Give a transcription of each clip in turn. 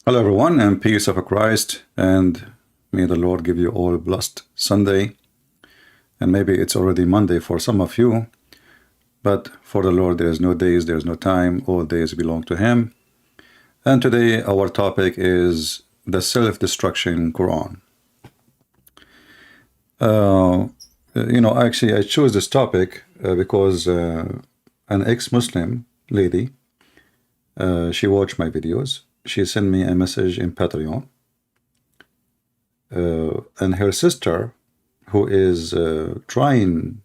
Hello, everyone, and peace of Christ, and may the Lord give you all a blessed Sunday. And maybe it's already Monday for some of you, but for the Lord there is no days, there is no time, all days belong to Him. And today our topic is the self-destruction Quran. Actually I chose this topic because an ex-Muslim lady, she watched my videos. She sent me a message in Patreon, and her sister, who is trying,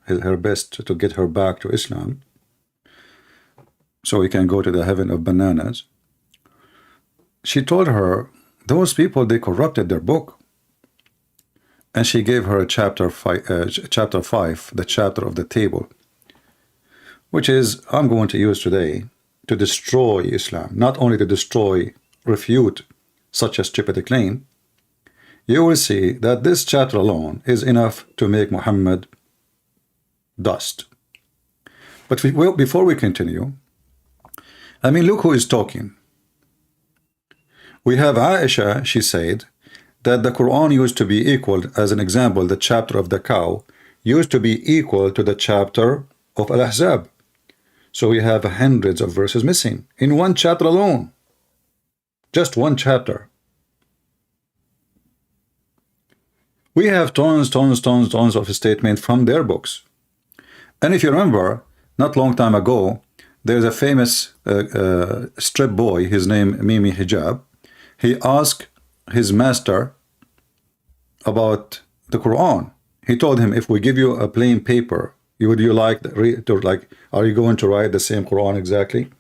her best to get her back to Islam, so we can go to the heaven of bananas. She told her those people, they corrupted their book, and she gave her chapter 5, the chapter of the table, which is I'm going to use today to destroy Islam, not only to destroy, refute such a stupid claim. You will see that this chapter alone is enough to make Muhammad dust. But before we continue, look who is talking. We have Aisha. She said that the Quran used to be equal, as an example, the chapter of the cow used to be equal to the chapter of Al-Ahzab. So we have hundreds of verses missing in one chapter alone. Just one chapter. We have tons of statements from their books. And if you remember, not long time ago, there's a famous strip boy, his name Mimi Hijab. He asked his master about the Quran. He told him, if we give you a plain paper, are you going to write the same Quran exactly?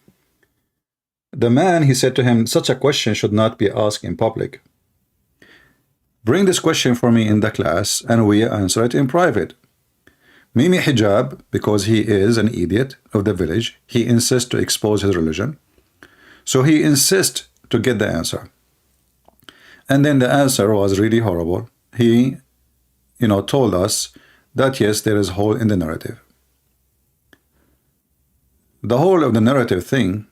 The man, he said to him, such a question should not be asked in public. Bring this question for me in the class and we answer it in private. Mimi Hijab, because he is an idiot of the village, he insists to expose his religion. So he insists to get the answer. And then the answer was really horrible. He, told us that yes, there is a hole in the narrative. The whole of the narrative thing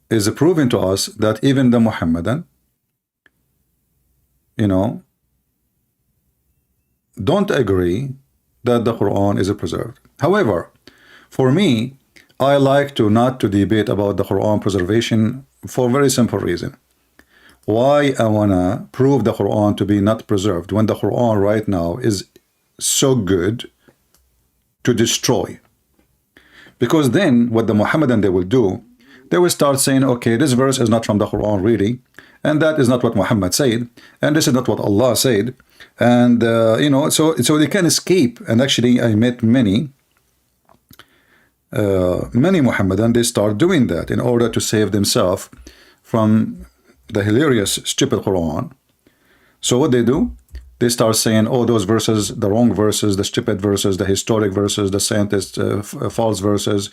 is proving to us that even the Muhammadan, don't agree that the Quran is preserved. However, for me, I like not to debate about the Quran preservation for a very simple reason. Why I wanna prove the Quran to be not preserved when the Quran right now is so good to destroy? Because then what the Muhammadan they will do, they will start saying, okay, this verse is not from the Quran really, and that is not what Muhammad said, and this is not what Allah said, and so they can escape. And actually I met many Muhammadan, they start doing that in order to save themselves from the hilarious stupid Quran. So what they do, they start saying, oh, those verses, the wrong verses, the stupid verses, the historic verses, the scientist false verses,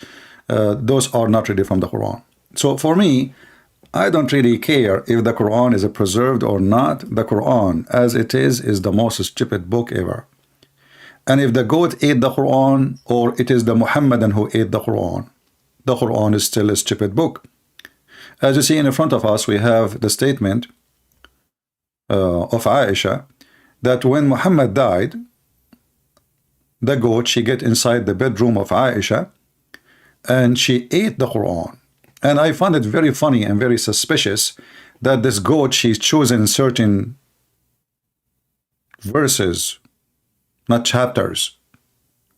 those are not really from the Quran. So for me, I don't really care if the Quran is preserved or not. The Quran as it is the most stupid book ever. And if the goat ate the Quran, or it is the Muhammadan who ate the Quran is still a stupid book. As you see in front of us, we have the statement of Aisha, that when Muhammad died, the goat, she get inside the bedroom of Aisha and she ate the Quran. And I found it very funny and very suspicious that this goat, she's choosing certain verses, not chapters,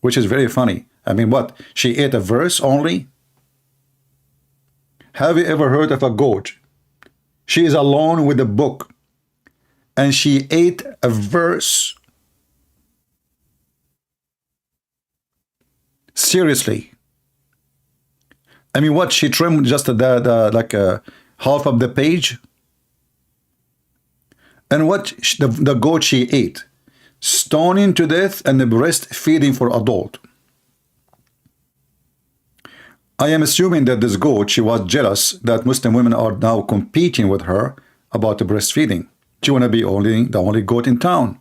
which is very funny. What? She ate a verse only? Have you ever heard of a goat? She is alone with the book and she ate a verse? Seriously? What, she trimmed just half of the page? And what the goat she ate? Stoning to death and the breastfeeding for adult. I am assuming that this goat, she was jealous that Muslim women are now competing with her about the breastfeeding. She want to be the only goat in town.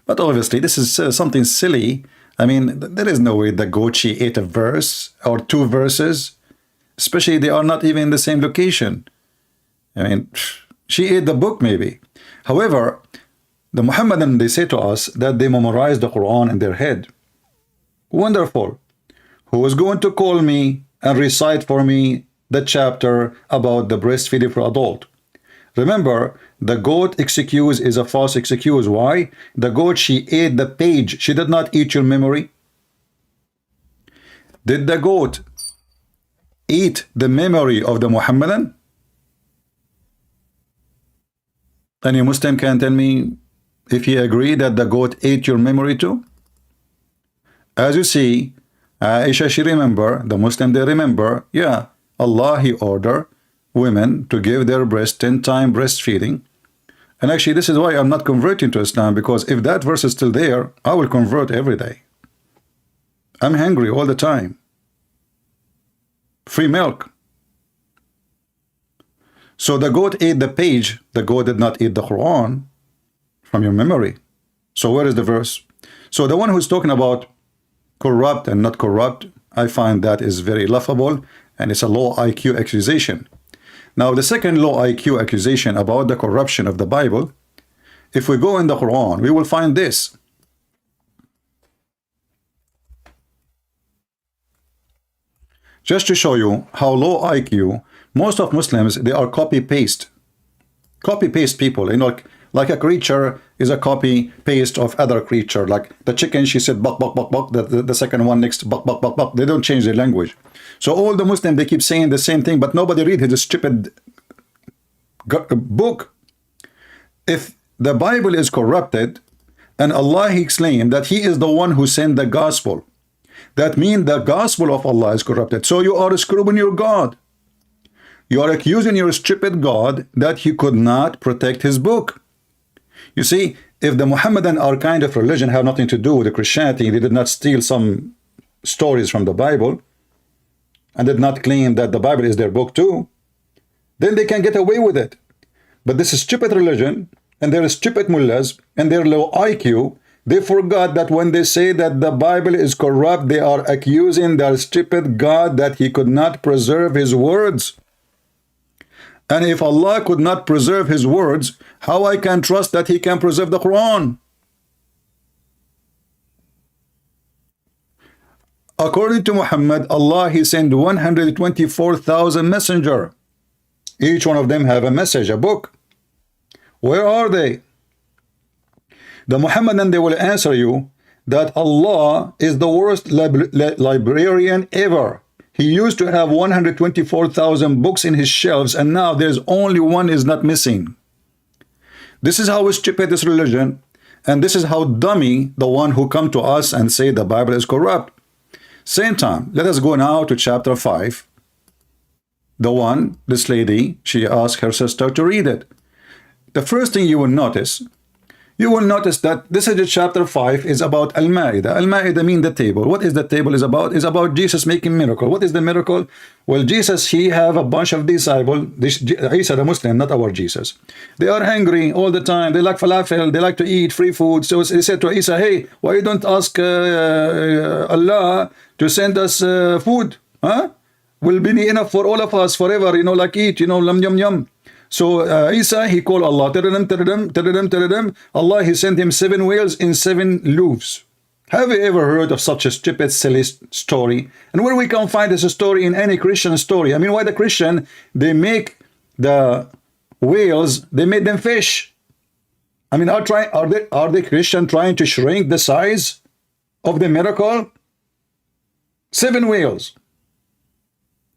But obviously this is something silly. There is no way the goat, she ate a verse or two verses. Especially they are not even in the same location. I mean, she ate the book maybe. However, the Muhammadan, they say to us that they memorize the Quran in their head. Wonderful. Who is going to call me and recite for me the chapter about the breastfeeding for adult? Remember, the goat excuse is a false excuse. Why? The goat, she ate the page. She did not eat your memory. Did the goat eat the memory of the Muhammadan? Any Muslim can tell me if he agreed that the goat ate your memory too? As you see, Aisha, she remember, the Muslim, they remember, yeah, Allah, he ordered women to give their breast 10 times breastfeeding. And actually, this is why I'm not converting to Islam, because if that verse is still there, I will convert every day. I'm hungry all the time. Free milk. So the goat ate the page, the goat did not eat the Quran from your memory. So where is the verse? So the one who's talking about corrupt and not corrupt, I find that is very laughable, and it's a low IQ accusation. Now the second low IQ accusation about the corruption of the Bible, if we go in the Quran, we will find this. Just to show you how low IQ, most of Muslims, they are copy-paste people, you know, like a creature is a copy-paste of other creature. Like the chicken, she said, buck, buck, buck, buck. The second one next, buck, buck, buck, buck. They don't change their language. So all the Muslims, they keep saying the same thing, but nobody read his stupid book. If the Bible is corrupted, and Allah, he claimed that he is the one who sent the gospel, that means the gospel of Allah is corrupted. So you are screwing your God. You are accusing your stupid God that he could not protect his book. You see, if the Muhammadan are kind of religion, have nothing to do with the Christianity, they did not steal some stories from the Bible, and did not claim that the Bible is their book too, then they can get away with it. But this is stupid religion, and they're stupid mullahs, and they're low IQ. They forgot that when they say that the Bible is corrupt, they are accusing their stupid God that he could not preserve his words. And if Allah could not preserve his words, how I can trust that he can preserve the Quran? According to Muhammad, Allah, he sent 124,000 messenger. Each one of them have a message, a book. Where are they? The Muhammadan, they will answer you that Allah is the worst librarian ever. He used to have 124,000 books in his shelves, and now there's only one is not missing. This is how stupid this religion, and this is how dummy the one who come to us and say the Bible is corrupt. Same time, let us go now to chapter 5. The one, this lady, she asked her sister to read it. The first thing you will notice that this is chapter 5 is about Al-Ma'idah. Al-Ma'idah means the table. What is the table is about? It's about Jesus making miracle. What is the miracle? Well, Jesus, he have a bunch of disciples. Isa the Muslim, not our Jesus. They are hungry all the time. They like falafel. They like to eat free food. So he said to Isa, hey, why you don't ask Allah to send us food? Huh? Will be enough for all of us forever, you know, like eat, you know, yum, yum. So Isa, he called Allah. Allah, he sent him 7 whales in 7 loaves. Have you ever heard of such a stupid, silly story? And where we can find this story in any Christian story? I mean, why the Christian, they make the whales, they made them fish. I mean, are the Christian trying to shrink the size of the miracle? 7 whales.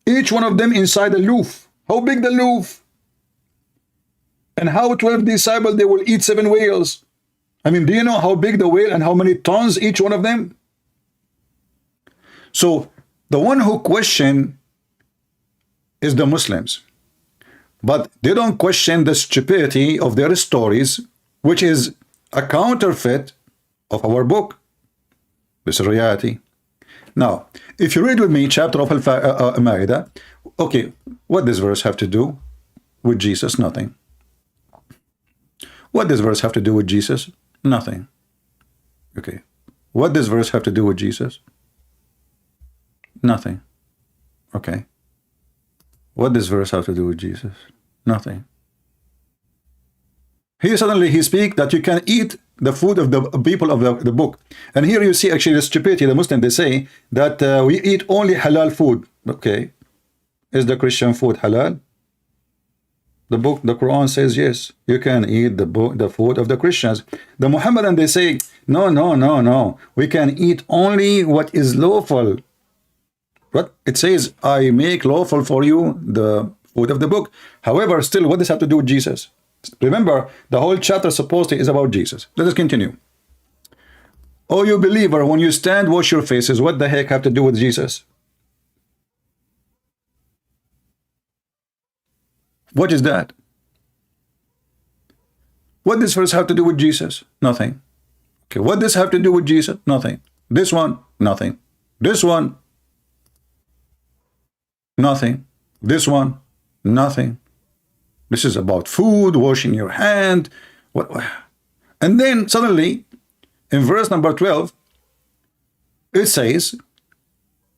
Each one of them inside a loaf. How big the loaf? And how 12 disciples, they will eat 7 whales. I mean, do you know how big the whale and how many tons each one of them? So the one who question is the Muslims. But they don't question the stupidity of their stories, which is a counterfeit of our book. This is reality. Now, if you read with me chapter of Al-Ma'idah, okay, what does verse have to do with Jesus? Nothing. What does verse have to do with Jesus? Nothing. Okay. What does verse have to do with Jesus? Nothing. Okay. What does verse have to do with Jesus? Nothing. Here suddenly he speaks that you can eat the food of the people of the book. And here you see actually the stupidity, the Muslim, they say that we eat only halal food. Okay. Is the Christian food halal? The book, the Quran says yes, you can eat the food of the Christians. The Mohammedan, they say no, no, no, no. We can eat only what is lawful. But it says, I make lawful for you the food of the book. However, still, what does have to do with Jesus? Remember, the whole chapter supposedly is about Jesus. Let us continue. Oh, you believer, when you stand, wash your faces. What the heck have to do with Jesus? What is that? What does verse have to do with Jesus? Nothing. Okay, what does have to do with Jesus? Nothing. This one, nothing. This one, nothing. This one, nothing. This is about food, washing your hand. What? And then suddenly, in verse number 12, it says,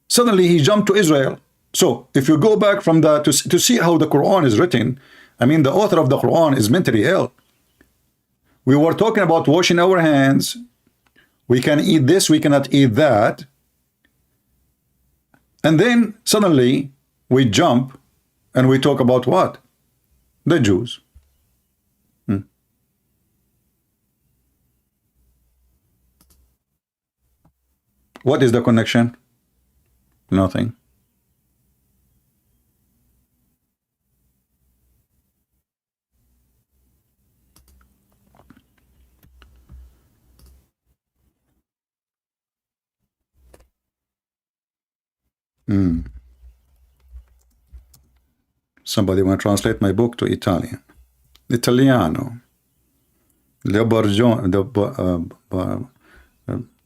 suddenly he jumped to Israel. So if you go back from the to see how the Quran is written, I mean, the author of the Quran is mentally ill. We were talking about washing our hands. We can eat this, we cannot eat that. And then suddenly we jump and we talk about what? The Jews. What is the connection? Nothing. Somebody want to translate my book to Italian. Italiano.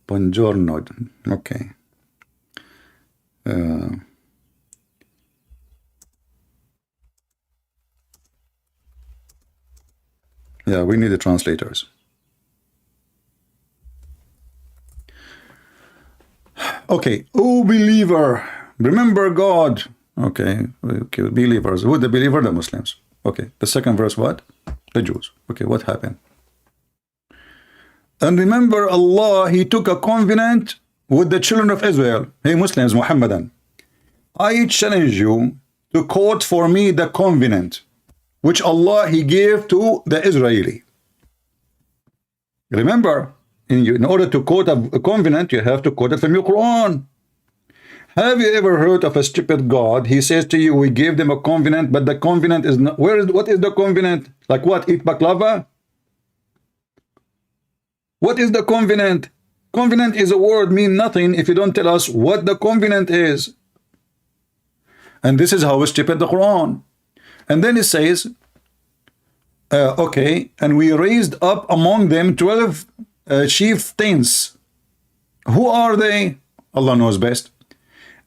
Buongiorno. Okay. Yeah, we need the translators. Okay. Oh, believer, remember God. Okay, believers. Who the believer? The Muslims. Okay, the second verse, what? The Jews. Okay, what happened? And remember Allah, He took a covenant with the children of Israel. Hey Muslims, Muhammadan, I challenge you to quote for me the covenant which Allah He gave to the Israeli. Remember, in order to quote a covenant, you have to quote it from your Quran. Have you ever heard of a stupid God? He says to you, we gave them a covenant, but the covenant is not. What is the covenant? Like what? Eat baklava? What is the covenant? Covenant is a word, mean nothing if you don't tell us what the covenant is. And this is how stupid the Quran. And then it says, okay, and we raised up among them 12 chieftains. Who are they? Allah knows best.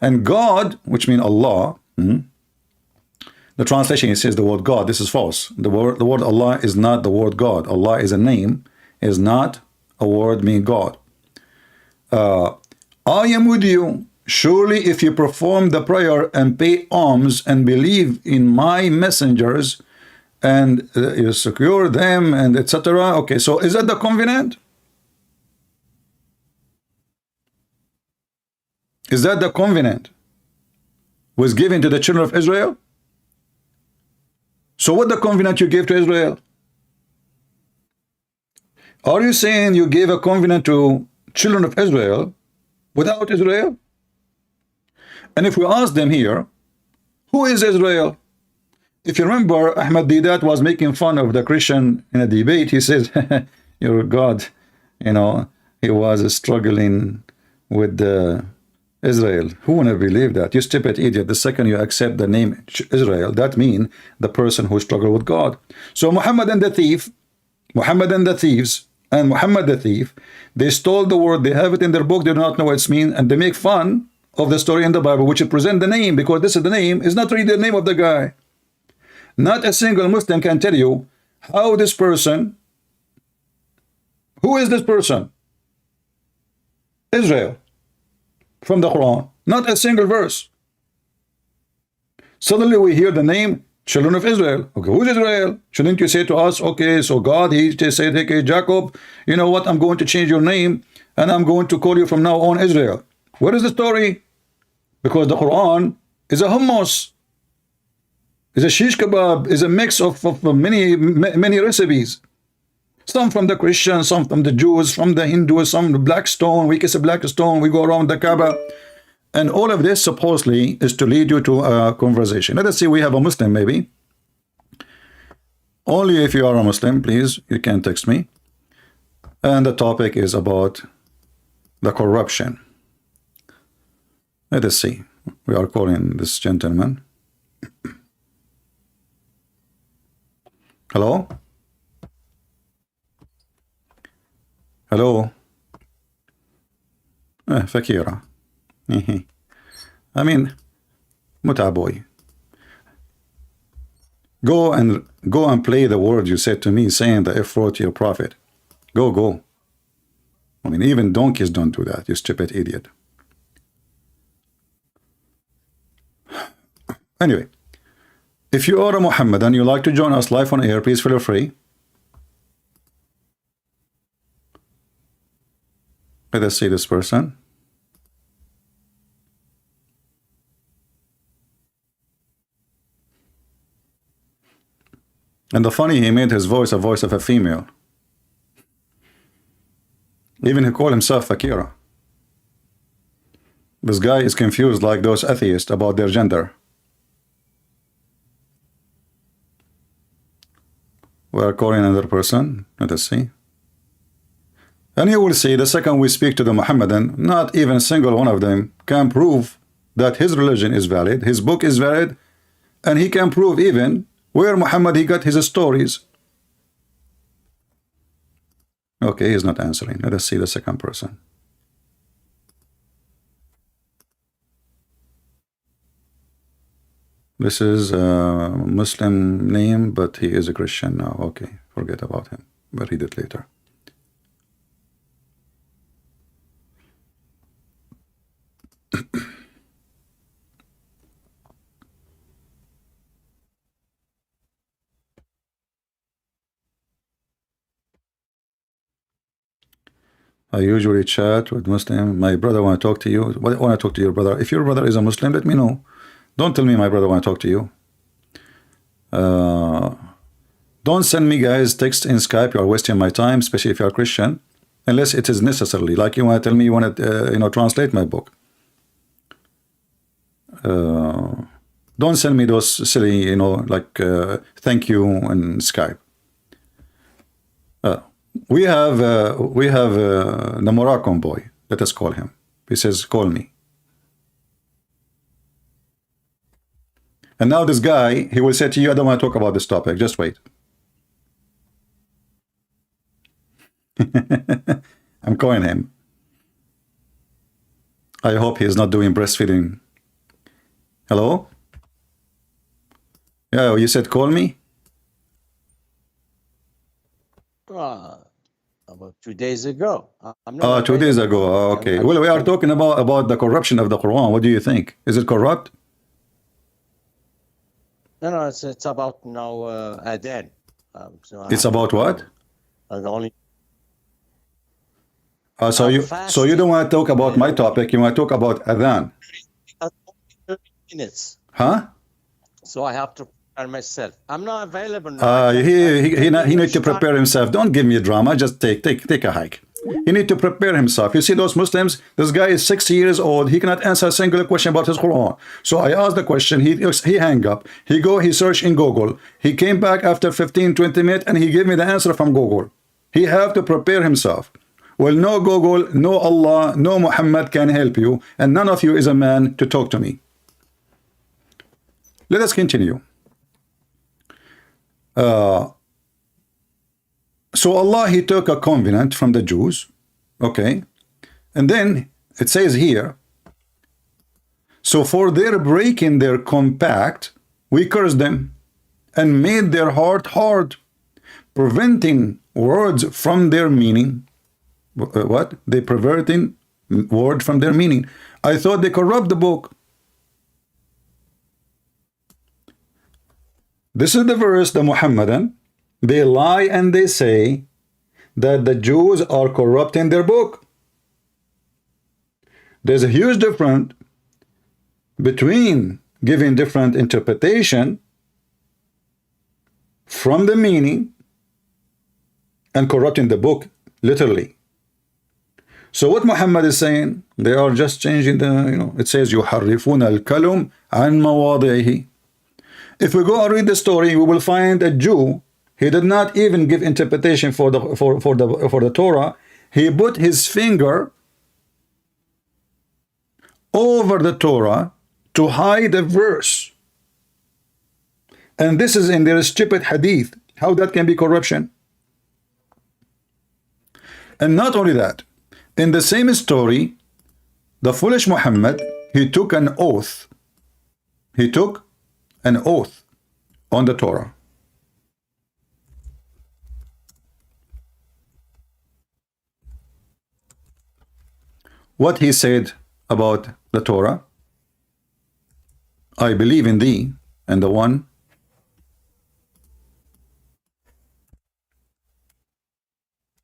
And God, which means Allah, the translation, it says the word God. This is false. The word Allah is not the word God. Allah is a name, is not a word mean God. I am with you. Surely if you perform the prayer and pay alms and believe in my messengers and you secure them and etc. Okay, so is that the covenant? Is that the covenant was given to the children of Israel? So what the covenant you gave to Israel? Are you saying you gave a covenant to children of Israel without Israel? And if we ask them here, who is Israel? If you remember, Ahmed Hidayat was making fun of the Christian in a debate. He says, your God, you know, he was struggling with the Israel. Who wanna believe that? You stupid idiot. The second you accept the name Israel, that means the person who struggled with God. So Muhammad and the thief, Muhammad and the thieves, and Muhammad the thief, they stole the word, they have it in their book, they do not know what it means, and they make fun of the story in the Bible, which will present the name, because this is the name, is not really the name of the guy. Not a single Muslim can tell you how this person, who is this person? Israel. From the Quran. Not a single verse. Suddenly we hear the name Children of Israel. Okay, who's Israel? Shouldn't you say to us, okay, so God, he just said, okay, Jacob, you know what, I'm going to change your name, and I'm going to call you from now on Israel. Where is the story? Because the Quran is a hummus, is a shish kebab, is a mix of many recipes. Some from the Christians, some from the Jews, from the Hindus, some the black stone, we kiss a black stone, we go around the Kaaba. And all of this supposedly is to lead you to a conversation. Let us see, we have a Muslim maybe. Only if you are a Muslim, please, you can text me. And the topic is about the corruption. Let us see. We are calling this gentleman. Hello? Hello? Fakira. I mean, Mutaboy. Go and play the word you said to me, saying the F word to your prophet. Go. I mean, even donkeys don't do that, you stupid idiot. Anyway, if you are a Mohammed and you like to join us live on air, please feel free. Let us see this person. And the funny, he made his voice a voice of a female. Even he called himself Fakira. This guy is confused like those atheists about their gender. We are calling another person. Let us see. And you will see the second we speak to the Mohammedan, not even a single one of them can prove that his religion is valid, his book is valid, and he can prove even where Muhammad he got his stories. Okay, he's not answering. Let us see the second person. This is a Muslim name, but he is a Christian now. Okay, forget about him. We'll read it later. I usually chat with Muslim. My brother want to talk to you. Why want to talk to your brother? If your brother is a Muslim, let me know. Don't tell me my brother want to talk to you. Don't send me guys text in Skype. You are wasting my time, especially if you are Christian, unless it is necessarily. Like you want to tell me you want to translate my book. Don't send me those silly like thank you in Skype. We have the Moroccan boy. Let us call him. He says, call me. And now this guy, he will say to you, I don't want to talk about this topic. Just wait. I'm calling him. I hope he is not doing breastfeeding. Hello? Yeah, you said call me? About 2 days ago. I'm not 2 days ago. Okay. Well, we are talking about the corruption of the Quran. What do you think? Is it corrupt? No, it's about now Adhan. It's about what? The only. So you don't want to talk about my topic. You want to talk about Adhan. 30 minutes. Huh? So I have to prepare myself. I'm not available now. He need to prepare himself. Don't give me drama. Just take a hike. He need to prepare himself. You see those Muslims? This guy is 60 years old. He cannot answer a single question about his Quran. So I asked the question. He hang up. He searched in Google. He came back after 15-20 minutes and he gave me the answer from Google. He have to prepare himself. Well, no Google, no Allah, no Muhammad can help you, and none of you is a man to talk to me. Let us continue. So Allah, he took a covenant from the Jews, okay, and then it says here, so for their breaking their compact, we cursed them and made their heart hard, preventing words from their meaning. What? They perverting word from their meaning. I thought they corrupt the book. This is the verse, the Muhammadan. They lie and they say that the Jews are corrupting their book. There's a huge difference between giving different interpretation from the meaning and corrupting the book literally. So what Muhammad is saying, they are just changing the, it says يُحَرِّفُونَ الْكَلُمْ عَنْ مَوَاضِعِهِ. If we go and read the story, we will find a Jew, he did not even give interpretation for the Torah. He put his finger over the Torah to hide a verse. And this is in their stupid hadith. How that can be corruption? And not only that, in the same story, the foolish Muhammad, he took an oath. He took an oath on the Torah. What he said about the Torah: I believe in thee and the one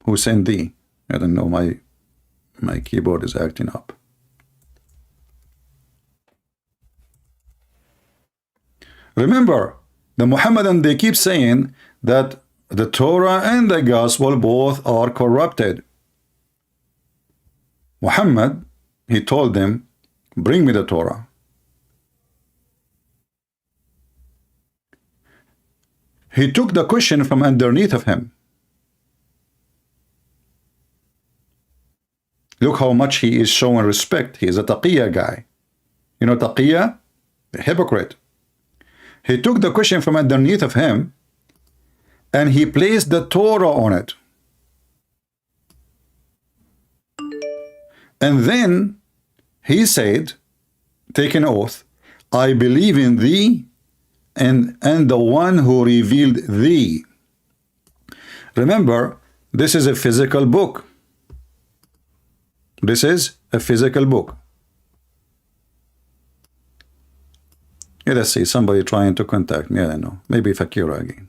who sent thee. I don't know, my keyboard is acting up. Remember, the Muhammadan, they keep saying that the Torah and the Gospel both are corrupted. Muhammad, he told them, bring me the Torah. He took the cushion from underneath of him. Look how much he is showing respect. He is a taqiyya guy. You know taqiyya? A hypocrite. He took the cushion from underneath of him and he placed the Torah on it. And then he said, take an oath, I believe in thee and the one who revealed thee. Remember, this is a physical book. This is a physical book. Yeah, let's see, somebody trying to contact me. I don't know. Maybe Fakira again.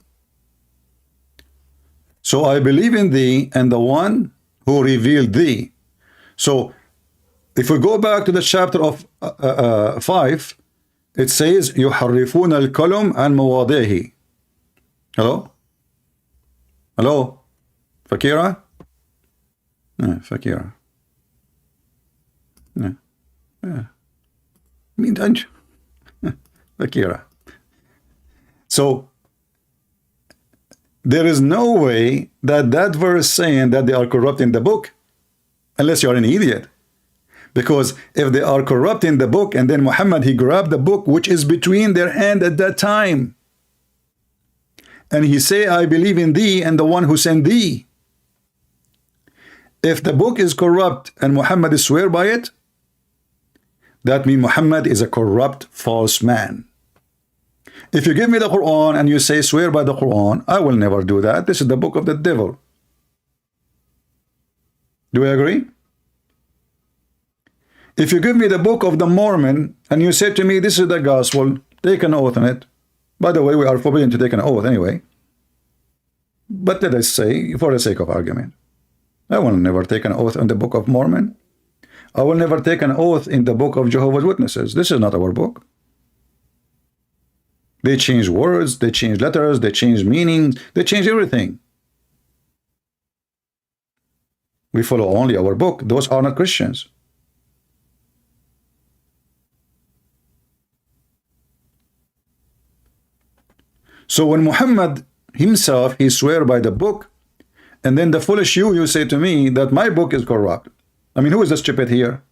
So I believe in thee and the one who revealed thee. So if we go back to the chapter of 5, it says يُحَرِّفُونَ الْكَلُمْ عَنْ مَوَاضِعِهِ. Hello? Hello? Fakira? Fakira. Mean don't you? Zakir. So there is no way that that verse saying that they are corrupting the book, unless you are an idiot. Because if they are corrupting the book, and then Muhammad, he grabbed the book which is between their hand at that time, and he say, I believe in thee and the one who sent thee. If the book is corrupt and Muhammad is swear by it, that means Muhammad is a corrupt, false man. If you give me the Quran and you say swear by the Quran, I will never do that. This is the book of the devil. Do we agree? If you give me the book of the Mormon and you say to me this is the gospel, take an oath on it. By the way, we are forbidden to take an oath anyway. But let us say, for the sake of argument, I will never take an oath on the book of Mormon. I will never take an oath in the book of Jehovah's Witnesses. This is not our book. They change words, they change letters, they change meanings, they change everything. We follow only our book. Those are not Christians. So when Muhammad himself, he swear by the book, and then the foolish you say to me that my book is corrupt. I mean, who is the stupid here?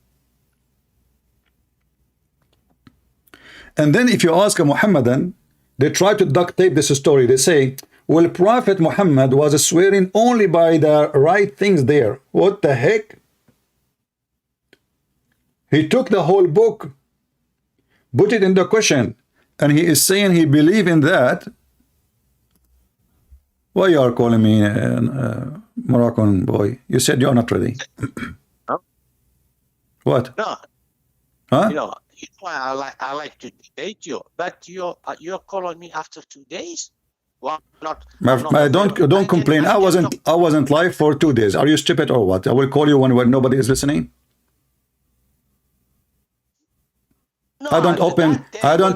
And then if you ask a Muhammadan, they try to duct tape this story. They say, well, Prophet Muhammad was swearing only by the right things there. What the heck? He took the whole book, put it in the cushion, and he is saying he believe in that. Why you are calling me Moroccan boy? You said you are not ready. Huh? What? No. Huh? why I like to debate you, but you're calling me after 2 days. Why not? I'm not available. Don't complain. I wasn't live for 2 days. Are you stupid or what? I will call you when nobody is listening. No, I don't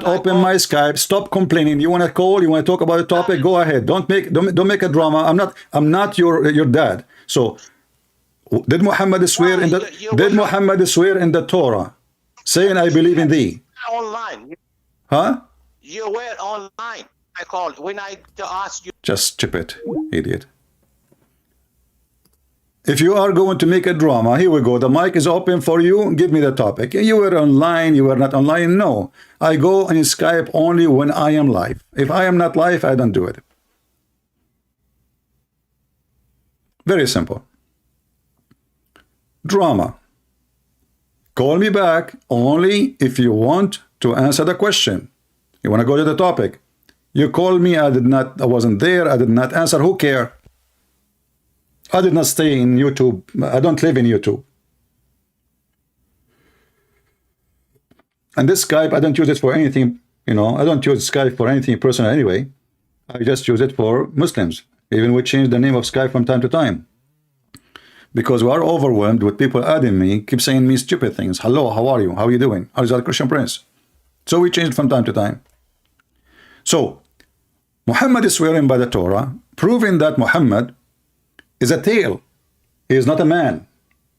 open my Skype. Stop complaining. You want to call? You want to talk about a topic? Go ahead. Don't make a drama. I'm not your dad. So did Muhammad swear Muhammad swear in the Torah, saying I believe in thee? Online. Huh? You were online. I called when I asked you. Just stupid idiot. If you are going to make a drama, here we go. The mic is open for you. Give me the topic. You were online. You were not online. No. I go on Skype only when I am live. If I am not live, I don't do it. Very simple. Drama. Call me back only if you want to answer the question. You want to go to the topic. You called me. I wasn't there. I did not answer. Who cares? I did not stay in YouTube. I don't live in YouTube. And this Skype, I don't use it for anything, I don't use Skype for anything personal anyway. I just use it for Muslims. Even we change the name of Skype from time to time. Because we are overwhelmed with people adding me, keep saying me stupid things. Hello, how are you? How are you doing? How is that Christian Prince? So we change it from time to time. So, Muhammad is swearing by the Torah, proving that Muhammad is a tail. He is not a man.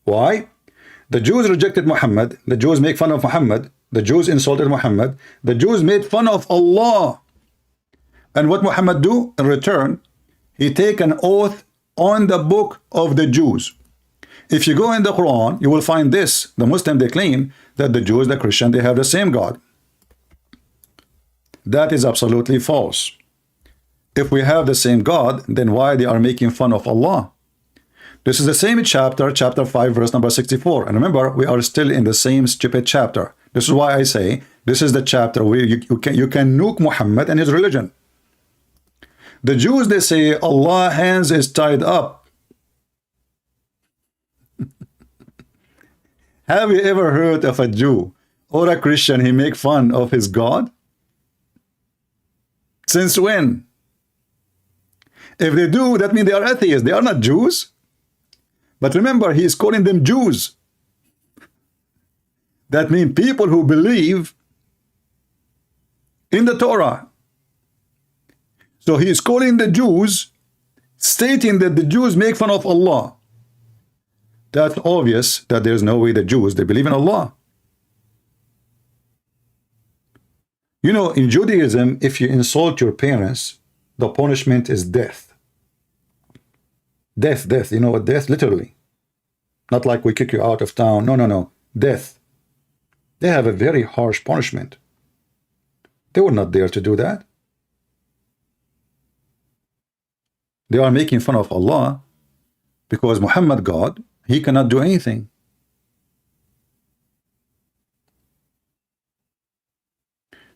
Why? The Jews rejected Muhammad. The Jews make fun of Muhammad. The Jews insulted Muhammad. The Jews made fun of Allah. And what Muhammad do in return? He take an oath on the book of the Jews. If you go in the Quran, you will find this. The Muslim, they claim that the Jews, the Christian, they have the same God. That is absolutely false. If we have the same God, then why they are making fun of Allah? This is the same chapter, chapter 5, verse number 64. And remember, we are still in the same stupid chapter. This is why I say, this is the chapter where you can nuke Muhammad and his religion. The Jews, they say, Allah's hands is tied up. Have you ever heard of a Jew or a Christian, he make fun of his God? Since when? If they do, that means they are atheists. They are not Jews. But remember, he is calling them Jews. That means people who believe in the Torah. So he is calling the Jews, stating that the Jews make fun of Allah. That's obvious that there's no way the Jews, they believe in Allah. In Judaism, if you insult your parents, the punishment is death. Death. You know what death? Literally. Not like we kick you out of town. No. Death. They have a very harsh punishment. They would not dare to do that. They are making fun of Allah because Muhammad, God, he cannot do anything.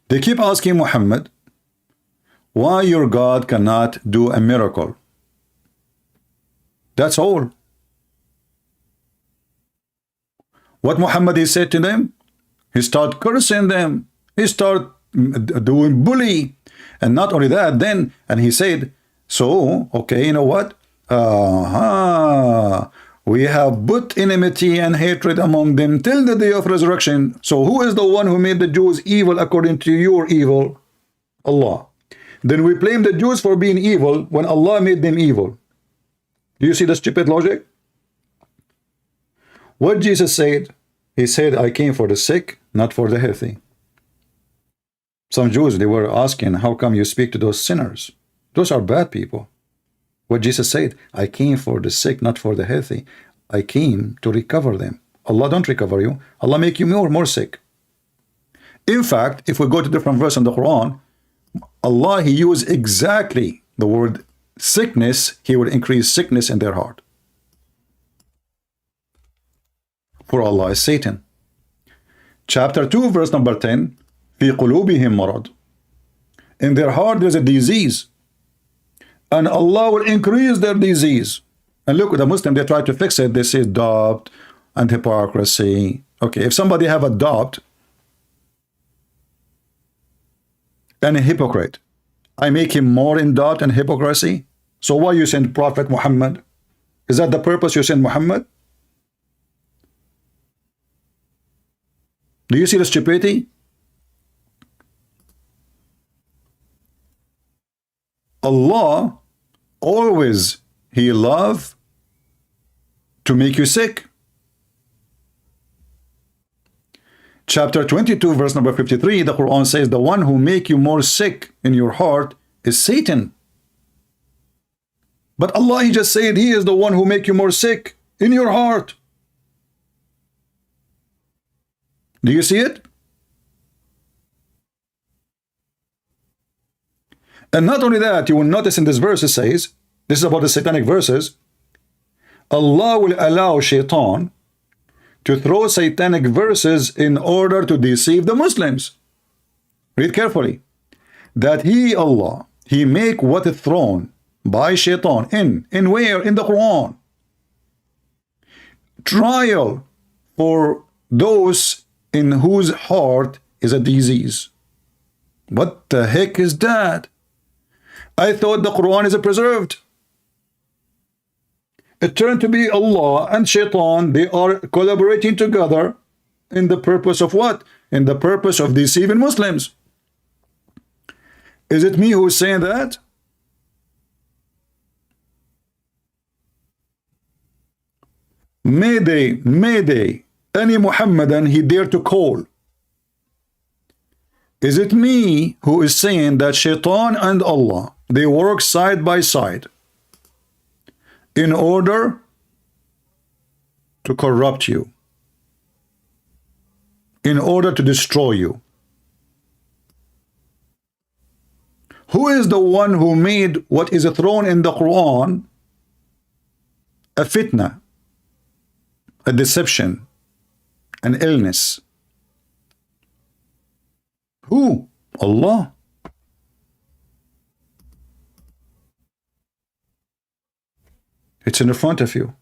They keep asking Muhammad, why your God cannot do a miracle? That's all. What Muhammad he said to them? He started cursing them. He started doing bully. And not only that, and he said, so, okay, you know what? We have put enmity and hatred among them till the day of resurrection. So who is the one who made the Jews evil according to your evil? Allah. Then we blame the Jews for being evil when Allah made them evil. Do you see the stupid logic? What Jesus said, he said, I came for the sick, not for the healthy. Some Jews, they were asking, how come you speak to those sinners? Those are bad people. What Jesus said, I came for the sick, not for the healthy. I came to recover them. Allah don't recover you. Allah make you more sick. In fact, if we go to different verse in the Quran, Allah, he used exactly the word sickness. He would increase sickness in their heart. For Allah is Satan. Chapter 2, verse number 10, في قلوبهم مرض. In their heart there's a disease. And Allah will increase their disease. And look, the Muslim, they try to fix it. They say doubt and hypocrisy. Okay, if somebody have a doubt, and a hypocrite. I make him more in doubt and hypocrisy. So why you send Prophet Muhammad? Is that the purpose you send Muhammad? Do you see the stupidity? Allah always, He love to make you sick. Chapter 22, verse number 53, the Quran says, the one who make you more sick in your heart is Satan. But Allah, He just said He is the one who make you more sick in your heart. Do you see it? And not only that, you will notice in this verse it says, this is about the satanic verses, Allah will allow shaitan to throw satanic verses in order to deceive the Muslims. Read carefully. That He, Allah, He make what is thrown by shaitan in where? In the Quran. Trial for those in whose heart is a disease. What the heck is that? I thought the Quran is preserved. It turned to be Allah and Shaitan. They are collaborating together in the purpose of what? In the purpose of deceiving Muslims. Is it me who is saying that? Mayday, any Muhammadan he dare to call. Is it me who is saying that Shaitan and Allah, they work side by side in order to corrupt you, in order to destroy you? Who is the one who made what is thrown in the Quran a fitna, a deception, an illness? Who? Allah. It's in front of you.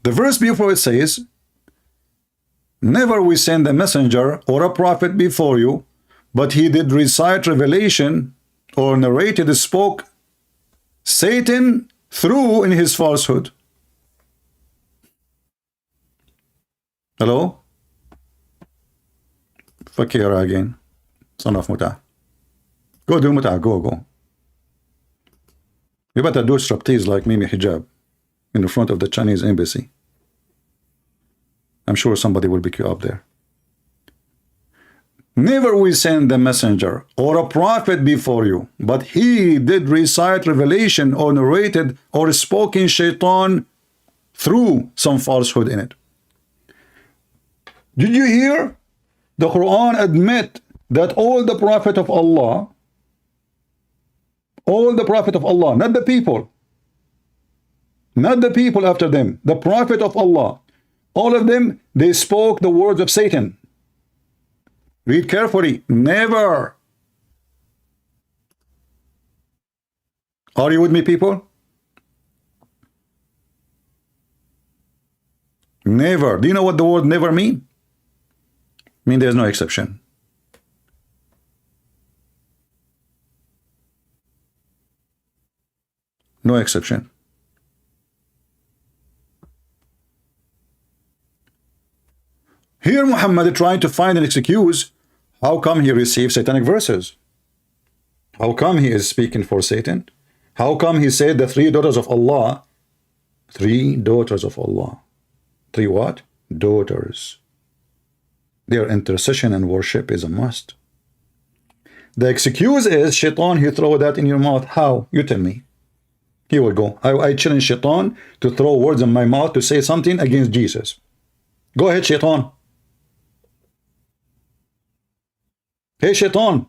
The verse before it says, never we send a messenger or a prophet before you, but he did recite revelation or narrated, spoke Satan through in his falsehood. Hello? Fakir again. Son of Muta. Go do Muta. Go. You better do striptease like Mimi Hijab in the front of the Chinese embassy. I'm sure somebody will pick you up there. Never we send a messenger or a prophet before you, but he did recite revelation or narrated or spoke in shaitan through some falsehood in it. Did you hear? The Quran admit that all the prophet of Allah, not the people after them, the prophet of Allah, all of them, they spoke the words of Satan. Read carefully. Never. Are you with me, people? Never. Do you know what the word never mean? Mean there's no exception. No exception. Here Muhammad trying to find an excuse. How come he received satanic verses? How come he is speaking for Satan? How come he said the three daughters of Allah? Three daughters of Allah. Three what? Daughters. Their intercession and worship is a must. The excuse is Shaitan, he throw that in your mouth. How? You tell me. He will go. I challenge Shaitan to throw words in my mouth to say something against Jesus. Go ahead, Shaitan. Hey, Shaitan.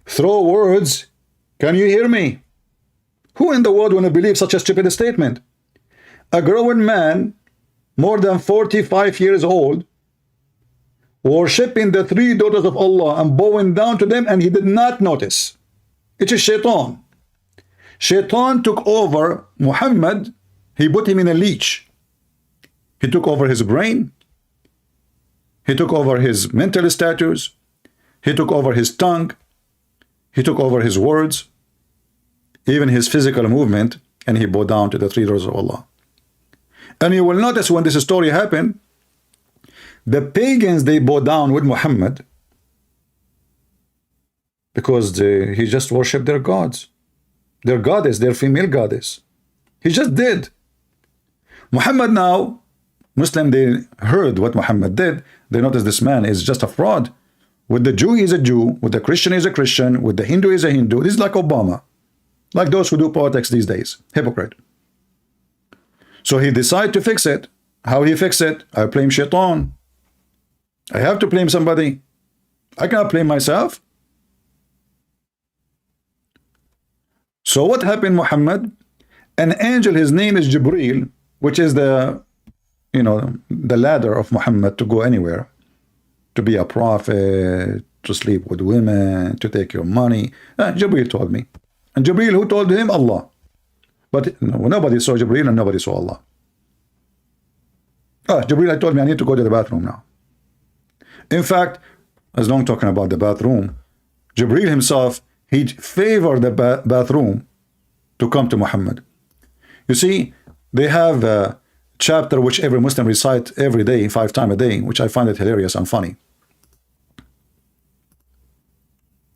Throw words. Can you hear me? Who in the world want to believe such a stupid statement? A grown man, more than 45 years old, worshipping the three daughters of Allah and bowing down to them, and he did not notice. It is Shaitan. Shaitan took over Muhammad. He put him in a leech. He took over his brain. He took over his mental status. He took over his tongue. He took over his words, even his physical movement, and he bowed down to the three doors of Allah. And you will notice when this story happened, the pagans, they bowed down with Muhammad because he just worshipped their gods. Their goddess, their female goddess. He just did. Muhammad now, Muslim, they heard what Muhammad did. They noticed this man is just a fraud. With the Jew, he's a Jew. With the Christian, he's a Christian. With the Hindu, he's a Hindu. This is like Obama. Like those who do politics these days. Hypocrite. So he decided to fix it. How he fix it? I blame Shaitan. I have to blame somebody. I cannot blame myself. So what happened, Muhammad? An angel, his name is Jibreel, which is the, the ladder of Muhammad to go anywhere. To be a prophet, to sleep with women, to take your money. Jibreel told me. And Jibreel, who told him? Allah. But nobody saw Jibreel and nobody saw Allah. Jibreel told me I need to go to the bathroom now. In fact, as long talking about the bathroom, Jibreel himself, he favored the bathroom to come to Muhammad. You see, they have a chapter which every Muslim recites every day, 5 times a day, which I find it hilarious and funny.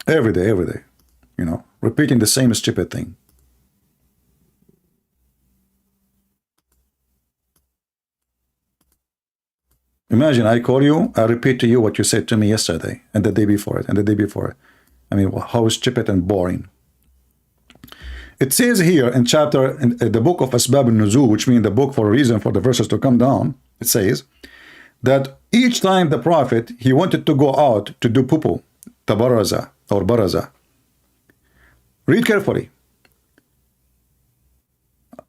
Every day, repeating the same stupid thing. Imagine I call you, I repeat to you what you said to me yesterday, and the day before it, and the day before it. I mean, how stupid and boring. It says here in the book of Asbab al-Nuzul, which means the book for a reason for the verses to come down, it says that each time the Prophet, he wanted to go out to do pupu, tabaraza or baraza. Read carefully.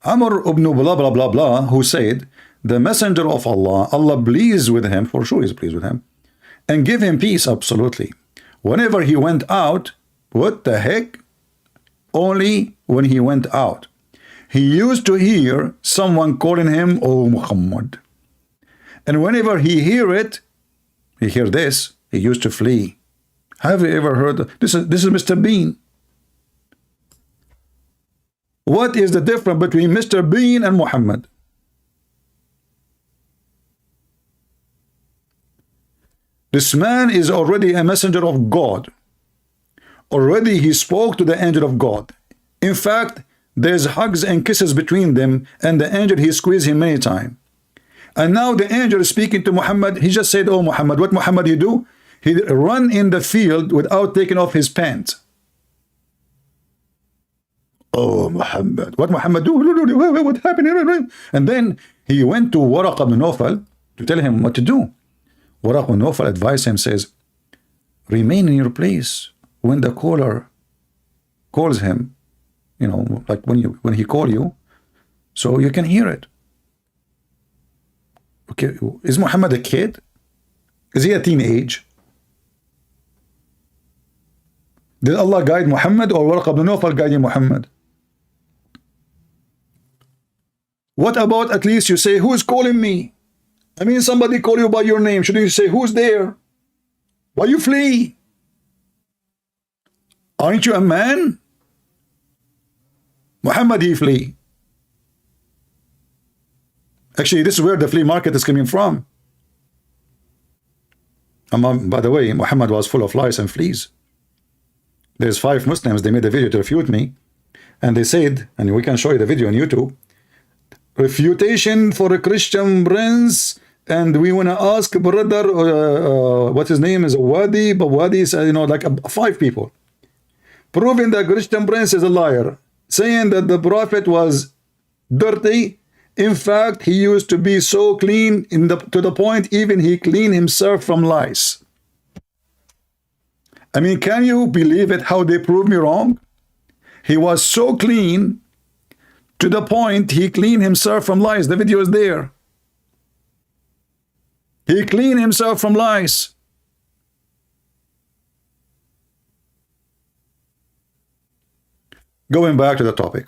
Amr ibn blah blah blah blah, who said, the messenger of Allah, Allah pleased with him, for sure he's pleased with him, and give him peace, absolutely. Whenever he went out, what the heck? Only when he went out. He used to hear someone calling him, oh Muhammad. And whenever he hear this, he used to flee. Have you ever heard? This is Mr. Bean. What is the difference between Mr. Bean and Muhammad? This man is already a messenger of God. Already he spoke to the angel of God. In fact, there's hugs and kisses between them, and the angel, he squeezed him many times. And now the angel is speaking to Muhammad. He just said, oh Muhammad. What Muhammad he do? He run in the field without taking off his pants. Oh Muhammad. What Muhammad do? What happened? And then he went to Waraq ibn Nawfal to tell him what to do. Waraq ibn Nawfal advised him, says, remain in your place when the caller calls him, like when he call you, so you can hear it. Okay, is Muhammad a kid? Is he a teenage? Did Allah guide Muhammad or Waraq ibn Nawfal guiding Muhammad? What about at least you say, who is calling me? I mean, somebody call you by your name. Shouldn't you say, who's there? Why you flee? Aren't you a man? Muhammad, he flee. Actually, this is where the flea market is coming from. By the way, Muhammad was full of lies and fleas. There's 5 Muslims, they made a video to refute me. And they said, and we can show you the video on YouTube, refutation for a Christian prince. And we want to ask brother, what his name is, Wadi, but Wadi is, like 5 people. Proving that Christian prince is a liar. Saying that the Prophet was dirty. In fact, he used to be so clean to the point even he cleaned himself from lice. I mean, can you believe it how they proved me wrong? He was so clean to the point he cleaned himself from lice. The video is there. He cleaned himself from lice. Going back to the topic.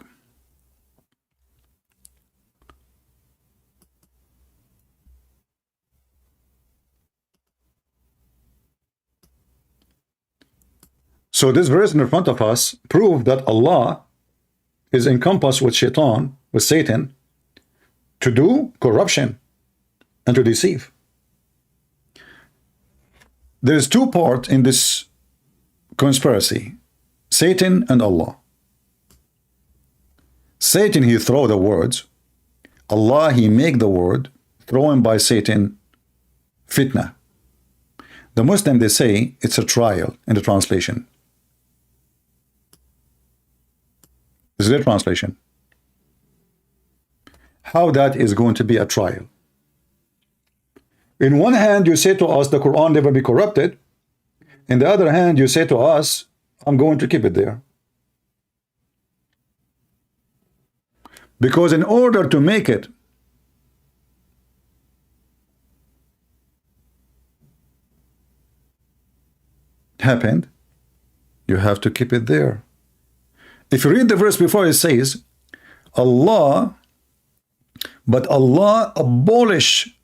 So this verse in front of us proves that Allah is encompassed with shaitan, with Satan, to do corruption and to deceive. There is two parts in this conspiracy, Satan and Allah. Satan, he throw the words. Allah, he make the word, thrown by Satan, fitna. The Muslim, they say it's a trial in the translation. This is their translation. How that is going to be a trial? In one hand, you say to us, the Quran never be corrupted. In the other hand, you say to us, I'm going to keep it there. Because in order to make it happen, you have to keep it there. If you read the verse before, it says, Allah, but Allah abolish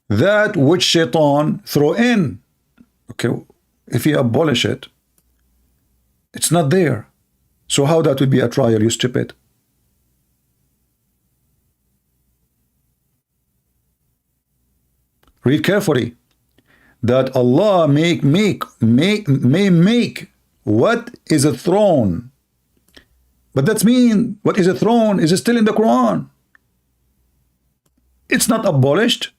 that which shaitan throw in. Okay, if he abolish it, it's not there. So how that would be a trial, you stupid? Read carefully. That Allah may make what is a throne. But that means what is a throne is still in the Quran. It's not abolished.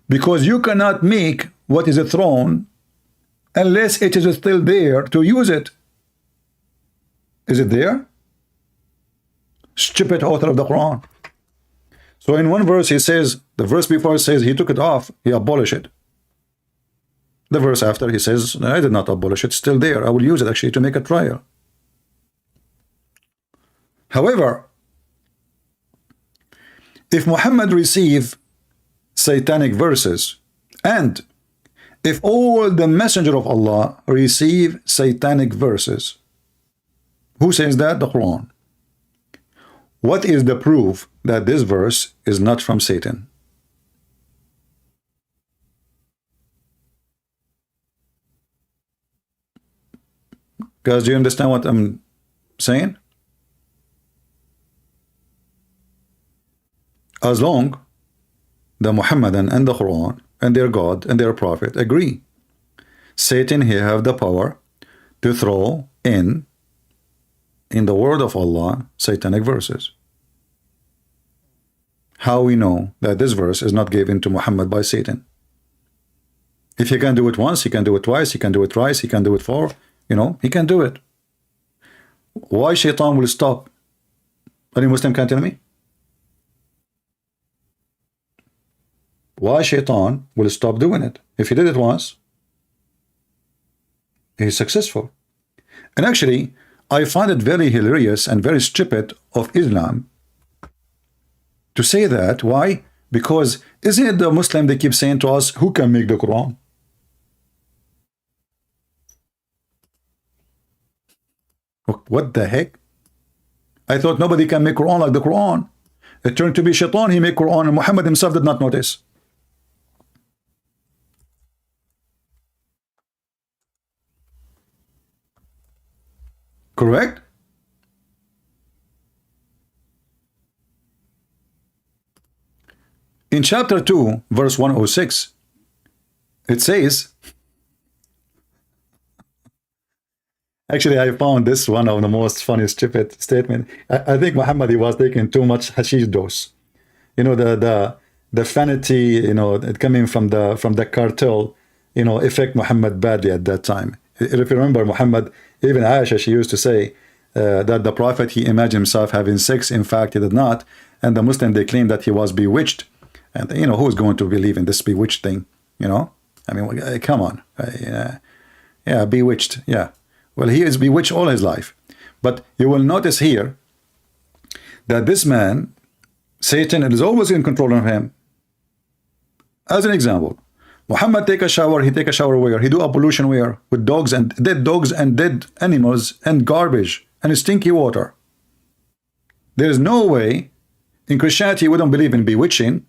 Because you cannot make what is a throne unless it is still there to use it. Is it there? Stupid author of the Quran. So in one verse he says, the verse before says he took it off, he abolished it. The verse after he says, I did not abolish it, it's still there. I will use it actually to make a trial. However, if Muhammad received satanic verses, and if all the messenger of Allah receive satanic verses, who says that? The Quran. What is the proof that this verse is not from Satan? Guys, do you understand what I'm saying? As long the Muhammadan and the Quran and their God and their Prophet agree, Satan, he have the power to throw in the word of Allah satanic verses. How we know that this verse is not given to Muhammad by Satan? If he can do it once, he can do it twice, he can do it thrice, he can do it four, he can do it. Why Shaitan will stop? Any Muslim can tell me? Why Shaitan will stop doing it? If he did it once, he's successful. And actually, I find it very hilarious and very stupid of Islam to say that. Why? Because isn't it the Muslim, they keep saying to us, who can make the Quran? What the heck? I thought nobody can make Quran like the Quran. It turned to be Shaitan, he made Quran, and Muhammad himself did not notice. Correct? In chapter 2, verse 106, it says, actually I found this one of the most funny stupid statement. I think Muhammad, he was taking too much hashish dose. The vanity, coming from the cartel, affect Muhammad badly at that time. If you remember, Muhammad, even Aisha, she used to say that the Prophet, he imagined himself having sex. In fact, he did not. And the Muslim, they claim that he was bewitched. And, who's going to believe in this bewitched thing? I mean, come on. Yeah, bewitched. Yeah. Well, he is bewitched all his life. But you will notice here that this man, Satan, is always in control of him. As an example, Muhammad take a shower, he take a shower where? He do a pollution where? With dogs and dead animals and garbage and stinky water. There is no way. In Christianity, we don't believe in bewitching.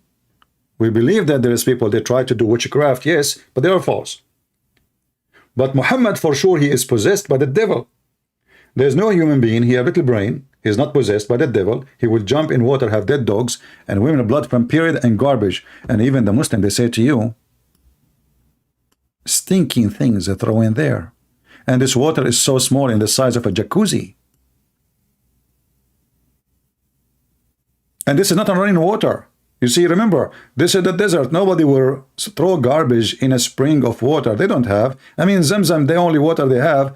We believe that there is people that try to do witchcraft, yes, but they are false. But Muhammad, for sure, he is possessed by the devil. There's no human being, he has little brain, he's not possessed by the devil. He will jump in water, have dead dogs, and women blood from period and garbage. And even the Muslim, they say to you, stinking things they throw in there. And this water is so small, in the size of a jacuzzi. And this is not a running water. You see, remember, this is the desert. Nobody will throw garbage in a spring of water. They don't have. I mean, Zamzam, the only water they have.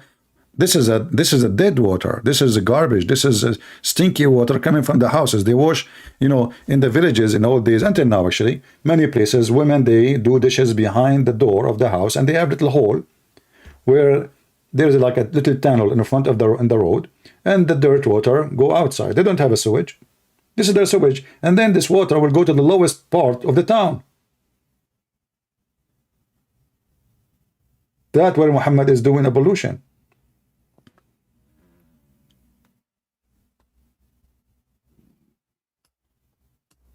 This is a dead water. This is a garbage. This is a stinky water coming from the houses. They wash, you know, in the villages in old days, until now actually, many places, women, they do dishes behind the door of the house, and they have a little hole where there's like a little tunnel in front of the road, and the dirt water go outside. They don't have a sewage. This is their sewage, and then this water will go to the lowest part of the town. That's where Muhammad is doing a pollution.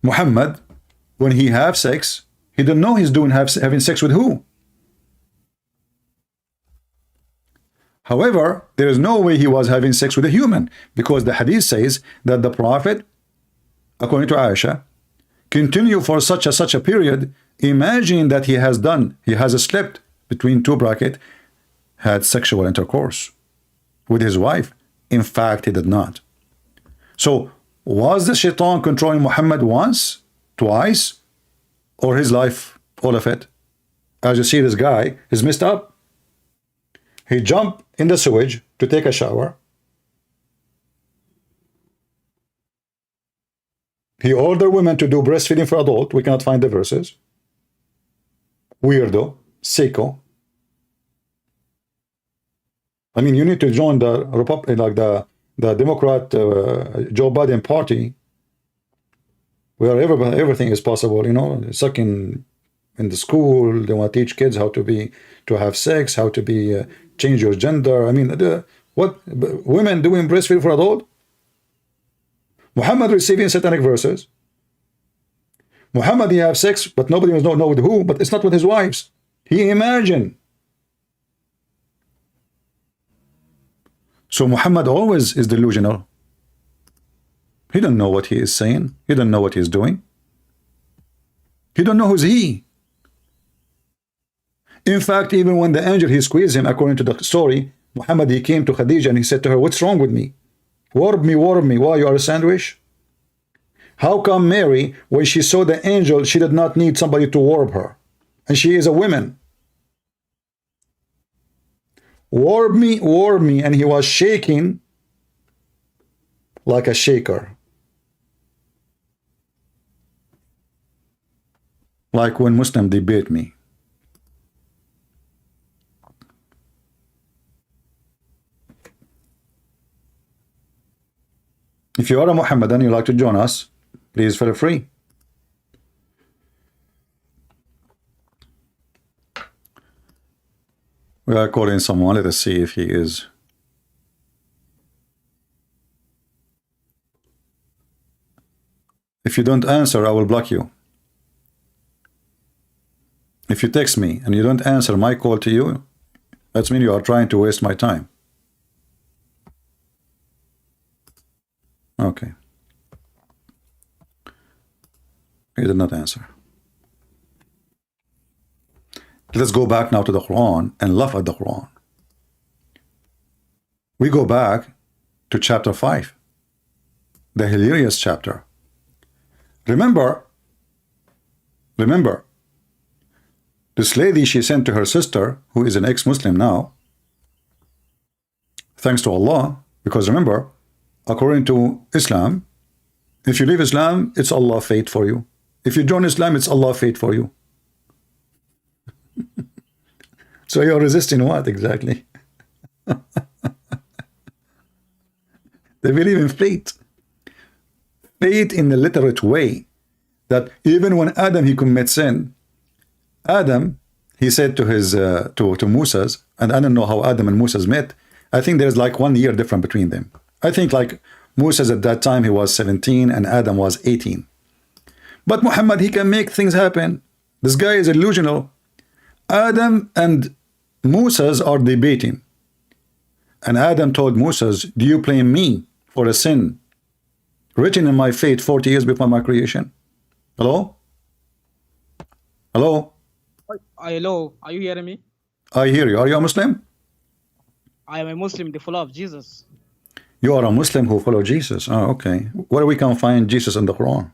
Muhammad, when he have sex, he don't know he's doing having sex with who. However, there is no way he was having sex with a human, because the hadith says that the Prophet, according to Aisha, continue for such a period. Imagine that he has slept between two brackets, had sexual intercourse with his wife. In fact, he did not. So, was the shaitan controlling Muhammad once, twice, or his life, all of it? As you see, this guy is messed up. He jumped in the sewage to take a shower. He ordered women to do breastfeeding for adult. We cannot find the verses. Weirdo, sicko. I mean, you need to join the Republic, like the Democrat Joe Biden party, where everything is possible. You know, sucking in the school. They want to teach kids how to have sex, how to change your gender. I mean, what women doing breastfeeding for adult? Muhammad receiving satanic verses. Muhammad, he have sex, but nobody knows know with who, but it's not with his wives. He imagined. So Muhammad always is delusional. He don't know what he is saying. He don't know what he is doing. He don't know who's he. In fact, even when the angel, he squeezed him, according to the story, Muhammad, he came to Khadija and he said to her, what's wrong with me? Warm me. Why, you are a sandwich? How come Mary, when she saw the angel, she did not need somebody to warm her? And she is a woman. Warm me. And he was shaking like a shaker. Like when Muslim debate me. If you are a Mohammedan and you like to join us, please feel free. We are calling someone. Let us see if he is. If you don't answer, I will block you. If you text me and you don't answer my call to you, that means you are trying to waste my time. Okay. He did not answer. Let's go back now to the Quran and laugh at the Quran. We go back to chapter 5, the hilarious chapter. Remember, this lady, she sent to her sister, who is an ex-Muslim now, thanks to Allah, because remember, according to Islam, if you leave Islam, it's Allah fate for you. If you join Islam, it's Allah fate for you. So you're resisting what exactly? They believe in fate. Fate in the literate way, that even when Adam, he commits sin, Adam, he said to his to Moses, and I don't know how Adam and Moses met. I think there's like 1 year difference between them. I think like Moses at that time, he was 17 and Adam was 18. But Muhammad, he can make things happen. This guy is illusional. Adam and Moses are debating. And Adam told Moses, do you blame me for a sin written in my fate 40 years before my creation? Hello? Hello? Hello, are you hearing me? I hear you. Are you a Muslim? I am a Muslim, the follower of Jesus. You are a Muslim who follow Jesus. Oh, okay. Where we can find Jesus in the Quran?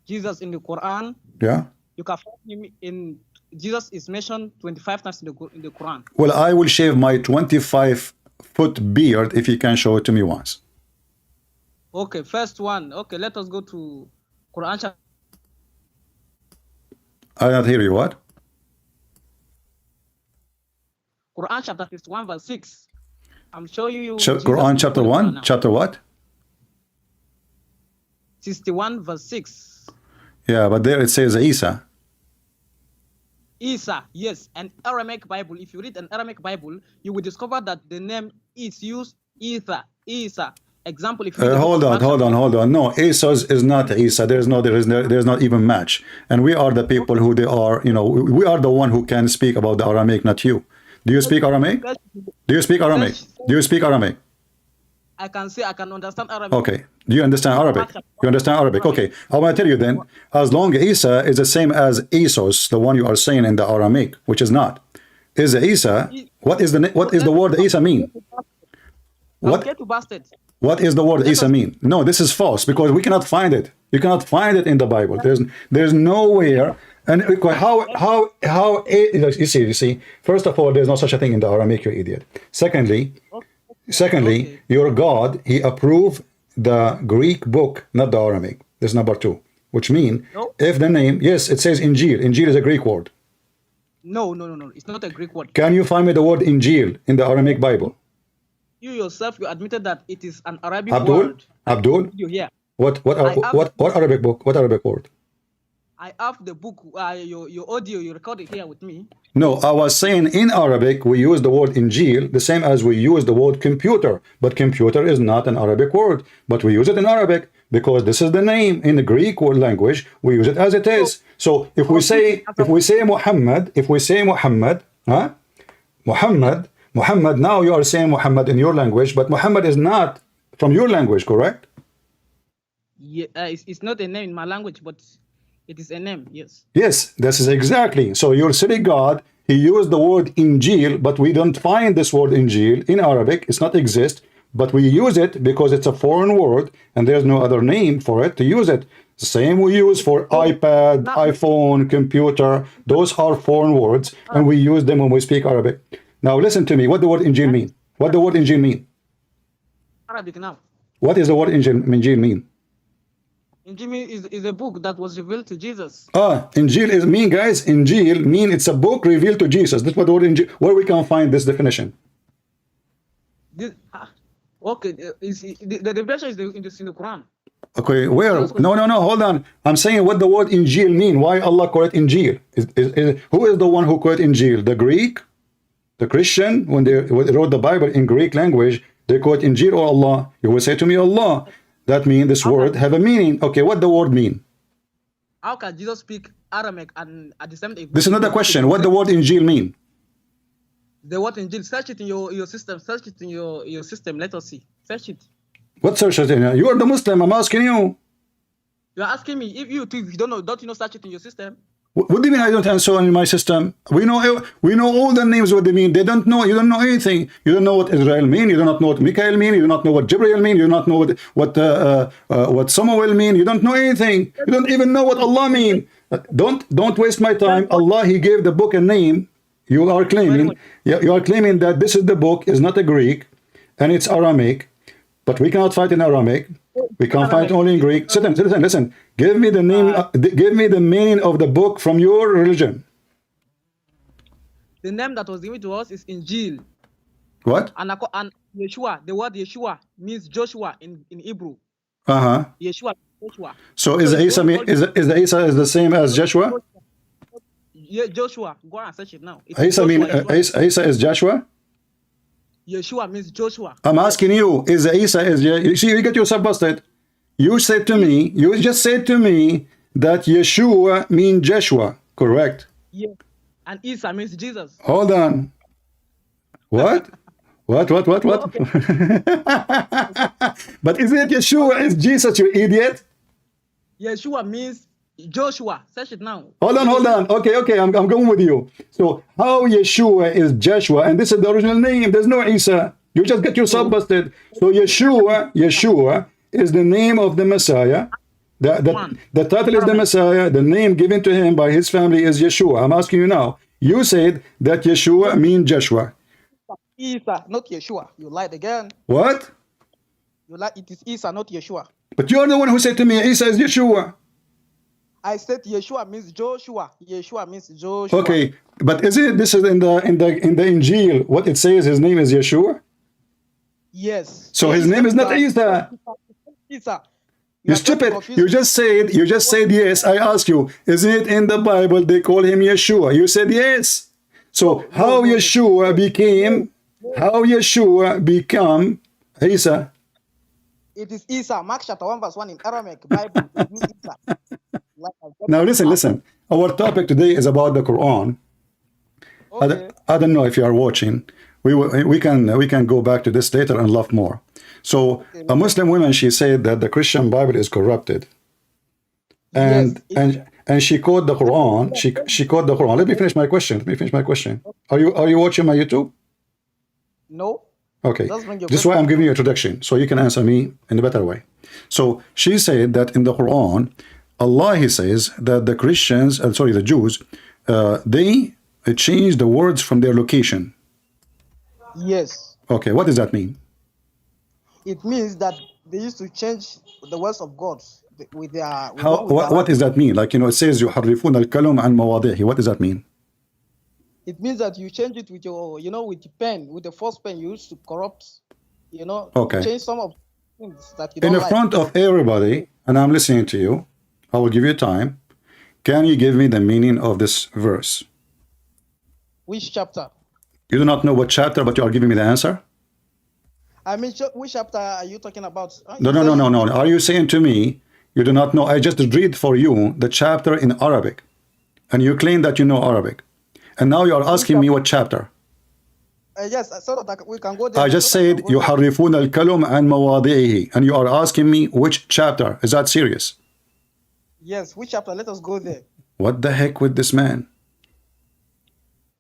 Jesus in the Quran. Yeah. You can find him in Jesus is mentioned 25 times in the Quran. Well, I will shave my 25-foot beard if you can show it to me once. Okay, first one. Okay, let us go to Quran chapter. I don't hear you. What? Quran chapter 51 verse 6. I'm showing you. Quran chapter 1? Chapter what? 61 verse 6. Yeah, but there it says Isa. Isa, yes, an Aramaic Bible. If you read an Aramaic Bible, you will discover that the name is used Isa. Example, if you hold on. No, Isa is not Isa. There's not even match. And we are the people who they are. You know, we are the one who can speak about the Aramaic, not you. Do you speak Aramaic? Do you speak Aramaic? Do you speak Aramaic? I can say I can understand Arabic. Okay. Do you understand Arabic? You understand Arabic? Okay. I want to tell you then, as long as Isa is the same as Isos, the one you are saying in the Aramaic, which is not. Is Isa, what is the word Isa mean? What is the word Isa mean? No, this is false because we cannot find it. You cannot find it in the Bible. There's nowhere. And how you see, first of all, there's no such a thing in the Aramaic, you idiot. Secondly, your God, he approved the Greek book, not the Aramaic. This is number 2, which means if the name, yes, it says Injil. Injil is a Greek word. No, it's not a Greek word. Can you find me the word Injil in the Aramaic Bible? You yourself, you admitted that it is an Arabic word. Abdul? Yeah. What Arabic book? What Arabic word? I have the book, your audio, you recorded here with me. No, I was saying in Arabic, we use the word Injil, the same as we use the word computer. But computer is not an Arabic word. But we use it in Arabic because this is the name. In the Greek word language, we use it as it is. So if we say Muhammad, Muhammad, now you are saying Muhammad in your language, but Muhammad is not from your language, correct? Yeah, it's not a name in my language, but it is a name, yes. Yes, this is exactly. So your silly God, he used the word Injil, but we don't find this word Injil in Arabic. It's not exist, but we use it because it's a foreign word and there's no other name for it to use it. Same we use for iPad, iPhone, computer. Those are foreign words and we use them when we speak Arabic. Now listen to me. What the word Injil mean? What the word Injil mean? Arabic now. What is the word Injil mean? Injil is a book that was revealed to Jesus. Injil is mean, guys. Injil mean it's a book revealed to Jesus. That's what the word Injil. Where we can find this definition? Okay, the definition is in the Quran. Okay, where? No. Hold on. I'm saying what the word Injil mean. Why Allah call it Injil? Who is the one who called Injil? The Greek, the Christian. When they wrote the Bible in Greek language, they call it Injil or Allah. You will say to me Allah. That means this word have a meaning. Okay, what the word mean? How can Jesus speak Aramaic and at the same time? This is not a question. What the word Injil mean? The word Injil, search it in your system. Search it in your system. Let us see. Search it. What search it in? You are the Muslim. I'm asking you. You are asking me if you don't know. Don't you know search it in your system? What do you mean I don't answer in my system? We know all the names what they mean. They don't know. You don't know anything. You don't know what Israel mean. You do not know what Mikael mean. You do not know what Jibril mean. You do not know what Samuel mean. You don't know anything. You don't even know what Allah mean. Don't waste my time. Allah, he gave the book a name. You are claiming that this is the book is not a Greek and it's Aramaic, but we cannot fight in Aramaic. We can find only in Greek. Listen. Give me the name. Give me the meaning of the book from your religion. The name that was given to us is Injil. What? And Yeshua. The word Yeshua means Joshua in Hebrew. Yeshua. Joshua. So is the Isa is the same as Joshua? Yeah, Joshua. Go and search it now. Isa is Joshua. Yeshua means Joshua. I'm asking you, you see, you get yourself busted. You just said to me that Yeshua means Joshua, correct? Yeah. and Isa means Jesus. Hold on. What? What? Okay. But isn't it Yeshua is Jesus, you idiot? Yeshua means Joshua. Search it now. Hold on. Okay, I'm going with you. So how Yeshua is Joshua, and this is the original name. There's no Isa. You just get yourself busted. So Yeshua is the name of the Messiah. The title is the Messiah. The name given to him by his family is Yeshua. I'm asking you now. You said that Yeshua means Joshua. Isa, not Yeshua. You lied again. What? You lied. It is Isa, not Yeshua. But you're the one who said to me, Isa is Yeshua. I said Yeshua means Joshua. Yeshua means Joshua. Okay, but isn't it this is in the Injil? What it says, his name is Yeshua. Yes. So his name is not Isa. Isa. You stupid. You just said yes. I asked you, isn't it in the Bible they call him Yeshua? You said yes. So how Yeshua became Isa? It is Isa. Mark chapter 1 verse 1 in Aramaic Bible. It means Isa. Now listen. Our topic today is about the Quran. Okay. I don't know if you are watching. We can go back to this later and laugh more. So a Muslim woman, she said that the Christian Bible is corrupted, and she quoted the Quran. She quoted the Quran. Let me finish my question. Are you watching my YouTube? No. Okay. This is why I'm giving you a introduction, so you can answer me in a better way. So she said that in the Quran, Allah, he says that the Christians, the Jews, they changed the words from their location. Yes. Okay, what does that mean? It means that they used to change the words of God with their. What does that mean? Like, it says يحرفون الكلم عن مواضعه. What does that mean? It means that you change it with your, with the pen, with the first pen you used to corrupt, Okay. change some of things that you don't In like. front of everybody, and I'm listening to you, I will give you time. Can you give me the meaning of this verse? Which chapter? You do not know what chapter, but you are giving me the answer? I mean, which chapter are you talking about? No. Are you saying to me, you do not know? I just read for you the chapter in Arabic, and you claim that you know Arabic. And now you are asking me what chapter? Yes, so that we can go there. I just said, يحرفون الكلم عن مواضعه, and you are asking me which chapter. Is that serious? Yes, which chapter? Let us go there. What the heck with this man?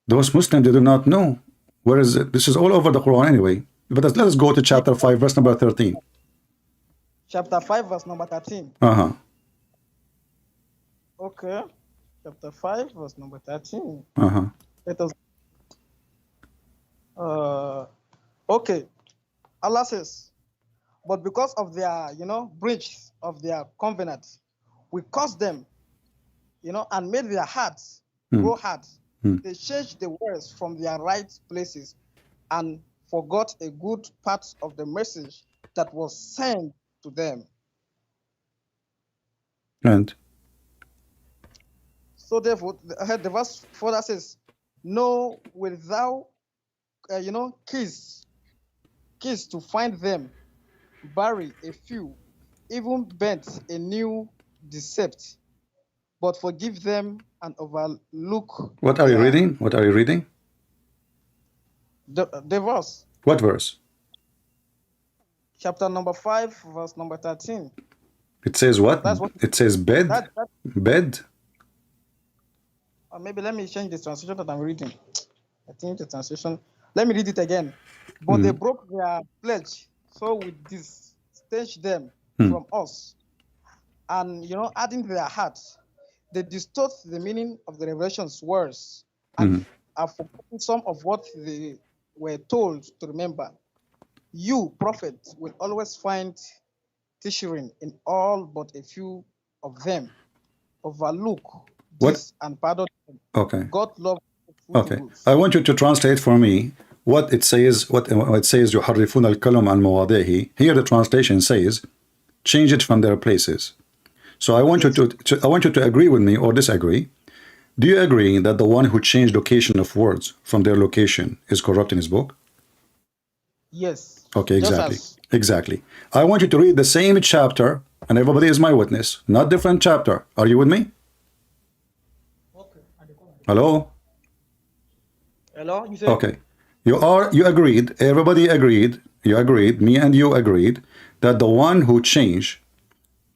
Those Muslims, they do not know. Where is it? This is all over the Quran anyway. But let us go to chapter 5, verse number 13. Chapter 5, verse number 13. Uh-huh. Okay. Chapter 5, verse number 13. Uh-huh. Let us. Okay. Allah says, but because of their, breach of their covenant, we caused them, and made their hearts grow hard. They changed the words from their right places and forgot a good part of the message that was sent to them. And so therefore, the verse further says, no, will thou, kiss to find them, bury a few, even bent a new decept, but forgive them and overlook. What are you reading? What are you reading? The verse. What verse? Chapter number 5, verse number 13. It says what? What it says bed? Bed? Or maybe let me change the translation that I'm reading. I think the translation. Let me read it again. But they broke their pledge, so we distanced them from us. And, adding to their hearts, they distort the meaning of the revelation's words and are forgetting some of what they were told to remember. You, prophet, will always find teaching in all but a few of them. Overlook this and pardon them. Okay. God loves. Okay. I want you to translate for me what it says. What it says, يحرفون الكلم عن مواضعه. Here the translation says, change it from their places. So I want you to agree with me or disagree. Do you agree that the one who changed location of words from their location is corrupt in his book? Yes. Okay, exactly. I want you to read the same chapter, and everybody is my witness, not different chapter. Are you with me? Okay. Hello? Hello, you say? Okay. You agreed, everybody agreed, you agreed, me and you agreed, that the one who changed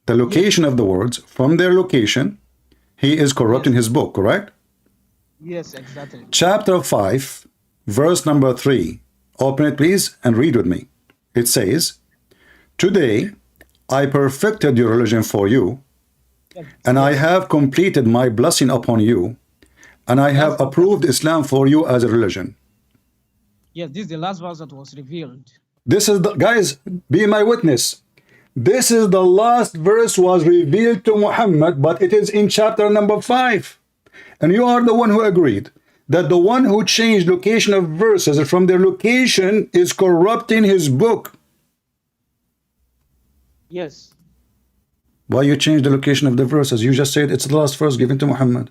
the location of the words from their location, he is corrupting his book, correct? Yes, exactly. Chapter 5, verse number 3. Open it, please, and read with me. It says, "Today I perfected your religion for you, and I have completed my blessing upon you, and I have approved Islam for you as a religion." Yes, this is the last verse that was revealed. This is the, guys, be my witness. This is the last verse was revealed to Muhammad, but it is in chapter number 5. And you are the one who agreed that the one who changed location of verses from their location is corrupting his book. Yes. Why you change the location of the verses? You just said it's the last verse given to Muhammad.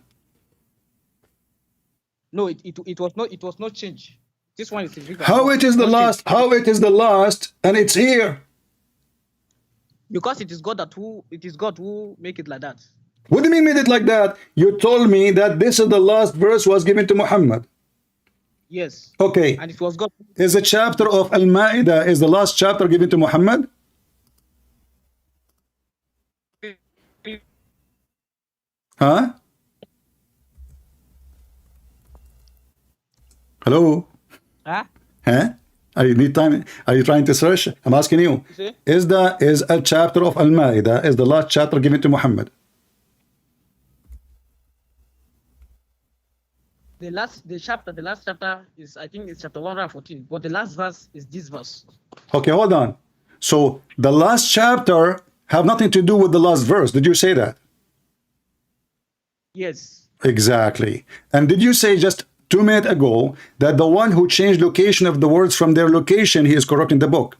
No, it was not changed. This one is written. How it is the last? How it is the last and it's here? Because it is God who make it like that. What do you mean made it like that? You told me that this is the last verse was given to Muhammad. Yes. Okay. And it was God. Is the chapter of Al-Ma'idah is the last chapter given to Muhammad? Huh? Hello? Huh? Huh? Are you need time? Are you trying to search? I'm asking you. Is a chapter of Al-Ma'idah is the last chapter given to Muhammad? The last chapter is, I think it's chapter 114, but the last verse is this verse. Okay, hold on. So the last chapter have nothing to do with the last verse. Did you say that? Yes. Exactly. And did you say just 2 minutes ago that the one who changed location of the words from their location, he is corrupting the book?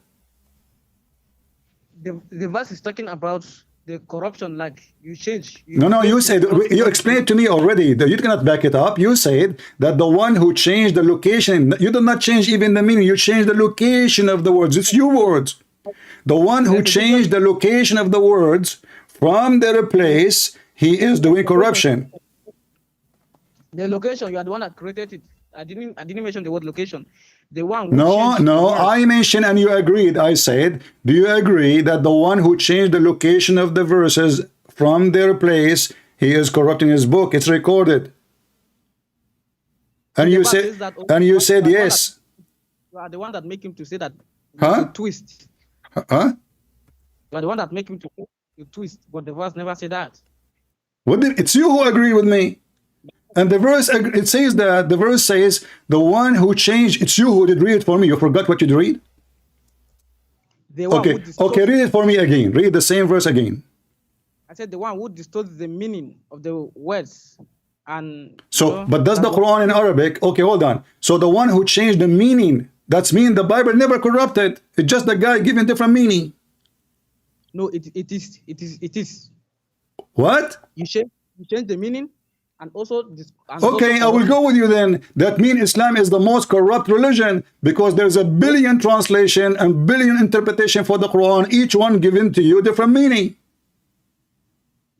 The verse is talking about the corruption, like you change. No, you said, you explained to me already that you cannot back it up. You said that the one who changed the location, you did not change even the meaning, you changed the location of the words. It's your words. The one who changed the location of the words from their place, he is doing corruption. The location, you are the one that created it. I didn't mention the word location. The one who No, I mentioned and you agreed. I said, do you agree that the one who changed the location of the verses from their place, he is corrupting his book? It's recorded. And you said yes. You are the one that make him to say that. Huh? Twist. Huh? You are the one that make him to twist, but the verse never said that. It's you who agree with me. And the verse, it says that, the verse says, the one who changed, it's you who did read it for me. You forgot what you did read? Okay, read it for me again. Read the same verse again. I said the one who distorts the meaning of the words. And so, but does the Quran in Arabic, okay, hold on. So the one who changed the meaning, that's mean the Bible never corrupted. It's just the guy giving different meaning. No, it is. What? You change the meaning. And also this, okay, I will go with you then. That means Islam is the most corrupt religion because there's a billion translation and billion interpretation for the Quran, each one given to you different meaning.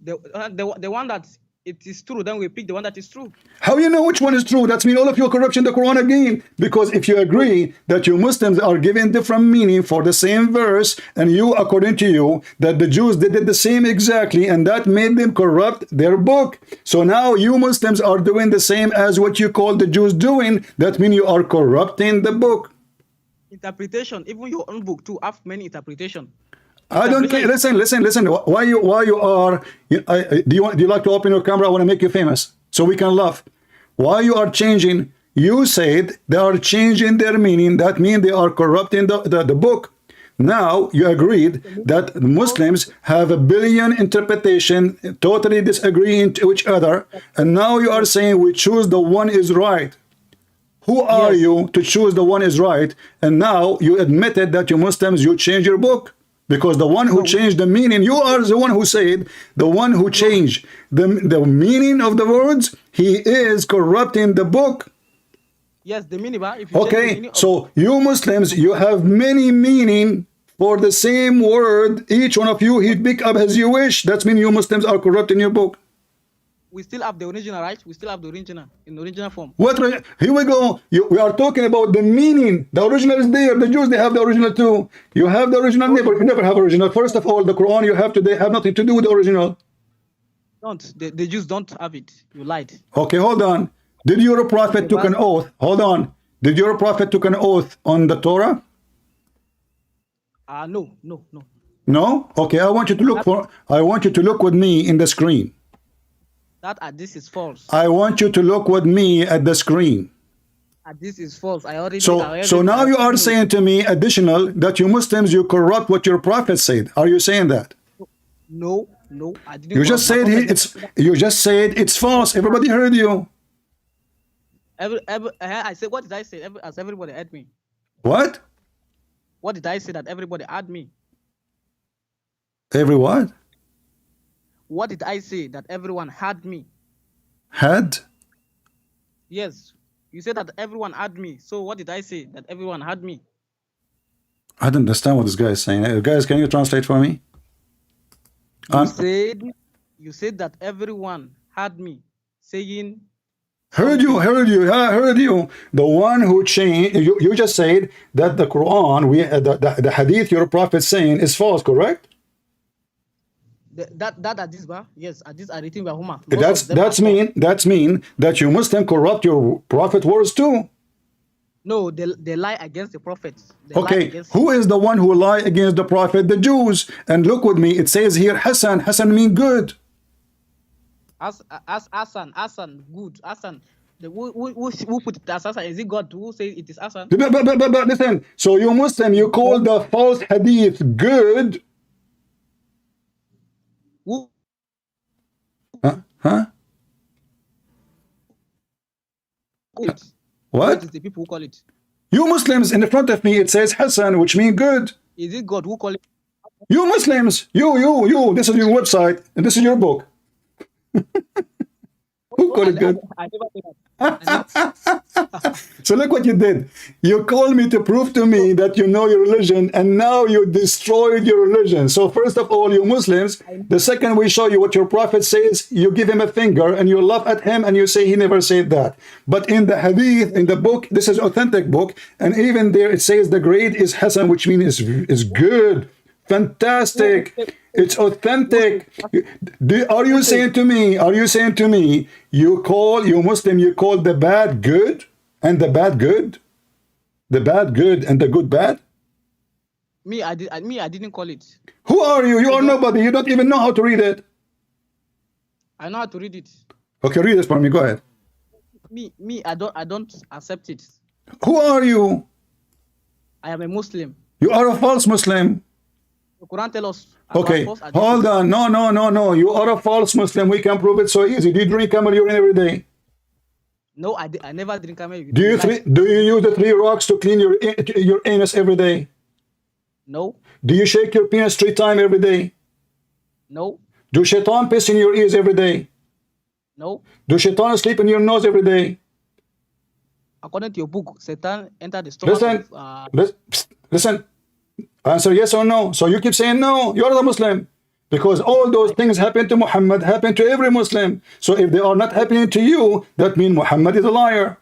The one that it is true, then we pick the one that is true. How you know which one is true? That means all of you are corrupting the Quran again. Because if you agree that you Muslims are given different meaning for the same verse, and you, according to you, that the Jews did it the same exactly, and that made them corrupt their book. So now you Muslims are doing the same as what you call the Jews doing. That means you are corrupting the book. Interpretation, even your own book too, have many interpretations. I don't care. Listen. Why you are? Do you like to open your camera? I want to make you famous so we can laugh. Why you are changing? You said they are changing their meaning. That means they are corrupting the book. Now you agreed that Muslims have a billion interpretation, totally disagreeing to each other, and now you are saying we choose the one is right. Who are you to choose the one is right? And now you admitted that you Muslims you change your book. Because the one who changed the meaning, you are the one who said, the one who changed the meaning of the words, he is corrupting the book. Yes, the meaning. Okay, so you Muslims, you have many meaning for the same word. Each one of you, he pick up as you wish. That means you Muslims are corrupting your book. we still have the original, right? We still have the original in the original form. Here we go. We are talking about the meaning. The original is there. The Jews, they have the original too. You have the original. Never have original. First of all, the Quran you have today have nothing to do with the original. The Jews don't have it. You lied. Okay, hold on. Did your prophet took an oath? Hold on. Did your prophet took an oath on the Torah? No. No? Okay, I want you to look for. I want you to look with me in the screen. This is false. I want you to look with me at the screen. This is false. So now you are saying to me additional that you Muslims, you corrupt what your prophet said. Are you saying that? No, I didn't. You just said it's false. Everybody heard you. I said, what did I say? As everybody heard me. What? What did I say that everybody heard me? Every what? What did I say that everyone heard me? Had? Yes. You said that everyone heard me. So what did I say that everyone heard me? I don't understand what this guy is saying. Guys, can you translate for me? You said that everyone heard me saying. Heard you. The one who changed. You just said that the Quran, the hadith your prophet saying is false, correct? That hadith, yes, hadith are written by Umar. That's mean that you Muslim corrupt your prophet words too. No, they lie against the prophet. Okay, who is the one who lie against the prophet? The Jews. And look with me, it says here Hassan. Hassan mean good. Hassan, good. Hassan. Who put it as Hassan? Is it God who says it is Hassan? But listen, so you Muslim, you call the false hadith good. Who? Huh? What? What is the people who call it? You Muslims, in the front of me, it says Hassan, which means good. Is it God who call it? You Muslims, you. This is your website, and this is your book. Who called it good? I never did that. So look what you did. You called me to prove to me that you know your religion, and now you destroyed your religion. So first of all, you Muslims, the second we show you what your prophet says, you give him a finger and you laugh at him and you say he never said that. But in the hadith, in the book, this is authentic book, and even there it says the grade is Hasan, which means is good, fantastic. It's authentic. Are you saying to me, you Muslim, you call the bad good and the bad good? The bad good and the good bad? I didn't call it. Who are you? You are nobody. You don't even know how to read it. I know how to read it. Okay, read it for me. Go ahead. I don't accept it. Who are you? I am a Muslim. You are a false Muslim. The Quran tells us. Okay, hold on. No. You are a false Muslim. We can prove it so easy. Do you drink camel urine every day? No, I never drink camel urine. Do you use the 3 rocks to clean your anus every day? No. Do you shake your penis 3 times every day? No. Do shaitan piss in your ears every day? No. Do shaitan sleep in your nose every day? According to your book, Satan entered the stomach. Listen. Answer yes or no. So you keep saying no. You are the Muslim. Because all those things happen to Muhammad, happen to every Muslim. So if they are not happening to you, that means Muhammad is a liar.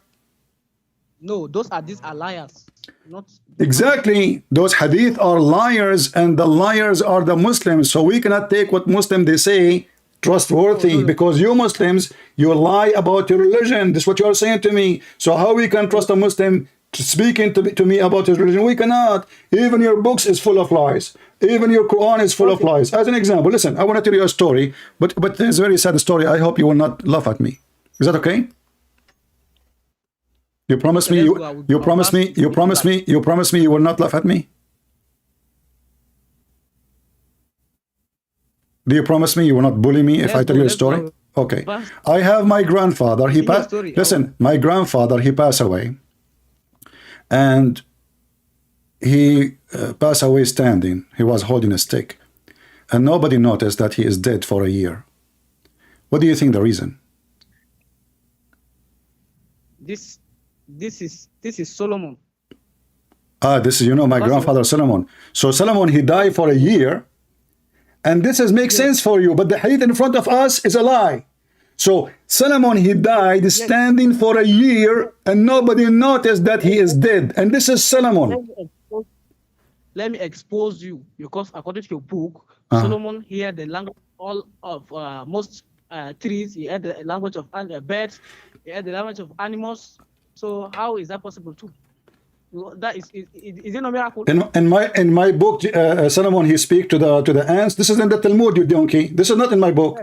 No, these are liars. Not exactly. Those hadith are liars, and the liars are the Muslims. So we cannot take what Muslim they say trustworthy, because you Muslims, you lie about your religion. This is what you are saying to me. So how we can trust a Muslim speaking to me about his religion? We cannot. Even your books is full of lies. Even your Quran is full of lies. As an example, listen, I want to tell you a story, but it's a very sad story. I hope you will not laugh at me. Is that okay? You promise me you promise me you will not laugh at me? Do you promise me you will not bully me if I tell you a story? Okay. I have my grandfather. He passed. Listen, my grandfather, he passed away. And he passed away standing. He was holding a stick. And nobody noticed that he is dead for a year. What do you think the reason? This is Solomon. This is, my grandfather Solomon. So Solomon, he died for a year. And this makes sense for you. But the hadith in front of us is a lie. So Solomon, he died standing for a year and nobody noticed that he is dead. And this is Solomon. Let me expose you, because according to your book, Solomon heard the language all of most trees. He had the language of birds. He had the language of animals. So how is that possible too? That is it not miracle? In my book, Solomon, he speak to the ants. This is in the Talmud, you donkey. This is not in my book.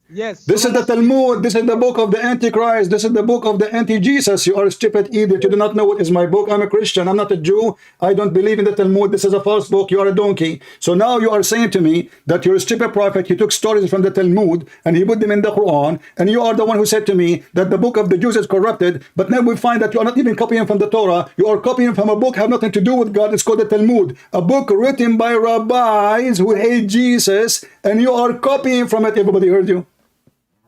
Yes. This is the Talmud. This is the book of the Antichrist. This is the book of the anti-Jesus. You are a stupid idiot. You do not know what is my book. I'm a Christian. I'm not a Jew. I don't believe in the Talmud. This is a false book. You are a donkey. So now you are saying to me that you're a stupid prophet. He took stories from the Talmud and he put them in the Quran. And you are the one who said to me that the book of the Jews is corrupted. But now we find that you are not even copying from the Torah. You are copying from a book have nothing to do with God. It's called the Talmud. A book written by rabbis who hate Jesus. And you are copying from it. Everybody heard you.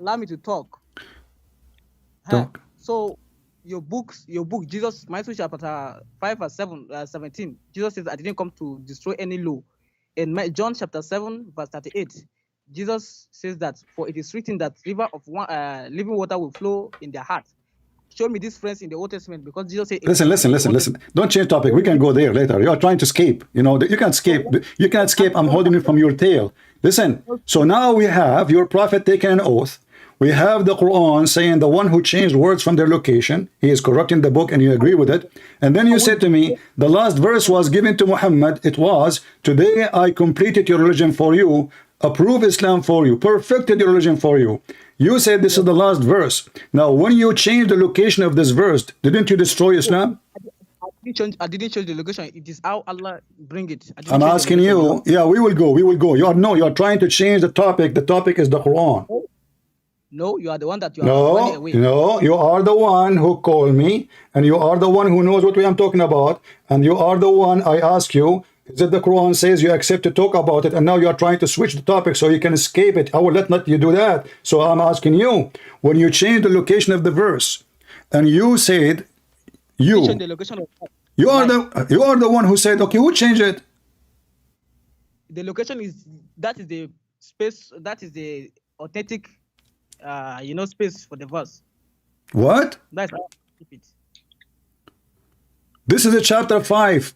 Allow me to talk. So your book, Jesus, Matthew chapter 5 verse 17, Jesus says, I didn't come to destroy any law. In John chapter 7 verse 38, Jesus says that, for it is written that river of living water will flow in their heart. Show me this phrase in the Old Testament, because Jesus said... Listen. Don't change topic. We can go there later. You are trying to escape. You know, you can't escape. You can't escape. I'm holding you from your tail. Listen. So now we have your prophet taking an oath. We have the Quran saying the one who changed words from their location, he is corrupting the book, and you agree with it. And then you said to me, the last verse was given to Muhammad. It was, today I completed your religion for you, approved Islam for you, perfected your religion for you. You said this is the last verse. Now, when you changed the location of this verse, didn't you destroy Islam? I didn't change the location. It is how Allah bring it. I'm asking you. Yeah, we will go. You are trying to change the topic. The topic is the Quran. No, you are the one that you are running away. No, you are the one who called me, and you are the one who knows what we am talking about, and you are the one I ask you, is it the Quran says you accept to talk about it, and now you are trying to switch the topic so you can escape it. I will not you do that. So I'm asking you, when you change the location of the verse, and you said, you are the one who said, okay, who changed it? The location is the space, that is the authentic space for the verse. What? That's how I keep it. This is a chapter 5.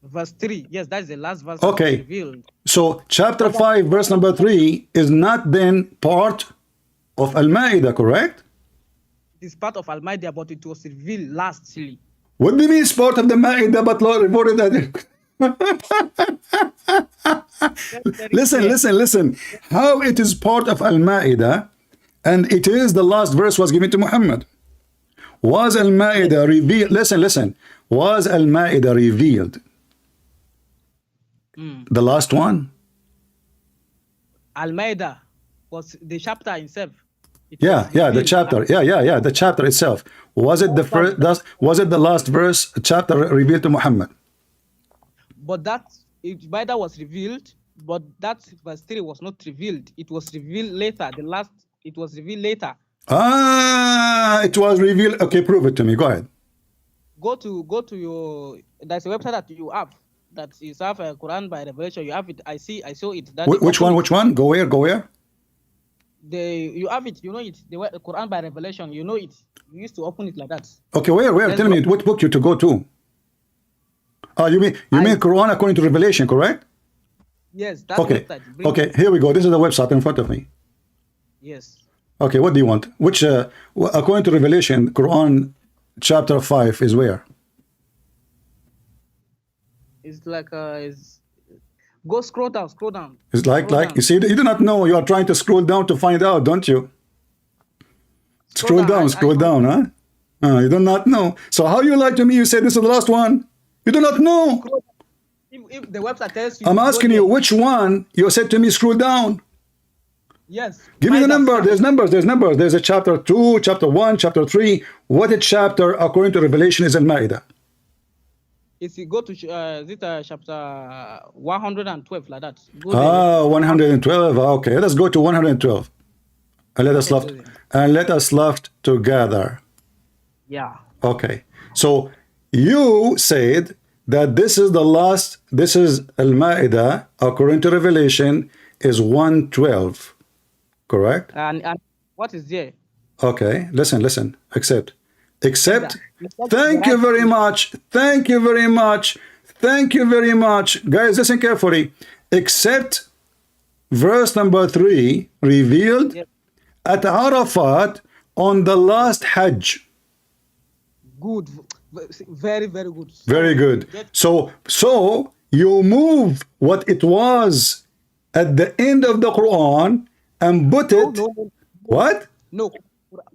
Verse 3. Yes, that is the last verse. Okay. Revealed. So chapter 5, verse number 3 is not then part of Al-Ma'idah, correct? It is part of Al-Ma'idah, but it was revealed lastly. What do you mean it's part of the Ma'idah, but Lord reported that? Listen. How it is part of Al-Ma'idah, and it is the last verse was given to Muhammad. Was Al-Ma'idah revealed? Listen. Was Al-Ma'idah revealed? The last one? Al-Ma'idah was the chapter itself. The chapter. Yeah, the chapter itself. Was it the first? Was it the last verse chapter revealed to Muhammad? But that Ma'idah was revealed, but that verse 3 was not revealed. It was revealed later. It was revealed later. It was revealed. Okay, prove it to me. Go ahead. Go to your. There's a website that you have that is have a Quran by revelation. You have it. I saw it. Which one? Go where? You have it. You know it. The Quran by revelation. You know it. You used to open it like that. Okay, where? Tell me what book you to go to. You mean Quran according to Revelation, correct? Yes. That's okay. Okay. Here we go. This is the website in front of me. Yes. Okay. What do you want? Which according to Revelation, Quran chapter 5 is where? It's like go scroll down. It's like you see, you do not know. You are trying to scroll down to find out, don't you? Scroll down, huh? You do not know. So how you lie to me? You say this is the last one. You do not know. If the website tells you, I'm asking you which one. You said to me, scroll down. Yes. Give me the number. There's numbers. There's a chapter 2, chapter 1, chapter 3. What a chapter according to Revelation is Al-Ma'idah? If you go to chapter 112 like that. 112. Okay, let's go to 112. And let us laugh together. Yeah. Okay. So you said that this is Al-Ma'idah according to Revelation is 112. correct? And what is there? Okay, listen. Except. Except Thank you very much. Thank you very much. Thank you very much. Guys, listen carefully. Except verse number 3 revealed Yes. at Arafat on the last Hajj. Good. Very, very good. Very good. So you move what it was at the end of the Quran and put it. No. What? No.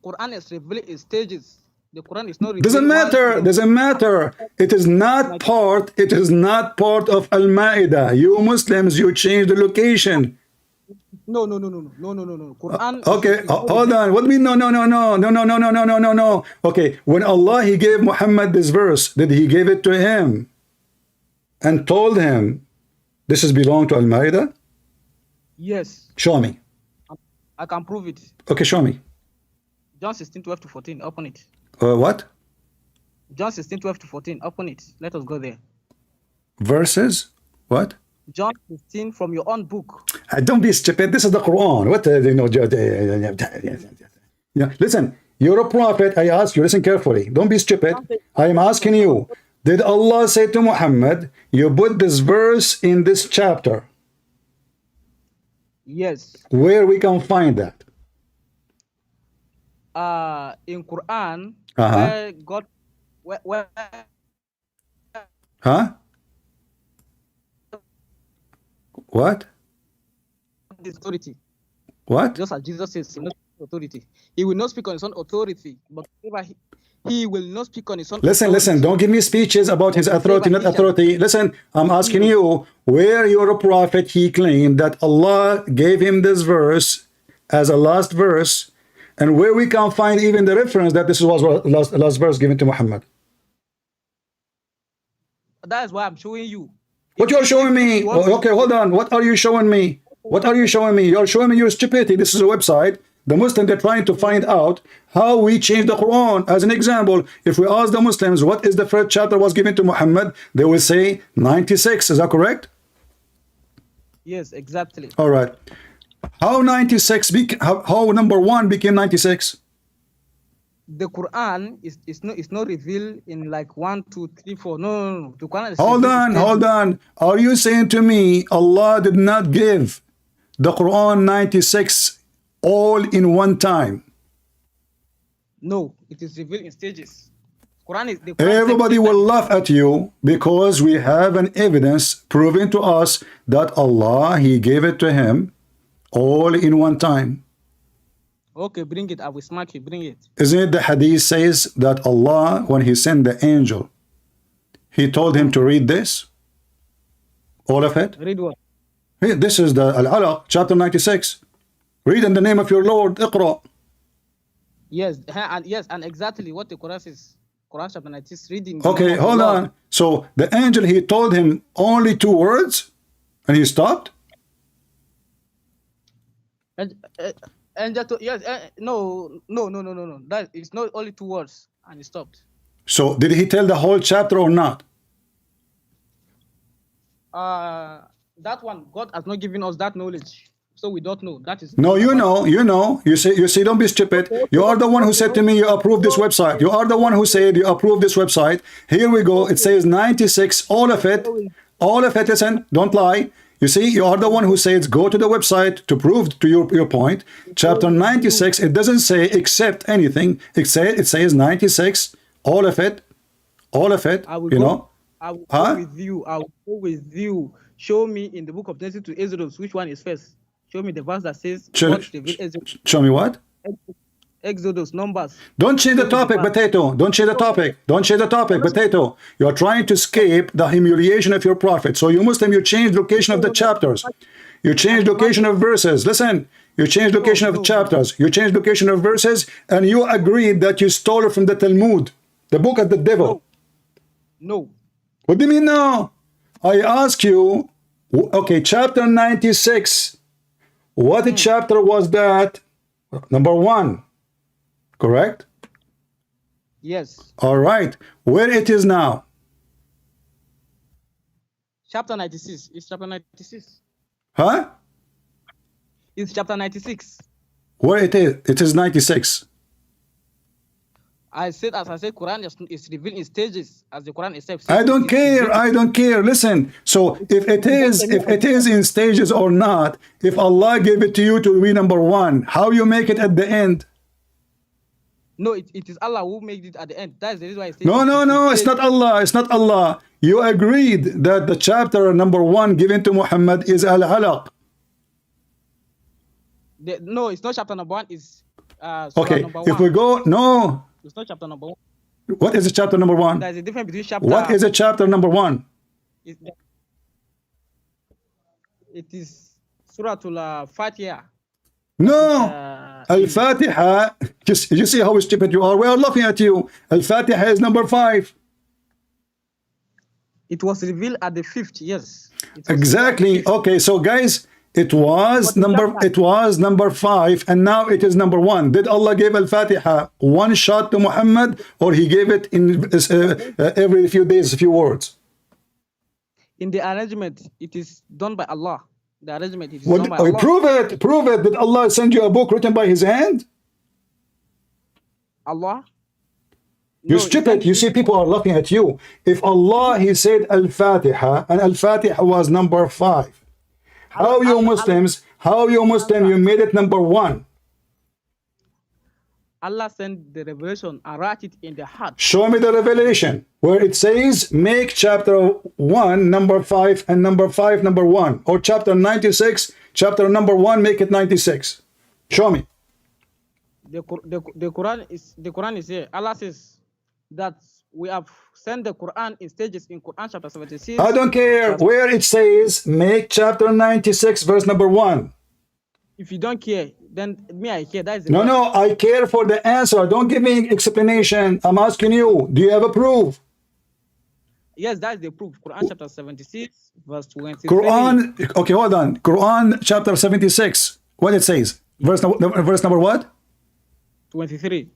Quran is revealed in stages. The Quran is not revealed. Doesn't matter. Doesn't matter. It is not part. It is not part of Al-Ma'idah. You Muslims, you change the location. No. Quran. Okay, hold on. What do you mean? No. Okay, when Allah He gave Muhammad this verse, did He give it to him and told him this is belong to Al-Ma'idah? Yes. Show me. I can prove it. Okay, show me. John 16:12-14. Open it. What? John 16:12-14. Open it. Let us go there. Verses? What? John 16 from your own book. Don't be stupid. This is the Quran. What? Yeah. Listen, you're a prophet. I ask you, listen carefully. Don't be stupid. I am asking you, did Allah say to Muhammad, you put this verse in this chapter? Yes. Where we can find that? In Quran, Uh-huh. where God, where Huh? What? is authority. What? Just as Jesus says, he will not speak on authority. He will not speak on his own authority, but whatever he will not speak on his own authority. Listen. Don't give me speeches about his authority, not authority. Listen, I'm asking you, where you're a prophet, he claimed that Allah gave him this verse as a last verse, and where we can find even the reference that this was last verse given to Muhammad. That is why I'm showing you. What you're showing me? Okay, hold on. What are you showing me? What are you showing me? You're showing me your stupidity. This is a website. The Muslims, they're trying to find out how we change the Quran. As an example, if we ask the Muslims what is the first chapter was given to Muhammad, they will say 96. Is that correct? Yes, exactly. All right. How 96 how number 1 became 96? The Quran is not revealed in like 1, 2, 3, 4. No. The Quran is Hold revealed on. Are you saying to me Allah did not give the Quran 96 all in one time? No, it is revealed in stages. The Quran Everybody will laugh at you because we have an evidence proving to us that Allah, He gave it to him all in one time. Okay, bring it. I will smack you. Bring it. Isn't it the hadith says that Allah, when He sent the angel, He told him to read this? All of it? Read what? Hey, this is the Al-Alaq, chapter 96. Read in the name of your Lord, Iqra. Yes, and exactly what the Quran says. Quran chapter 96, reading. Okay, hold on. So the angel, he told him only 2 words and he stopped? No. That is not only 2 words, and he stopped. So did he tell the whole chapter or not? That one, God has not given us that knowledge, so we don't know. That is No, you know. You see, don't be stupid. You are the one who said to me, you approve this website. You are the one who said you approve this website. Here we go. It says 96, all of it. Listen, don't lie. You see, you are the one who says go to the website to prove to your point. Chapter 96, it doesn't say except anything. It says 96, all of it. I will you go, know. I will Huh? go with you. I will go with you. Show me in the book of Genesis to Exodus which one is first. Show me the verse that says God revealed Exodus. Show me what? Exodus, Numbers. Don't change the topic, potato. Don't change the topic. Don't change the topic, potato. You are trying to escape the humiliation of your prophet. So you Muslim, you change location of the chapters. You change location of verses. Listen, you change location of chapters. You change location of verses, and you agreed that you stole it from the Talmud, the book of the devil. No. What do you mean no? I ask you, okay, chapter 96. What chapter was that? Number 1. Correct? Yes. All right. Where it is now? Chapter 96. It's chapter 96. Huh? It's chapter 96. Where it is? It is 96. As I said, Quran is revealed in stages, as the Quran accepts. I don't care. I don't care. Listen. So if it is in stages or not, if Allah gave it to you to be number one, how you make it at the end? No, it is Allah who made it at the end. That's the reason why I say. No. It's not Allah. It's not Allah. You agreed that the chapter number one given to Muhammad is Al-Alaq. No, it's not chapter number one. It's okay. Number If one. we go, no. It's not chapter number one. What is the chapter number one? There's a difference between chapter. What is a chapter number one? It is Surah Al-Fatiha. No. Al-Fatiha. You see how stupid you are? We are laughing at you. Al-Fatiha is number 5. It was revealed at the 5th, yes. Exactly. Okay, so guys, it was number 5, and now it is number 1. Did Allah give Al-Fatiha one shot to Muhammad, or he gave it in every few days, a few words? In the arrangement, it is done by Allah. The arrangement is done by Allah. Prove it. Did Allah send you a book written by his hand? Allah? You stupid. You see, people are laughing at you. If Allah, he said Al-Fatiha, and Al-Fatiha was number 5. How you Muslims, you made it number 1? Allah sent the revelation and write it in the heart. Show me the revelation where it says make chapter 1 number 5 and number 5 number 1, or chapter 96 chapter number 1 make it 96. Show me. The Quran is here. Allah says that we have sent the Quran in stages in Quran chapter 76. I don't care where it says make chapter 96 verse number 1. If you don't care, then me I care. That is no, I care for the answer. Don't give me explanation. I'm asking you, do you have a proof? Yes, that is the proof. Quran chapter 76 verse 23. Quran, okay, hold on. Quran chapter 76, what it says? Verse number what? 23.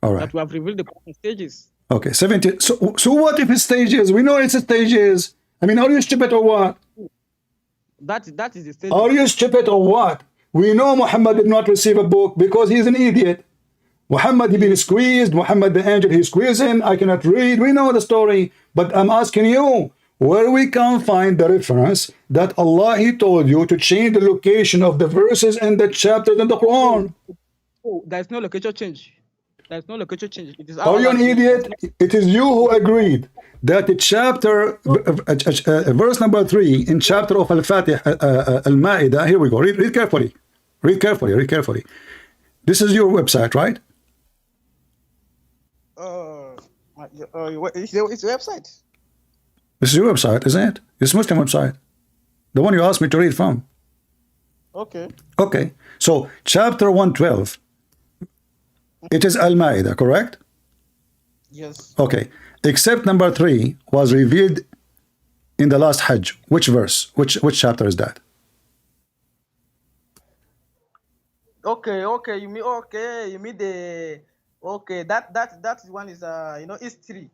All right. That we have revealed the Quran stages. Okay, 70. So what if it's stages? We know it's stages. I mean, are you stupid or what? That is the stage. Are you stupid or what? We know Muhammad did not receive a book because he's an idiot. Muhammad, he been squeezed. Muhammad, the angel, he squeezed him. I cannot read. We know the story. But I'm asking you, where we can find the reference that Allah, he told you to change the location of the verses and the chapters in the Quran? Oh, there's no location change. There's no location change. It is Are you an idiot? It is you who agreed that the chapter, verse number 3 in chapter of Al-Fatiha, Al-Ma'idah, here we go. Read carefully. Read carefully. This is your website, right? It's the website. This is your website, isn't it? It's Muslim website. The one you asked me to read from. Okay. Okay. So, chapter 112. It is Al-Ma'idah, correct? Yes. Okay. Except number 3 was revealed in the last Hajj. Which verse? Which chapter is that? Okay. You mean the that one is history.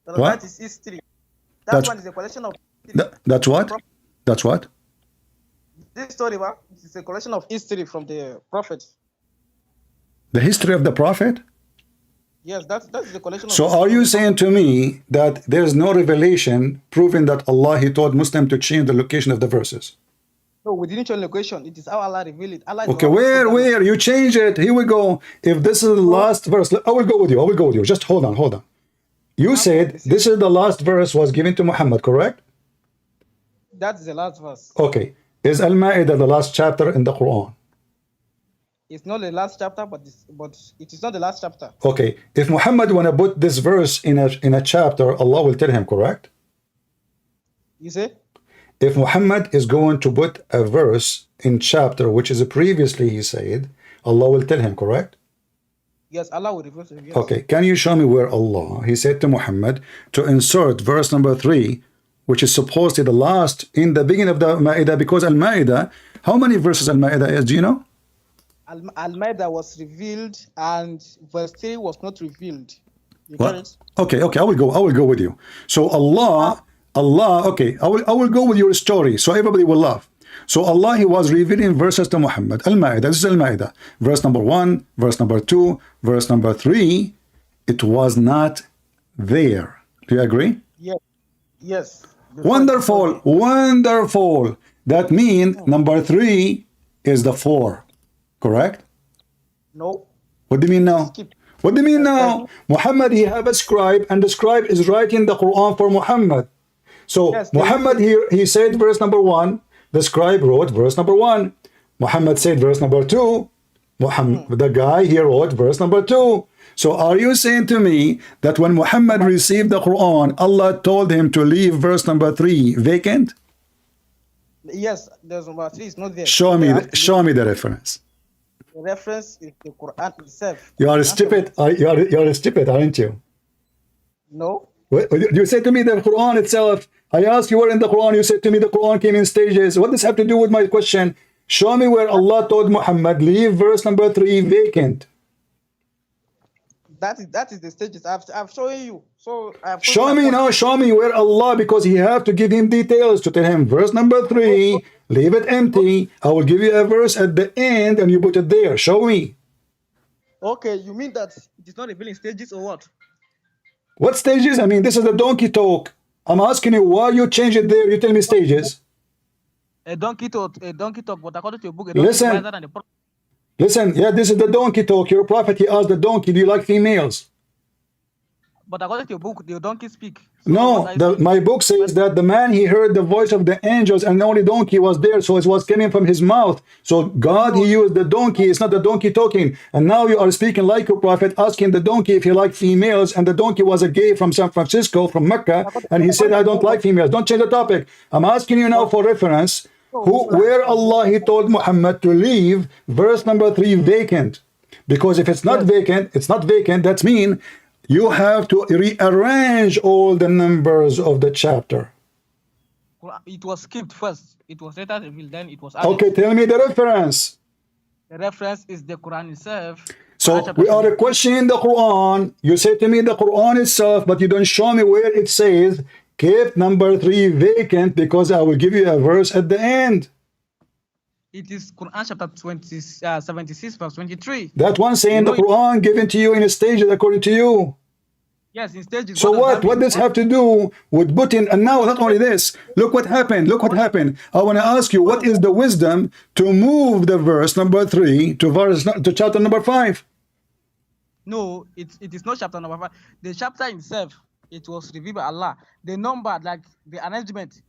What? That is history. That one is a collection of that's what? That's what? This story, is a collection of history from the prophet. The history of the prophet? Yes, that's the collection of So are you saying to me that there's no revelation proving that Allah, he told Muslim to change the location of the verses? No, we didn't change location. It is how Allah revealed it. Allah okay, where? You change it. Here we go. If this is the last verse, I will go with you. Just hold on. You said this is the last verse was given to Muhammad, correct? That's the last verse. Okay. Is Al-Ma'idah the last chapter in the Quran? It's not the last chapter, but it is not the last chapter. Okay. If Muhammad want to put this verse in a chapter, Allah will tell him, correct? You say? If Muhammad is going to put a verse in chapter, which is previously he said, Allah will tell him, correct? Yes, Allah will reveal to him. Yes. Okay. Can you show me where Allah, he said to Muhammad to insert verse number 3, which is supposed to be the last in the beginning of the Ma'idah, because Al-Ma'idah, how many verses Al-Ma'idah is, do you know? Al-Ma'idah was revealed and verse 3 was not revealed. You What? get it? Okay, I will go with you. So Allah, okay, I will go with your story, so everybody will laugh. So Allah, he was revealing verses to Muhammad. Al-Ma'idah, this is Al-Ma'idah. Verse number 1, verse number 2, verse number 3. It was not there. Do you agree? Yes. Yes. Wonderful. Wonderful. That means number 3 is the 4. Correct? No. What do you mean now? Skip. What do you mean now? Muhammad, he have a scribe, and the scribe is writing the Quran for Muhammad. So Yes, Muhammad here, he said verse number 1. The scribe wrote verse number 1. Muhammad said verse number 2. Muhammad, the guy, he wrote verse number 2. So are you saying to me that when Muhammad received the Quran, Allah told him to leave verse number 3 vacant? Yes, there's number 3 is not there. Show me, They have to show me the reference. The reference is the Quran itself. You are stupid. You are stupid, aren't you? No. You said to me the Quran itself. I asked you where in the Quran. You said to me the Quran came in stages. What does this have to do with my question? Show me where Allah told Muhammad leave verse number 3 vacant. That is the stages. I've shown you. So I've Show me now. Show me where Allah, because he have to give him details to tell him verse number 3. Leave it empty. I will give you a verse at the end, and you put it there. Show me. Okay, you mean that It is not revealing stages or what? What stages? I mean, this is the donkey talk. I'm asking you why you change it there. You tell me stages. A donkey talk, but according to your book, a Listen. donkey is wiser than the prophet. Listen, yeah, this is the donkey talk. Your prophet, he asked the donkey, do you like females? But according to your book, the donkey speak. So No, what I see- my book says that the man, he heard the voice of the angels and only donkey was there, so it was coming from his mouth. So God, he used the donkey, it's not the donkey talking. And now you are speaking like your prophet, asking the donkey if he liked females, and the donkey was a gay from San Francisco, from Mecca, and he said, I don't like females. Don't change the topic. I'm asking you now for reference, where Allah, he told Muhammad to leave verse number 3 vacant. Because if it's not vacant, it's not vacant, that means you have to rearrange all the numbers of the chapter. It was skipped first. It was later revealed. Then it was added. Okay, tell me the reference. The reference is the Quran itself. So Quran chapter we are 7. questioning the Quran. You say to me the Quran itself, but you don't show me where it says keep number 3 vacant, because I will give you a verse at the end. It is Quran chapter 76 verse 23. That one saying the Quran given to you in stages according to you. Yes, in stages. So does what? that What mean? does have to do with putting? And now, not only this, look what happened. Look what happened. I want to ask you, what is the wisdom to move the verse number 3 to chapter number 5? No, it is not chapter number 5. The chapter itself, it was revealed by Allah. The number, like the arrangement.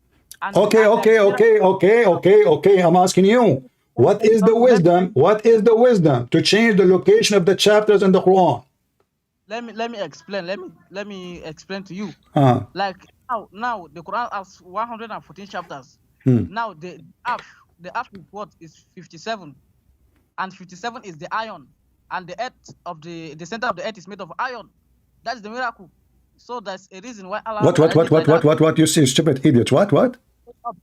And Okay. I'm asking you, what is the wisdom? What is the wisdom to change the location of the chapters in the Quran? Let me explain. Let me explain to you. Uh-huh. Like now the Quran has 114 chapters. Now the earth is what is 57, and 57 is the iron, and the earth of the center of the earth is made of iron. That's the miracle. So that's a reason why Allah. What? You see, stupid idiot. What?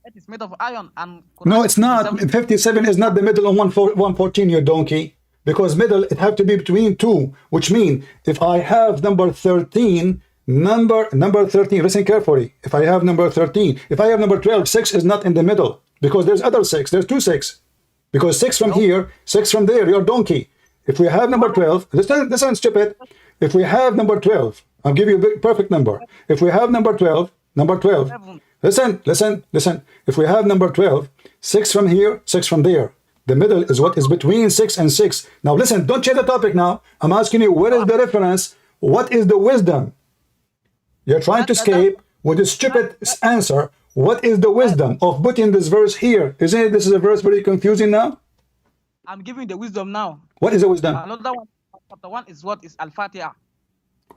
It is made of iron and. No, it's not. 57 is not the middle of 114, you donkey. Because middle, it have to be between 2, which means if I have number 13, number 13, listen carefully. If I have number 13, if I have number 12, 6 is not in the middle, because there's other 6. There's 2 6. Because 6 from here, 6 from there, you're donkey. If we have number 12, listen, stupid. If we have number 12, I'll give you a perfect number. If we have number 12, listen. If we have number 12, 6 from here, 6 from there. The middle is what is between 6 and 6. Now listen, don't change the topic now. I'm asking you, where is the reference? What is the wisdom? You're trying to escape with a stupid answer. What is the wisdom of putting this verse here? Isn't it, this is a verse very confusing now? I'm giving the wisdom now. What is the wisdom? Another one, chapter 1 is what is Al-Fatiha.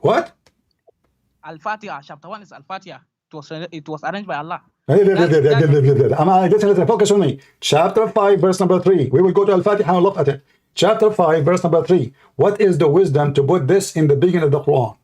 What? Al-Fatiha, chapter 1 is Al-Fatiha. It was arranged by Allah. Listen, focus on me. Chapter 5, verse number 3. We will go to Al-Fatiha and look at it. Chapter 5, verse number 3. What is the wisdom to put this in the beginning of the Quran?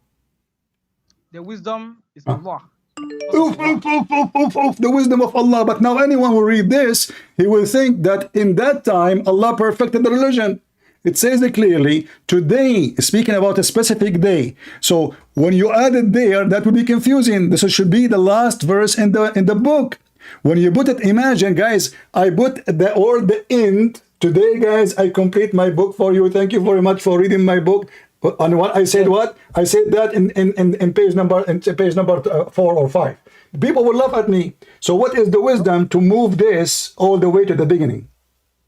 The wisdom is Allah. The wisdom of Allah. But now anyone who read this, he will think that in that time Allah perfected the religion. It says it clearly, today, speaking about a specific day. So when you add it there, that would be confusing. This should be the last verse in the book. When you put it, imagine, guys, I put the end. Today, guys, I complete my book for you. Thank you very much for reading my book. On what I said, what I said that in page number 4 or 5. People will laugh at me. So what is the wisdom to move this all the way to the beginning?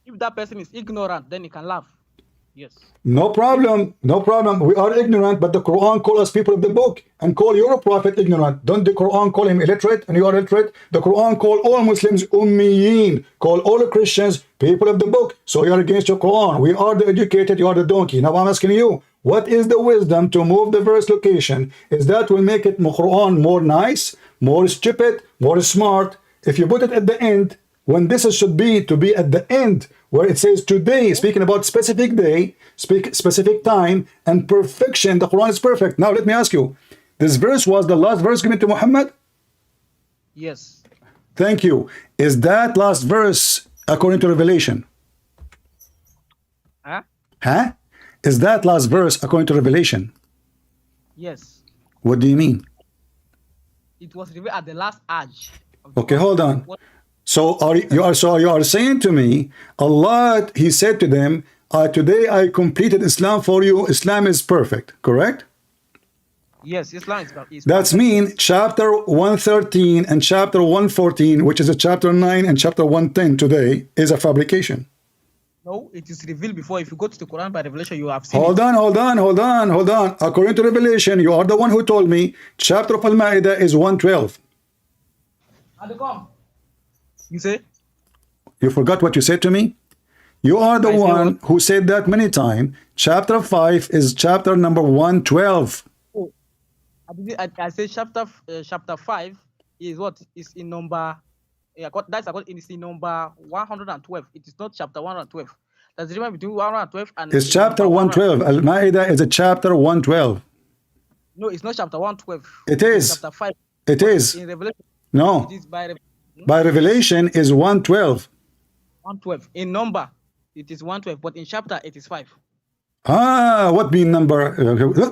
If that person is ignorant, then he can laugh. Yes. No problem. No problem. We are ignorant, but the Quran calls us people of the book and call your prophet ignorant. Don't the Quran call him illiterate and you are illiterate? The Quran call all Muslims ummiyin, call all Christians people of the book. So you are against your Quran. We are the educated, you are the donkey. Now I'm asking you, what is the wisdom to move the verse location? Is that will make it Quran more nice, more stupid, more smart? If you put it at the end, when this should be to be at the end, where it says today, speaking about specific day, specific time, and perfection. The Quran is perfect. Now let me ask you, this verse was the last verse given to Muhammad? Yes. Thank you. Is that last verse according to Revelation? Huh? Huh? Is that last verse according to Revelation? Yes. What do you mean? It was revealed at the last age. Okay, hold on. So you are saying to me, Allah, He said to them, today I completed Islam for you. Islam is perfect, correct? Yes, Islam is That's mean chapter 113 and chapter 114, which is a chapter 9 and chapter 110 today, is a fabrication. No, it is revealed before. If you go to the Quran by Revelation, you have seen Hold on. According to Revelation, you are the one who told me chapter of Al-Ma'idah is 112. You say? You forgot what you said to me? You are the one who said that many times. Chapter 5 is chapter number 112. Oh, I said chapter 5 is what is in number. Yeah, that's it's in number 112. It is not chapter 112. That's the difference between 112 and. It's chapter 112. Al-Ma'idah is a chapter 112. No, it's not chapter 112. It is. Chapter 5. It is. In Revelation. No. It is by Revelation is 112. 112. In number, it is 112, but in chapter, it is 5. What being number?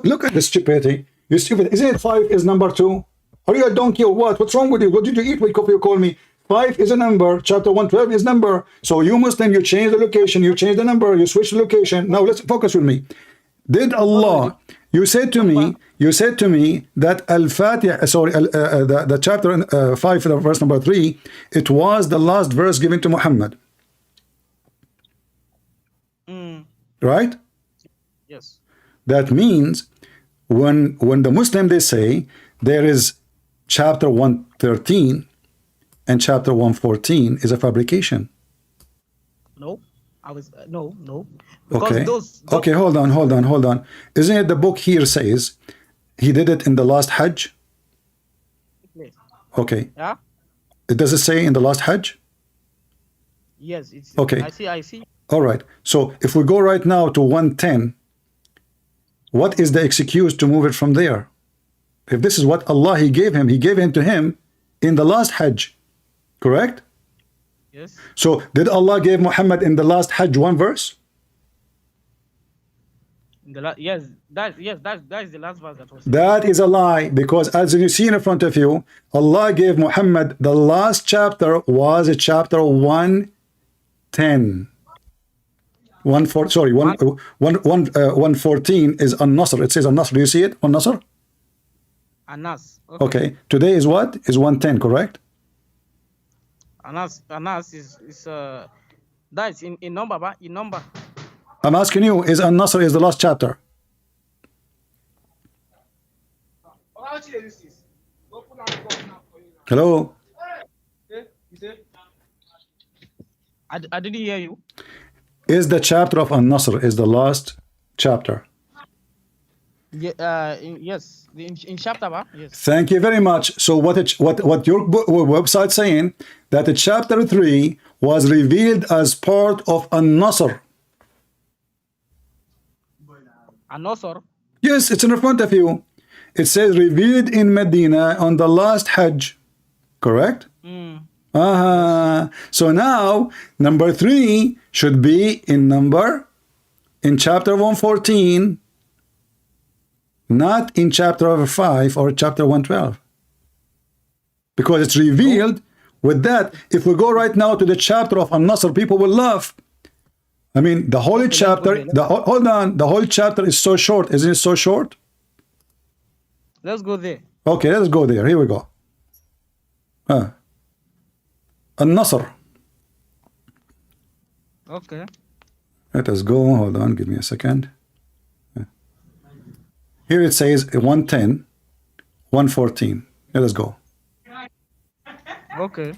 Look at the stupidity. You stupid. Isn't it 5 is number 2? Are you a donkey or what? What's wrong with you? What did you eat with coffee? You call me. 5 is a number. Chapter 112 is number. So you Muslim, you change the location, you change the number, you switch the location. Now let's focus with me. Did Allah? You said to me that Al-Fatiha, the chapter 5, verse number 3, it was the last verse given to Muhammad. Right? Yes. That means when the Muslim, they say there is chapter 113 and chapter 114 is a fabrication. No. No. Because Okay. those Okay, hold on. Isn't it the book here says he did it in the last Hajj? Okay. Yeah? It does it say in the last Hajj? Yes, it's Okay. I see. All right. So if we go right now to 110, what is the excuse to move it from there? If this is what Allah He gave it to him in the last Hajj, correct? Yes. So did Allah give Muhammad in the last Hajj one verse? Yes, that is the last verse that was. That is a lie, because as you see in front of you, Allah gave Muhammad the last chapter was chapter 110. 114 is An-Nasr. It says An-Nasr. Do you see it? An-Nasr? Anas. Okay. Today is what? Is 110, correct? Anas is that's in number, but in number. I'm asking you, is An-Nasr is the last chapter? Hello? I didn't hear you. Is the chapter of An-Nasr is the last chapter? Yeah, yes, in chapter, yes. Thank you very much. So what your website saying that the chapter 3 was revealed as part of An-Nasr. An-Nasr? Yes, it's in front of you. It says revealed in Medina on the last Hajj. Correct? So now number 3 should be in chapter 114, not in chapter 5 or chapter 112, because it's revealed With that, if we go right now to the chapter of An-Nasr, people will laugh. I mean, the whole chapter, hold on, the whole chapter is so short. Isn't it so short? Let's go there. Okay, let's go there. Here we go. An-Nasr. Okay. Let us go. Hold on, give me a second. Here it says 110, 114. Let us go. Okay.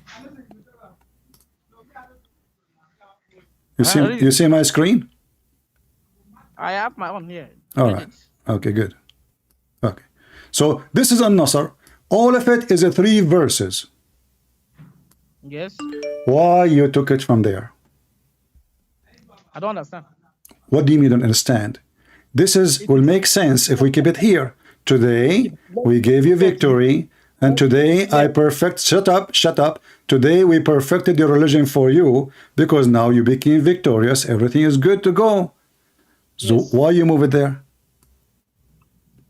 You see my screen? I have my own here. All right. Okay, good. Okay. So this is An-Nasr. All of it is 3 verses. Yes. Why you took it from there? I don't understand. What do you mean you don't understand? This will make sense if we keep it here. Today we gave you victory, and today shut up. Today we perfected your religion for you, because now you became victorious. Everything is good to go. So why you move it there?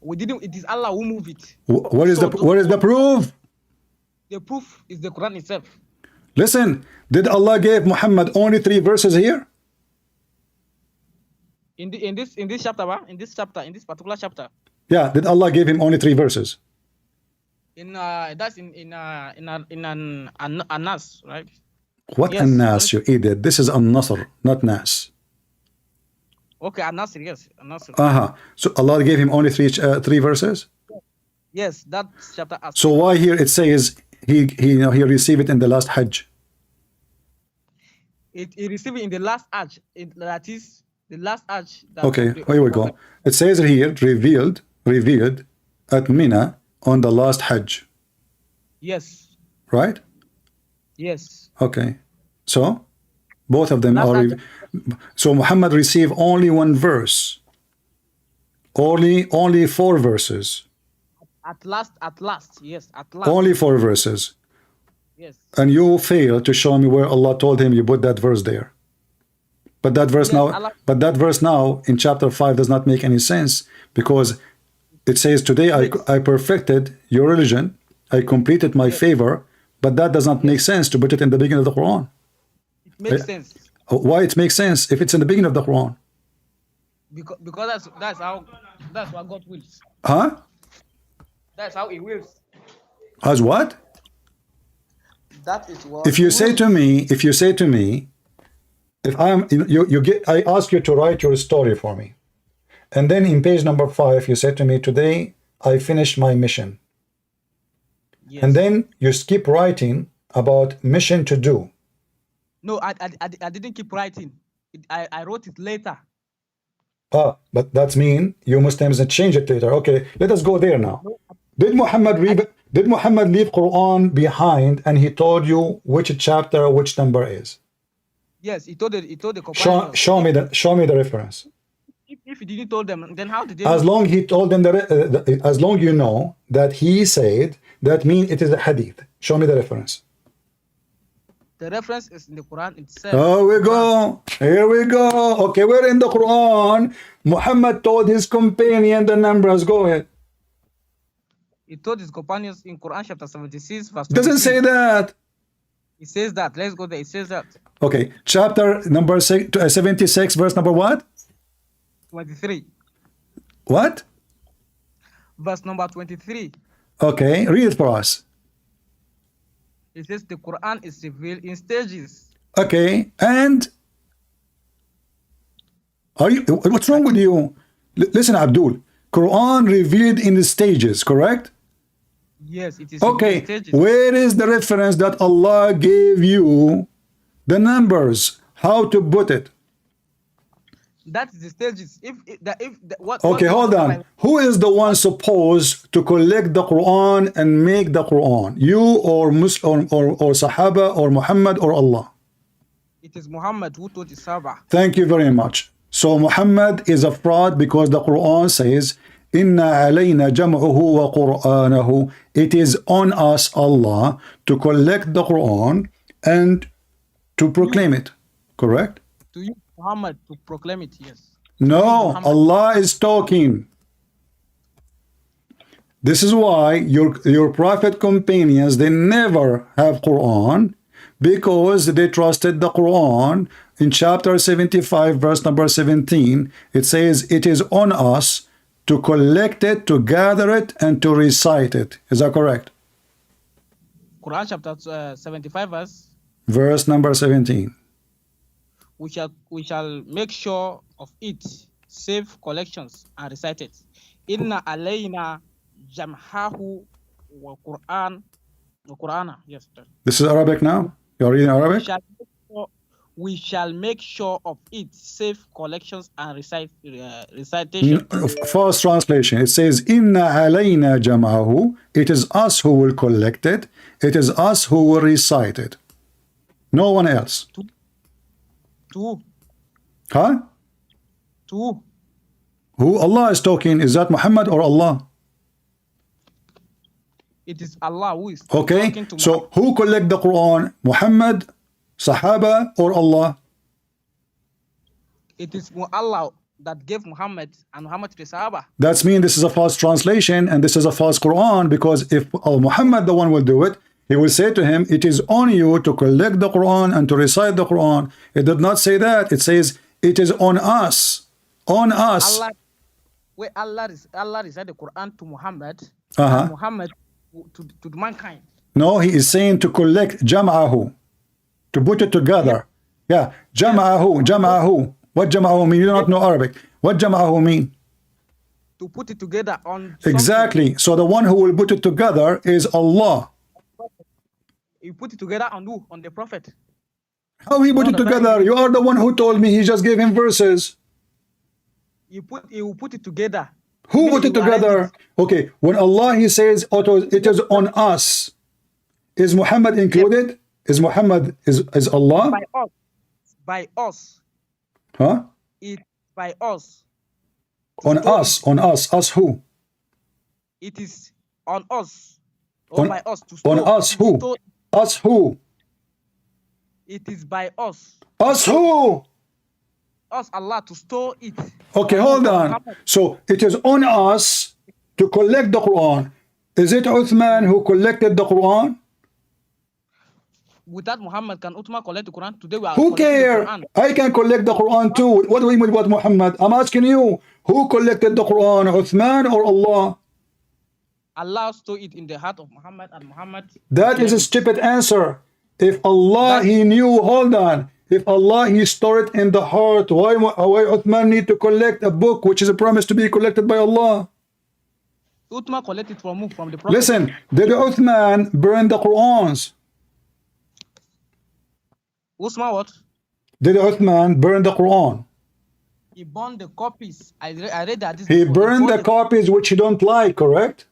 We didn't. It is Allah who moved it. What is what is the proof? The proof is the Quran itself. Listen, did Allah give Muhammad only 3 verses here? In this chapter, in this particular chapter. Yeah, did Allah give him only 3 verses? That's in an Nas, right? What yes, An-Nas, you idiot? This is An-Nasr, not Nas. Okay, An-Nasr, yes, An-Nasr. So Allah gave him only 3 verses? Yes, that chapter. So why here it says he received it in the last Hajj? He received it in the last Hajj. That is the last Hajj. Okay, here we go. It says here revealed at Mina on the last Hajj. Yes. Right? Yes. Okay. So both of them are. So Muhammad received only 1 verse. Only 4 verses. At last, yes, at last. Only 4 verses. Yes. And you fail to show me where Allah told him you put that verse there. But that verse now in chapter 5 does not make any sense, because it says today I perfected your religion, I completed my favor, but that does not make sense to put it in the beginning of the Quran. It makes sense. Why it makes sense if it's in the beginning of the Quran? Because that's what God wills. Huh? That's how He wills. As what? That is what. If you say to me, if I ask you to write your story for me, and then in page number 5 you said to me, today I finished my mission. Yes. And then you skip writing about mission to do. No, I didn't keep writing. I wrote it later. But that's mean you Muslims change it later. Okay, let us go there now. Did Muhammad leave Quran behind and he told you which chapter, which number is? Yes, he told the companions. Show me the reference. If he didn't told them, then how did they? As long he told them as long you know that he said, that means it is a hadith. Show me the reference. The reference is in the Quran itself. Here we go. Okay, we're in the Quran. Muhammad told his companion the numbers. Go ahead. He told his companions in Quran chapter 76 verse 23. Doesn't say that. It says that. Let's go there. It says that. Okay, chapter number 76, verse number what? 23. What? Verse number 23. Okay, read it for us. It says the Quran is revealed in stages. Okay, and what's wrong with you? Listen, Abdul. Quran revealed in the stages, correct? Yes, it is. Okay, in stages. where is the reference that Allah gave you the numbers? How to put it? That is the stages. Okay, hold on. Who is the one supposed to collect the Quran and make the Quran? You or Muslim or Sahaba or Muhammad or Allah? It is Muhammad who taught the Sahaba. Thank you very much. So Muhammad is a fraud because the Quran says, Inna alayna jam'uhu wa Qur'anahu. It is on us, Allah, to collect the Quran and to proclaim it. Correct? To you, Muhammad, to proclaim it, yes. No, Allah is talking. This is why your prophet companions, they never have Quran, because they trusted the Quran. In chapter 75, verse number 17, it says, it is on us to collect it, to gather it, and to recite it. Is that correct? Quran chapter 75 verse number 17. We shall make sure of it, save collections and recite it. Inna alayna jamhahu wa Qur'ana. Yes. This is Arabic now? You're reading Arabic? We shall make sure of it, save collections and recitation. First translation, it says, Inna alayna jam'ahu. It is us who will collect it. It is us who will recite it. No one else. To Huh? To Who Allah is talking? Is that Muhammad or Allah? It is Allah who is okay, talking to so Muhammad. Who collect the Quran? Muhammad, Sahaba, or Allah? It is Allah that gave Muhammad and Muhammad to the Sahaba. That's mean this is a false translation and this is a false Quran, because if Muhammad the one will do it, he will say to him, it is on you to collect the Quran and to recite the Quran. It did not say that. It says it is on us. On us. Allah recited the Quran to Muhammad, and Muhammad to mankind. No, he is saying to collect jam'ahu, to put it together. Yeah, jam'ahu. What jam'ahu mean? You do not know Arabic. What jam'ahu mean? To put it together on exactly. Something. So the one who will put it together is Allah. You put it together on who? On the Prophet. How he put it together? You are the one who told me he just gave him verses. You put it together. Who put it together? Okay, when Allah he says it is on us, is Muhammad included? Yep. Is Muhammad is Allah? By us. By us. Huh? It by us. On us. On us. Us who? It is on us. Or by us. To on us who? Us who? It is by us. Us who? Us, Allah, to store it. Okay, hold on. So it is on us to collect the Quran. Is it Uthman who collected the Quran? Without Muhammad, can Uthman collect the Quran? Today we are who cares? I can collect the Quran too. What do you mean about Muhammad? I'm asking you, who collected the Quran, Uthman or Allah? Allah stored it in the heart of Muhammad, and Muhammad. That is a stupid answer. If Allah he knew, hold on. If Allah he stored it in the heart, why Uthman need to collect a book which is a promise to be collected by Allah? Uthman collected from who? From the Prophet. Listen, did Uthman burn the Qurans? Uthman what? Did Uthman burn the Quran? He burned the copies. I read that. He burned the copies which he don't like, correct?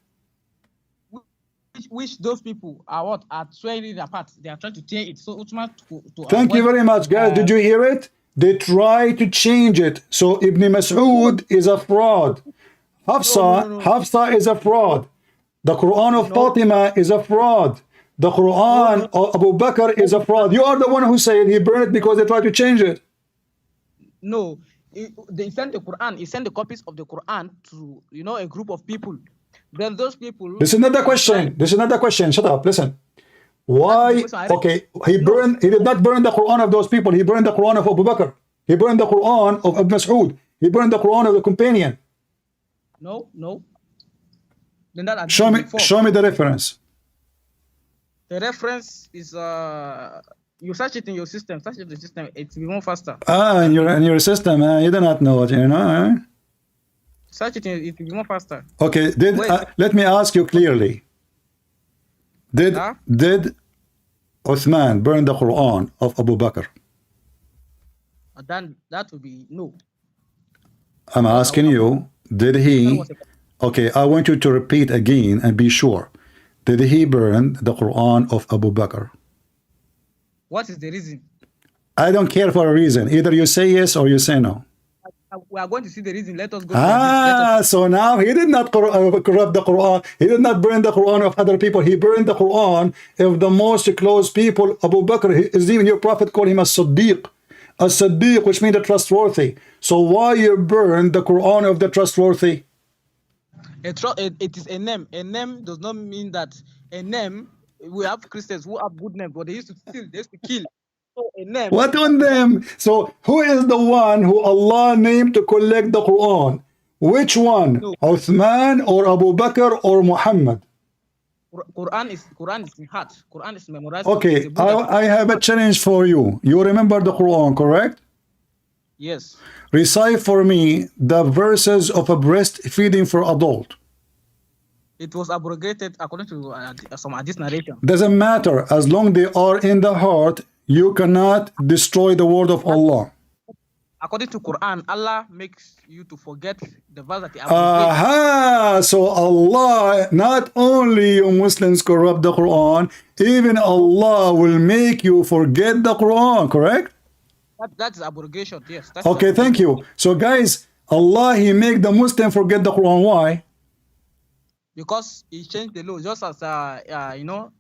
Which those people are what are tearing it apart. They are trying to tear it. So Uthman to thank you very much, guys. Did you hear it? They try to change it. So Ibn Masood is a fraud. Hafsa is a fraud. The Quran of Fatima is a fraud. The Quran of Abu Bakr is a fraud. You are the one who said he burned it because they tried to change it. No, they sent the Quran. He sent the copies of the Quran to a group of people. Then those people. This is not the question. This is not the question. Shut up. Listen. Why? Okay, he did not burn the Quran of those people. He burned the Quran of Abu Bakr. He burned the Quran of Ibn Masood. He burned the Quran of the companion. No. Then that show me the reference. The reference is you search it in your system. Search it in the system. It will be more faster. In your system. You do not know it. Search it. It will be more faster. Okay. Let me ask you clearly. Did Uthman burn the Quran of Abu Bakr? Then that would be no. I'm asking you. Did he? Okay. I want you to repeat again and be sure. Did he burn the Quran of Abu Bakr? What is the reason? I don't care for a reason. Either you say yes or you say no. We are going to see the reason. Let us go. So now he did not corrupt the Quran. He did not burn the Quran of other people. He burned the Quran of the most close people. Abu Bakr is even your prophet called him a Siddiq. A Siddiq, which means the trustworthy. So why you burn the Quran of the trustworthy? It is a name. A name does not mean that a name. We have Christians who have good name, but they used to steal, they used to kill. So a name. What on them? So who is the one who Allah named to collect the Quran? Which one? No. Uthman or Abu Bakr or Muhammad? Quran is in heart. Quran is memorized. Okay, I have a challenge for you. You remember the Quran, correct? Yes. Recite for me the verses of a breastfeeding for adult. It was abrogated according to some hadith narration. Doesn't matter. As long they are in the heart, you cannot destroy the word of Allah. According to Quran, Allah makes you to forget the verse that he abrogated. Aha! So Allah, not only you Muslims corrupt the Quran, even Allah will make you forget the Quran, correct? That is abrogation, yes. That's Okay, thank you. So guys, Allah, He make the Muslim forget the Quran. Why? Because He changed the law. Just as, you know,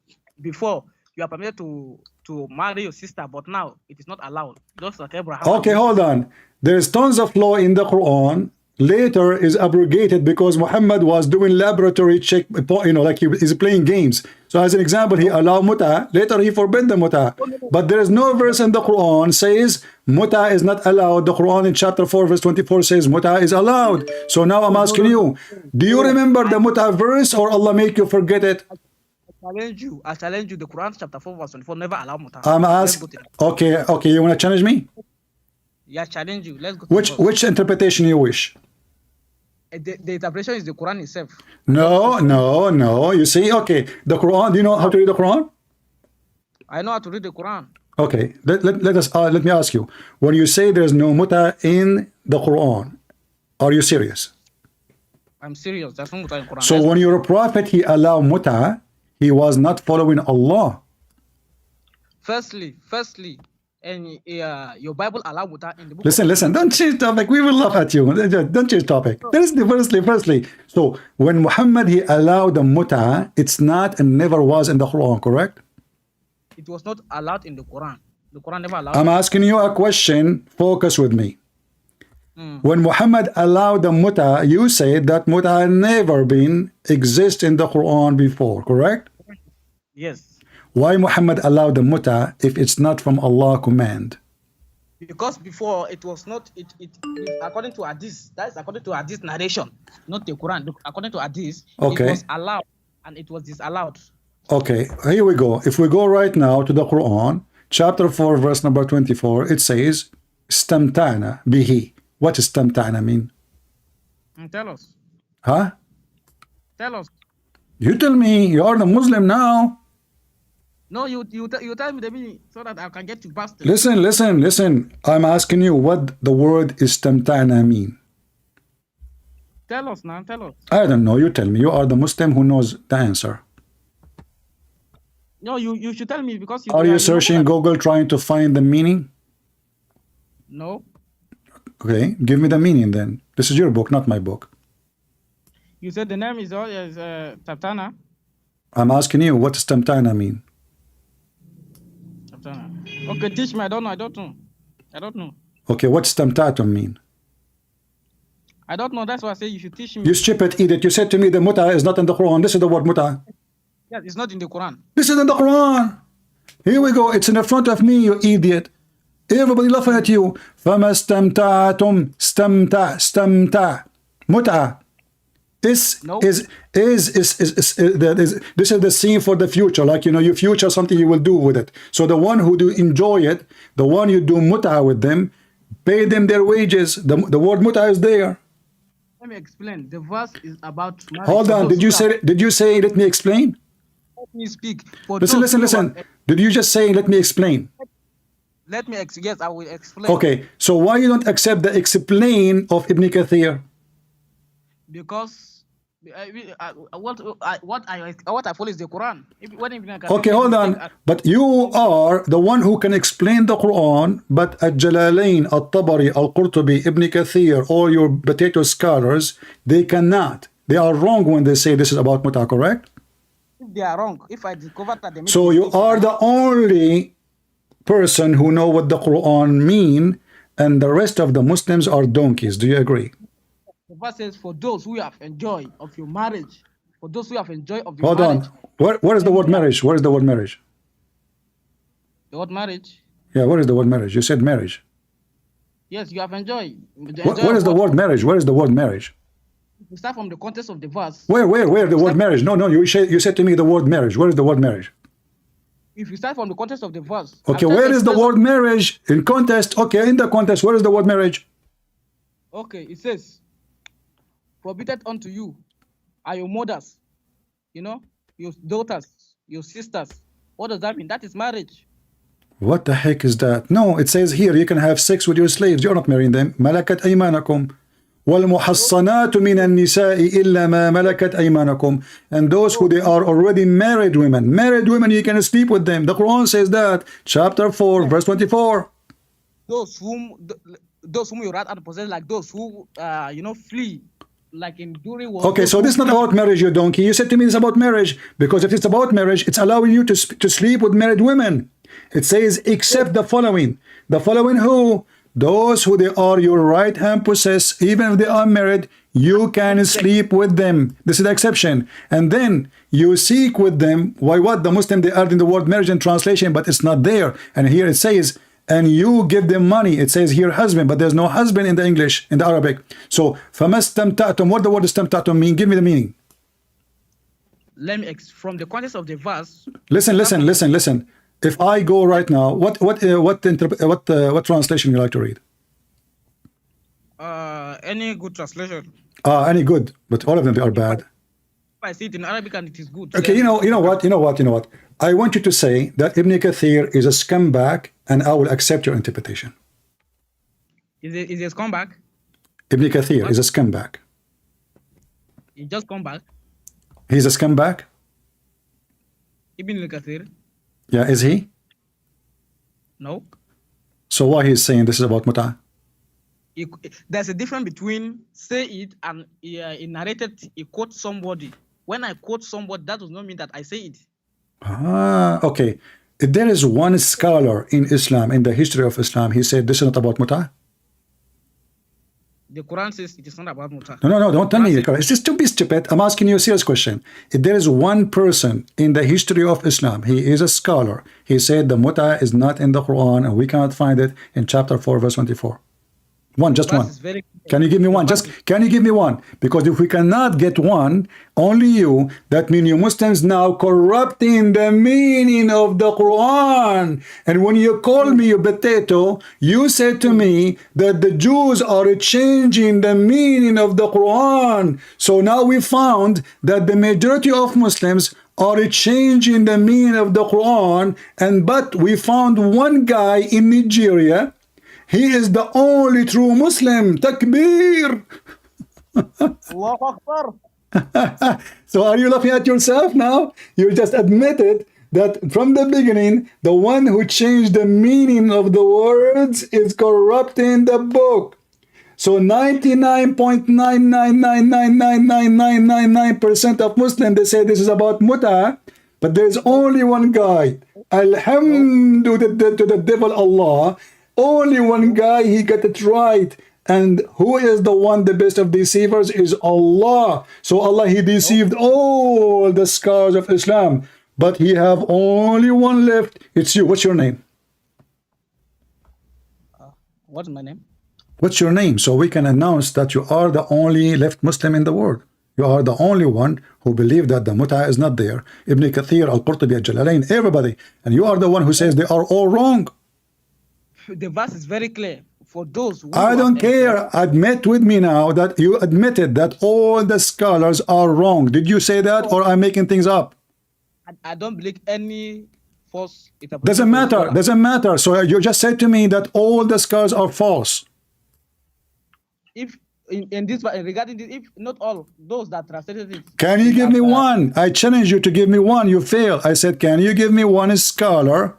before you are permitted to marry your sister, but now it is not allowed. Just like Abraham. Okay, hold on. There's tons of law in the Quran. Later is abrogated because Muhammad was doing laboratory check, you know, like he's playing games. So as an example, he allowed muta. Later he forbid the muta. But there is no verse in the Quran says muta is not allowed. The Quran in chapter 4 verse 24 says muta is allowed. So now I'm asking you, do you remember the muta verse or Allah make you forget it? I challenge you. The Quran chapter 4 verse 24 never allow muta. I'm asking. Okay, you want to challenge me? Yeah, challenge you. Let's go. To which interpretation you wish? The interpretation is the Quran itself. No. You see, okay, the Quran. Do you know how to read the Quran? I know how to read the Quran. Okay, let me ask you. When you say there's no muta in the Quran, are you serious? I'm serious. There's no muta in Quran. So when your prophet he allowed muta, he was not following Allah. Firstly, and your Bible allow muta in the book. Listen, don't change topic. We will laugh at you. Don't change topic. Firstly. So when Muhammad he allowed the muta, it's not and never was in the Quran, correct? It was not allowed in the Quran. The Quran never allowed. I'm asking you a question. Focus with me. When Muhammad allowed the muta, you said that muta never been exist in the Quran before, correct? Yes. Why Muhammad allowed the muta if it's not from Allah command? Because before it was not it according to hadith. That is according to hadith narration, not the Quran. According to hadith, okay, it was allowed and it was disallowed. Okay, here we go. If we go right now to the Quran, chapter 4, verse number 24, it says, "Istamtana bihi." What does istamtana mean? Tell us. Huh? Tell us. You tell me. You are the Muslim now. No, you tell me the meaning so that I can get to bastard. Listen. I'm asking you what the word istamtana mean. Tell us now. Tell us. I don't know. You tell me. You are the Muslim who knows the answer. No, you should tell me because are you searching Google trying to find the meaning? No. Okay, give me the meaning then. This is your book, not my book. You said the name is always Taptana. I'm asking you, what does Tamtana mean? Taptana. Okay, teach me. I don't know. Okay, what's Tamtatum mean? I don't know. That's why I say you should teach me. You stupid idiot. You said to me the muta is not in the Quran. This is the word muta. Yes, it's not in the Quran. This is in the Quran. Here we go. It's in the front of me, you idiot. Everybody laughing at you. فَمَا اسْتَمْتَعْتُمْ اسْتَمْتَعْ muta. This is the scene for the future. Like, you know, your future, something you will do with it. So the one who do enjoy it, the one you do muta with them, pay them their wages. The word muta is there. Let me explain. The verse is about marriage. Hold on. Did you say let me explain? Let me speak. Listen. Did you just say let me explain? Let me yes, I will explain. Okay. So why you don't accept the explain of Ibn Kathir? Because what I follow is the Quran. Okay, hold on. But you are the one who can explain the Quran, but Al-Jalalain, Al-Tabari, Al-Qurtubi, Ibn Kathir, all your potato scholars, they cannot. They are wrong when they say this is about muta, correct? If they are wrong, if I discover that they so you are the only person who know what the Quran mean, and the rest of the Muslims are donkeys. Do you agree? The verse says, for those who have enjoy of your marriage, for those who have enjoy of your Hold marriage. on. Where is the word marriage? Where is the word marriage? The word marriage? Yeah, where is the word marriage? You said marriage. Yes, you have enjoy. Where is the word marriage? Where is the word marriage? We start from the context of the verse. Where the word marriage? No, you said to me the word marriage. Where is the word marriage? If you start from the context of the verse. Okay, where is the word marriage? In context, okay, in the context, where is the word marriage? Okay, it says, prohibited unto you are your mothers, your daughters, your sisters. What does that mean? That is marriage. What the heck is that? No, it says here you can have sex with your slaves. You're not marrying them. ملكت أيمانكم والمحصنات من النساء إلا ما ملكت أيمانكم. And those who they are already married women. Married women, you can sleep with them. The Quran says that. Chapter 4, verse 24. Those whom you rat and possess, like those who flee, like in during war. Okay, so this is not about marriage, you donkey. You said to me it's about marriage, because if it's about marriage, it's allowing you to sleep with married women. It says, except the following. The following who? Those who they are your right hand possess, even if they are married, you can sleep with them. This is the exception. And then you seek with them. Why what? The Muslim, they add in the word marriage in translation, but it's not there. And here it says, and you give them money. It says here husband, but there's no husband in the English, in the Arabic. So, فَمَسْتَمْتَعْتُمْ, what the word istamta'tum mean? Give me the meaning. Let me, from the context of the verse. Listen. If I go right now, what translation you like to read? Any good translation. Any good, but all of them, they are bad. If I see it in Arabic and it is good. Okay, you know what? I want you to say that Ibn Kathir is a scumbag, and I will accept your interpretation. Is it a scumbag? Ibn Kathir is a scumbag. He just come back. He's a scumbag? Ibn Kathir. Yeah, is he? No. So why he's saying this is about mut'ah? There's a difference between say it and he narrated, he quotes somebody. When I quote somebody, that does not mean that I say it. Okay. If there is one scholar in Islam, in the history of Islam, he said this is not about mut'ah. The Quran says it is not about mut'ah. No, don't tell me. It's just to be stupid. I'm asking you a serious question. If there is one person in the history of Islam, he is a scholar, he said the mut'ah is not in the Quran and we cannot find it in chapter 4, verse 24. Just one. Can you give me one? Can you give me one? Because if we cannot get one, only you, that means you Muslims now corrupting the meaning of the Quran. And when you call me a potato, you said to me that the Jews are changing the meaning of the Quran. So now we found that the majority of Muslims are changing the meaning of the Quran. But we found one guy in Nigeria. He is the only true Muslim. Takbir. Allahu Akbar. So are you laughing at yourself now? You just admitted that from the beginning, the one who changed the meaning of the words is corrupting the book. So 99.9999999% of Muslims, they say this is about mut'ah, but there's only one guy. Alhamdulillah to the devil Allah. Only one guy, he got it right. And who is the one, the best of deceivers, is Allah. So Allah, he deceived all the scholars of Islam. But he have only one left. It's you. What's your name? What's my name? What's your name? So we can announce that you are the only left Muslim in the world. You are the only one who believe that the mut'ah is not there. Ibn Kathir, Al-Qurtubi, Al-Jalalain, everybody. And you are the one who says they are all wrong. The verse is very clear. For those who I don't care. Admit with me now that you admitted that all the scholars are wrong. Did you say that, or I'm making things up? I don't believe any false. Doesn't matter. So you just said to me that all the scholars are false. If in this regarding this, if not all those that translated it. Can you give me one? I challenge you to give me one. You fail. I said, can you give me one scholar?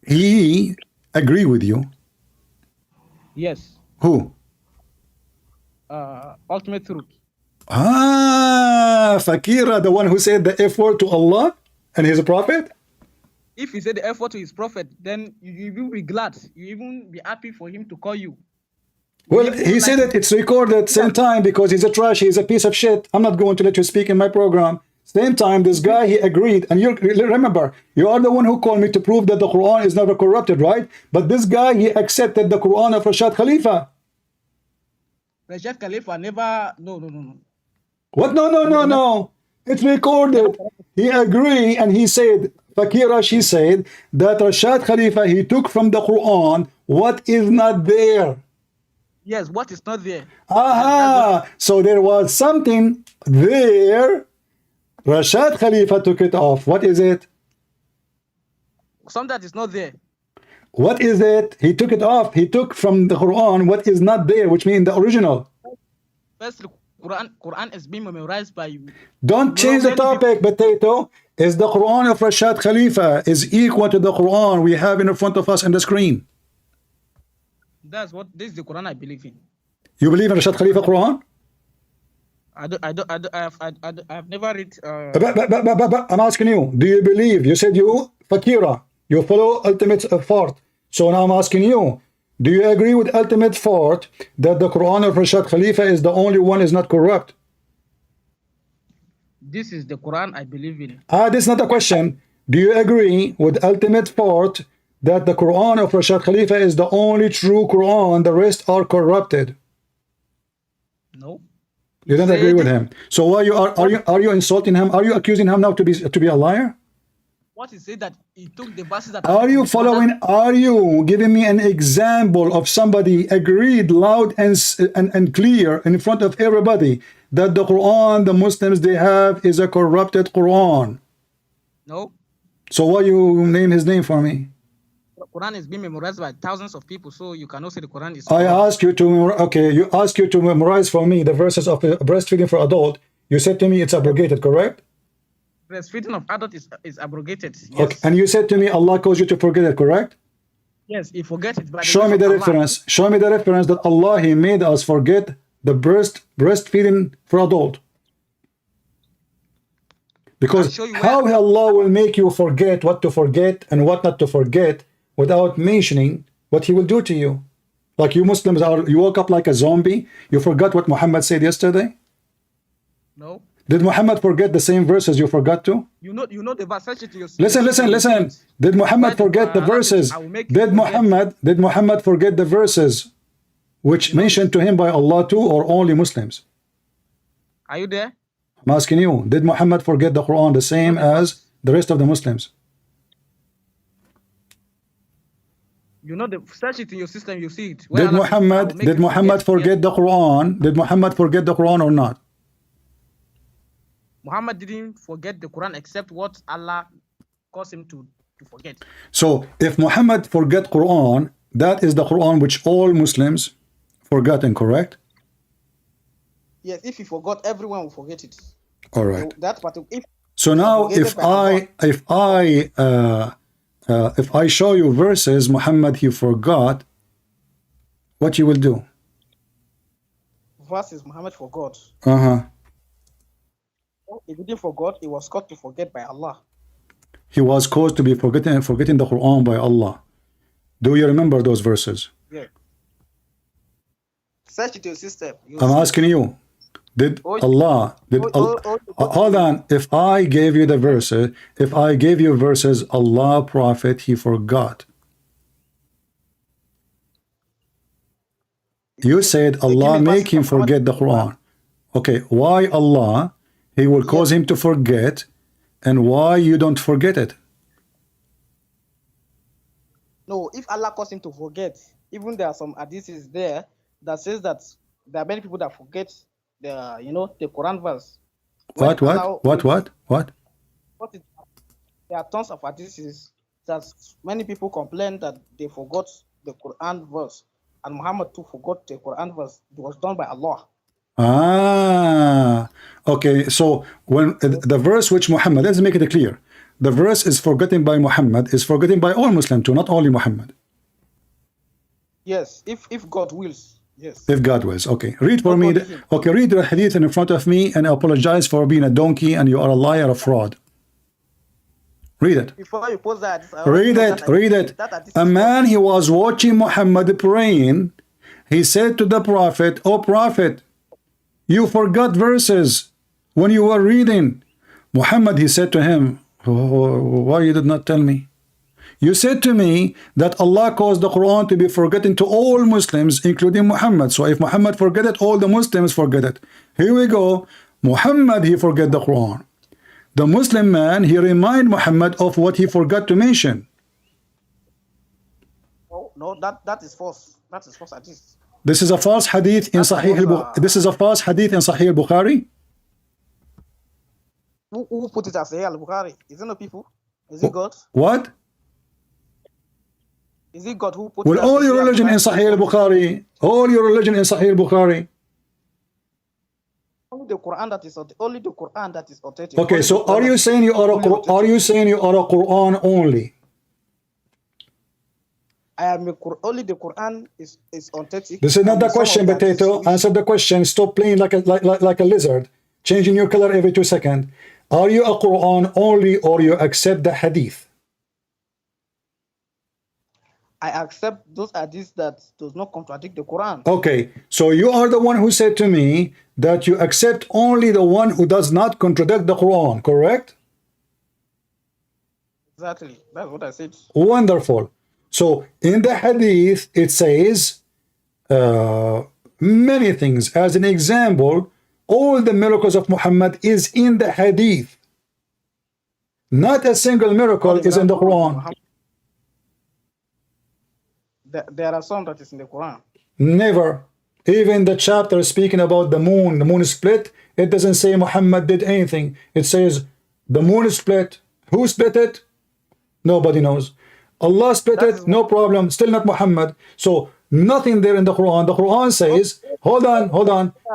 He agree with you. Yes. Who? Ultimate truth. Fakira, the one who said the F word to Allah and his prophet? If he said the F word to his prophet, then you will be glad. You even be happy for him to call you. Well, he said it. It's recorded. Same time, because he's a trash. He's a piece of shit. I'm not going to let you speak in my program. Same time, this guy, he agreed. And you remember, you are the one who called me to prove that the Quran is never corrupted, right? But this guy, he accepted the Quran of Rashad Khalifa. Rashad Khalifa never. No. What? No. It's recorded. He agreed, and he said, Fakira, she said that Rashad Khalifa, he took from the Quran what is not there. Yes, what is not there. Aha! So there was something there. Rashad Khalifa took it off. What is it? Some that is not there. What is it? He took it off. He took from the Quran what is not there, which means the original. First, Quran is being memorized by you. Don't change the topic, Potato. Is the Quran of Rashad Khalifa is equal to the Quran we have in front of us on the screen? This is the Quran I believe in. You believe in Rashad Khalifa Quran? I've never read. But I'm asking you, do you believe? You said you, Fakira, you follow ultimate Fart. So now I'm asking you, do you agree with ultimate Fart that the Quran of Rashad Khalifa is the only one is not corrupt? This is the Quran I believe in. This is not a question. Do you agree with ultimate Fart that the Quran of Rashad Khalifa is the only true Quran, the rest are corrupted? No. You don't agree with him. So why are you insulting him? Are you accusing him now to be a liar? What is it that he took the verses that are you following? Are you giving me an example of somebody agreed loud and clear in front of everybody that the Quran the Muslims they have is a corrupted Quran? No. So why you name his name for me? The Quran is being memorized by thousands of people, so you cannot say the Quran is. I asked you to you asked you to memorize for me the verses of breastfeeding for adult. You said to me it's abrogated, correct? Breastfeeding of adult is abrogated. Yes. Okay. And you said to me Allah caused you to forget it, correct? Yes, he forget it. Show me the reference. Show me the reference that Allah he made us forget the breastfeeding for adult. Because how Allah will make you forget what to forget and what not to forget without mentioning what he will do to you. Like you Muslims you woke up like a zombie. You forgot what Muhammad said yesterday? No. Did Muhammad forget the same verses you forgot to? You know the verse. Listen. Did Muhammad forget the verses? Did Muhammad forget the verses which mentioned to him by Allah too, or only Muslims? Are you there? I'm asking you, did Muhammad forget the Quran the same as the rest of the Muslims? You know, search it in your system, you see it. Did Muhammad forget the Quran? Did Muhammad forget the Quran or not? Muhammad didn't forget the Quran except what Allah caused him to forget. So if Muhammad forget Quran, that is the Quran which all Muslims forgotten, correct? Yes, if he forgot, everyone will forget it. All right. If so now if I show you verses Muhammad he forgot, what you will do? Verses Muhammad forgot. He didn't forget, he was caused to forget by Allah. He was caused to be forgetting the Quran by Allah. Do you remember those verses? Yeah. Search it in your system. I'm asking you, did Allah hold on, if I gave you the verses, if I gave you verses, Allah Prophet he forgot. You said Allah make him forget the Quran. Okay, why Allah he will cause him to forget, and why you don't forget it? No, if Allah caused him to forget, even there are some hadiths there that says that there are many people that forget the Quran verse. What? There are tons of hadiths that many people complain that they forgot the Quran verse, and Muhammad too forgot the Quran verse. It was done by Allah. Okay, so when the verse which Muhammad, let's make it clear, the verse is forgotten by Muhammad, is forgotten by all Muslims too, not only Muhammad. Yes, if God wills. Yes. If God wills. Okay, read for me. Okay, read the hadith in front of me, and I apologize for being a donkey and you are a liar, a fraud. Read it. Before you post that, read it. A man, he was watching Muhammad praying. He said to the Prophet, "O Prophet, you forgot verses when you were reading." Muhammad, he said to him, "Why you did not tell me? You said to me that Allah caused the Quran to be forgotten to all Muslims, including Muhammad. So if Muhammad forget it, all the Muslims forget it." Here we go. Muhammad, he forget the Quran. The Muslim man, he remind Muhammad of what he forgot to mention. No, that is false. That is false hadith. This is a false hadith in Sahih al-Bukhari. This is a false hadith in Sahih al-Bukhari. Who put it as Sahih al-Bukhari? Is it not people? Is it God? What? Is it God who put Well, it as all your Sahih religion in al-Bukhari? Sahih al-Bukhari. All your religion in Sahih al-Bukhari. Only the Quran that is authentic. Okay, Only so the Quran are you saying you are a Quran only? only the Quran is authentic. This is not and the some question, of that is Potato. Answer the question. Stop playing like a lizard, changing your color every 2 seconds. Are you a Quran only, or you accept the hadith? I accept those hadiths that does not contradict the Quran. Okay, so you are the one who said to me that you accept only the one who does not contradict the Quran, correct? Exactly. That's what I said. Wonderful. So in the hadith, it says many things. As an example, all the miracles of Muhammad is in the hadith. Not a single miracle is in the Quran. There are some that is in the Quran. Never. Even the chapter speaking about the moon split, it doesn't say Muhammad did anything. It says the moon split. Who split it? Nobody knows. Allah split it, no problem, still not Muhammad. So nothing there in the Quran. The Quran says, hold on.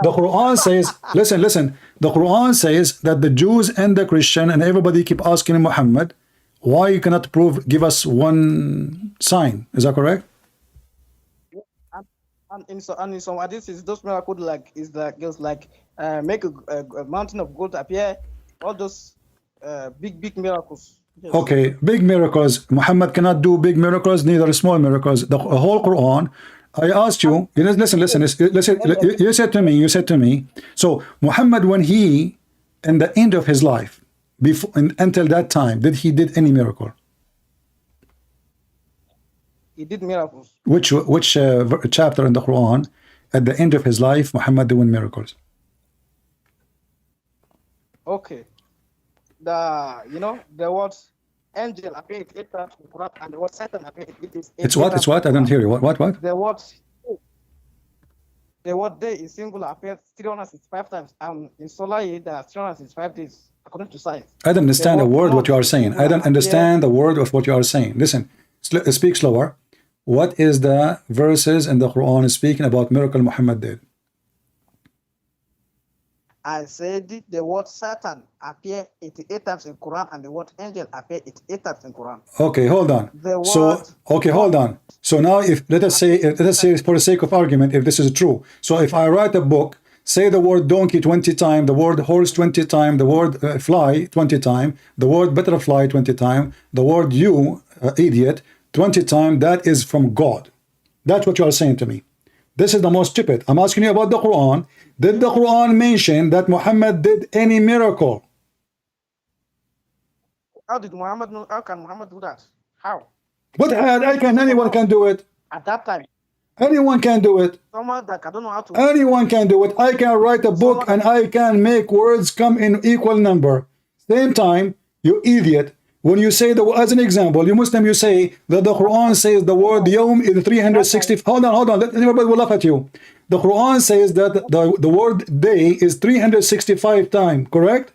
The Quran says, listen. The Quran says that the Jews and the Christian and everybody keep asking Muhammad, why you cannot give us one sign? Is that correct? And in some hadiths, those miracles make a mountain of gold appear. All those big miracles. Yes. Okay, big miracles. Muhammad cannot do big miracles, neither small miracles. The whole Quran. I asked you. Listen. You said to me. So Muhammad, when he, in the end of his life, until that time, did any miracle? He did miracles. Which chapter in the Quran, at the end of his life, Muhammad doing miracles? Okay. The word angel appeared 8 times in the Quran, and the word Satan appeared. It's what? I don't hear you. What? The word day is singular appears 365 times, and in solar year there are 365 days, according to science. I don't understand a word what you are saying. I don't understand the word of what you are saying. Listen, speak slower. What is the verses in the Quran speaking about miracle Muhammad did? I said the word Satan appear 88 times in Quran, and the word angel appear 88 times in Quran. Okay, hold on. Hold on. So now, if let us say for the sake of argument, if this is true, so if I write a book, say the word donkey 20 times, the word horse 20 times, the word fly 20 times, the word butterfly 20 times, the word you idiot 20 times, that is from God. That's what you are saying to me. This is the most stupid. I'm asking you about the Quran. Did the Quran mention that Muhammad did any miracle? How can Muhammad do that? How? But anyone can do it. At that time. Anyone can do it. Someone that I don't know how to. Anyone can do it. I can write a book and I can make words come in equal number. Same time, you idiot. When you say, as an example, you Muslim, you say that the Quran says the word Yawm is 360. Hold on. Everybody will laugh at you. The Quran says that the word day is 365 times, correct?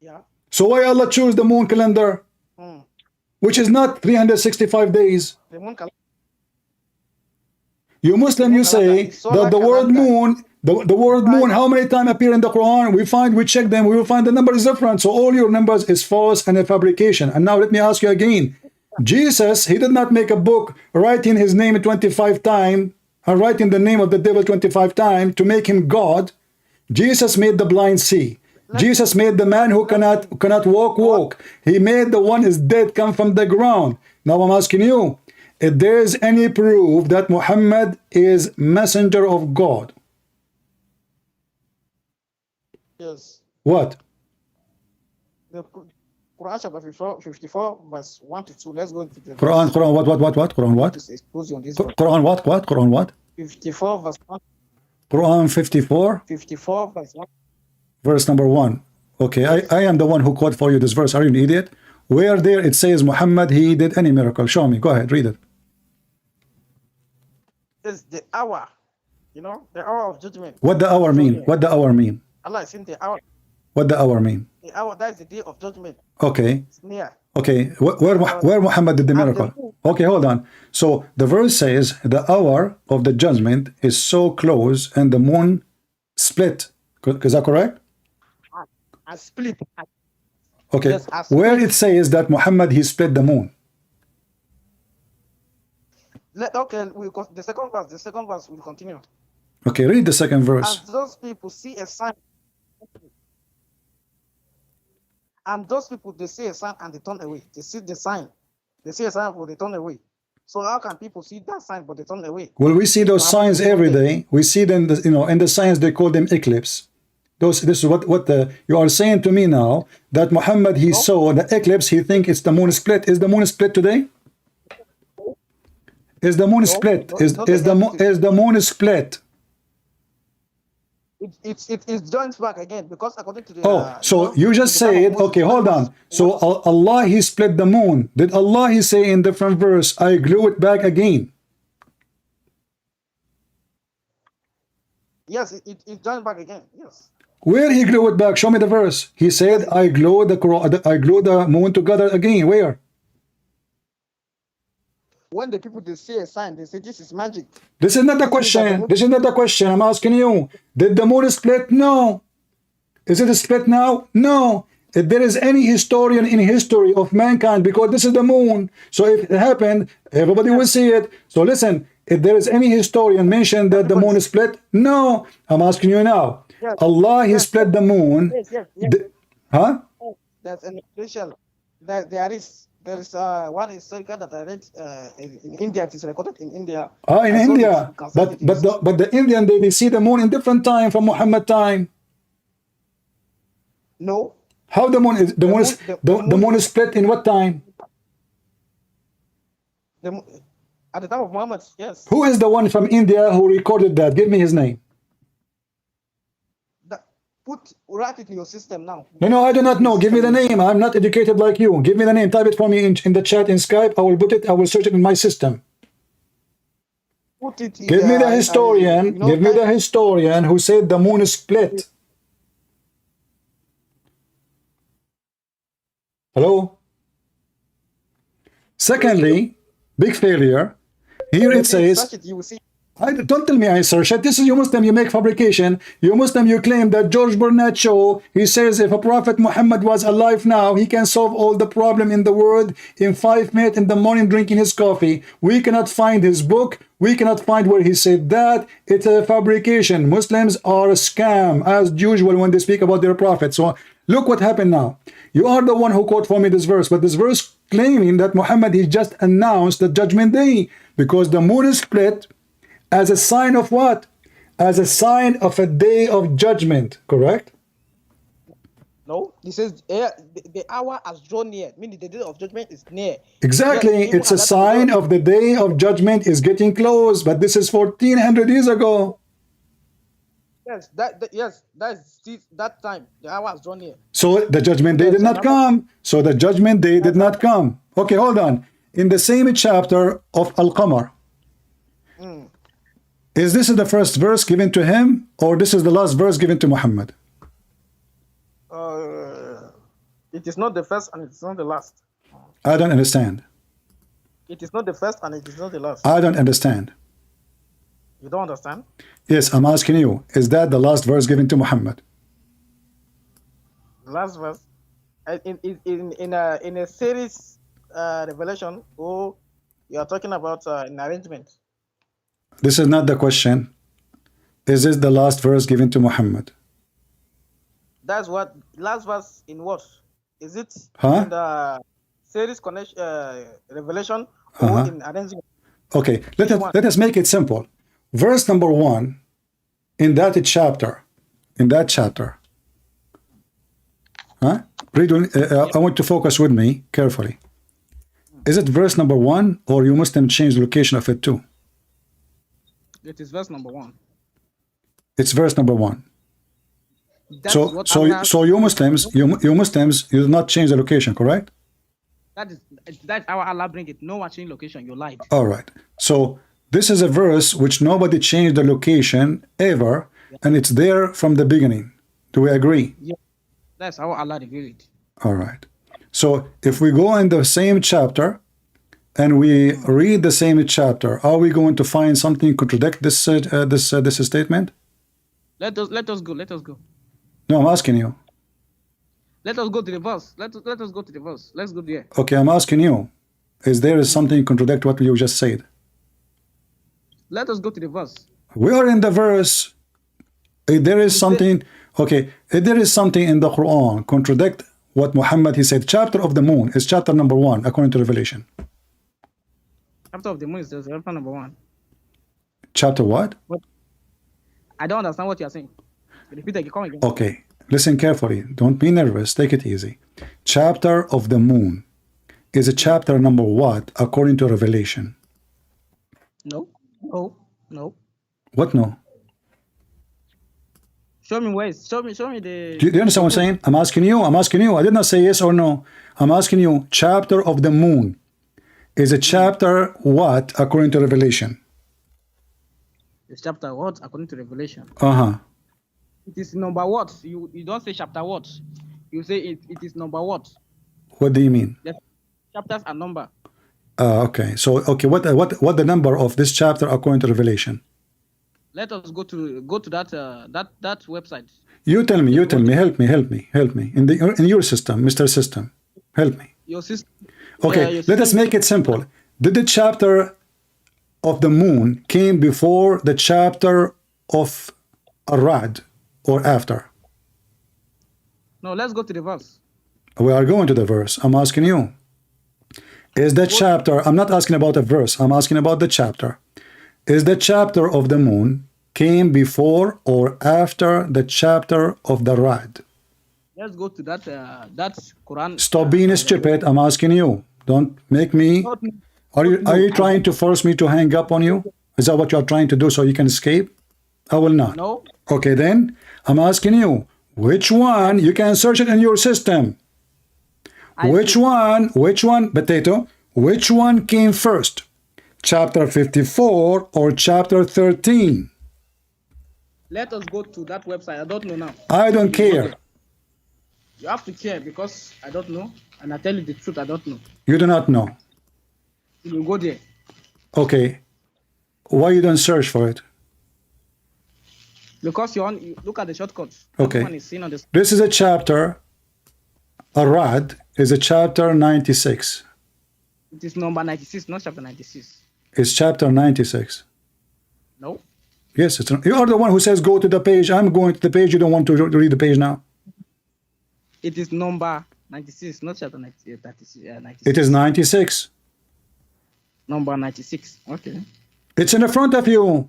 Yeah. So why Allah choose the moon calendar, which is not 365 days? The moon calendar. You Muslim, you say that the word moon, the word moon, how many times appear in the Quran? We check them, we will find the number is different. So all your numbers is false and a fabrication. And now let me ask you again. Jesus, he did not make a book writing his name 25 times and writing the name of the devil 25 times to make him God. Jesus made the blind see. Jesus made the man who cannot walk. He made the one is dead come from the ground. Now I'm asking you, if there is any proof that Muhammad is messenger of God. Yes. What? The Quran chapter 54, verse 1 to 2. Let's go into the Quran what? Quran what? This expose you on this verse. Quran what? Quran what? 54 verse 1. Quran 54, 54 verse 1. verse number 1. Okay, I am the one who quote for you this verse. Are you an idiot? Where there it says Muhammad, he did any miracle? Show me. Go ahead, read it. It's the hour. You know, the hour of judgment. What the hour mean? What the hour mean? Allah is in the hour. What the hour mean? The hour, that is the day of judgment. Okay. It's near. Okay, where Muhammad did the miracle? Okay, hold on. So the verse says the hour of the judgment is so close and the moon split. Is that correct? I split. Okay, Yes, I where split. it says that Muhammad he split the moon. Okay, the second verse will continue. Okay, read the second verse. And those people see a sign. And those people, they see a sign and they turn away. They see the sign. They see a sign, but they turn away. So how can people see that sign, but they turn away? Well, we see those signs every day. We see them, you know, in the science they call them eclipse. This is what you are saying to me now, that Muhammad he saw the eclipse. He think it's the moon split. Is the moon split today? Is the moon split? Is the moon split? It joins back again because according to the so you just said, okay, hold on. So Allah he split the moon. Did Allah he say in different verse, I glue it back again? Yes, it joins back again. Yes. Where he glue it back? Show me the verse. He said, I glue the moon together again. Where? When the people they see a sign, they say this is magic. This is not the question. This is not the question. I'm asking you. Did the moon split? No. Is it split now? No. If there is any historian in history of mankind, because this is the moon, so if it happened, everybody will see it. So listen, if there is any historian mentioned that the moon is split, no. I'm asking you now. Yes. Allah he split the moon. Yes. Huh? That's an official. There is one historical that I read in India. It is recorded in India. In India. But the Indian they see the moon in different time from Muhammad time. No. How the moon is split in what time? At the time of Muhammad, yes. Who is the one from India who recorded that? Give me his name. Write it in your system now. No, I do not know. Give me the name. I'm not educated like you. Give me the name. Type it for me in the chat in Skype. I will put it. I will search it in my system. Put it. Give me the historian. Give me the historian who said the moon is split. Hello. Secondly, big failure. Here it says. You will see. Don't tell me I search it. This is you Muslim, you make fabrication. You Muslim, you claim that George Burnett show, he says if a Prophet Muhammad was alive now, he can solve all the problem in the world in 5 minutes in the morning drinking his coffee. We cannot find his book. We cannot find where he said that. It's a fabrication. Muslims are a scam as usual when they speak about their Prophet. So look what happened now. You are the one who quote for me this verse, but this verse claiming that Muhammad, he just announced the judgment day because the moon is split. As a sign of what? As a sign of a day of judgment, correct? No, he says the hour has drawn near, meaning the day of judgment is near. Exactly, yes, it's a sign of the day of judgment is getting close, but this is 1400 years ago. Yes, that time the hour has drawn near. So the judgment day did not come. So the judgment day did not come. Okay, hold on. In the same chapter of Al-Qamar, is this the first verse given to him, or this is the last verse given to Muhammad? It is not the first and it is not the last. I don't understand. It is not the first and it is not the last. I don't understand. You don't understand? Yes, I'm asking you. Is that the last verse given to Muhammad? The last verse in a series revelation. Oh, you are talking about an arrangement. This is not the question. Is this the last verse given to Muhammad? That's what last verse in what? Is it Huh? in the series connection revelation or in arrangement? Okay, let us make it simple. Verse number 1 in that chapter, huh? Read. I want to focus with me carefully. Is it verse number 1, or you Muslim change the location of it too? It is verse number 1. It's verse number 1. That's So what so Allah- so you Muslims, you Muslims, you do not change the location, correct? That's how Allah bring it. No one change location. You lied. All right. So this is a verse which nobody changed the location ever, and it's there from the beginning. Do we agree? Yeah. That's how Allah revealed it. All right. So if we go in the same chapter and we read the same chapter, are we going to find something contradict this this statement? Let us go. Let us go. No, I'm asking you. Let us go to the verse. Let us go to the verse. Let's go there. Okay, I'm asking you. Is there something contradict what you just said? Let us go to the verse. We are in the verse. If there is something, okay, if there is something in the Quran contradict what Muhammad, he said, chapter of the moon is chapter number 1 according to Revelation. Chapter of the moon is chapter number 1. Chapter what? I don't understand what you are saying. Repeat again. Come again. Okay, listen carefully. Don't be nervous. Take it easy. Chapter of the moon is a chapter number what according to Revelation? No. No. No. What no? Show me where. Show me the. Do you understand what I'm saying? I'm asking you. I did not say yes or no. I'm asking you. Chapter of the moon is a chapter what according to Revelation? It's chapter what according to Revelation. Uh-huh. It is number what? You don't say chapter what. You say it is number what. What do you mean? The chapters are number. Okay. So okay, what the number of this chapter according to Revelation? Let us go to that website. You tell me. Help me. In your system, Mr. System, help me. Your sister. Okay, your let us system- make it simple. Did the chapter of the moon came before the chapter of Arad or after? No, let's go to the verse. We are going to the verse. I'm asking you. Is the chapter, I'm not asking about a verse, I'm asking about the chapter. Is the chapter of the moon came before or after the chapter of the Rad? Let's go to that Quran. Stop being stupid. I'm asking you. Don't make me. Are you trying to force me to hang up on you? Is that what you are trying to do so you can escape? I will not. No. Okay, then I'm asking you, which one? You can search it in your system. Which one, potato, which one came first? Chapter 54 or chapter 13? Let us go to that website. I don't know now. I don't care. You have to care because I don't know. And I tell you the truth, I don't know. You do not know. You go there. Okay. Why you don't search for it? Because you look at the shortcuts. Okay. One is seen on the. This is a chapter. Arad is a chapter 96. It is number 96, not chapter 96. It's chapter 96. No. Yes, you are the one who says go to the page. I'm going to the page. You don't want to read the page now. It is number 96, not chapter 96. 96. It is 96. Number 96. Okay. It's in the front of you.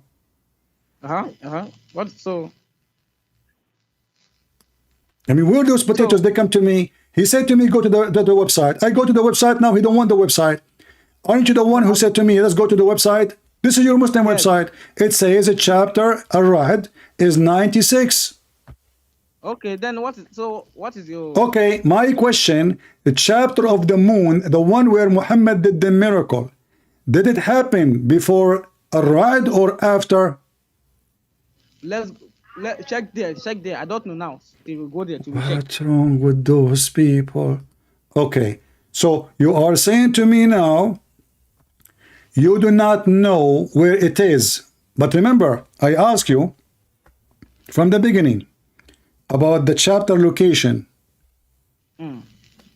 What? So. I mean, where those potatoes? They come to me. He said to me, go to the website. I go to the website. Now he don't want the website. Aren't you the one who said to me, let's go to the website? This is your Muslim website. It says a chapter, Arad, is 96. Okay, then what is your... Okay, my question, the chapter of the moon, the one where Muhammad did the miracle, did it happen before Arad or after? Let's check there. I don't know now. We will go there to check. What's wrong with those people? Okay, so you are saying to me now, you do not know where it is. But remember, I asked you from the beginning about the chapter location.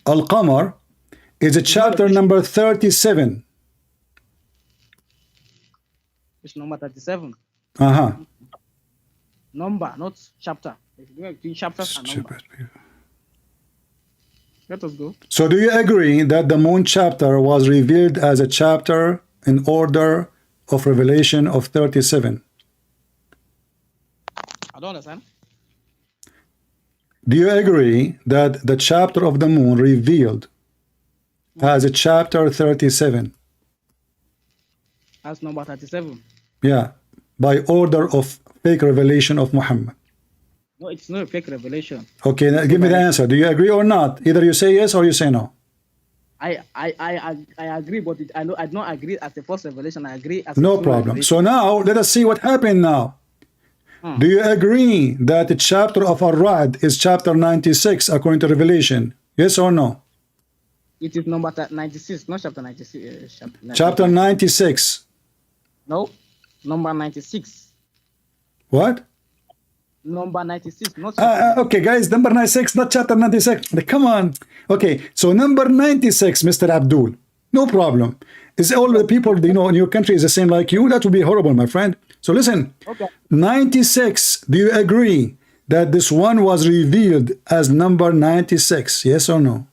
Al-Qamar is a chapter number 37. It's number 37. Uh-huh. Number, not chapter. Chapters and number. Let us go. So do you agree that the moon chapter was revealed as a chapter in order of Revelation of 37? I don't understand. Do you agree that the chapter of the moon revealed has a chapter 37? That's number 37. Yeah, by order of fake revelation of Muhammad. No, it's not a fake revelation. Okay, now give me the answer. Do you agree or not? Either you say yes or you say no. I agree, but I do not agree as the first revelation. I agree as No a problem. revelation. So now let us see what happened now. Do you agree that the chapter of Ar-Ra'd is chapter 96 according to Revelation? Yes or no? It is number 96, not chapter 96. Chapter 96. No, number 96. What? Number 96, not chapter Okay, guys, number 96, not chapter 96. Come on. Okay, so number 96, Mr. Abdul. No problem. Is all the people you know in your country is the same like you? That would be horrible, my friend. So listen, Okay. 96, do you agree that this one was revealed as number 96? Yes or no?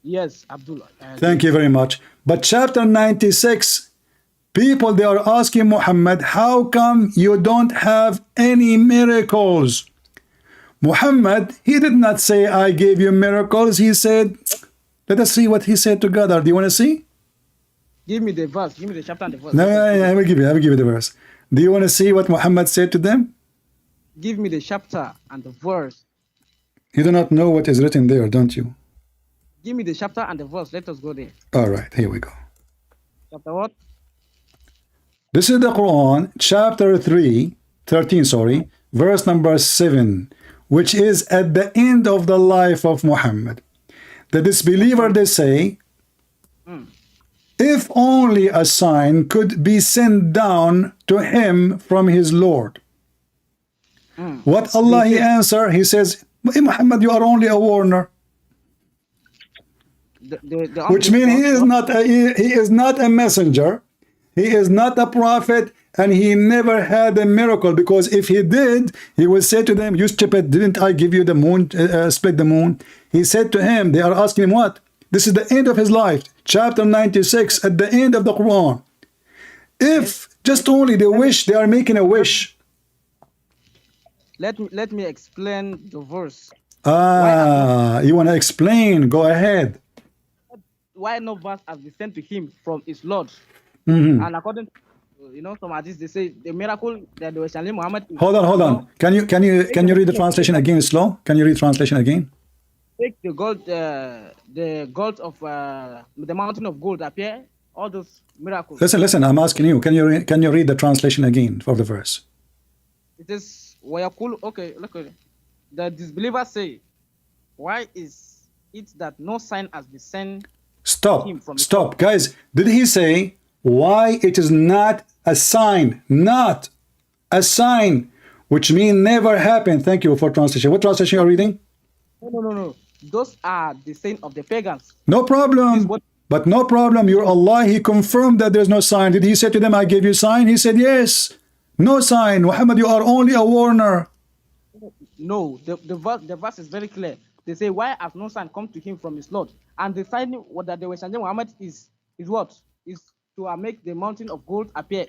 Yes, Abdul. Thank you very much. But chapter 96, people, they are asking Muhammad, how come you don't have any miracles? Muhammad, he did not say, I gave you miracles. He said, let us see what he said together. Do you want to see? Give me the verse. Give me the chapter and the verse. No, I will give you the verse. Do you want to see what Muhammad said to them? Give me the chapter and the verse. You do not know what is written there, don't you? Give me the chapter and the verse. Let us go there. All right, here we go. Chapter what? This is the Quran, chapter 13, verse number 7, which is at the end of the life of Muhammad. The disbeliever, they say, if only a sign could be sent down to him from his Lord. What Allah he answer? He says, hey, Muhammad, you are only a warner. Which means he is not a messenger. He is not a prophet, and he never had a miracle, because if he did, he will say to them, you stupid, didn't I give you the moon, split the moon? He said to him, they are asking him what? This is the end of his life, chapter 96, at the end of the Quran. If just only they wish, they are making a wish. Let me explain the verse. You want to explain? Go ahead. Why no verse has been sent to him from his Lord? And according to, some hadiths, they say the miracle that they were telling Muhammad. Hold on. Can you read the translation again slow? Can you read translation again? Take the gold of the mountain of gold appear, all those miracles. Listen, I'm asking you, can you read the translation again for the verse? It is Wayakul. Okay, look at it. The disbelievers say, why is it that no sign has been sent? Stop, guys. Did he say why it is not a sign? Not a sign, which means never happened. Thank you for translation. What translation are you reading? No. Those are the saying of the pagans. No problem. But no problem. Your Allah, he confirmed that there's no sign. Did he say to them, I gave you sign? He said, yes. No sign. Muhammad, you are only a warner. No, the verse is very clear. They say, why has no sign come to him from his Lord? And the sign what that they were saying Muhammad is what? Is to make the mountain of gold appear.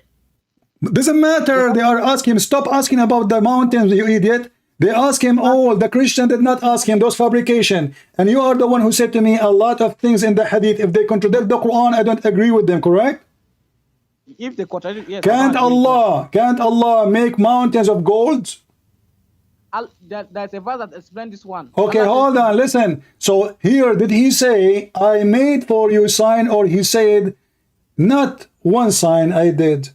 Doesn't matter. They are asking him, stop asking about the mountains, you idiot. They ask him all. The Christian did not ask him those fabrication. And you are the one who said to me a lot of things in the hadith. If they contradict the Quran, I don't agree with them, correct? If they contradict, yes. Can't Allah make mountains of gold? There's a verse that explains this one. Okay, hold on, listen. So here, did he say, I made for you sign, or he said, not one sign I did?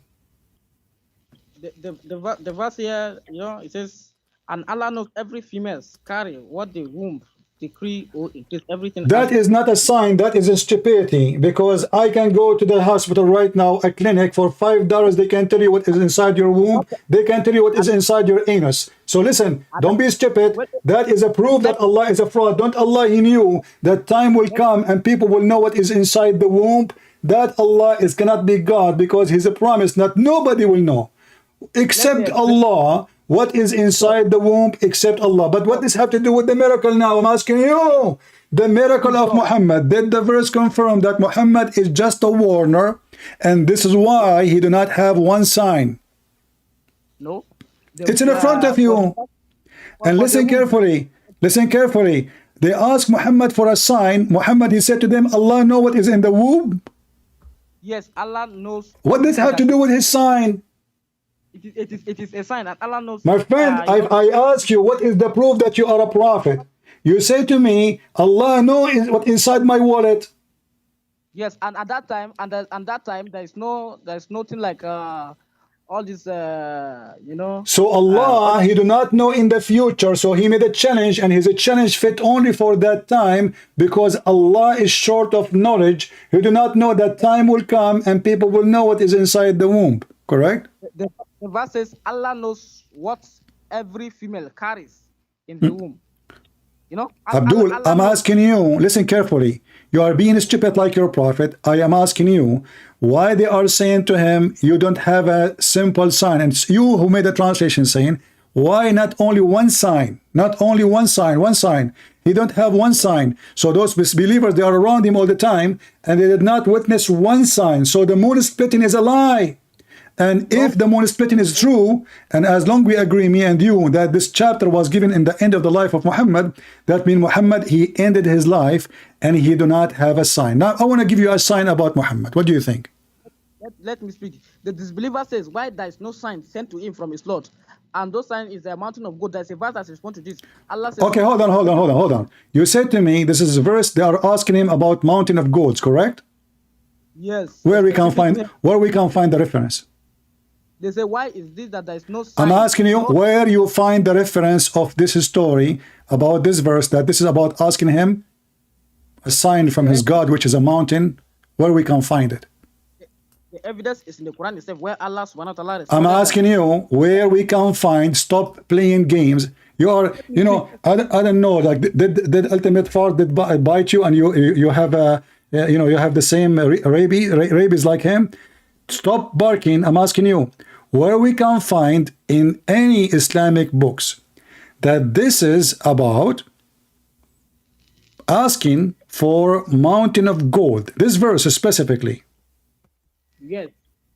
The verse here, it says, and Allah knows every female carry what the womb decree or increase everything. That is not a sign, that is a stupidity, because I can go to the hospital right now, a clinic, for $5. They can tell you what is inside your womb. They can tell you what is inside your anus. So listen, don't be stupid. That is a proof that Allah is a fraud. Don't Allah, he knew that time will come and people will know what is inside the womb. That Allah cannot be God, because he's a promise that nobody will know except Allah. What is inside the womb except Allah? But what does have to do with the miracle now? I'm asking you. the miracle of Muhammad. Did the verse confirm that Muhammad is just a warner, and this is why he do not have one sign? No. It's in front of you. And listen carefully. Listen carefully. They asked Muhammad for a sign. Muhammad, he said to them, Allah know what is in the womb. Yes, Allah knows. What does have to do with his sign? It is a sign, and Allah knows. My friend, I ask you, what is the proof that you are a prophet? You say to me, Allah knows what inside my wallet. Yes, and at that time, there's nothing like all this, you know. So Allah, he do not know in the future. So he made a challenge, and his challenge fit only for that time, because Allah is short of knowledge. He do not know that time will come and people will know what is inside the womb. Correct? The verse says Allah knows what every female carries in the womb. You know, Abdul, I'm asking you, listen carefully. You are being stupid like your prophet. I am asking you why they are saying to him, you don't have a simple sign. And it's you who made the translation saying, why not only one sign? Not only one sign, one sign. He don't have one sign. So those believers, they are around him all the time, and they did not witness one sign. So the moon splitting is a lie. And if the moon splitting is true, and as long we agree, me and you, that this chapter was given in the end of the life of Muhammad, that means Muhammad, he ended his life and he do not have a sign. Now, I want to give you a sign about Muhammad. What do you think? Let me speak. The disbeliever says, why there is no sign sent to him from his Lord? And those sign is a mountain of gold. There's a verse that responds to this. Allah says, okay, hold on. You said to me, this is a verse, they are asking him about mountain of golds, correct? Yes. Where we can find the reference? They say, why is this that there is no sign? I'm asking you where you find the reference of this story about this verse, that this is about asking him a sign from his God, which is a mountain, where we can find it. The evidence is in the Quran itself, where Allah subhanahu wa ta'ala. I'm asking you where we can find, stop playing games. You are, you know, I don't know, like, did Ultimate Fart did bite you, and you have a, you know, you have the same rabies like him? Stop barking. I'm asking you where we can find in any Islamic books that this is about asking for mountain of gold. This verse specifically. Yes,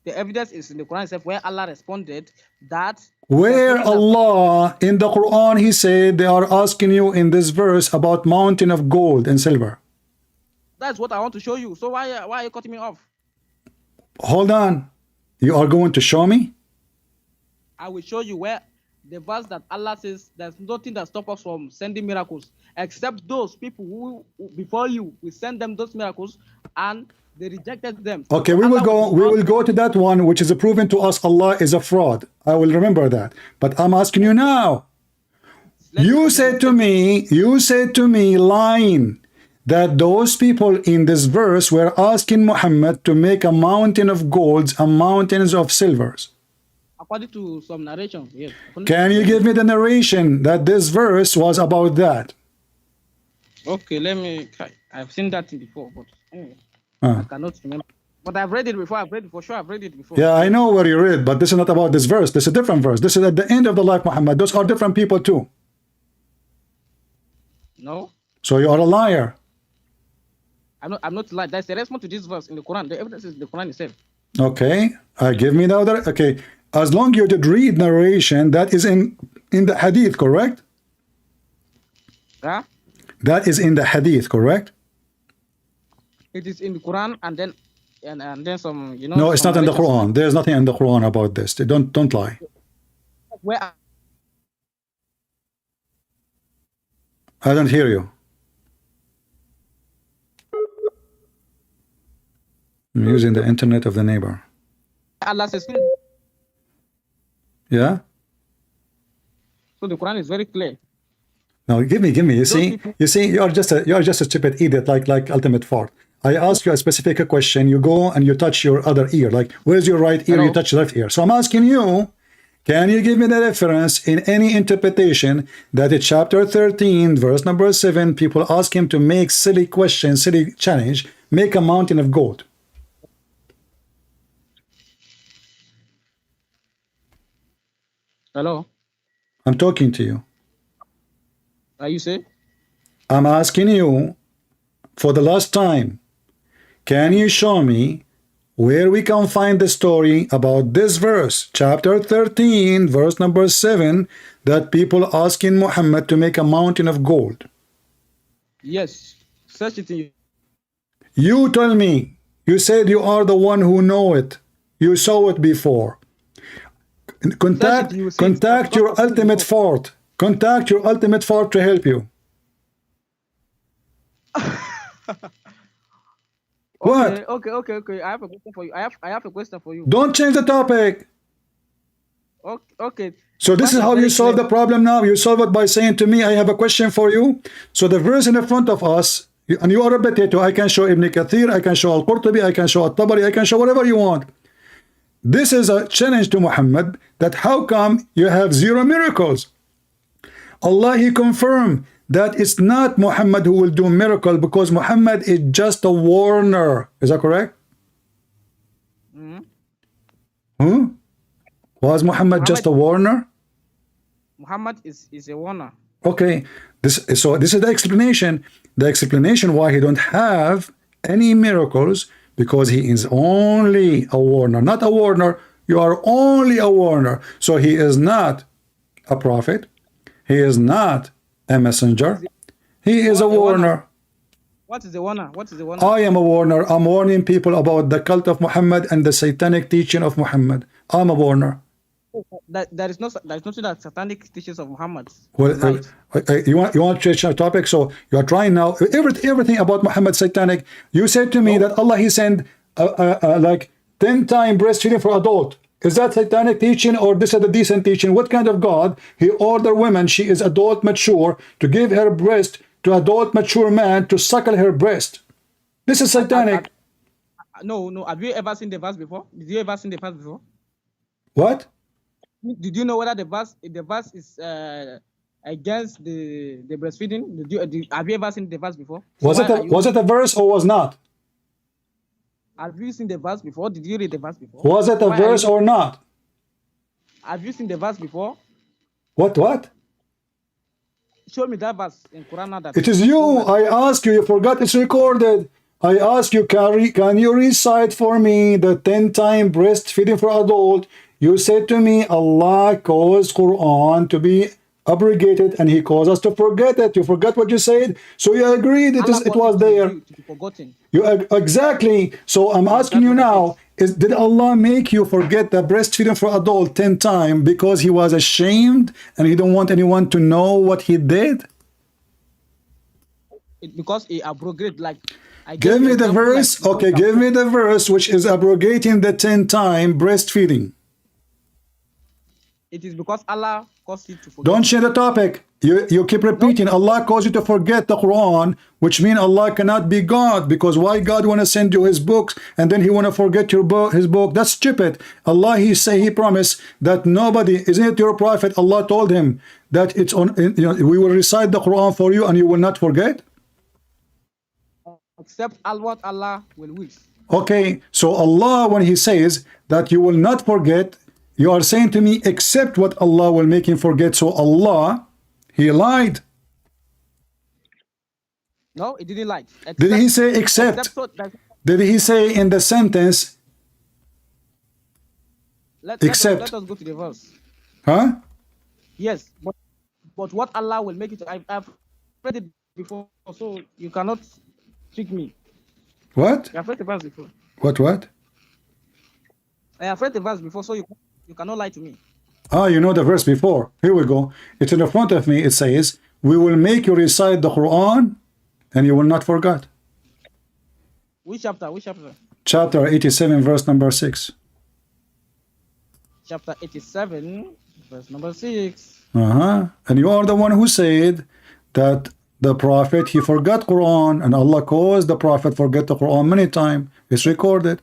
the evidence is in the Quran itself, where Allah responded that. Where Allah in the Quran, he said they are asking you in this verse about mountain of gold and silver. That's what I want to show you. So why are you cutting me off? Hold on. You are going to show me? I will show you where the verse that Allah says there's nothing that stops us from sending miracles, except those people who before you, we send them those miracles and they rejected them. Okay, we will go to that one, which is proven to us Allah is a fraud. I will remember that. But I'm asking you now. You said to me lying, that those people in this verse were asking Muhammad to make a mountain of golds and mountains of silvers. According to some narration, yes. Can you give me the narration that this verse was about that? Okay, let me try. I've seen that before, but anyway, I cannot remember. But I've read it before. I've read it before. Yeah, I know where you read, but this is not about this verse. This is a different verse. This is at the end of the life, Muhammad. Those are different people too. No. So you are a liar. I'm not lying. That's the response to this verse in the Quran. The evidence is in the Quran itself. Okay, give me the other. Okay, as long you did read narration, that is in the hadith, correct? Huh? That is in the hadith, correct? It is in the Quran, and then some, you know. No, it's not in the Quran. There's nothing in the Quran about this. Don't lie. Where? I don't hear you. I'm using the internet of the neighbor. Allah says. Yeah. So the Quran is very clear. Now give me. You see, you are just a stupid idiot, like Ultimate Fart. I ask you a specific question, you go and you touch your other ear. Like, where's your right ear? You touch your left ear. So I'm asking you, can you give me the reference in any interpretation that in chapter 13, verse number 7, people ask him to make silly question, silly challenge, make a mountain of gold? Hello? I'm talking to you. Are you say? I'm asking you, for the last time, can you show me where we can find the story about this verse, chapter 13, verse number 7, that people asking Muhammad to make a mountain of gold? Yes. Search it in. You tell me. You said you are the one who know it. You saw it before. Contact your ultimate fort. Contact your ultimate fort to help you. What? Okay. I have a question for you. I have a question for you. Don't change the topic. Okay. So this is how you solve the problem now. You solve it by saying to me, I have a question for you. So the verse in the front of us, and you are a potato. I can show Ibn Kathir, I can show Al-Qurtubi, I can show Al-Tabari, I can show whatever you want. This is a challenge to Muhammad, that how come you have 0 miracles? Allah, he confirmed that it's not Muhammad who will do miracle, because Muhammad is just a warner. Is that correct? Was Muhammad just a warner? Muhammad is a warner. Okay, this is the explanation. The explanation why he don't have any miracles, because he is only a warner, not a warner. You are only a warner. So he is not a prophet. He is not a messenger. He is a warner. What is the warner? What is the warner? I am a warner. I'm warning people about the cult of Muhammad and the satanic teaching of Muhammad. I'm a warner. There is nothing that satanic teachings of Muhammad. Well, you want to change the topic? So you are trying now everything about Muhammad satanic. You said to me that Allah, he sent like 10 times breastfeeding for adult. Is that satanic teaching, or this is the decent teaching? What kind of God? He ordered women, she is adult mature, to give her breast to adult mature man to suckle her breast. This is satanic. No. Have you ever seen the verse before? Did you ever seen the verse before? What? Did you know whether the verse is against the breastfeeding? Have you ever seen the verse before? Was it a verse or was not? Have you seen the verse before? Did you read the verse before? Was it a verse or not? Have you seen the verse before? What? Show me that verse in Quran. That it is you. I ask you. You forgot it's recorded. I ask you, can you recite for me the 10 times breastfeeding for adult? You said to me, Allah caused Quran to be abrogated, and He caused us to forget it. You forgot what you said, so you agreed it was there. To be forgotten. Exactly. So I'm asking you now: did Allah make you forget the breastfeeding for adult 10 times because He was ashamed and He don't want anyone to know what He did? Because He abrogated, like. Give me the verse. Okay, give me the verse which is abrogating the 10 times breastfeeding. It is because Allah caused you to forget. Don't change the topic. You keep repeating, Allah caused you to forget the Quran, which means Allah cannot be God, because why God want to send you His books and then He want to forget His book? That's stupid. Allah, He promised that nobody, isn't it your prophet? Allah told him that it's on. We will recite the Quran for you and you will not forget. Except what Allah will wish. Okay, so Allah, when He says that you will not forget, you are saying to me, except what Allah will make him forget. So Allah, He lied. No, He didn't lie. Did He say except? Did He say in the sentence, except? Let us go to the verse. Huh? Yes, but what Allah will make it, I've read it before, so you cannot trick me. What? I've read the verse before. What? I have read the verse before, so you cannot lie to me. You know the verse before. Here we go. It's in the front of me. It says, we will make you recite the Quran and you will not forget. Which chapter? Chapter 87, verse number 6. Chapter 87, verse number 6. And you are the one who said that the prophet, he forgot Quran, and Allah caused the prophet forget the Quran many times. It's recorded.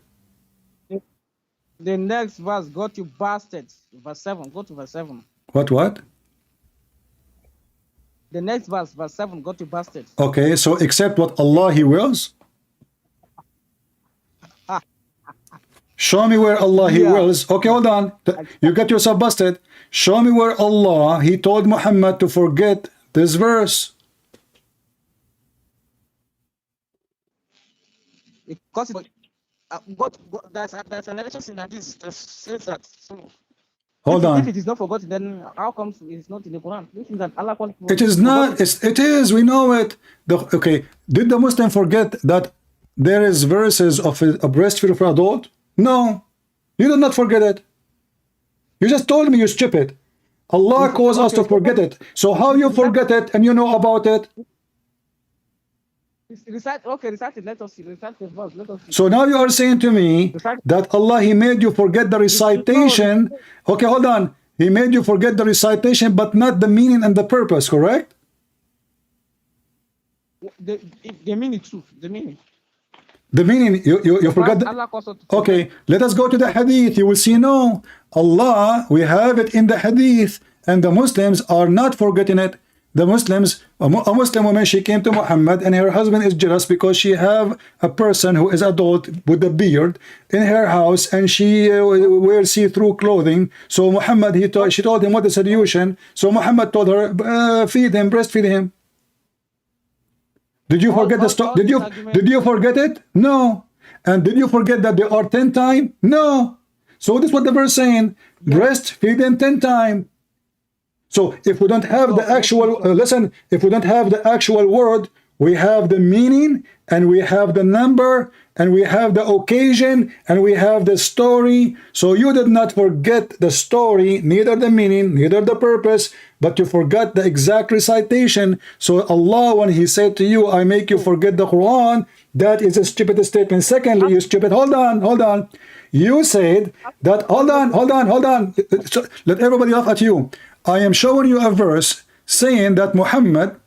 The next verse, got you bastards. Verse 7. Go to verse 7. What? The next verse, verse 7, got you bastards. Okay, so except what Allah, He wills? Show me where Allah, He wills. Okay, hold on. You got yourself busted. Show me where Allah, He told Muhammad to forget this verse. Because there's an narration in hadith that says that. So Hold if on. it is not forgotten, then how comes it's not in the Quran? This is that Allah calls It is not. It is. We know it. Okay. Did the Muslim forget that there is verses of a breastfeed for adult? No. You did not forget it. You just told me, you stupid. Allah caused us to forget it. So how you forget it and you know about it? Recite it. Let us see. Recite the verse. Let us see. So now you are saying to me that Allah, He made you forget the recitation. Okay, hold on. He made you forget the recitation, but not the meaning and the purpose, correct? The meaning too. The meaning. The meaning, you forgot. Okay, let us go to the hadith. You will see, no. Allah, we have it in the hadith, and the Muslims are not forgetting it. The Muslims, a Muslim woman, she came to Muhammad, and her husband is jealous because she have a person who is adult with a beard in her house, and she wears see-through clothing. So Muhammad, she told him what the solution. So Muhammad told her, feed him, breastfeed him. Did you forget the story? Did you forget it? No. And did you forget that there are 10 times? No. So this is what the verse saying. Breastfeed them 10 times. So if we don't have the actual, listen, if we don't have the actual word, we have the meaning, and we have the number, and we have the occasion, and we have the story. So you did not forget the story, neither the meaning, neither the purpose, but you forgot the exact recitation. So Allah, when He said to you, I make you forget the Quran, that is a stupid statement. Secondly, you stupid, hold on. You said that, hold on. So, let everybody laugh at you. I am showing you a verse saying that Muhammad,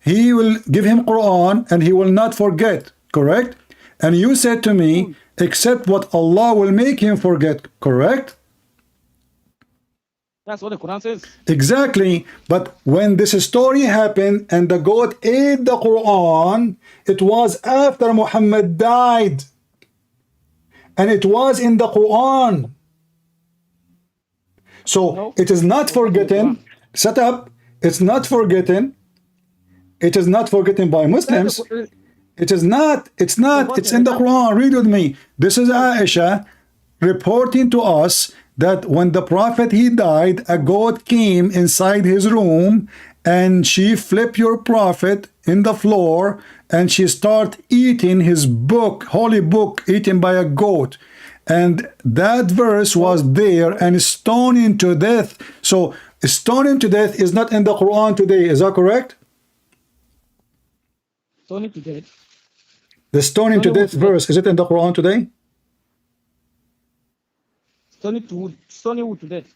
he will give him Quran and he will not forget, correct? And you said to me, except what Allah will make him forget, correct? That's what the Quran says. Exactly. But when this story happened and the goat ate the Quran, it was after Muhammad died. And it was in the Quran. So it is not forgotten. Shut up. It's not forgotten. It is not forgotten by Muslims. It is not. It's not. It's in the Quran. Read with me. This is Aisha reporting to us that when the Prophet, he died, a goat came inside his room and she flipped your Prophet in the floor and she started eating his book, holy book, eaten by a goat. And that verse was there, and stoning to death. So stoning to death is not in the Quran today. Is that correct? Stoning to death. The stoning to death verse, is it in the Quran today? Stoning who to death?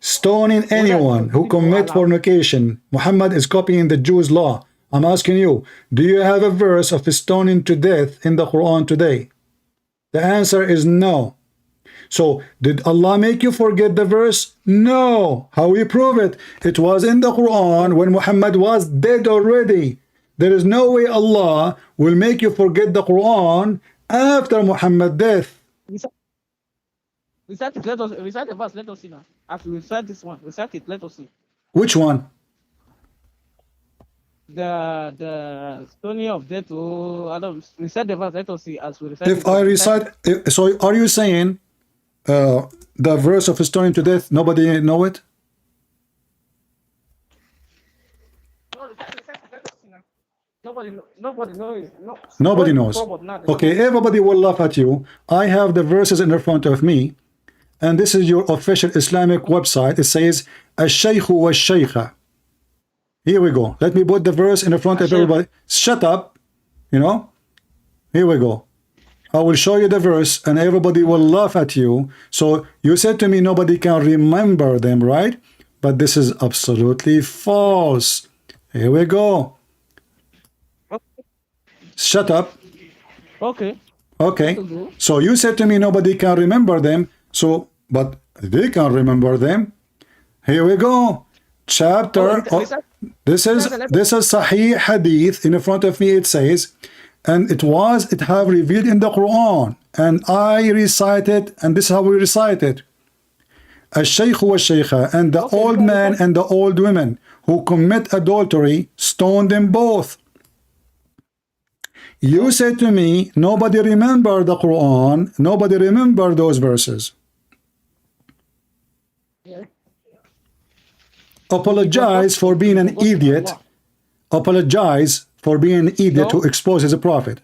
Stoning anyone who commit fornication. Muhammad is copying the Jews' law. I'm asking you, do you have a verse of stoning to death in the Quran today? The answer is no. So, did Allah make you forget the verse? No. How we prove it? It was in the Quran when Muhammad was dead already. There is no way Allah will make you forget the Quran after Muhammad's death. Recite it, recite the verse, let us see now. After we recite this one, recite it, let us see. Which one? The story of death. Recite the verse, let us see as we recite. If I recite, so are you saying the verse of stoning to death, nobody know it? Nobody knows. Nobody knows. Okay, everybody will laugh at you. I have the verses in front of me, and this is your official Islamic website. It says Ash-Shaykhu wa-Shaykha. Here we go. Let me put the verse in front of everybody. Shut up. You know? Here we go. I will show you the verse and everybody will laugh at you. So you said to me nobody can remember them, right? But this is absolutely false. Here we go. Shut up. Okay. Okay. So you said to me nobody can remember them. So, but they can remember them. Here we go. Chapter. This is Sahih Hadith. In front of me it says, and it have revealed in the Quran, and I recite it, and this is how we recite it. Ash-Shaykh wa Shaykha, and the old man and the old women who commit adultery, stone them both. You said to me, nobody remember the Quran, nobody remember those verses. Apologize for being an idiot. Apologize for being an idiot to expose his prophet.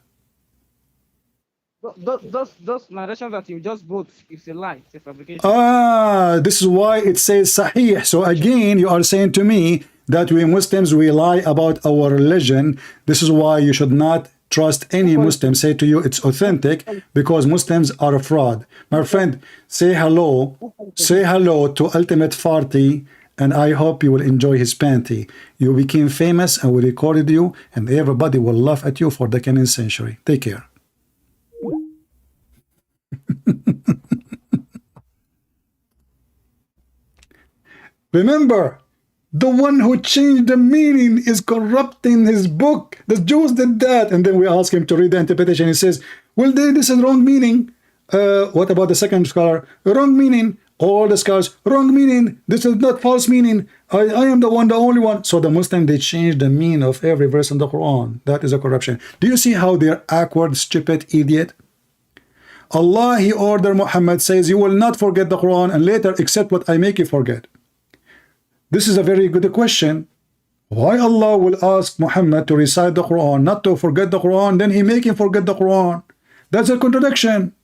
Those narrations that you just brought is a lie. It's a fabrication. This is why it says Sahih. So again, you are saying to me that we Muslims, we lie about our religion. This is why you should not trust any Muslim say to you it's authentic, because Muslims are a fraud. My friend, say hello to Ultimate Farty, and I hope you will enjoy his panty. You became famous and we recorded you, and everybody will laugh at you for the coming century. Take care. Remember, the one who changed the meaning is corrupting his book. The Jews did that. And then we ask him to read the interpretation. He says, well, this is wrong meaning. What about the second scholar? Wrong meaning. All the scholars, wrong meaning. This is not false meaning. I am the one, the only one. So the Muslim, they changed the meaning of every verse in the Quran. That is a corruption. Do you see how they're awkward, stupid, idiot? Allah, He ordered Muhammad, says, you will not forget the Quran and later accept what I make you forget. This is a very good question. Why Allah will ask Muhammad to recite the Quran, not to forget the Quran, then He make him forget the Quran? That's a contradiction.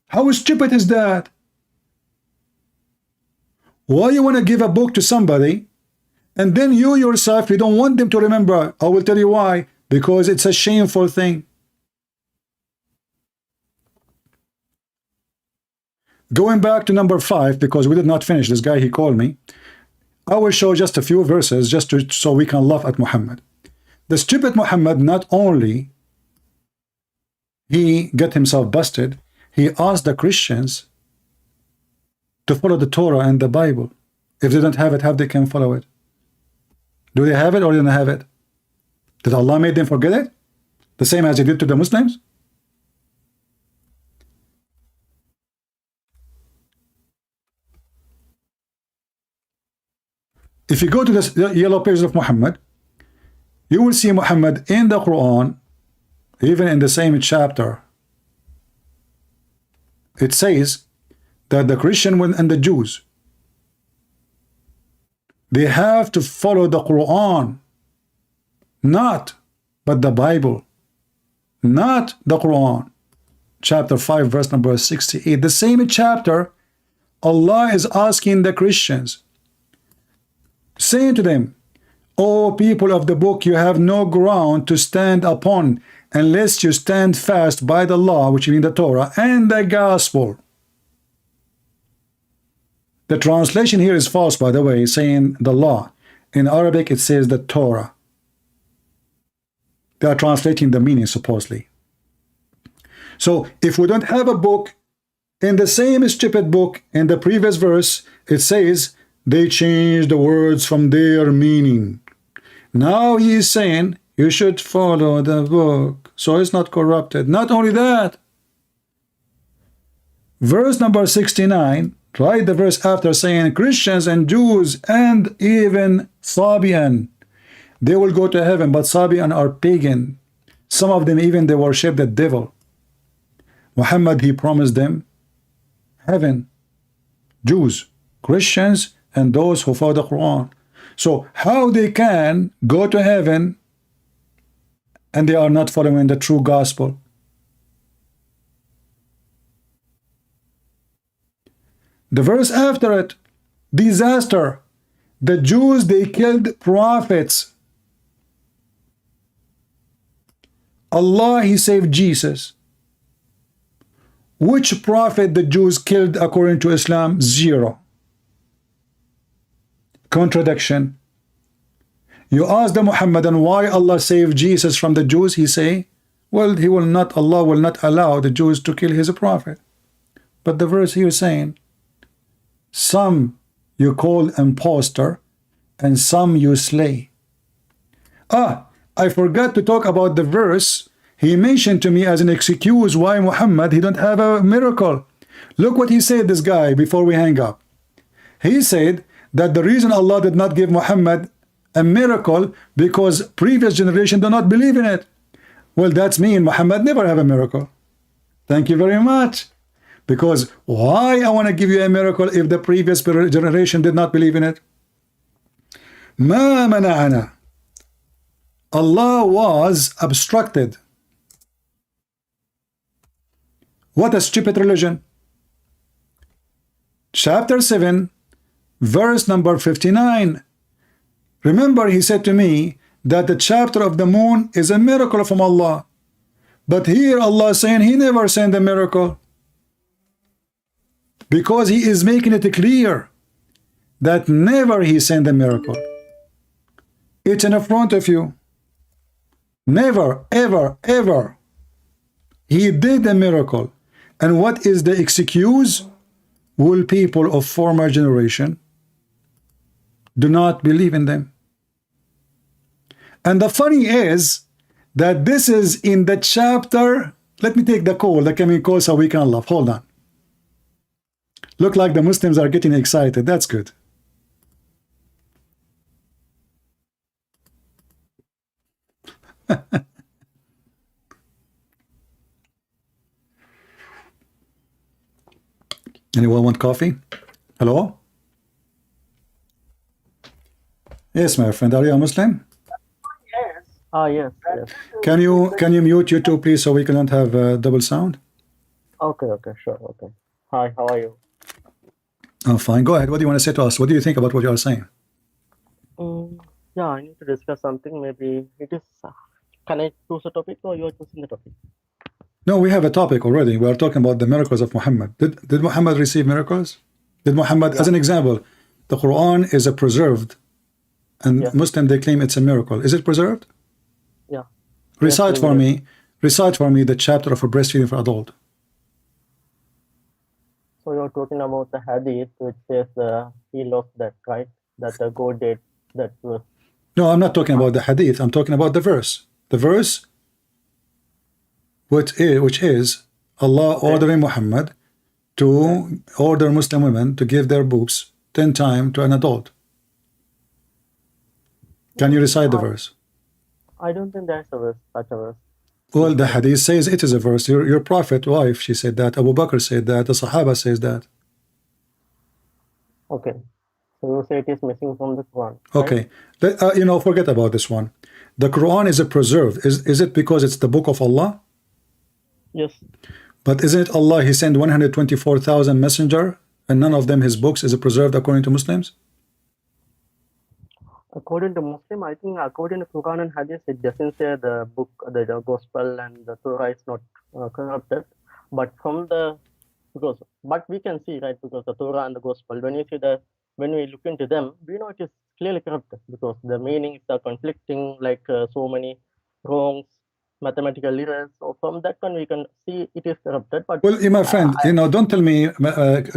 How stupid is that? Why you want to give a book to somebody and then you yourself, you don't want them to remember? I will tell you why. Because it's a shameful thing. Going back to number 5, because we did not finish, this guy, he called me. I will show just a few verses so we can laugh at Muhammad. The stupid Muhammad, not only he got himself busted, he asked the Christians to follow the Torah and the Bible. If they don't have it, how they can follow it? Do they have it or they don't have it? Did Allah make them forget it? The same as He did to the Muslims? If you go to the yellow pages of Muhammad, you will see Muhammad in the Quran, even in the same chapter. It says that the Christian and the Jews, they have to follow the Quran, not but the Bible, not the Quran. Chapter 5, verse number 68. The same chapter, Allah is asking the Christians, saying to them, O people of the book, you have no ground to stand upon unless you stand fast by the law, which means the Torah, and the gospel. The translation here is false, by the way, saying the law. In Arabic, it says the Torah. They are translating the meaning, supposedly. So, if we don't have a book, in the same stupid book, in the previous verse, it says, they changed the words from their meaning. Now he is saying, you should follow the book, so it's not corrupted. Not only that, verse number 69, right, the verse after saying Christians and Jews and even Sabian, they will go to heaven, but Sabian are pagan. Some of them even they worship the devil. Muhammad, he promised them heaven, Jews, Christians, and those who follow the Quran. So how they can go to heaven and they are not following the true gospel? The verse after it, disaster. The Jews, they killed prophets. Allah, He saved Jesus. Which prophet the Jews killed according to Islam? 0. Contradiction. You ask the Muhammadan why Allah saved Jesus from the Jews, he say, well, Allah will not allow the Jews to kill his prophet. But the verse here is saying, some you call impostor and some you slay. I forgot to talk about the verse he mentioned to me as an excuse why Muhammad, he don't have a miracle. Look what he said, this guy, before we hang up. He said that the reason Allah did not give Muhammad a miracle because previous generation do not believe in it. Well, that's mean Muhammad never have a miracle. Thank you very much. Because why I want to give you a miracle if the previous generation did not believe in it? ما منعنا. Allah was obstructed. What a stupid religion. Chapter 7, verse number 59. Remember, he said to me that the chapter of the moon is a miracle from Allah. But here Allah is saying he never sent a miracle. Because he is making it clear that never he sent a miracle. It's in front of you. Never, ever, ever. He did a miracle. And what is the excuse? Will people of former generation do not believe in them? And the funny is that this is in the chapter. Let me take the call, the coming call, so we can laugh. Hold on. Look like the Muslims are getting excited. That's good. Anyone want coffee? Hello? Yes, my friend. Are you a Muslim? Yes. Ah, yes, yes. Can you mute YouTube, please, so we cannot have double sound? Okay, okay, sure, okay. Hi, how are you? I'm fine. Go ahead. What do you want to say to us? What do you think about what you are saying? Yeah, I need to discuss something. Maybe it is. Can I choose a topic or you are choosing the topic? No, we have a topic already. We are talking about the miracles of Muhammad. Did Muhammad receive miracles? Did Muhammad, as an example, the Quran is a preserved, and Muslim they claim it's a miracle. Is it preserved? Yeah. Recite for me the chapter of a breastfeeding for adult. So you're talking about the hadith which says he lost that, right? That the God did that was. No, I'm not talking about the hadith. I'm talking about the verse. The verse which is Allah ordering Muhammad to order Muslim women to give their boobs 10 times to an adult. Can you recite the verse? I don't think there's a verse, such a verse. Well, the hadith says it is a verse. Your prophet wife, she said that. Abu Bakr said that. The Sahaba says that. Okay. So you say it is missing from the Quran. Okay. Right? Forget about this one. The Quran is a preserved. Is it because it's the book of Allah? Yes. But isn't it Allah, he sent 124,000 messenger and none of them his books is preserved according to Muslims? According to Muslim, I think according to Quran and Hadith, it doesn't say the book, the Gospel and the Torah is not corrupted. But but we can see, right, because the Torah and the Gospel, when we look into them, we know it is clearly corrupted because the meanings are conflicting, like so many wrongs, mathematical errors. So from that one, we can see it is corrupted. But well, my friend, don't tell me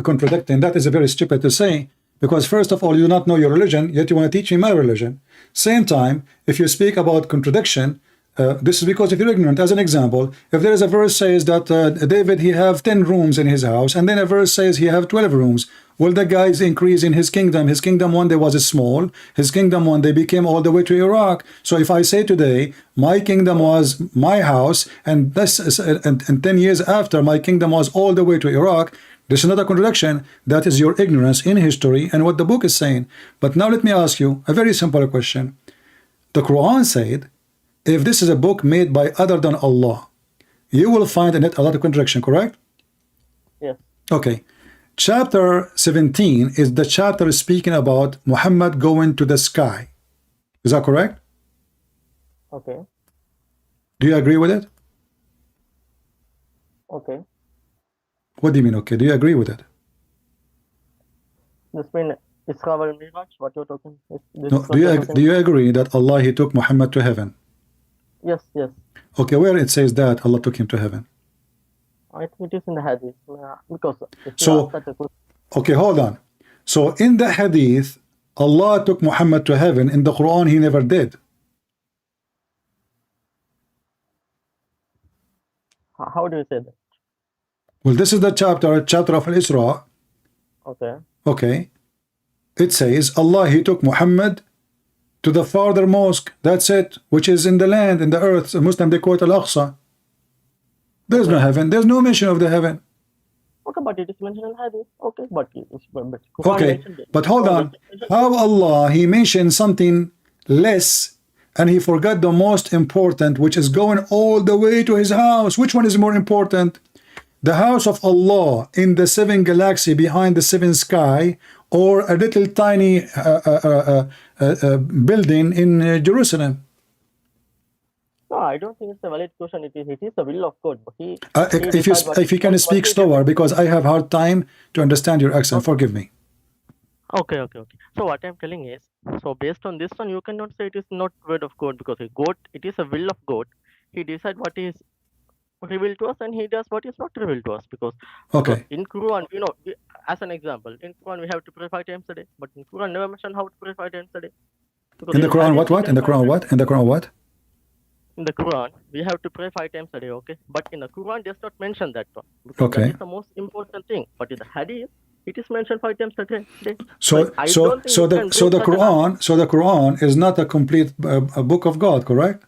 contradicting. That is very stupid to say. Because first of all, you do not know your religion, yet you want to teach me my religion. Same time, if you speak about contradiction, this is because if you're ignorant. As an example, if there is a verse says that David, he have 10 rooms in his house, and then a verse says he have 12 rooms. Well, the guys increase in his kingdom. His kingdom one day was small. His kingdom one day became all the way to Iraq. So if I say today, my kingdom was my house, and this is, and 10 years after, my kingdom was all the way to Iraq, this is not a contradiction. That is your ignorance in history and what the book is saying. But now let me ask you a very simple question. The Quran said, if this is a book made by other than Allah, you will find in it a lot of contradiction, correct? yes. Okay. Chapter 17 is the chapter speaking about Muhammad going to the sky. Is that correct? Okay. Do you agree with it? Okay. What do you mean, okay? Do you agree with it? This means Isra wal Miraj, what you're talking? No, do you agree that Allah, he took Muhammad to heaven? Yes, yes. Okay, where it says that Allah took him to heaven? I think it is in the hadith because So, okay, hold on. So in the hadith, Allah took Muhammad to heaven. In the Quran, he never did. How do you say that? Well, this is the chapter of Al-Isra. Okay. Okay. It says, Allah, he took Muhammad to the farther mosque. That's it, which is in the land, in the earth. So Muslim, they quote Al-Aqsa. There's no heaven. There's no mention of the heaven. Okay, but it is mentioned in hadith. Okay, but Quran Okay, mentioned it. but hold on. How Allah, he mentioned something less and he forgot the most important, which is going all the way to his house. Which one is more important? The house of Allah in the 7 galaxy behind the 7 sky, or a little tiny building in Jerusalem? No, I don't think it's a valid question. It is the will of God. But If you can speak slower, because I have hard time to understand your accent. Forgive me. Okay. So what I'm telling is, so based on this one, you cannot say it is not word of God, because God, it is a will of God. He decides what is revealed to us, and he does what is not revealed to us. Because in Quran, as an example, in Quran we have to pray 5 times a day, but in Quran never mention how to pray 5 times a day. In the Quran, what? In the Quran, what? In the Quran, what? In the Quran, we have to pray 5 times a day, okay? But in the Quran, does not mention that one, because that is the most important thing. But in the Hadith, it is mentioned 5 times a day. So the Quran is not a complete a book of God, correct?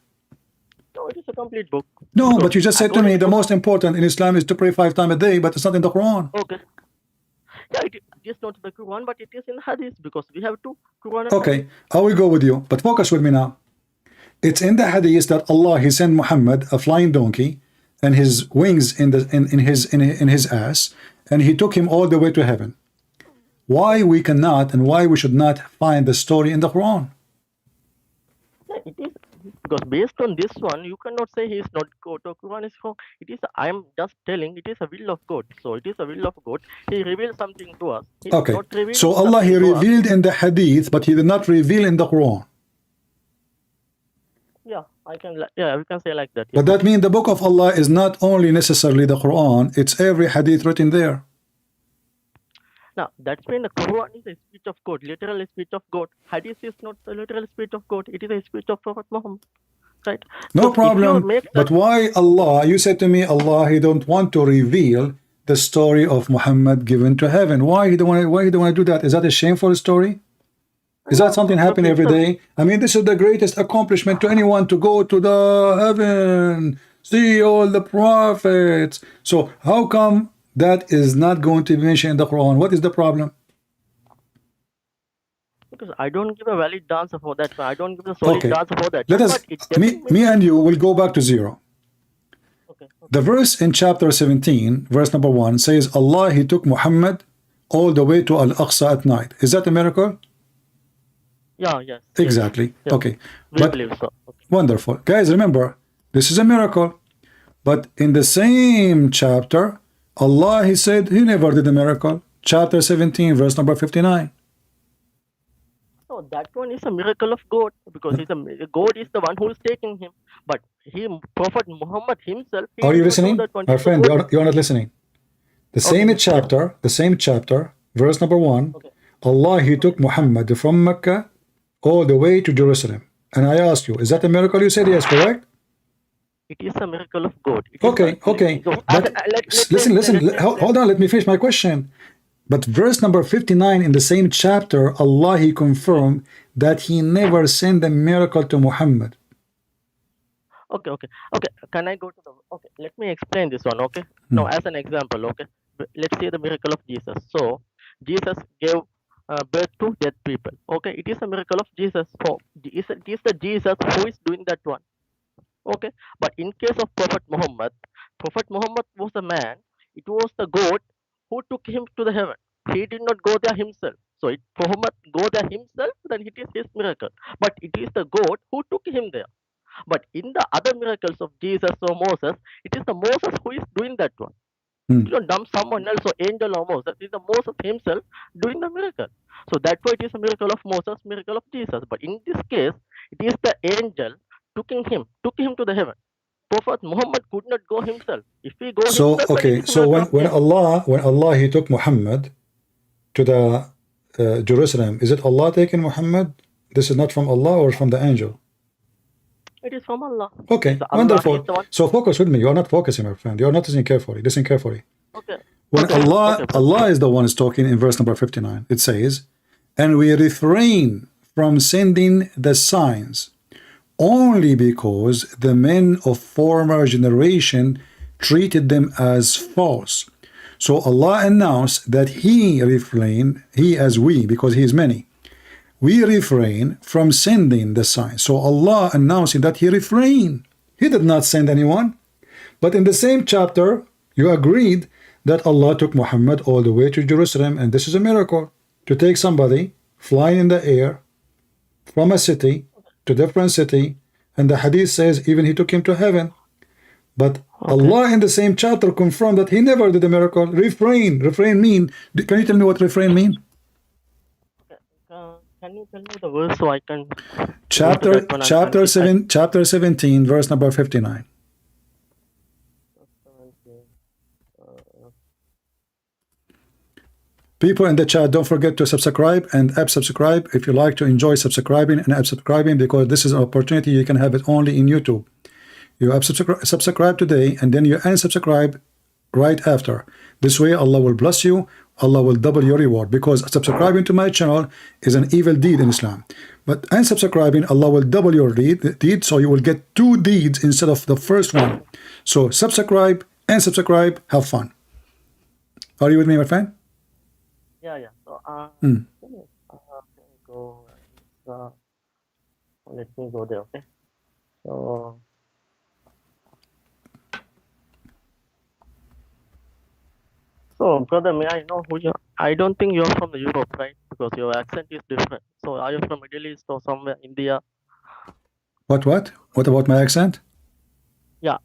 No, it is a complete book. No, so but you just said to me the most important in Islam is to pray 5 times a day, but it's not in the Quran. Okay. Yeah, it is not in the Quran, but it is in Hadith, because we have two Quran. Okay, I will go with you, but focus with me now. It's in the Hadith that Allah, he sent Muhammad a flying donkey and his wings in his ass, and he took him all the way to heaven. Why we cannot and why we should not find the story in the Quran? Yeah, it is, because based on this one, you cannot say he is not God or Quran is wrong. It is, I am just telling, it is a will of God. So it is a will of God. He revealed something to us. Okay, so Allah, he revealed in the Hadith, but he did not reveal in the Quran. Yeah, we can say like that. But that means the book of Allah is not only necessarily the Quran, it's every hadith written there. Now, that's when the Quran is a speech of God, literal speech of God. Hadith is not the literal speech of God, it is a speech of Prophet Muhammad. Right? No so problem. But why Allah, you said to me, Allah, he don't want to reveal the story of Muhammad given to heaven. Why he don't want to do that? Is that a shameful story? Is that something happening every day? I mean, this is the greatest accomplishment to anyone, to go to the heaven, see all the prophets. So how come that is not going to be mentioned in the Quran? What is the problem? Because I don't give a valid answer for that. I don't give a solid answer for that. Let us, me and you will go back to zero. Okay. The verse in chapter 17, verse number 1 says, Allah, he took Muhammad all the way to Al-Aqsa at night. Is that a miracle? Yeah, yes. Exactly. Yes. Okay. We believe so. Okay. Wonderful. Guys, remember, this is a miracle. But in the same chapter, Allah, he said he never did a miracle. Chapter 17, verse number 59. No, that one is a miracle of God, because God is the one who is taking him. But Prophet Muhammad himself... Are you listening? My friend, you're not listening. The same chapter, verse number 1, Allah, he took Muhammad from Mecca all the way to Jerusalem. And I ask you, is that a miracle? You said yes, correct? It is a miracle of God. Okay. But listen, hold on, let me finish my question. But verse number 59 in the same chapter, Allah, he confirmed that he never sent a miracle to Muhammad. Okay. Can I go to the... Okay, let me explain this one, okay? Now, as an example, okay? Let's say the miracle of Jesus. So, Jesus gave birth to dead people. Okay, it is a miracle of Jesus. So it is the Jesus who is doing that one. Okay, but in case of Prophet Muhammad was a man. It was the God who took him to the heaven. He did not go there himself. So if Muhammad go there himself, then it is his miracle. But it is the God who took him there. But in the other miracles of Jesus or Moses, it is the Moses who is doing that one. You don't dump someone else or angel or Moses. It is the Moses himself doing the miracle. So that's why it is a miracle of Moses, miracle of Jesus. But in this case, it is the angel took him to the heaven. Prophet Muhammad could not go himself. If he go himself, okay. So when Allah he took Muhammad to the Jerusalem, is it Allah taking Muhammad? This is not from Allah or from the angel? It is from Allah. Okay, so wonderful. So focus with me. You are not focusing, my friend. You are not listening carefully. Listen carefully. Okay. When Allah is the one is talking in verse number 59, it says, and we refrain from sending the signs, only because the men of former generation treated them as false. So Allah announced that He refrained, He as we, because He is many, we refrain from sending the signs. So Allah announcing that He refrained. He did not send anyone. But in the same chapter, you agreed that Allah took Muhammad all the way to Jerusalem, and this is a miracle. To take somebody flying in the air from a city to different city, and the hadith says even He took him to heaven. But Allah in the same chapter confirmed that He never did a miracle. Refrain mean, can you tell me what refrain mean? Can you tell me the verse so I can Chapter 17, verse number 59. People in the chat, don't forget to subscribe and app subscribe if you like to enjoy subscribing and app subscribing, because this is an opportunity you can have it only in YouTube. You have subscribe today and then you unsubscribe right after. This way Allah will bless you, Allah will double your reward, because subscribing to my channel is an evil deed in Islam. But unsubscribing, Allah will double your deed, so you will get 2 deeds instead of the first one. So subscribe and subscribe, have fun. Are you with me, my friend? Yeah. So let me go there. Okay. So brother, may I know who you are? I don't think you're from the Europe, right? Because your accent is different. So are you from Middle East or somewhere India? What about my accent? Yeah,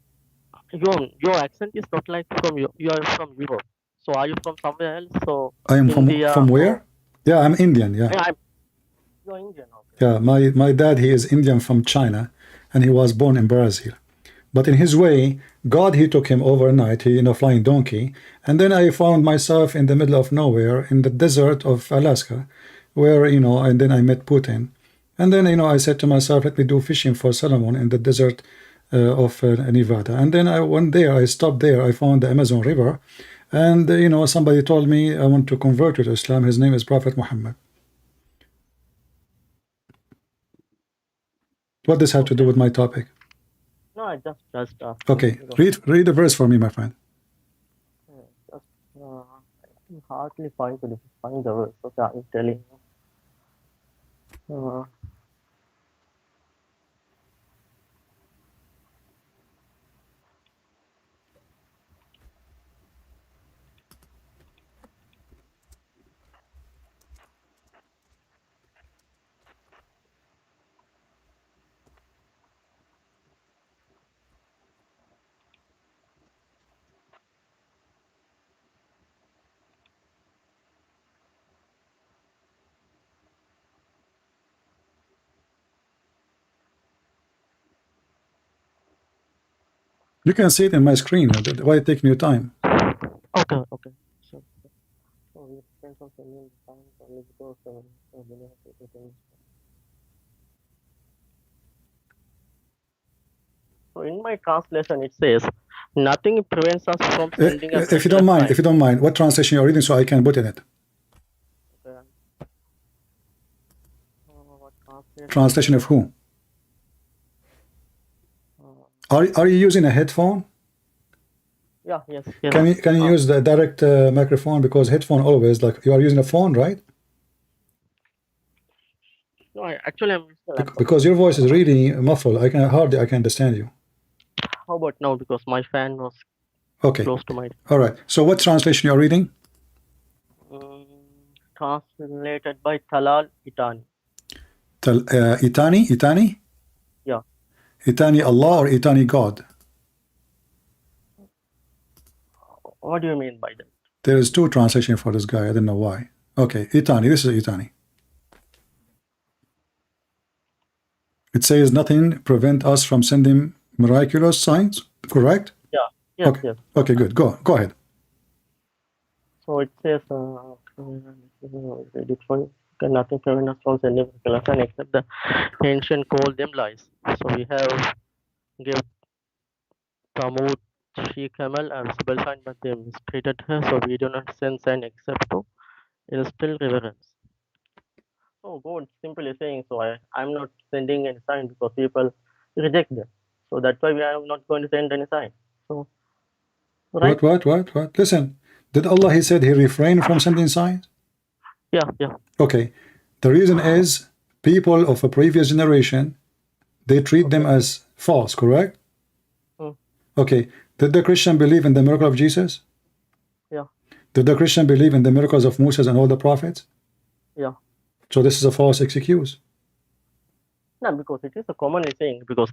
your accent is not like from you. You are from Europe. So are you from somewhere else? So I am India from where? or... Yeah, I'm Indian. Yeah. You're Indian. Okay. Yeah, my dad, he is Indian from China, and he was born in Brazil. But in his way, God, He took him overnight, he in a flying donkey, and then I found myself in the middle of nowhere in the desert of Alaska, where and then I met Putin, and then I said to myself, let me do fishing for salmon in the desert of Nevada, and then I stopped there, I found the Amazon River, and somebody told me I want to convert to Islam. His name is Prophet Muhammad. What does this have to do with my topic? No, I just okay. Read the verse for me, my friend. Just hardly find the verse. Okay, I'm telling you. You can see it in my screen. Why taking your time? Okay. So in my translation, it says, nothing prevents us from sending if you don't mind, what translation you're reading so I can put in it? Okay. Translation of who? Are you using a headphone? Yeah, yes. Can you use the direct microphone, because headphone always, like, you are using a phone, right? No, actually I'm because your voice is really muffled. I can hardly understand you. How about now? Because my fan was close to my... All right. So what translation you are reading? Translated by Talal Itani. Itani? Yeah. Itani Allah or Itani God? What do you mean by that? There is 2 translations for this guy. I don't know why. Okay, Itani. This is Itani. It says nothing prevent us from sending miraculous signs. Correct? Yeah. Yes. Okay. Yes. Okay. Good. Go ahead. So it says, read it for you. Nothing prevent us from sending miraculous signs except the ancient called them lies. So we have give Samud she camel a visible sign, but they mistreated her, so we do not send sign except to instill reverence. So So God simply saying, so I'm not sending any sign because people reject them. So that's why we are not going to send any sign. So, right? What? Listen, did Allah, he said he refrained from sending signs? Yeah, yeah. Okay. The reason is people of a previous generation, they treat them as false, correct? Mm. Okay. Did the Christian believe in the miracle of Jesus? Yeah. Did the Christian believe in the miracles of Moses and all the prophets? Yeah. So this is a false excuse. No, because it is a commonly saying, because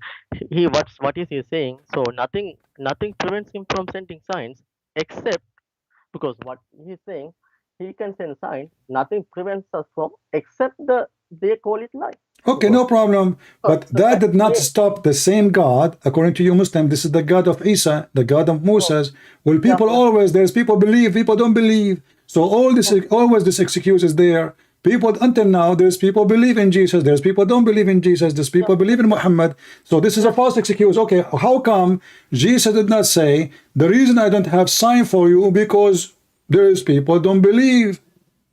what is he saying? So nothing prevents him from sending signs, except because what he's saying, he can send signs. Nothing prevents us from, except they call it lie. Okay, Because no problem. But that did not stop the same God, according to you Muslim. This is the God of Isa, the God of Moses. Well, people always, there's people believe, people don't believe. So all this, always this excuse is there. People, until now, there's people believe in Jesus, there's people don't believe in Jesus, there's people believe in Muhammad. So this is a false excuse. Okay, how come Jesus did not say, the reason I don't have sign for you because there's people don't believe?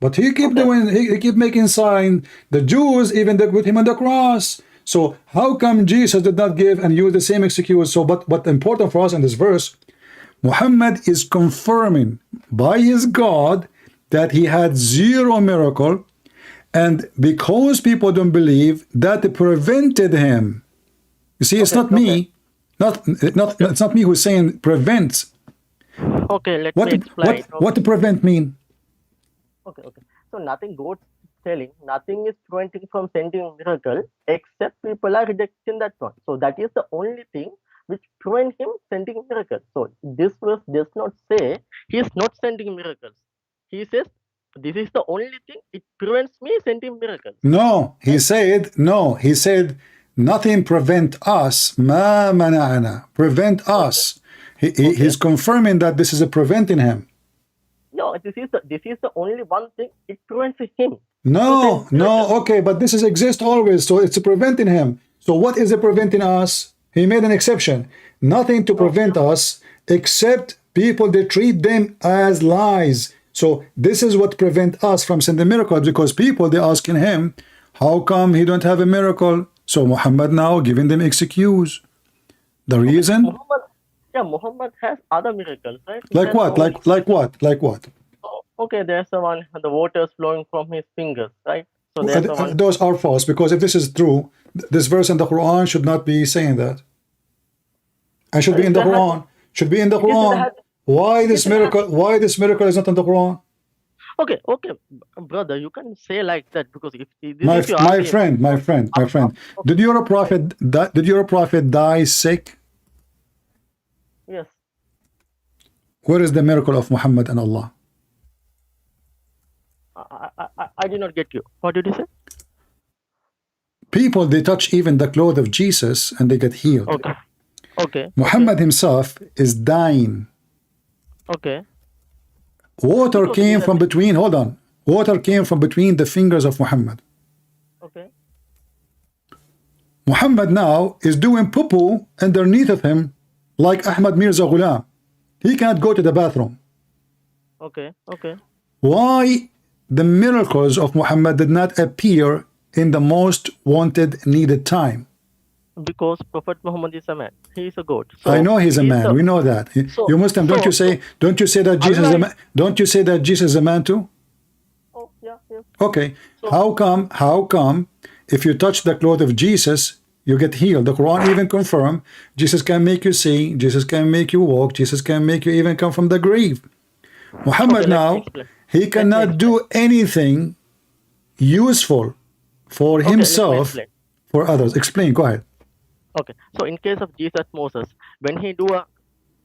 But he keep doing, he keep making sign. The Jews, even they put him on the cross. So how come Jesus did not give and use the same excuse? So, but important for us in this verse, Muhammad is confirming by his God that he had zero miracle, and because people don't believe, that prevented him. You see, it's not me, it's not me who's saying prevents. Okay, let me explain. What to prevent mean? Okay. So nothing God telling, nothing is preventing from sending miracle, except people are rejecting that one. So that is the only thing which prevent him sending miracles. So this verse does not say he is not sending miracles. He says this is the only thing it prevents me sending miracles. No, he said nothing prevent us. Ma mana'ana, prevent us. He's confirming that this is a preventing him. No, this is the only one thing it prevents him. No, okay, but this is exist always, so it's preventing him. So what is it preventing us? He made an exception. Nothing to prevent us except people that treat them as lies. So this is what prevent us from sending miracles, because people, they're asking him, how come he don't have a miracle? So Muhammad now giving them excuse. The reason? Muhammad has other miracles, right? Like what? Like what? Oh, okay, there's the one, the waters flowing from his fingers, right? So there's the one. Those are false, because if this is true, this verse in the Quran should not be saying that. And should be in the Quran. Should be in the Quran. Why this miracle is not in the Quran? Okay, brother, you can say like that, because if this my is your friend. Did your prophet die sick? Yes. Where is the miracle of Muhammad and Allah? I did not get you. What did you say? People, they touch even the clothes of Jesus and they get healed. Okay. Muhammad himself is dying. Okay. Water came from between, water came from between the fingers of Muhammad. Okay. Muhammad now is doing poo-poo underneath of him, like Ahmed Mirza Ghulam. He can't go to the bathroom. Okay. Why the miracles of Muhammad did not appear in the most wanted, needed time? Because Prophet Muhammad is a man. He is a God. So I know he's a man. We know that. You Muslim, don't you say that Jesus is a man? Don't you say that Jesus is a man too? Oh, yeah. Okay. So, how come if you touch the cloth of Jesus, you get healed? The Quran even confirm Jesus can make you see, Jesus can make you walk, Jesus can make you even come from the grave. Muhammad now, he cannot do anything useful for himself, for others. Explain, go ahead. Okay, so in case of Jesus, Moses, when he do a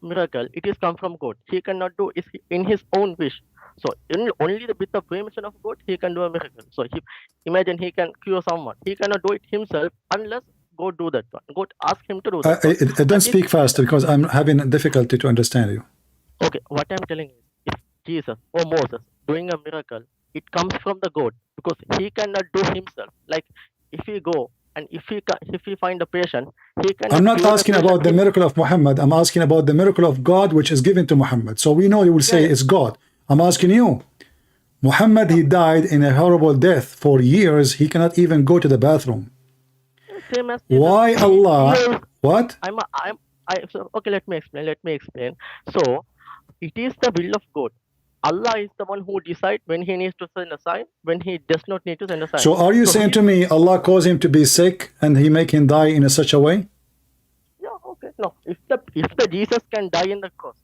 miracle, it is come from God. He cannot do it in his own wish. So only with the permission of God, he can do a miracle. So imagine he can cure someone. He cannot do it himself unless God do that one. God ask him to do that. I don't speak fast because I'm having difficulty to understand you. Okay, what I'm telling is, if Jesus or Moses doing a miracle, it comes from the God, because he cannot do himself. Like if he go and if he find a patient, he can. I'm not asking about the miracle of Muhammad. I'm asking about the miracle of God which is given to Muhammad. So we know you will say it's God. I'm asking you, Muhammad, he died in a horrible death. For years, he cannot even go to the bathroom. Same as Jesus. Why Allah? He- What? So, okay, let me explain. So, it is the will of God. Allah is the one who decides when he needs to send a sign, when he does not need to send a sign. So are you saying to me Allah caused him to be sick and he make him die in such a way? Yeah, okay. No, if the Jesus can die in the cross.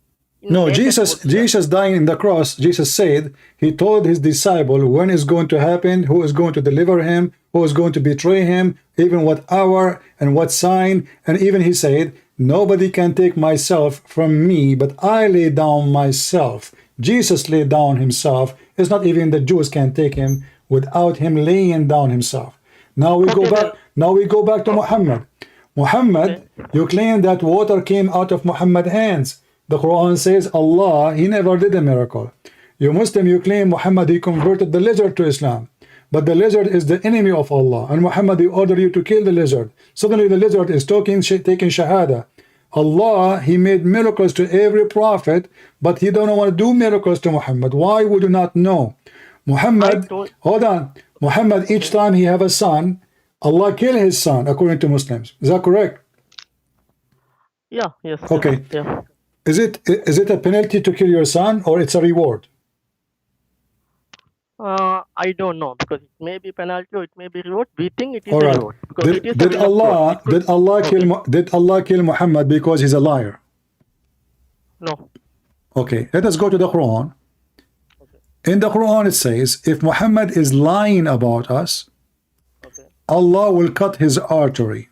No, Jesus dying in the cross, Jesus said, he told his disciple when is going to happen, who is going to deliver him, who is going to betray him, even what hour and what sign, and even he said, nobody can take myself from me, but I lay down myself. Jesus laid down himself. It's not even the Jews can take him without him laying down himself. Now we go back. Now we go back to Muhammad. Muhammad, you claim that water came out of Muhammad's hands. The Quran says Allah, he never did a miracle. You Muslim, you claim Muhammad, he converted the lizard to Islam. But the lizard is the enemy of Allah. And Muhammad, he ordered you to kill the lizard. Suddenly the lizard is taking shahada. Allah, he made miracles to every prophet, but he don't want to do miracles to Muhammad. Why would you not know? Muhammad, hold on. Muhammad, each time he have a son, Allah kill his son, according to Muslims. Is that correct? Yeah, yes. Okay. Yeah. Is it a penalty to kill your son, or it's a reward? I don't know, because it may be penalty or it may be reward. We think it is All a right. reward. Because it is the Did will of God. did Allah kill Muhammad because he's a liar? No. Okay, let us go to the Quran. In the Quran it says, if Muhammad is lying about us, Allah will cut his artery.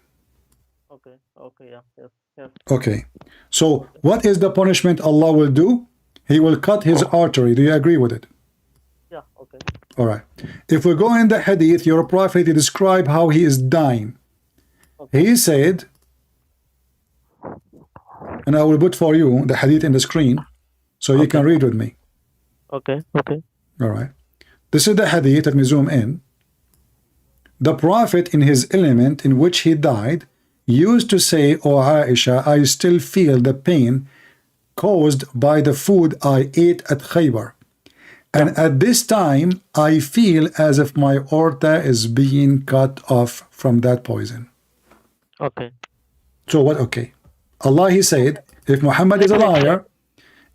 Okay, yeah. Okay, so what is the punishment Allah will do? He will cut his artery. Do you agree with it? Yeah, okay. All right. If we go in the hadith, your prophet described how he is dying. He said, and I will put for you the hadith in the screen so you can read with me. Okay. All right. This is the hadith. Let me zoom in. The prophet in his element in which he died used to say, "O Aisha, I still feel the pain caused by the food I ate at Khaybar. And at this time, I feel as if my aorta is being cut off from that poison." Okay. So what? Okay. Allah, he said, if Muhammad is a liar,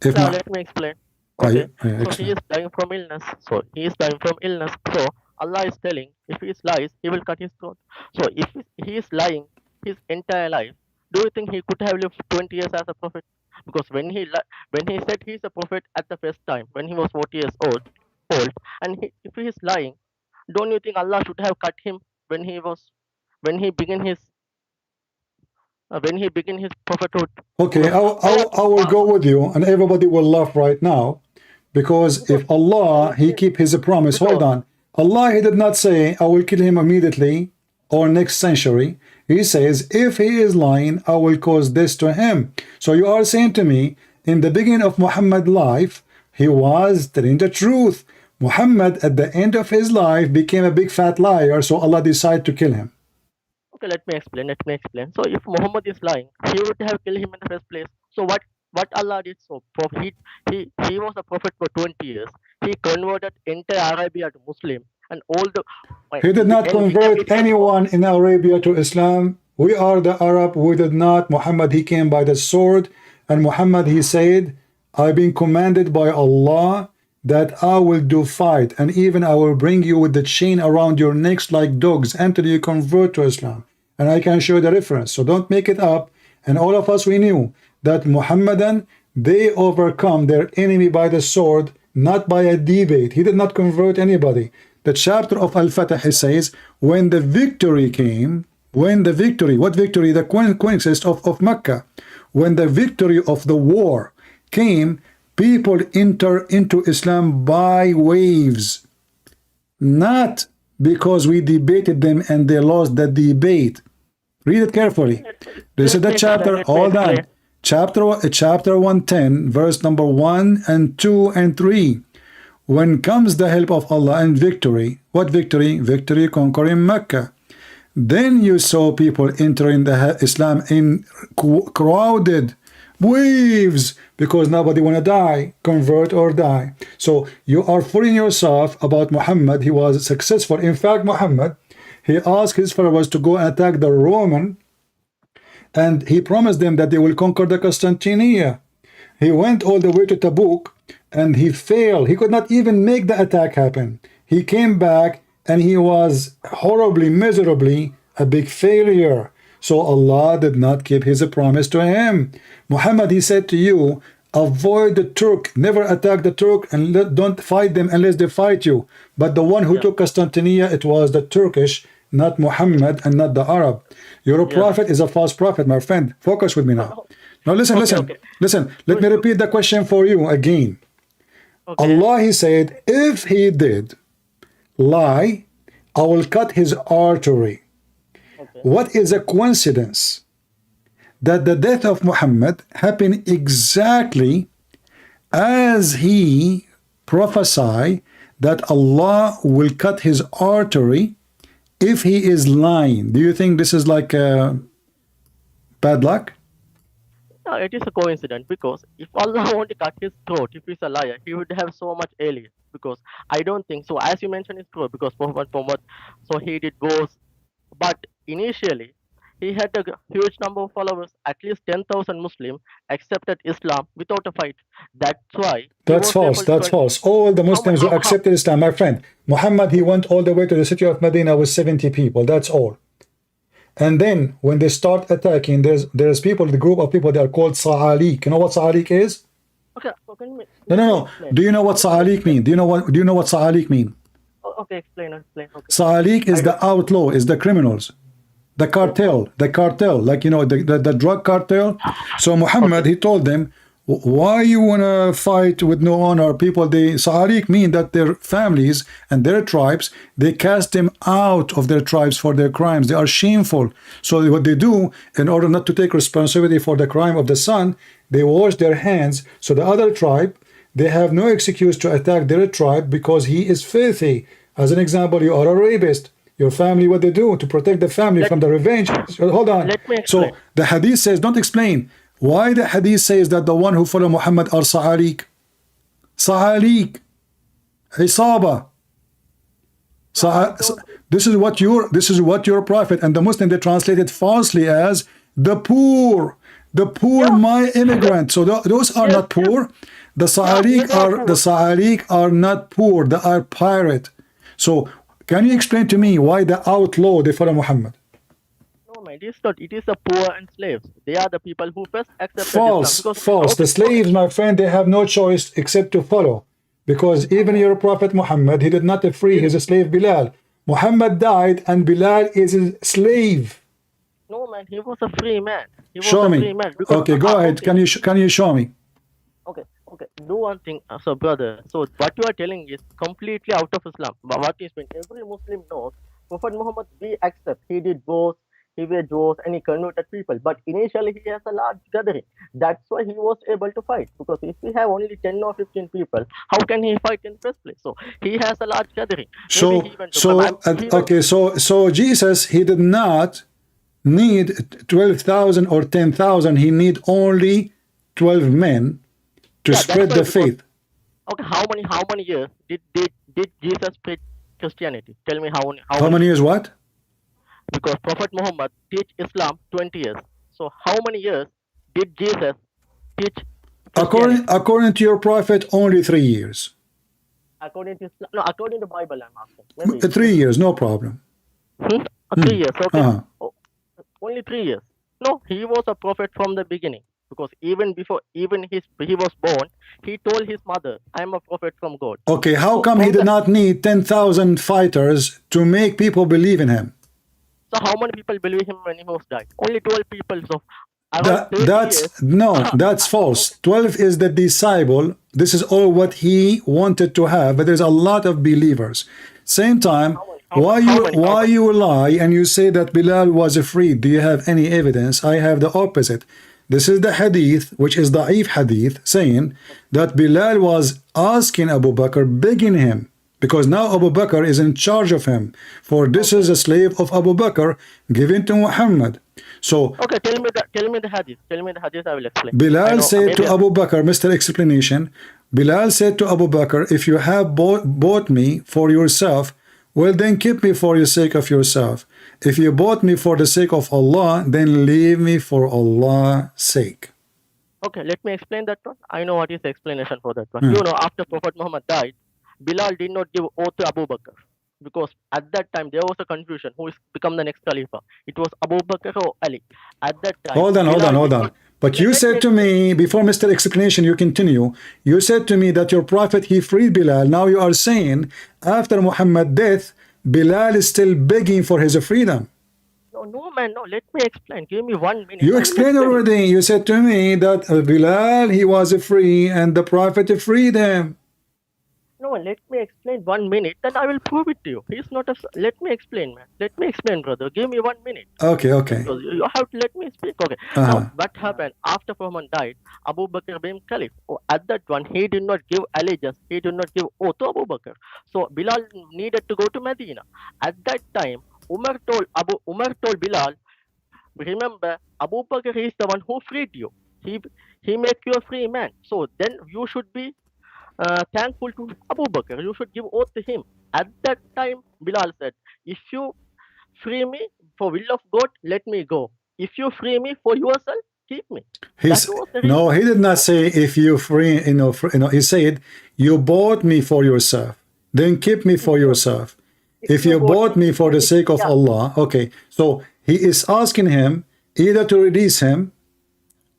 if Now let me explain. Okay. So he excellent. is dying from illness. So Allah is telling, if he is lies, he will cut his throat. So if he is lying his entire life, do you think he could have lived 20 years as a prophet? Because when he said he is a prophet at the first time, when he was 40 years old, and if he is lying, don't you think Allah should have cut him when he began his prophethood? Okay, I will go with you, and everybody will laugh right now, because if Allah, he keep his promise, hold on. Allah, he did not say, I will kill him immediately or next century. He says, if he is lying, I will cause this to him. So you are saying to me, in the beginning of Muhammad's life, he was telling the truth. Muhammad, at the end of his life, became a big fat liar, so Allah decided to kill him. Okay, let me explain. So if Muhammad is lying, he would have killed him in the first place. So what Allah did, so he was a prophet for 20 years. He converted entire Arabia to Muslim, and all the He did not convert anyone in Arabia to Islam. We are the Arab. We did not. Muhammad, he came by the sword, and Muhammad, he said, I've been commanded by Allah that I will do fight, and even I will bring you with the chain around your necks like dogs until you convert to Islam. And I can show the reference, so don't make it up. And all of us, we knew that Muhammadan, they overcome their enemy by the sword, not by a debate. He did not convert anybody. The chapter of Al-Fatah says, when the victory came, what victory? The conquest of Mecca. When the victory of the war came, people enter into Islam by waves. Not because we debated them and they lost the debate. Read it carefully. This is the chapter, hold on. Chapter 110, verse number 1 and 2 and 3. When comes the help of Allah and victory, what victory? Victory conquering Mecca. Then you saw people entering the Islam in crowded waves, because nobody want to die, convert or die. So you are fooling yourself about Muhammad. He was successful. In fact, Muhammad, he asked his followers to go and attack the Roman, and he promised them that they will conquer the Constantinia. He went all the way to Tabuk, and he failed. He could not even make the attack happen. He came back, and he was horribly, miserably a big failure. So Allah did not keep his promise to him. Muhammad, he said to you, avoid the Turk, never attack the Turk, and don't fight them unless they fight you. But the one who took Constantinia, it was the Turkish, not Muhammad and not the Arab. Your prophet is a false prophet, my friend. Focus with me now. Now listen, listen. Let me repeat the question for you again. Allah, he said, if he did lie, I will cut his artery. What is a coincidence that the death of Muhammad happened exactly as he prophesied that Allah will cut his artery if he is lying? Do you think this is like bad luck? No, it is a coincidence, because if Allah wanted to cut his throat, if he's a liar, he would have so much earlier. Because I don't think so. As you mentioned, it's true, because Muhammad, so he did wars. But initially, he had a huge number of followers. At least 10,000 Muslims accepted Islam without a fight. That's why. That's false. That's false. All the Muslims who accepted Islam, my friend. Muhammad, he went all the way to the city of Medina with 70 people. That's all. And then when they start attacking, there's people, the group of people, they are called Sa'alik. You know what Sa'alik is? Okay. So can we, No. Do you know what Sa'alik mean? Do you know what Sa'alik mean? Okay, explain. Okay. Sa'alik is the outlaw, is the criminals. The cartel, like, you know, the drug cartel. So Muhammad, he told them, why you want to fight with no honor? People, they Sa'alik mean that their families and their tribes, they cast them out of their tribes for their crimes. They are shameful. So what they do, in order not to take responsibility for the crime of the son, they wash their hands. So the other tribe, they have no excuse to attack their tribe because he is filthy. As an example, you are a rapist. Your family, what they do to protect the family from the revenge. Hold on. So the hadith says, don't explain. Why the hadith says that the one who follow Muhammad are Sa'alik? Sa'alik. Isaba. This is what your prophet and the Muslim, they translated falsely as the poor. The poor, my immigrant. So those are not poor. The Sa'alik are not poor. They are pirate. So can you explain to me why the outlaw, they follow Muhammad? No, man, it is not. It is the poor and slaves. They are the people who first accepted Islam. False. The slaves, my friend, they have no choice except to follow. Because even your prophet Muhammad, he did not free his slave Bilal. Muhammad died and Bilal is his slave. No, man, he was a free man. Show me. Okay, go ahead. Can you show me? Okay. Do one thing, so brother. So what you are telling is completely out of Islam. But what is when every Muslim knows, Prophet Muhammad, we accept he did wars, he waged wars, and he converted people. But initially he has a large gathering. That's why he was able to fight. Because if we have only 10 or 15 people, how can he fight in the first place? So he has a large gathering. So Jesus, he did not need 12,000 or 10,000. He need only 12 men to spread the faith. Okay, how many years did Jesus spread Christianity? Tell me how many years what? Because Prophet Muhammad teach Islam 20 years. So how many years did Jesus teach Christianity? According to your prophet, only 3 years. According to Islam, no, according to the Bible, I'm asking. 3 years, no problem. 3 years, okay. Only 3 years. No, he was a prophet from the beginning. Because even before he was born, he told his mother, I am a prophet from God. Okay, how come he did not need 10,000 fighters to make people believe in him? So how many people believe him when he was died? Only 12 people. So that's false. 12 is the disciple. This is all what he wanted to have, but there's a lot of believers. Same time, why you lie and you say that Bilal was free? Do you have any evidence? I have the opposite. This is the hadith, which is da'if hadith, saying that Bilal was asking Abu Bakr, begging him, because now Abu Bakr is in charge of him, for this is a slave of Abu Bakr given to Muhammad. So Okay, tell me the hadith. Tell me the hadith, I will explain. I Bilal know, said to maybe- Abu Bakr, Mr. Explanation, Bilal said to Abu Bakr, if you have bought me for yourself, well then keep me for the sake of yourself. If you bought me for the sake of Allah, then leave me for Allah's sake. Okay, let me explain that one. I know what is the explanation for that one. Hmm. You know, after Prophet Muhammad died, Bilal did not give oath to Abu Bakr because at that time there was a confusion who is become the next Khalifa. It was Abu Bakr or Ali. At that time, Hold on. Bilal did not- But you Let said to me, before Mr. Explanation, you continue, you said to me that your prophet, he freed Bilal. Now you are saying, after Muhammad's death, Bilal is still begging for his freedom. No, man, no. Let me explain. Give me 1 minute. You I will explained explain. already. You said to me that Bilal, he was free and the prophet freed him. No, let me explain 1 minute, then I will prove it to you. He's not a. Let me explain, man. Let me explain, brother. Give me 1 minute. Okay. Because you have to let me speak. Okay. Uh-huh. Now, what happened after Muhammad died? Abu Bakr became Caliph. Oh, at that one, he did not give allegiance. He did not give oath to Abu Bakr. So Bilal needed to go to Medina. At that time, Umar told Bilal, remember, Abu Bakr is the one who freed you. He make you a free man. So then you should be thankful to Abu Bakr. You should give oath to him. At that time, Bilal said, if you free me for will of God, let me go. If you free me for yourself, keep me. He's, That was the no, he did not say if you free, he said, you bought me for yourself, then keep me for yourself. If you bought me for the sake of Allah, okay. So he is asking him either to release him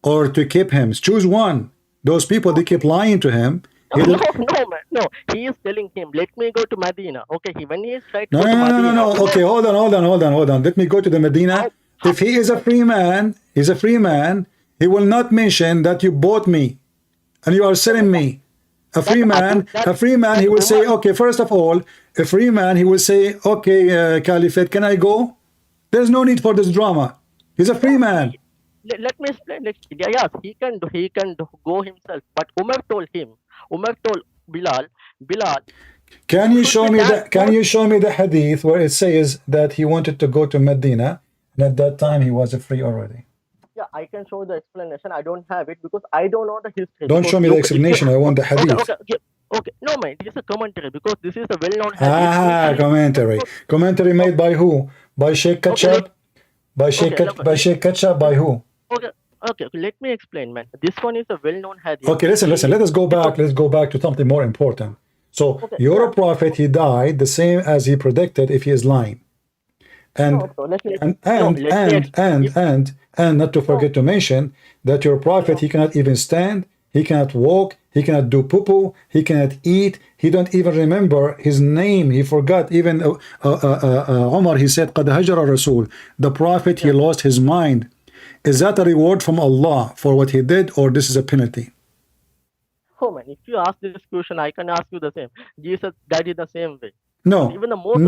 or to keep him. Choose one. Those people, they keep lying to him. No, man, no. He is telling him, let me go to Medina. Okay, when he is trying to No, go to Medina. no. Okay, hold on. Let me go to the Medina. If he is a free man, he will not mention that you bought me and you are selling me. A free man, he will say, okay, first of all, a free man, he will say, okay, Caliphate, can I go? There's no need for this drama. He's a free man. Let me explain. Yes, he can go himself. But Umar told Bilal, Can you show me the hadith where it says that he wanted to go to Medina and at that time he was free already? yeah, I can show the explanation. I don't have it because I don't know the history. Don't Because show me the explanation. I want the hadith. Okay. No, man, it is a commentary because this is a well-known hadith. Commentary made by who? By Sheikh Ketchup? By Sheikh Ketchup? By who? Okay, let me explain, man. This one is a well-known hadith. Okay, listen. Let us go back. Let's go back to something more important. So your prophet, he died the same as he predicted if he is lying. And not to forget to mention that your prophet, he cannot even stand, he cannot walk, he cannot do poo-poo, he cannot eat, he don't even remember his name, he forgot. Even Umar, he said, قَدْ هَجَرَ الرَّسُولِ. The prophet, he lost his mind. Is that a reward from Allah for what he did, or this is a penalty? Oh man, if you ask this question, I can ask you the same. Jesus died in the same way. No, Even the Moses,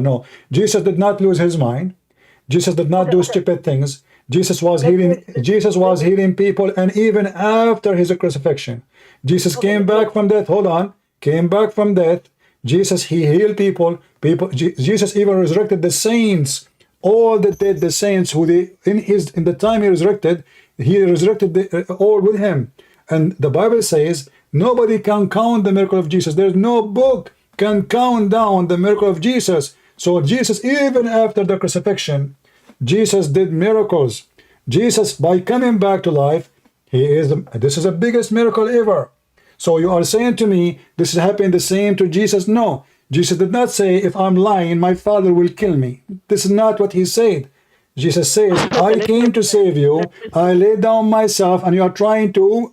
no. Jesus did not lose his mind. Jesus did not do stupid things. Jesus was healing people, and even after his crucifixion, Jesus came back from death. Came back from death. Jesus, he healed people. Jesus even resurrected the saints. All the dead, the saints who in the time he resurrected all with him. And the Bible says nobody can count the miracle of Jesus. There's no book can count down the miracle of Jesus. So Jesus, even after the crucifixion, Jesus did miracles. Jesus, by coming back to life, this is the biggest miracle ever. So you are saying to me, this is happening the same to Jesus? No. Jesus did not say, if I'm lying, my Father will kill me. This is not what he said. Jesus says, I came to save you. I laid down myself, and you are trying to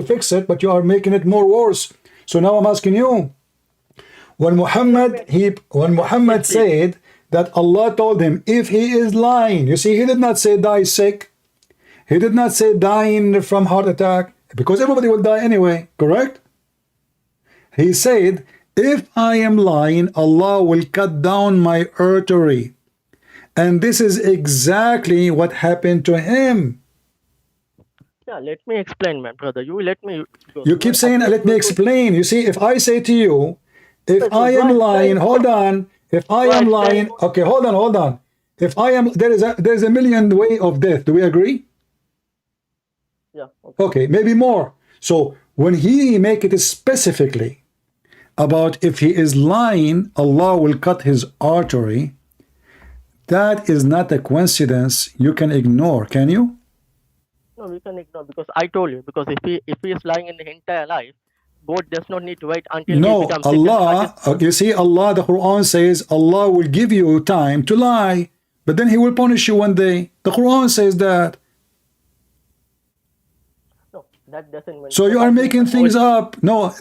fix it, but you are making it more worse. So now I'm asking you, when Muhammad said that Allah told him, if he is lying, you see, he did not say die sick. He did not say dying from heart attack, because everybody will die anyway, correct? He said, if I am lying, Allah will cut down my artery. And this is exactly what happened to him. Yeah, let me explain, my brother. You let me. You keep saying, let me explain. You see, if I say to you, if I am lying, hold on. If I am lying, okay, hold on. If I am, there's a million way of death. Do we agree? Yeah. Okay. Okay, maybe more. So when he make it specifically about if he is lying, Allah will cut his artery. That is not a coincidence you can ignore, can you? No, we can ignore, because I told you, because if he is lying in the entire life, God does not need to wait until he No, becomes Allah, you see, Allah, the Quran says Allah will give you time to lie, but then he will punish you one day. The Quran says that. No, that doesn't mean. So you are making things up. No,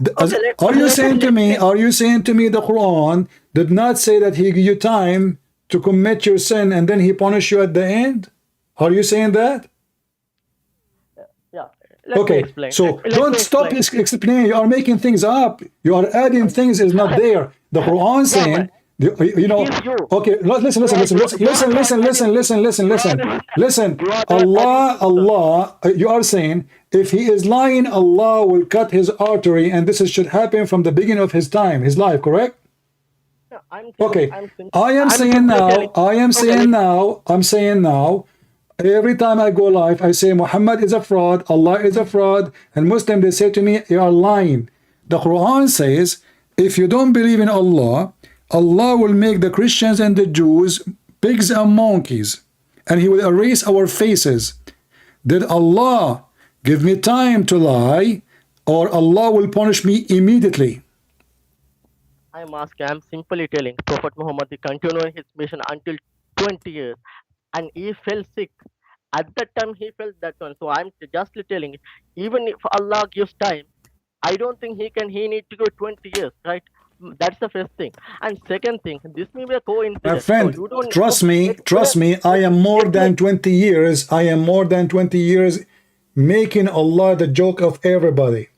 are you saying to me the Quran did not say that he give you time to commit your sin and then he punish you at the end? Are you saying that? Yeah. Let me Okay, explain. so don't stop explaining. You are making things up. You are adding things is not there. The Quran saying, you know. Okay, listen. Allah. You are saying if he is lying, Allah will cut his artery, and this should happen from the beginning of his time, his life. Correct? Okay. I am saying now. Every time I go live, I say Muhammad is a fraud, Allah is a fraud, and Muslim they say to me, you are lying. The Quran says, if you don't believe in Allah, Allah will make the Christians and the Jews pigs and monkeys, and he will erase our faces. Did Allah give me time to lie, or Allah will punish me immediately? I'm asking, I'm simply telling Prophet Muhammad he continued his mission until 20 years. And he fell sick. At that time, he felt that one. So I'm just telling, even if Allah gives time, I don't think he need to go 20 years, right? That's the first thing. And second thing, this may be a coincidence. My friend, so you don't trust me, I am more than 20 years. I am more than 20 years making Allah the joke of everybody.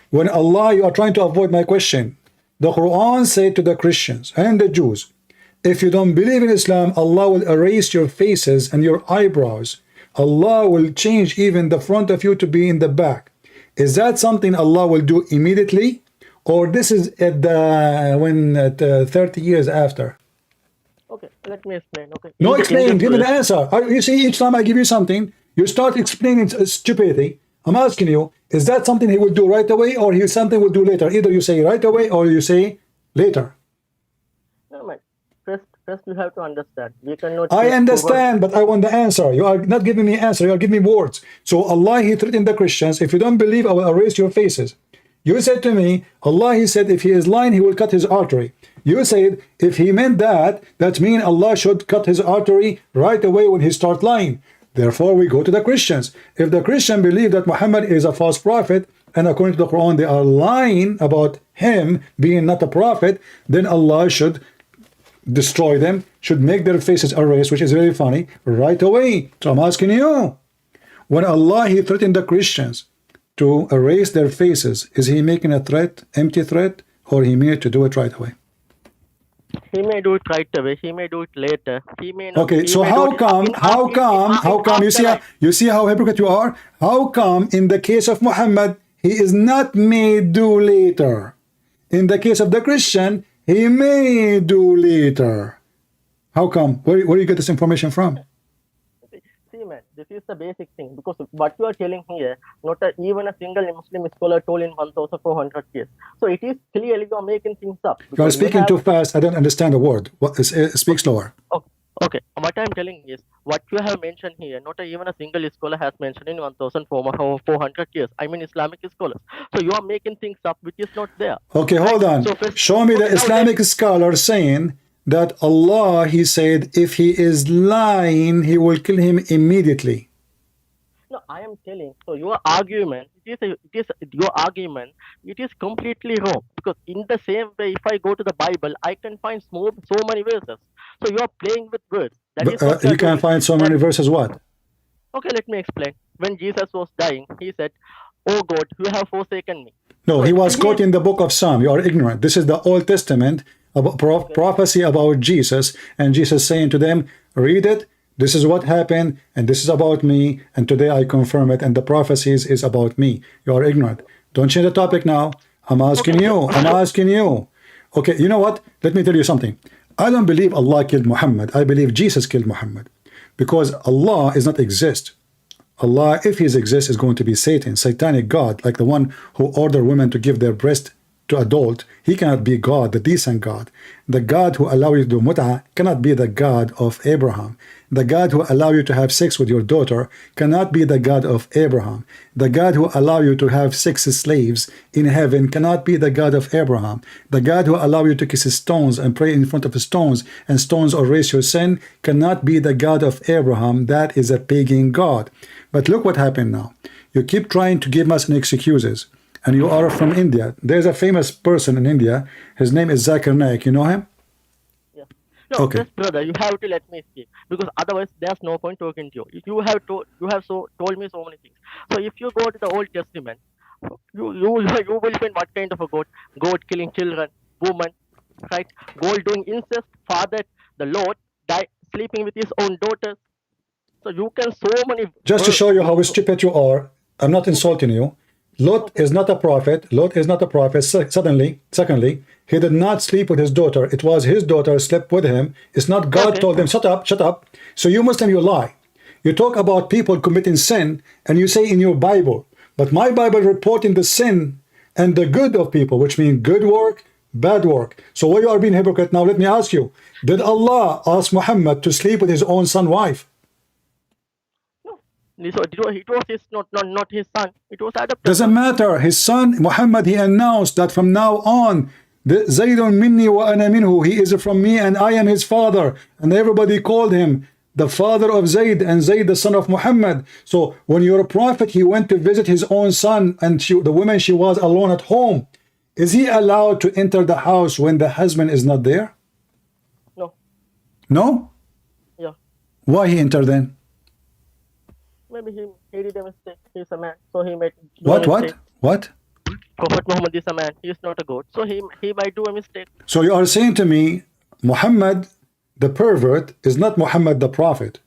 When Allah, you are trying to avoid my question. The Quran said to the Christians and the Jews, if you don't believe in Islam, Allah will erase your faces and your eyebrows. Allah will change even the front of you to be in the back. Is that something Allah will do immediately? Or this is at 30 years after? Okay, let me explain. Okay. No, explain. Give me the answer. You see, each time I give you something, you start explaining stupidity. I'm asking you, is that something he will do right away, or he something will do later? Either you say right away or you say later. No, man. First you have to understand. We cannot. I understand, but I want the answer. You are not giving me answer. You are giving me words. So Allah, he threatened the Christians. If you don't believe, I will erase your faces. You said to me, Allah, he said, if he is lying, he will cut his artery. You said, if he meant that, that means Allah should cut his artery right away when he starts lying. Therefore, we go to the Christians. If the Christian believe that Muhammad is a false prophet, and according to the Quran, they are lying about him being not a prophet, then Allah should destroy them, should make their faces erased, which is very funny, right away. So I'm asking you, when Allah, he threatened the Christians to erase their faces, is he making a threat, empty threat, or he meant to do it right away? He may do it right away, he may do it later, he may not. Okay, so how come, you see how hypocrite you are? How come in the case of Muhammad, he is not made do later? In the case of the Christian, he may do later. How come? Where do you get this information from? See, man, this is the basic thing. Because what you are telling here, not even a single Muslim scholar told in 1,400 years. So it is clearly you are making things up. You are speaking too fast. I don't understand a word. Speak slower. Okay. What I am telling is, what you have mentioned here, not even a single scholar has mentioned in 1,400 years. I mean Islamic scholars. So you are making things up which is not there. Okay, hold on. So show me the Islamic scholar saying that Allah, he said, if he is lying, he will kill him immediately. No, I am telling. So your argument, it is completely wrong. Because in the same way, if I go to the Bible, I can find so many verses. So you are playing with words. You can find so many verses what? Okay, let me explain. When Jesus was dying, he said, "Oh God, you have forsaken me." No, he was quoting the book of Psalm. You are ignorant. This is the Old Testament about prophecy about Jesus, and Jesus saying to them, read it. This is what happened, and this is about me, and today I confirm it, and the prophecies is about me. You are ignorant. Don't change the topic now. I'm asking you. Okay, you know what? Let me tell you something. I don't believe Allah killed Muhammad. I believe Jesus killed Muhammad. Because Allah is not exist. Allah, if he exists, is going to be Satan, satanic God, like the one who ordered women to give their breast to adult. He cannot be God, the decent God. The God who allow you to do mut'ah cannot be the God of Abraham. The God who allow you to have sex with your daughter cannot be the God of Abraham. The God who allow you to have 6 slaves in heaven cannot be the God of Abraham. The God who allow you to kiss stones and pray in front of stones and stones erase your sin cannot be the God of Abraham. That is a pagan God. But look what happened now. You keep trying to give us an excuses. And you are from India. There's a famous person in India. His name is Zakir Naik. You know him? Yeah. No, Okay. just brother, you have to let me speak because otherwise there's no point talking to you. You have told me so many things. So if you go to the Old Testament, you will find what kind of a goat killing children, woman, right? Goat doing incest, father, the Lord sleeping with his own daughters. So you can so many. Just to show you how stupid you are, I'm not insulting you. Lot is not a prophet. Lot is not a prophet. Secondly, he did not sleep with his daughter. It was his daughter slept with him. It's not God told him, shut up. So you Muslim, you lie. You talk about people committing sin, and you say in your Bible, but my Bible reporting the sin and the good of people, which means good work, bad work. So why you are being hypocrite now? Let me ask you, did Allah ask Muhammad to sleep with his own son's wife? So it was his not his son. It was adopted. Doesn't matter. His son Muhammad, he announced that from now on, Zaydun minni wa ana minhu, he is from me and I am his father. And everybody called him the father of Zayd, and Zayd the son of Muhammad. So when you're a prophet, he went to visit his own son, and the woman, she was alone at home. Is he allowed to enter the house when the husband is not there? No. No? Yeah. Why he entered then? Maybe he did a mistake. He's a man, so he might do What? a mistake. What? Prophet Muhammad is a man. He is not a goat, so he might do a mistake. So you are saying to me, Muhammad the pervert is not Muhammad the prophet.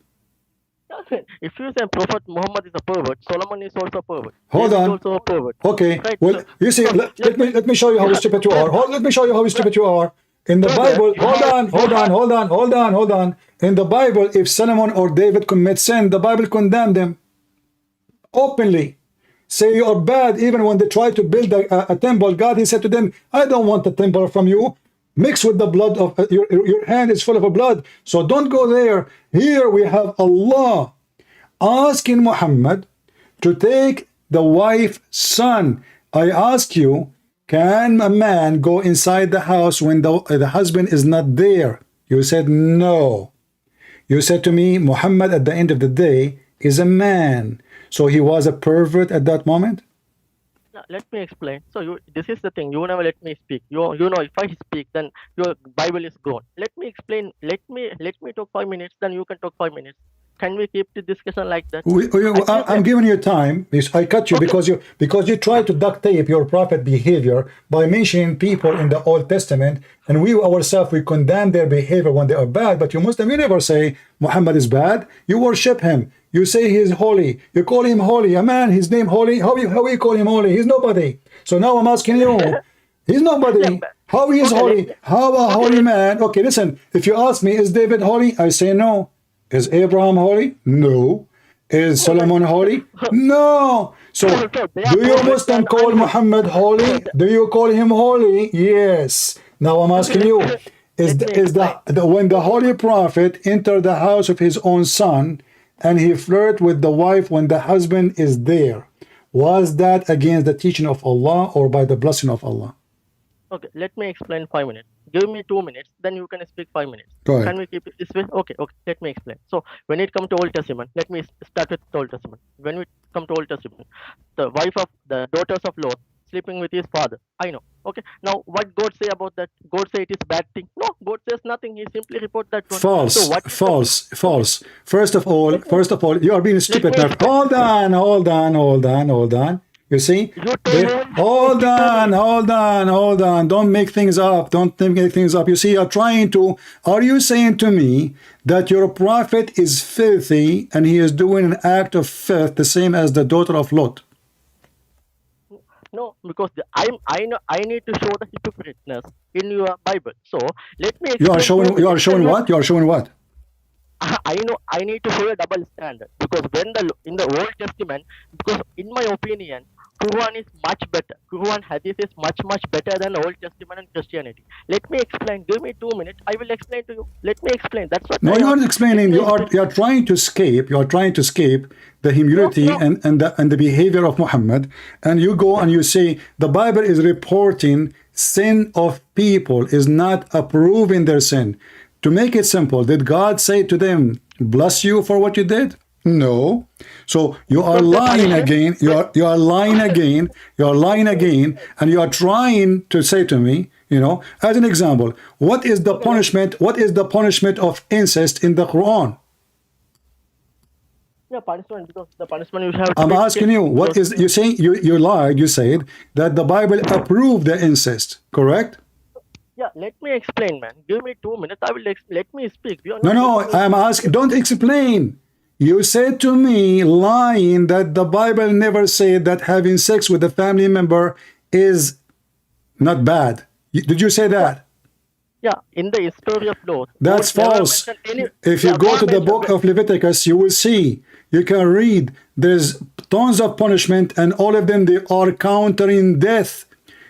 If you say Prophet Muhammad is a pervert, Solomon is also a pervert. Hold David on. is also a pervert. Okay. Right, Well, so- you see, so let me show you how stupid you are. Let me show you how stupid you are. In the Bible, hold on. In the Bible, if Solomon or David commit sin, the Bible condemned them openly. Say you are bad. Even when they tried to build a temple, God, he said to them, I don't want the temple from you. Mix with the blood of your hand is full of blood. So don't go there. Here we have Allah asking Muhammad to take the wife's son. I ask you, can a man go inside the house when the husband is not there? You said no. You said to me, Muhammad at the end of the day is a man. So he was a pervert at that moment? Yeah, let me explain. So this is the thing. You never let me speak. You know, if I speak, then your Bible is gone. Let me explain. Let me talk 5 minutes. Then you can talk 5 minutes. Can we keep the discussion like that? I'm giving you time. I cut you because you try to duct tape your prophet behavior by mentioning people in the Old Testament, and we ourselves we condemn their behavior when they are bad. But you Muslim, you never say Muhammad is bad. You worship him. You say he is holy. You call him holy. A man, his name holy. How you call him holy? He's nobody. So now I'm asking you, he's nobody. How he is holy? How a holy man? Okay, listen. If you ask me, is David holy? I say no. Is Abraham holy? No. Is Solomon holy? No. So, do you Muslim call Muhammad holy? Do you call him holy? Yes. Now I'm asking you, when the holy prophet entered the house of his own son and he flirt with the wife when the husband is there, was that against the teaching of Allah or by the blessing of Allah? Okay, let me explain 5 minutes. Give me 2 minutes, then you can speak 5 minutes. Go ahead. Can we keep it this way? Okay, let me explain. So, when it comes to Old Testament, let me start with the Old Testament. When we come to Old Testament, the daughters of Lot sleeping with his father. I know. Okay, now what God say about that? God say it is bad thing. No, God says nothing. He simply report that one. False, So what false. First of all, you are being stupid now. Hold on. You see? Hold on. Don't make things up. You see, are you saying to me that your prophet is filthy and he is doing an act of filth the same as the daughter of Lot? No, because I need to show the hypocriteness in your Bible. So let me You are explain to showing. You are showing what? You are showing what? I know I need to show a double standard, because when in the Old Testament, because in my opinion, Quran is much better. Quran Hadith is much better than Old Testament and Christianity. Let me explain. Give me 2 minutes. I will explain to you. Let me explain. That's what No, I you asked. aren't explaining. You are trying to escape. You are trying to escape the humility No. and the behavior of Muhammad, and you go and you say the Bible is reporting sin of people, is not approving their sin. To make it simple, did God say to them, bless you for what you did? No. So you are lying again. You are lying again. You are lying again, and you are trying to say to me, you know, as an example, what is the punishment? What is the punishment of incest in the Quran? Yeah, punishment, because the punishment you have. I'm asking you, what is you saying? You lied. You said that the Bible approved the incest, correct? Yeah, let me explain, man. Give me 2 minutes. I will let me speak. You are No, not no. letting me I'm asking. Don't explain. You said to me, lying, that the Bible never said that having sex with a family member is not bad. Did you say that? Yeah, in the history of law. That's God never false. mentioned any. If you Yeah, go God to the book mentioned- of Leviticus, you will see, you can read, there's tons of punishment, and all of them, they are countering death.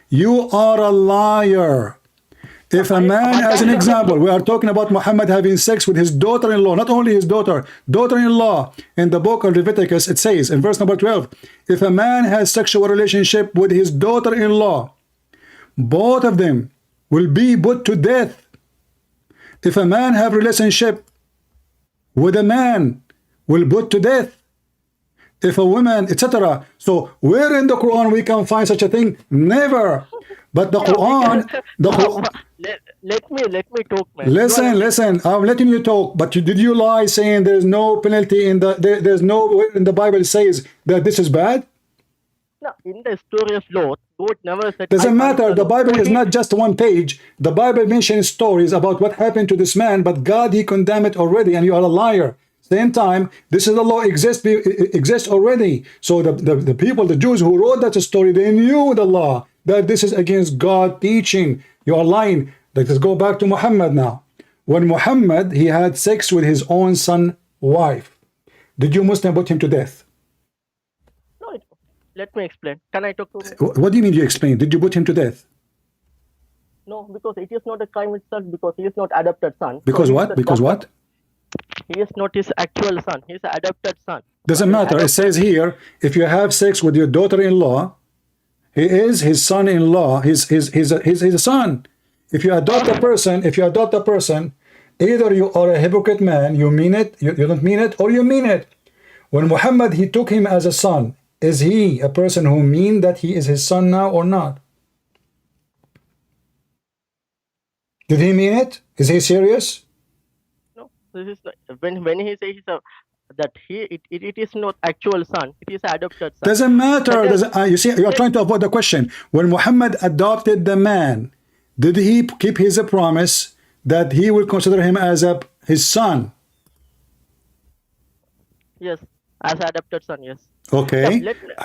You are a liar. If a man, as an example, we are talking about Muhammad having sex with his daughter-in-law, not only his daughter-in-law. In the book of Leviticus, it says in verse number 12, if a man has sexual relationship with his daughter-in-law, both of them will be put to death. If a man have relationship with a man, will put to death. If a woman, etc. So where in the Quran we can find such a thing? Never. But the Quran, let me talk, man. Listen. I'm letting you talk. But did you lie saying there's no penalty in there's no in the Bible says that this is bad? No, in the story of Lot, God never said. Doesn't matter. The Bible is not just one page. The Bible mentions stories about what happened to this man, but God, he condemned it already, and you are a liar. Same time, this is the law exists already. So the people, the Jews who wrote that story, they knew the law, that this is against God teaching. You are lying. Let us go back to Muhammad now. When Muhammad, he had sex with his own son wife, did you Muslim put him to death? No, let me explain. Can I talk to him? What do you mean you explain? Did you put him to death? No, because it is not a crime itself, because he is not adopted son. Because so what? Because what? He is not his actual son. He is an adopted son. Doesn't matter. It says here, if you have sex with your daughter-in-law, he is his son-in-law. He's a son. If you adopt a person, either you are a hypocrite man, you mean it, you don't mean it, or you mean it. When Muhammad, he took him as a son, is he a person who mean that he is his son now or not? Did he mean it? Is he serious? No, this is not, when he says that it is not actual son, it is adopted son. Doesn't matter. You see, you are trying to avoid the question. When Muhammad adopted the man, did he keep his promise that he will consider him as his son? Yes, as adopted son, yes. Okay.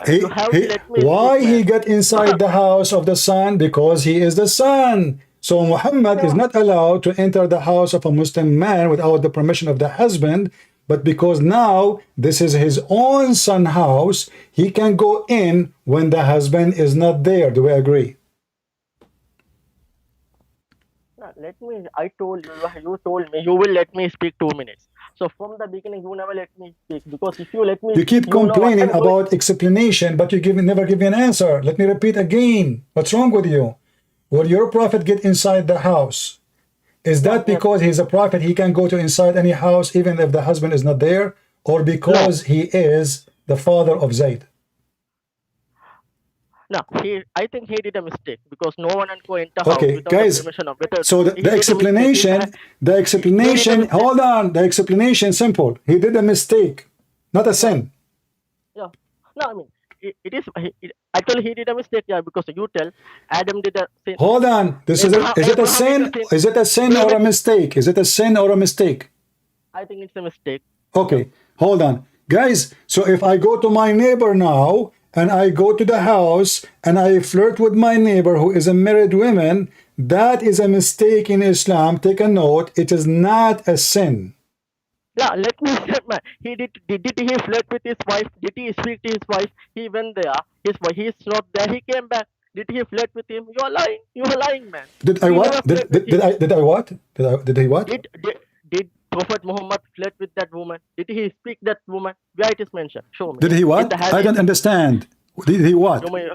Yeah, why he got inside the house of the son? Because he is the son. So Muhammad is not allowed to enter the house of a Muslim man without the permission of the husband. But because now this is his own son's house, he can go in when the husband is not there. Do we agree? I told you, you told me you will let me speak 2 minutes. So from the beginning, you never let me speak, because if you let me, you keep complaining about explanation, but you never give me an answer. Let me repeat again. What's wrong with you? Will your prophet get inside the house? Is that because he's a prophet, he can go to inside any house even if the husband is not there? Or because he is the father of Zayd? No, I think he did a mistake, because no one can go into house without guys, the permission of so the explanation, hold on, the explanation simple. He did a mistake, not a sin. Yeah. No, I mean, actually he did a mistake, yeah, because you tell Adam did a sin. Hold on, is it a sin? Is it a sin or a mistake? Is it a sin or a mistake? I think it's a mistake. Okay, hold on. Guys, so if I go to my neighbor now and I go to the house and I flirt with my neighbor who is a married woman, that is a mistake in Islam. Take a note. It is not a sin. Yeah, let me say, man. Did he flirt with his wife? Did he speak to his wife? He went there. His wife, he's not there. He came back. Did he flirt with him? You are lying. You are lying, man. Did I He what? never flirt with Did him. I what? Did he what? Did Prophet Muhammad flirt with that woman? Did he speak that woman? Where it is mentioned? Show me. Did he In what? the I hadith. don't understand. Did he what? Show me.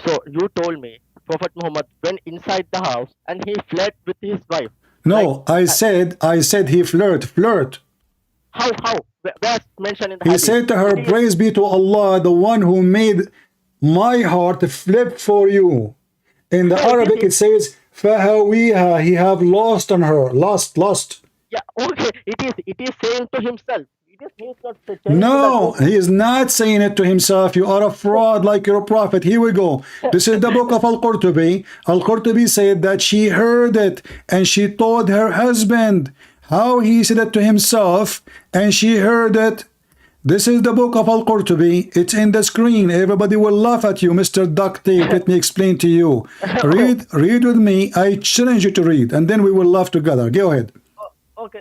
So you told me Prophet Muhammad went inside the house and he flirted with his wife. No, I said he flirt. How? Where's mentioned in the He hadith? said to her, praise be to Allah, the one who made my heart flip for you. In the Arabic it says, فَهَوِيهَا, he have lost on her. Lost. Yeah, okay. It is saying to himself. He's not telling No, to that he is not saying it to himself. You are a fraud like you're a prophet. Here we go. This is the book of Al-Qurtubi. Al-Qurtubi said that she heard it and she told her husband. How he said it to himself and she heard it. This is the book of Al-Qurtubi. It's in the screen. Everybody will laugh at you, Mr. Duct Tape. Let me explain to you. Read with me. I challenge you to read, and then we will laugh together. Go ahead. Okay.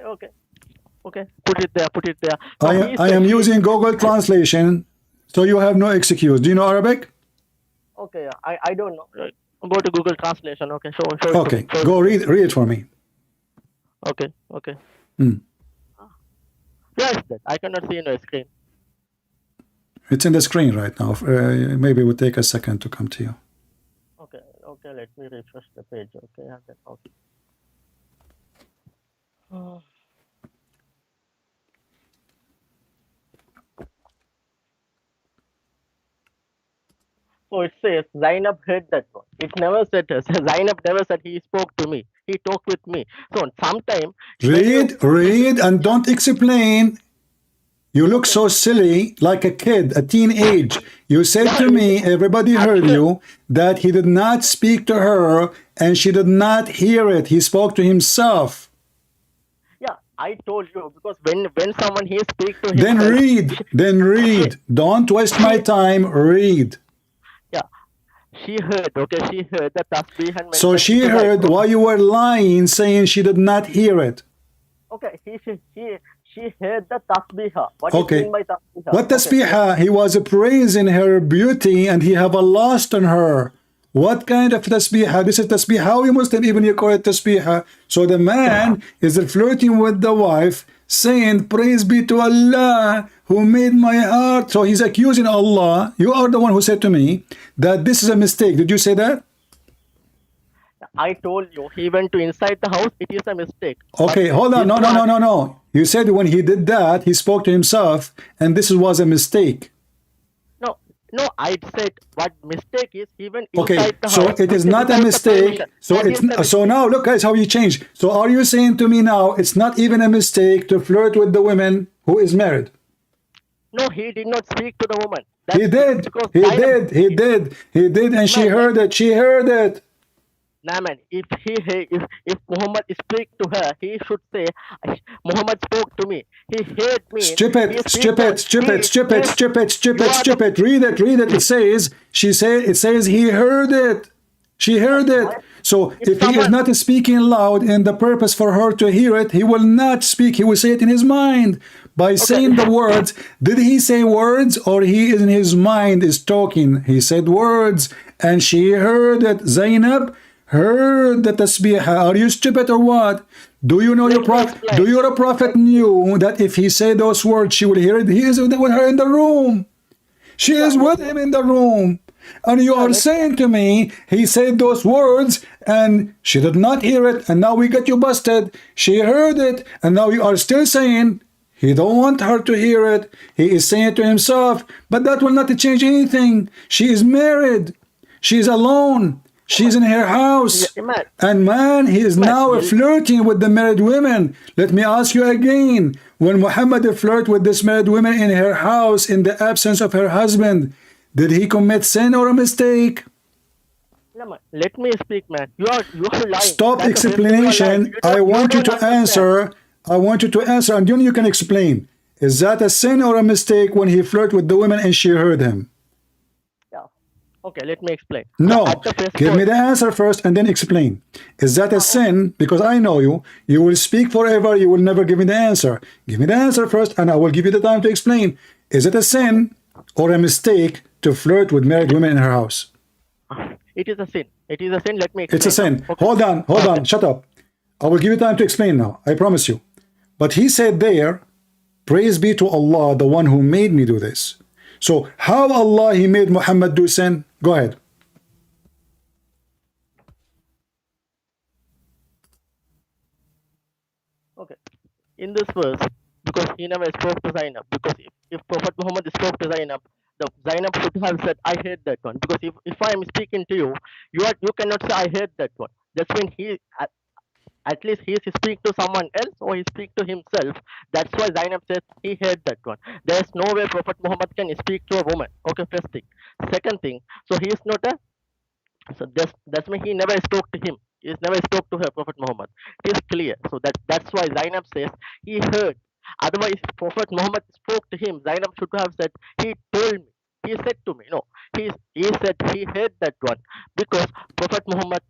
Put it there. I am using Google Translation, so you have no excuse. Do you know Arabic? Okay, I don't know. Go to Google Translation. Okay, show it. Okay, go read it for me. Okay. Hmm. Where is that? I cannot see in the screen. It's in the screen right now. Maybe it will take a second to come to you. Okay. Let me refresh the page. Okay. So it says Zainab heard that one. It never said Zainab never said he spoke to me. He talked with me. So sometime Read and don't explain. You look so silly, like a kid, a teenage. You said to me, everybody heard you, that he did not speak to her and she did not hear it. He spoke to himself. Yeah, I told you, because when someone he speaks to himself. Then read. Don't waste my time. Read. Yeah, she heard. Okay, she heard the tasbih and. So she heard why you were lying, saying she did not hear it. Okay, she heard the tasbihah. What Okay. do you mean by tasbihah? What tasbihah? He was praising her beauty and he have a lust on her. What kind of tasbihah? This is tasbihah. How you Muslim even you call it tasbihah? So the man is flirting with the wife, saying, praise be to Allah who made my heart. So he's accusing Allah. You are the one who said to me that this is a mistake. Did you say that? I told you, he went to inside the house. It is a mistake. Okay, hold on. No. You said when he did that, he spoke to himself, and this was a mistake. No, I said what mistake is he went Okay, inside the so house. it is not a mistake. So now look, guys, how you change. So are you saying to me now it's not even a mistake to flirt with the woman who is married? No, he did not speak to the woman. He did, and she heard it. Nah, man, if Muhammad speak to her, he should say, Muhammad spoke to me. He heard me. Strip it. Read it. It says he heard it. She heard it. So if he is not speaking loud in the purpose for her to hear it, he will not speak. He will say it in his mind by saying the words. Did he say words, or he in his mind is talking? He said words and she heard it. Zainab heard the tasbih. Are you stupid or what? Do you know your prophet? Do your prophet knew that if he said those words, she will hear it? He is with her in the room. She is with him in the room. And you are saying to me, he said those words and she did not hear it, and now we got you busted. She heard it, and now you are still saying he don't want her to hear it. He is saying it to himself, but that will not change anything. She is married. She is alone. She's in her house. And man, he is now flirting with the married women. Let me ask you again. When Muhammad flirted with this married woman in her house in the absence of her husband, did he commit sin or a mistake? Let me speak, man. You are lying. Stop explanation. I want you to answer. And then you can explain. Is that a sin or a mistake when he flirted with the woman and she heard him? Okay, let me explain. No, At the first give me point, the answer first and then explain. Is that a sin? Because I know you. You will speak forever. You will never give me the answer. Give me the answer first and I will give you the time to explain. Is it a sin or a mistake to flirt with married women in her house? it is a sin. It is a sin. Let me explain. It's a sin. Okay. Hold on. Shut up. I will give you time to explain now. I promise you. But he said there, praise be to Allah, the one who made me do this. So how Allah he made Muhammad do sin? Go ahead. Okay. In this verse, because he never spoke to Zainab, because if Prophet Muhammad spoke to Zainab, the Zainab should have said, I hate that one. Because if I am speaking to you, you cannot say I hate that one. That's when he at least he speak to someone else or he speak to himself. That's why Zainab says he hate that one. There's no way Prophet Muhammad can speak to a woman. Okay, first thing. Second thing, so he is not a, so that's why he never spoke to him. He never spoke to her, Prophet Muhammad. It is clear. So that's why Zainab says he heard. Otherwise, if Prophet Muhammad spoke to him, Zainab should have said, he told me. He said to me. No, he said he heard that one because Prophet Muhammad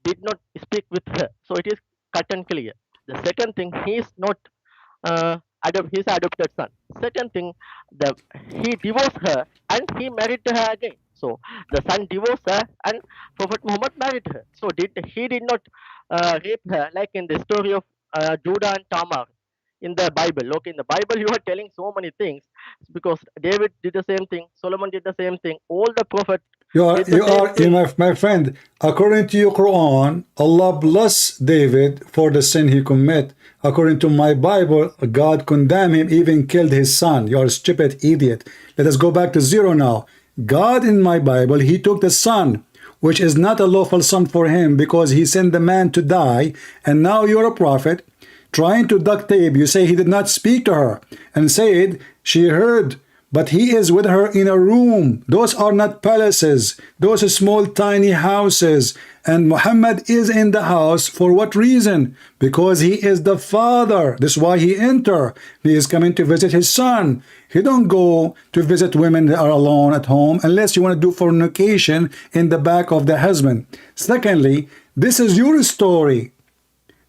did not speak with her. So it is cut and clear. The second thing, he is not his adopted son. Second thing, he divorced her and he married her again. So the son divorced her and Prophet Muhammad married her. So he did not rape her like in the story of Judah and Tamar in the Bible. Okay, in the Bible you are telling so many things because David did the same thing, Solomon did the same thing, all the prophets. My friend, according to your Quran, Allah bless David for the sin he commit. According to my Bible, God condemned him, even killed his son. You are a stupid idiot. Let us go back to zero now. God in my Bible, he took the son, which is not a lawful son for him because he sent the man to die. And now you're a prophet trying to duct tape. You say he did not speak to her and said she heard. But he is with her in a room. Those are not palaces. Those are small, tiny houses. And Muhammad is in the house. For what reason? Because he is the father. That's why he enter. He is coming to visit his son. He don't go to visit women that are alone at home unless you want to do fornication in the back of the husband. Secondly, this is your story,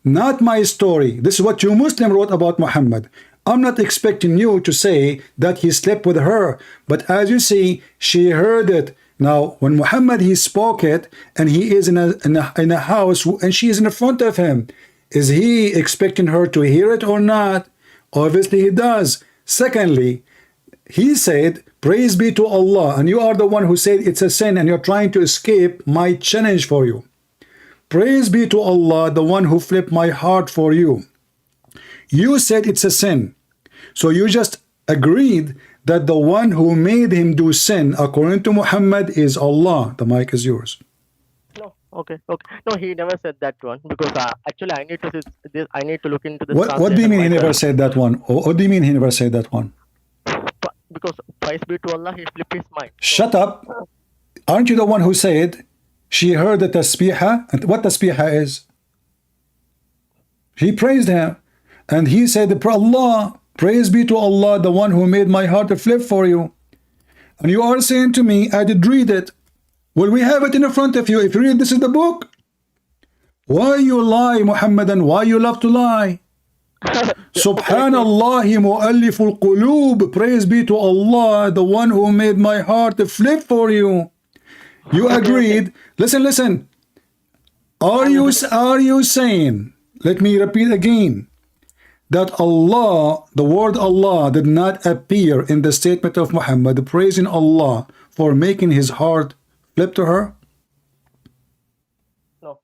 not my story. This is what you Muslim wrote about Muhammad. I'm not expecting you to say that he slept with her, but as you see, she heard it. Now, when Muhammad, he spoke it, and he is in a house, and she is in front of him, is he expecting her to hear it or not? Obviously, he does. Secondly, he said, praise be to Allah, and you are the one who said it's a sin, and you're trying to escape my challenge for you. Praise be to Allah, the one who flipped my heart for you. You said it's a sin. So you just agreed that the one who made him do sin, according to Muhammad, is Allah. The mic is yours. No, okay. No, he never said that one because actually I need to this. I need to look into this. What do you mean he never said that one? What do you mean he never said that one? Because praise be to Allah, he flipped his mind. Shut up. Aren't you the one who said she heard the tasbihah? And what tasbihah is? He praised him. And he said, Allah, praise be to Allah, the one who made my heart to flip for you. And you are saying to me, I did read it. Well, we have it in front of you. If you read, this is the book. Why you lie, Muhammadan? Why you love to lie? Subhanallahi mu'alliful qulub. Praise be to Allah, the one who made my heart to flip for you. You agreed. Listen. Are you saying, let me repeat again, that Allah, the word Allah, did not appear in the statement of Muhammad, praising Allah for making his heart flip to her? No.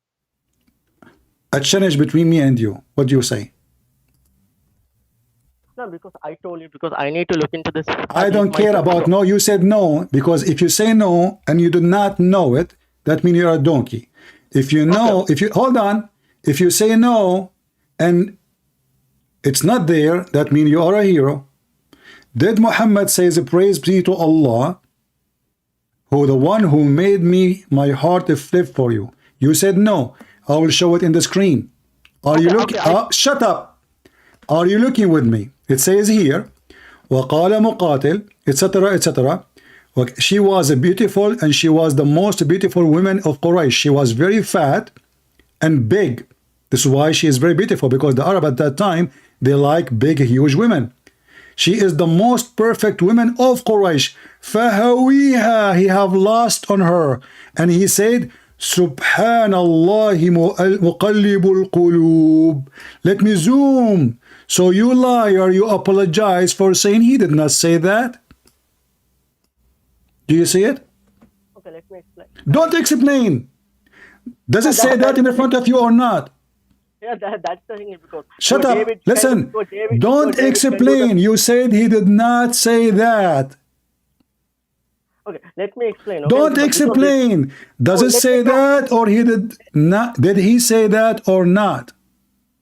A challenge between me and you. What do you say? No, because I told you, because I need to look into this. I don't care about no. You said no, because if you say no and you do not know it, that means you're a donkey. If you know, okay. Hold on, if you say no and it's not there, that means you are a hero. Did Muhammad says, praise be to Allah, who the one who made me my heart to flip for you? You said no. I will show it in the screen. Are you looking? Shut up. Are you looking with me? It says here, وقال مقاتل, etc., etc. Okay, she was a beautiful, and she was the most beautiful woman of Quraysh. She was very fat and big. This is why she is very beautiful, because the Arab at that time, they like big, huge women. She is the most perfect woman of Quraysh. فَهَوِيهَا, he have lost on her. And he said, Subhanallah muqallibul qulub. Let me zoom. So you liar, you apologize for saying he did not say that. Do you see it? Okay, let me explain. Don't explain. Does it say that in the front of you or not? Yeah, that's the thing, because Shut so up. David Listen. so David- Don't so David can do explain. You said he did not say that. Okay, let me explain. Okay? Don't Because explain. Does Oh, it let say me talk. that, or he did not? Did he say that or not?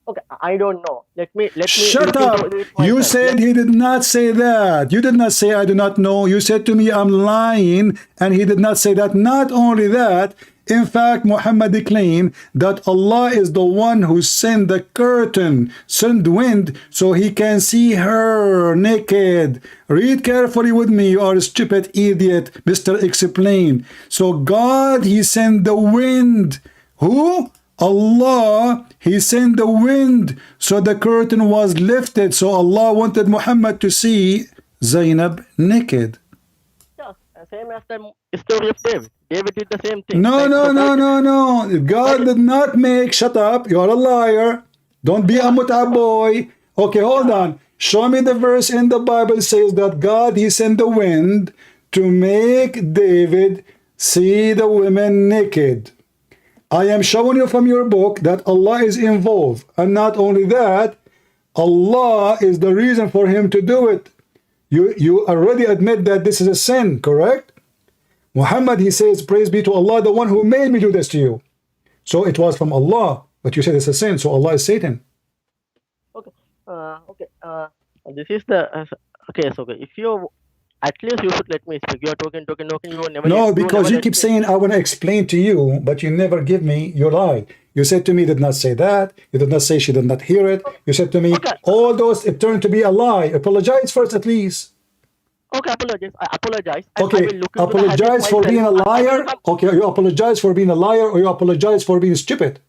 Okay, I don't know. Let me Shut look up. into it You myself. said he did not say that. You did not say I do not know. You said to me I'm lying, and he did not say that. Not only that, in fact, Muhammad claimed that Allah is the one who sent the curtain, sent wind, so he can see her naked. Read carefully with me, you are a stupid idiot. Mr. Explain. So God, he sent the wind. Who? Allah, he sent the wind, so the curtain was lifted. So Allah wanted Muhammad to see Zainab naked. Yeah, same as the story of David. David did the same thing. No, right? no, So no, that- no, no. God did not make. Shut up. You are a liar. Don't be a muta boy. Okay, hold on. Show me the verse in the Bible says that God, he sent the wind to make David see the women naked. I am showing you from your book that Allah is involved. And not only that, Allah is the reason for him to do it. You already admit that this is a sin, correct? Muhammad, he says, praise be to Allah, the one who made me do this to you. So it was from Allah, but you said it's a sin, so Allah is Satan. Okay, this is the case. Okay, if you at least you should let me speak. You are talking. You will never. No, you because never you let keep me- saying, I want to explain to you, but you never give me your lie. You said to me, did not say that. You did not say she did not hear it. You said to me, Okay. all those, it turned to be a lie. Apologize first, at least. Okay, apologize. I apologize. And I Okay, will look into the apologize hadith for being a myself. I will liar. come- Okay, you apologize for being a liar, or you apologize for being stupid.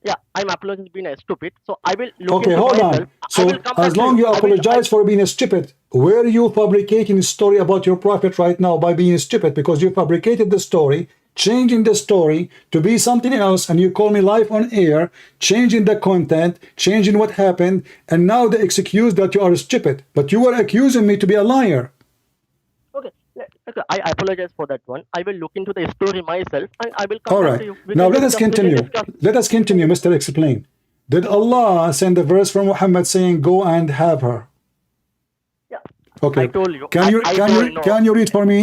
Yeah, I'm apologizing for being stupid. So I will look Okay, into hold myself. on. I So will come back as to long you I will- apologize for being stupid, were you fabricating a story about your prophet right now by being stupid? Because you fabricated the story, changing the story to be something else, and you call me live on air, changing the content, changing what happened, and now they excuse that you are stupid. But you were accusing me to be a liar. Okay, okay, I apologize for that one. I will look into the story myself, and I will come All back right. to you. We Now can let us discuss- we can continue. discuss. Let us continue, Mr. Explain. Did Allah send a verse from Muhammad saying, go and have her? Yeah. Okay. I told you. Can you I can don't you know. can you read for me?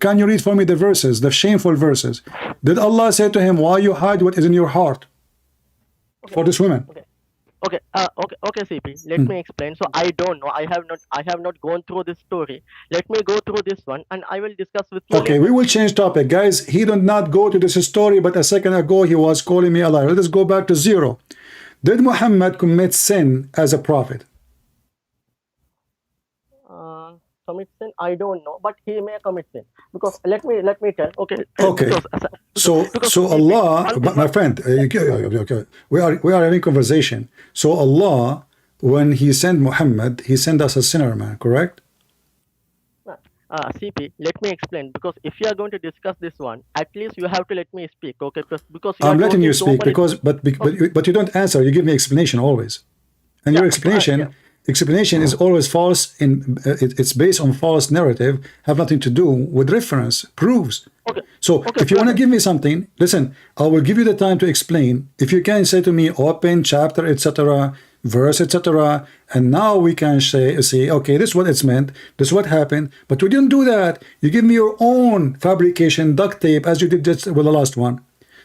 Can you read for me the verses, the shameful verses? Did Allah say to him, why you hide what is in your heart for this woman? Okay, CP. Let me explain. So I don't know. I have not gone through this story. Let me go through this one, and I will discuss with you. Okay, later. we will change topic, guys. He did not go to this story, but a second ago he was calling me a liar. Let us go back to zero. Did Muhammad commit sin as a prophet? Commit sin? I don't know, but he may commit sin because let me tell. Okay. Okay. So Allah, my friend, okay, we are having conversation. So Allah, when He sent Muhammad, He sent us a sinner, man. Correct? CP, let me explain, because if you are going to discuss this one, at least you have to let me speak, okay? Because you I'm are letting you talking so speak many- because, but you don't answer. You give me explanation always, and your Yeah, explanation yeah. explanation is always false. It's based on false narrative, have nothing to do with reference, proofs. Okay. So Okay, if you want to perfect. give me something, listen, I will give you the time to explain. If you can say to me, open chapter, etc., verse, etc., and now we can say, okay, this is what it's meant, this is what happened, but we didn't do that. You give me your own fabrication, duct tape, as you did just with the last one.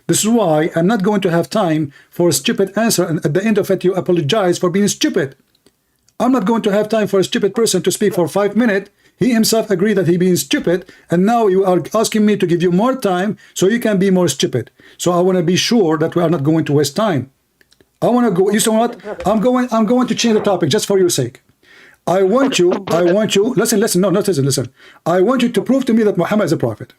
This is why I'm not going to have time for a stupid answer, and at the end of it, you apologize for being stupid. I'm not going to have time for a stupid person to speak for 5 minutes. He himself agreed that he being stupid, and now you are asking me to give you more time so you can be more stupid. So I want to be sure that we are not going to waste time. I want to go. You know what? I'm going to change the topic just for your sake. I want you, listen, no, not listen. I want you to prove to me that Muhammad is a prophet.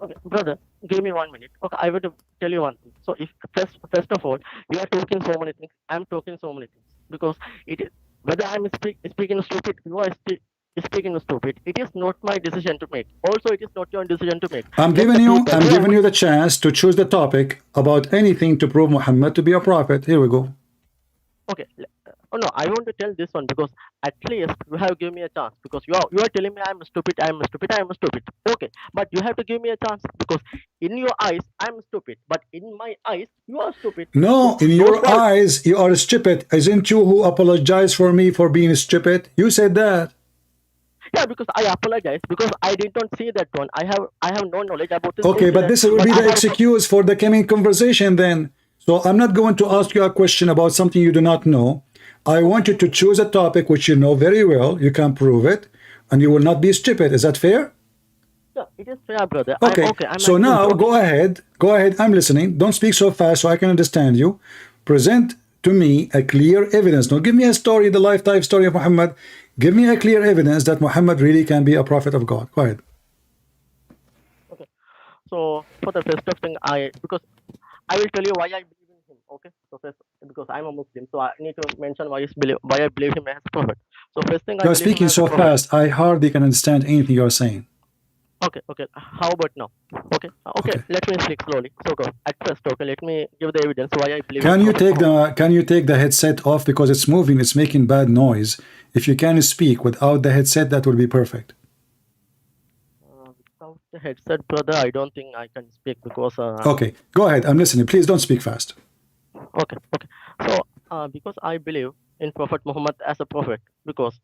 Okay, brother, give me 1 minute. Okay, I will tell you one thing. So, if first of all, you are talking so many things, I'm talking so many things, because it is whether I'm speaking stupid, you are speaking stupid. It is not my decision to make. Also, it is not your decision to make. I'm giving you the chance to choose the topic about anything to prove Muhammad to be a prophet. Here we go. Okay. Oh no, I want to tell this one because at least you have given me a chance, because you are telling me I'm stupid. Okay, but you have to give me a chance, because in your eyes I'm stupid, but in my eyes you are stupid. No, in your eyes you are stupid. Isn't you who apologized for me for being stupid? You said that. Yeah, because I apologize because I did not see that one. I have no knowledge about this. Okay, but this will be the excuse for the coming conversation then. So I'm not going to ask you a question about something you do not know. I want you to choose a topic which you know very well, you can prove it, and you will not be stupid. Is that fair? Yeah, it is fair, brother. Okay, so now go ahead, I'm listening. Don't speak so fast so I can understand you. Present to me a clear evidence. Don't give me a story, the lifetime story of Muhammad. Give me a clear evidence that Muhammad really can be a prophet of God. Go ahead. Okay, so for the first of thing, because I will tell you why I believe in him. Okay, so first, because I'm a Muslim, so I need to mention why I believe him as a prophet. So first thing, you're speaking so fast, I hardly can understand anything you're saying. Okay. How about now? Okay. Let me speak slowly. So go at first. Okay, let me give the evidence why I believe. Can you take the headset off, because it's moving, it's making bad noise. If you can speak without the headset, that will be perfect. Without the headset, brother, I don't think I can speak because. Okay, go ahead. I'm listening. Please don't speak fast. Okay. So, because I believe in Prophet Muhammad as a prophet, because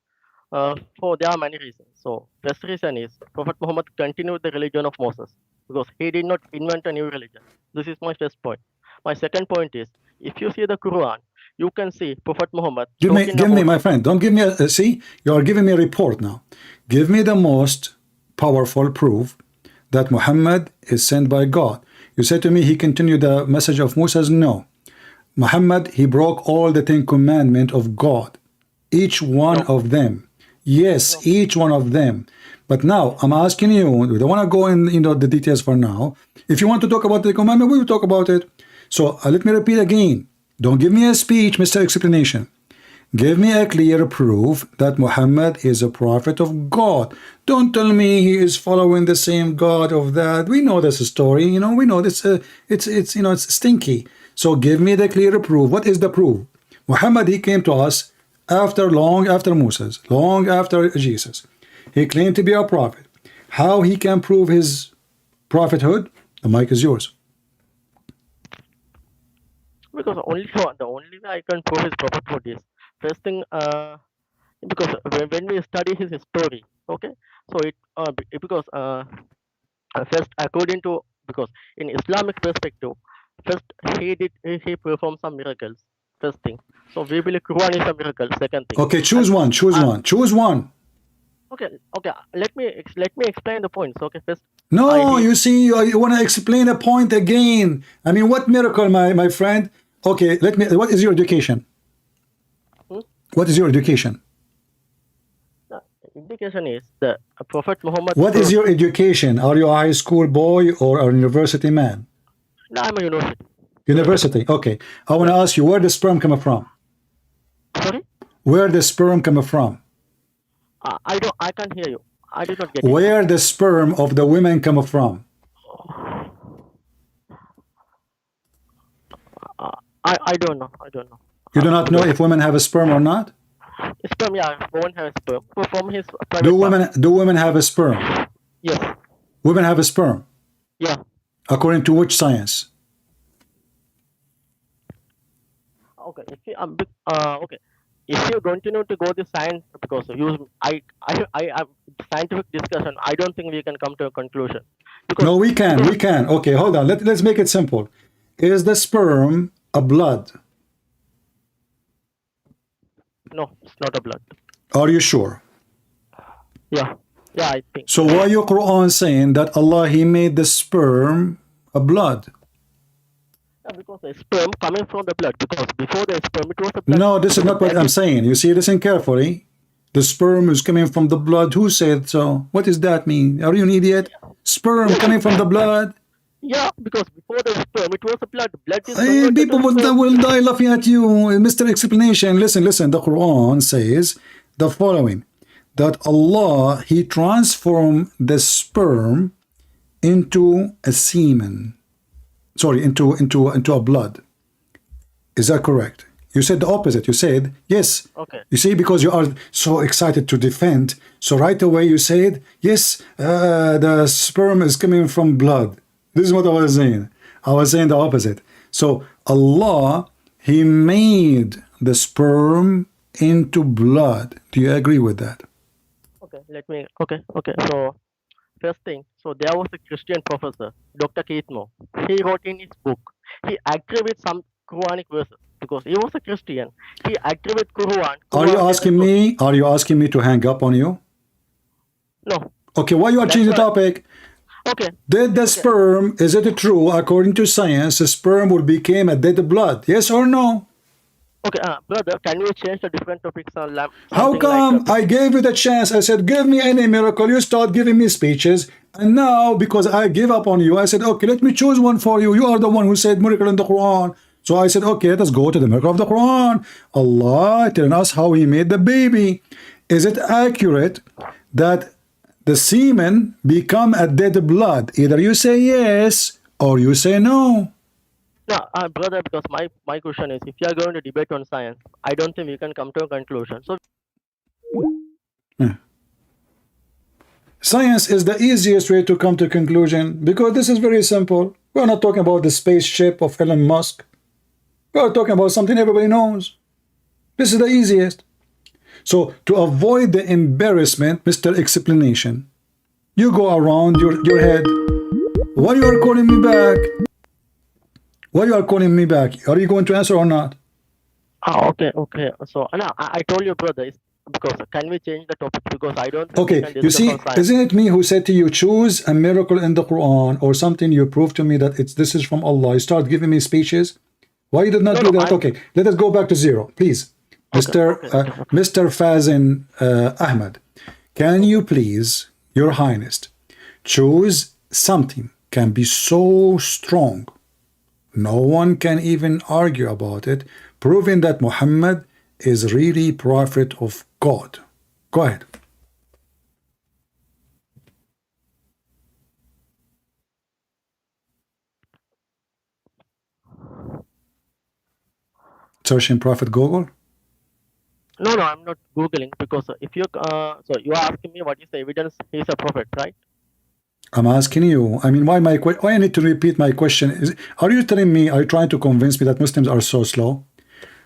there are many reasons. So, first reason is Prophet Muhammad continued the religion of Moses, because he did not invent a new religion. This is my first point. My second point is, if you see the Quran, you can see Prophet Muhammad. Give me, my friend. Don't give me a see. You are giving me a report now. Give me the most powerful proof that Muhammad is sent by God. You said to me he continued the message of Moses. No, Muhammad, he broke all the 10 commandments of God, each one of them. Yes, each one of them. But now I'm asking you, we don't want to go in the details for now. If you want to talk about the commandment, we will talk about it. So let me repeat again. Don't give me a speech, Mr. Explanation. Give me a clear proof that Muhammad is a prophet of God. Don't tell me he is following the same God of that. We know this story, we know this. It's stinky. So give me the clear proof. What is the proof? Muhammad, he came to us long after Moses, long after Jesus. He claimed to be a prophet. How he can prove his prophethood? The mic is yours. Because the only way I can prove his prophethood is first thing, because when we study his story, okay, so because first according to, because in Islamic perspective, first he performed some miracles. First thing, so we believe Quran is a miracle. Second thing, okay, choose one. Okay, let me explain the points. Okay, first. No, you see, you want to explain a point again. I mean, what miracle, my friend? Okay, what is your education? What is your education? Education is the Prophet Muhammad. What is your education? Are you a high school boy or a university man? No, I'm a university. University, okay. I want to ask you, where the sperm come from? Sorry? Where the sperm come from? I can't hear you. I did not get it. Where the sperm of the women come from? I don't know. You do not know if women have a sperm or not? Sperm, yeah. Women have a sperm. From his do women have a sperm? Yes. Women have a sperm? Yeah. According to which science? Okay. If you continue to go to science, because scientific discussion, I don't think we can come to a conclusion. No, we can. Okay, hold on. Let's make it simple. Is the sperm a blood? No, it's not a blood. Are you sure? Yeah, I think. So why your Quran saying that Allah, he made the sperm a blood? Because the sperm coming from the blood. Because before the sperm, it was a blood. No, this is not what I'm saying. You see, listen carefully. The sperm is coming from the blood. Who said so? What does that mean? Are you an idiot? Sperm coming from the blood? Yeah, because before the sperm, it was a blood. Blood is Hey, converted people to sperm. will die laughing at you. Mr. Explanation. Listen. The Quran says the following. That Allah, He transformed the sperm into a semen. Sorry, into a blood. Is that correct? You said the opposite. You said, yes. Okay. You see, because you are so excited to defend, so right away you said, yes, the sperm is coming from blood. This is what I was saying. I was saying the opposite. So Allah, He made the sperm into blood. Do you agree with that? Okay, okay. So, first thing, so there was a Christian professor, Dr. Keithmo. He wrote in his book, he agreed with some Quranic verses because he was a Christian. He agreed with Quran. Are you asking me? Are you asking me to hang up on you? No. Okay, why you are changing the topic? Okay. Did the sperm, is it true, according to science, the sperm would become a dead blood? Yes or no? Okay, brother, can we change the different topics on How come I gave you the chance? I said, give me any miracle. You start giving me speeches. And now, because I gave up on you, I said, okay, let me choose one for you. You are the one who said miracle in the Quran. So I said, okay, let's go to the miracle of the Quran. Allah telling us how He made the baby. Is it accurate that the semen become a dead blood? Either you say yes or you say no. No, brother, because my question is, if you are going to debate on science, I don't think we can come to a conclusion. So, Science is the easiest way to come to a conclusion because this is very simple. We're not talking about the spaceship of Elon Musk. We're talking about something everybody knows. This is the easiest. So to avoid the embarrassment, Mr. Explanation, you go around your head. Why you are calling me back? Why you are calling me back? Are you going to answer or not? okay. So, no, I told you, brother, it's because can we change the topic? Because I don't think we Okay, can you discuss see, on science. isn't it me who said to you, choose a miracle in the Quran or something you prove to me that this is from Allah. You start giving me speeches. Why you did not do that? Okay, let us go back to zero, please. Mr. Fazin Ahmed, can you please, Your Highness, choose something can be so strong, no one can even argue about it, proving that Muhammad is really prophet of God. Go ahead. Searching Prophet Google? No, I'm not Googling because if you, so you are asking me what is the evidence he is a prophet, right? I'm asking you. I mean, why I need to repeat my question? Are you telling me, are you trying to convince me that Muslims are so slow?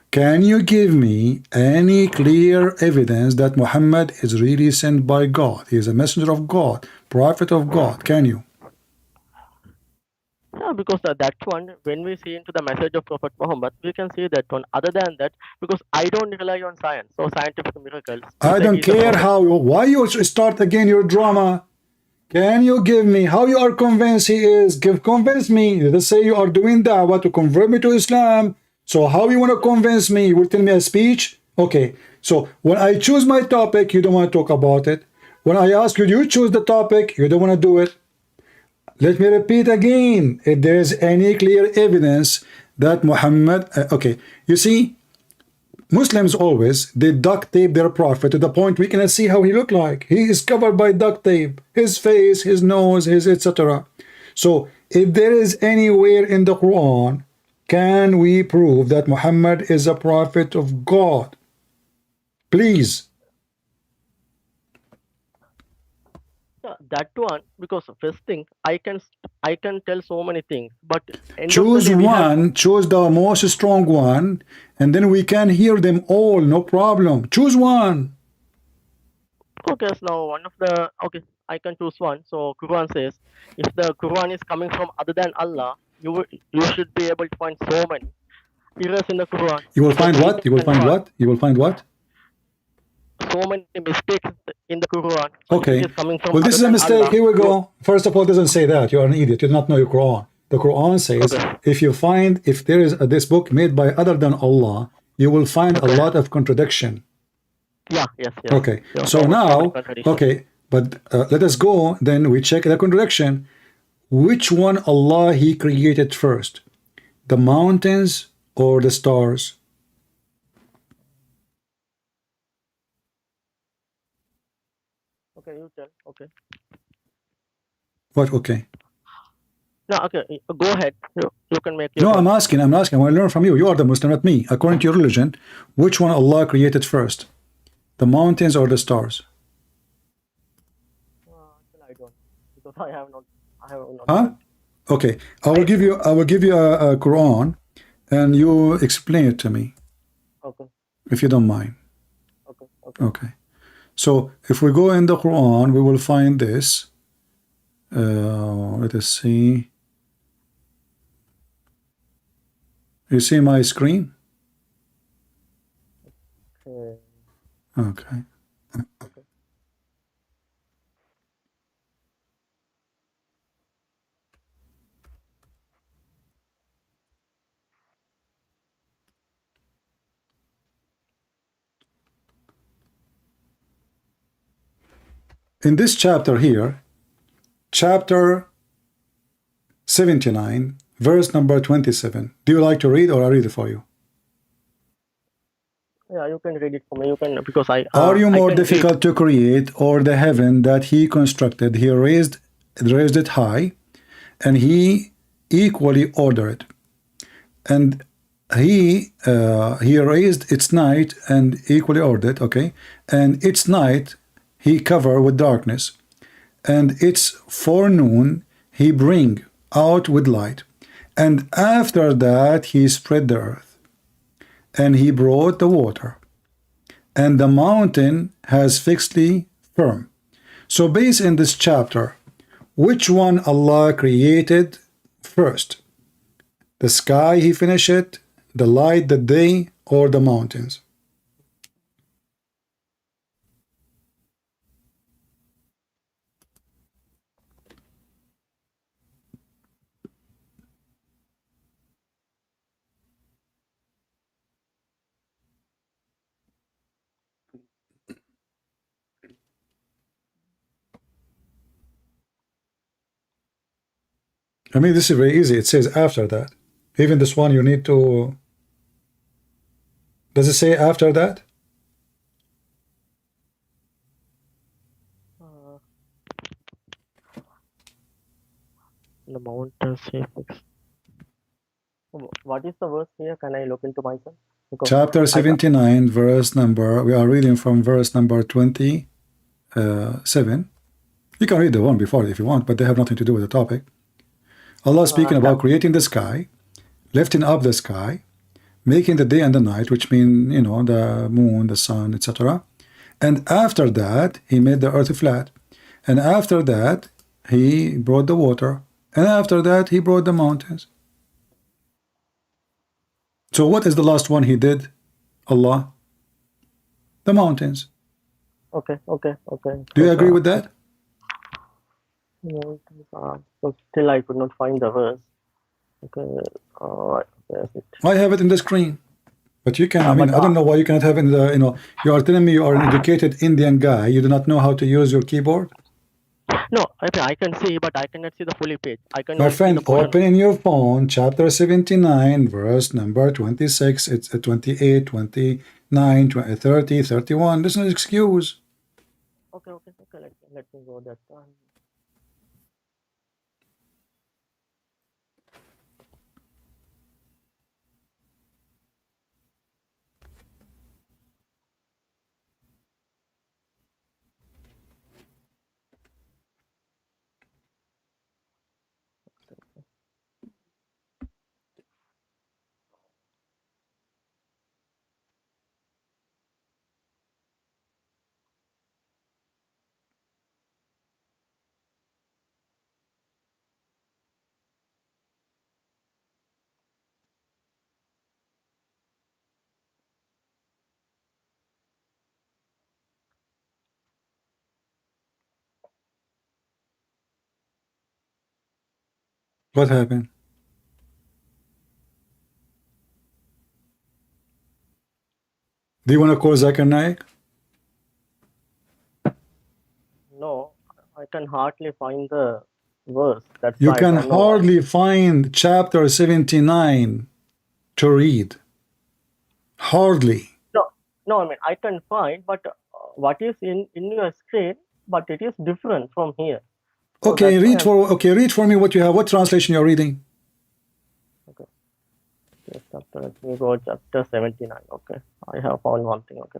Can you give me any clear evidence that Muhammad is really sent by God? He is a messenger of God, prophet of God. Can you? Yeah, because that one, when we see into the message of Prophet Muhammad, we can see that one. Other than that, because I don't rely on science or scientific miracles. I don't care how. Why you start again your drama? Can you give me how you are convinced he is? Convince me. Let's say you are doing dawah to convert me to Islam. So how you want to convince me? You will tell me a speech? Okay. So when I choose my topic, you don't want to talk about it. When I ask you, you choose the topic, you don't want to do it. Let me repeat again. If there is any clear evidence that Muhammad, okay, you see, Muslims always, they duct tape their prophet to the point we cannot see how he looked like. He is covered by duct tape, his face, his nose, his etc. So if there is anywhere in the Quran, can we prove that Muhammad is a prophet of God? Please. Yeah, that one, because first thing, I can tell so many things, but choose one, choose the most strong one, and then we can hear them all, no problem. Choose one. Okay, so now one of the, okay, I can choose one. So Quran says, if the Quran is coming from other than Allah, you should be able to find so many errors in the Quran. You will find what? You will find what? You will find what? So many mistakes in the Quran. Okay. Coming from Well, this is a mistake. Allah. Here we go. First of all, it doesn't say that. You are an idiot. You do not know your Quran. The Quran says, Okay. if there is this book made by other than Allah, you will find a Okay. lot of contradiction. Yeah. Yes. Yes. Okay, Yeah, so so many now, contradictions. okay, but let us go, then we check the contradiction. Which one Allah He created first? The mountains or the stars? Okay, you tell. Okay. What, okay? No. Okay. Go ahead. You can make your No, point. I'm asking, I want to learn from you. You are the Muslim, not me. According to your religion, which one Allah created first? The mountains or the stars? Still I don't, because I have not. Huh? Heard. Okay, I will give you a Quran and you explain it to me, Okay. if you don't mind. Okay. Okay. Okay. So if we go in the Quran, we will find this. Let us see. You see my screen? Okay. Okay. Okay. In this chapter here, chapter 79, verse number 27. Do you like to read or I read it for you? Yeah, you can read it for me. You can, because Are you I more can read. difficult to create, or the heaven that he constructed? He raised it high, and he equally ordered. And he raised its night and equally ordered, okay? And its night he cover with darkness, and its forenoon he bring out with light. And after that he spread the earth, and he brought the water, and the mountain has fixedly firm. So based in this chapter, which one Allah created first? The sky he finished it, the light, the day, or the mountains? I mean, this is very easy. It says after that. Even this one, you need to. Does it say after that? Uh, the mountains he fixed. What is the verse here? Can I look into myself? Because Chapter 79, verse number. We are reading from verse number 27. You can read the one before if you want, but they have nothing to do with the topic. Allah speaking about creating the sky, lifting up the sky, making the day and the night, which mean, you know, the moon, the sun, etc. And after that, he made the earth flat. And after that, he brought the water. And after that, he brought the mountains. So what is the last one he did? Allah? The mountains. Okay. Do you agree with that? So still I could not find the verse. Okay. There's it. I have it in the screen. But you can, I mean, but, I don't know why you cannot have it in the, you know, you are telling me you are an educated Indian guy. You do not know how to use your keyboard? No, I can see, but I cannot see the fully page. I can My only see friend, the portion. open in your phone, chapter 79, verse number 26. It's 28, 29, 20, 30, 31. There's no excuse. Okay. Let me go that one. What happened? Do you want to call Zakir Naik? No, I can hardly find the verse. That's You why I can don't know why. hardly find chapter 79 to read. Hardly. No, I mean, I can find, but what is in your screen, but it is different from here. So Okay, that's why read for me what you have. What translation you're reading? just after let me go chapter 79. Okay, I have found one thing. Okay.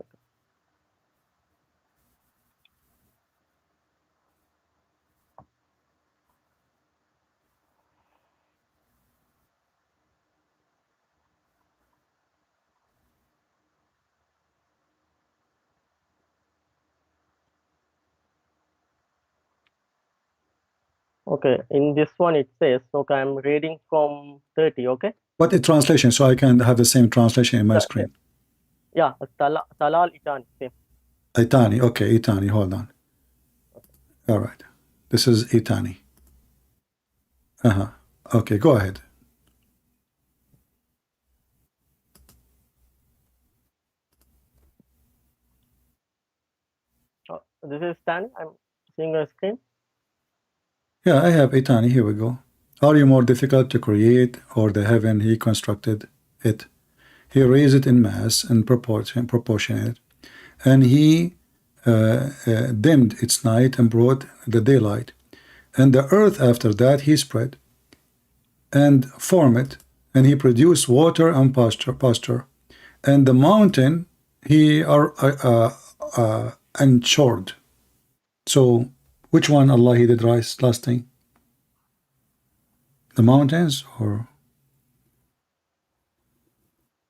Okay, in this one it says, okay, I'm reading from 30, okay? What is translation so I can have the same translation in my screen? Yeah, Talal Itan, same. Itani, okay, Itani, hold on. All right, this is Itani. Okay, go ahead. This is Stan, I'm seeing your screen. Yeah, I have Itani, here we go. Are you more difficult to create, or the heaven he constructed it? He raised it in mass and proportionate, and he dimmed its night and brought the daylight. And the earth after that he spread and formed it, and he produced water and pasture. And the mountain he ensured. So which one Allah he did rise last thing? The mountains, or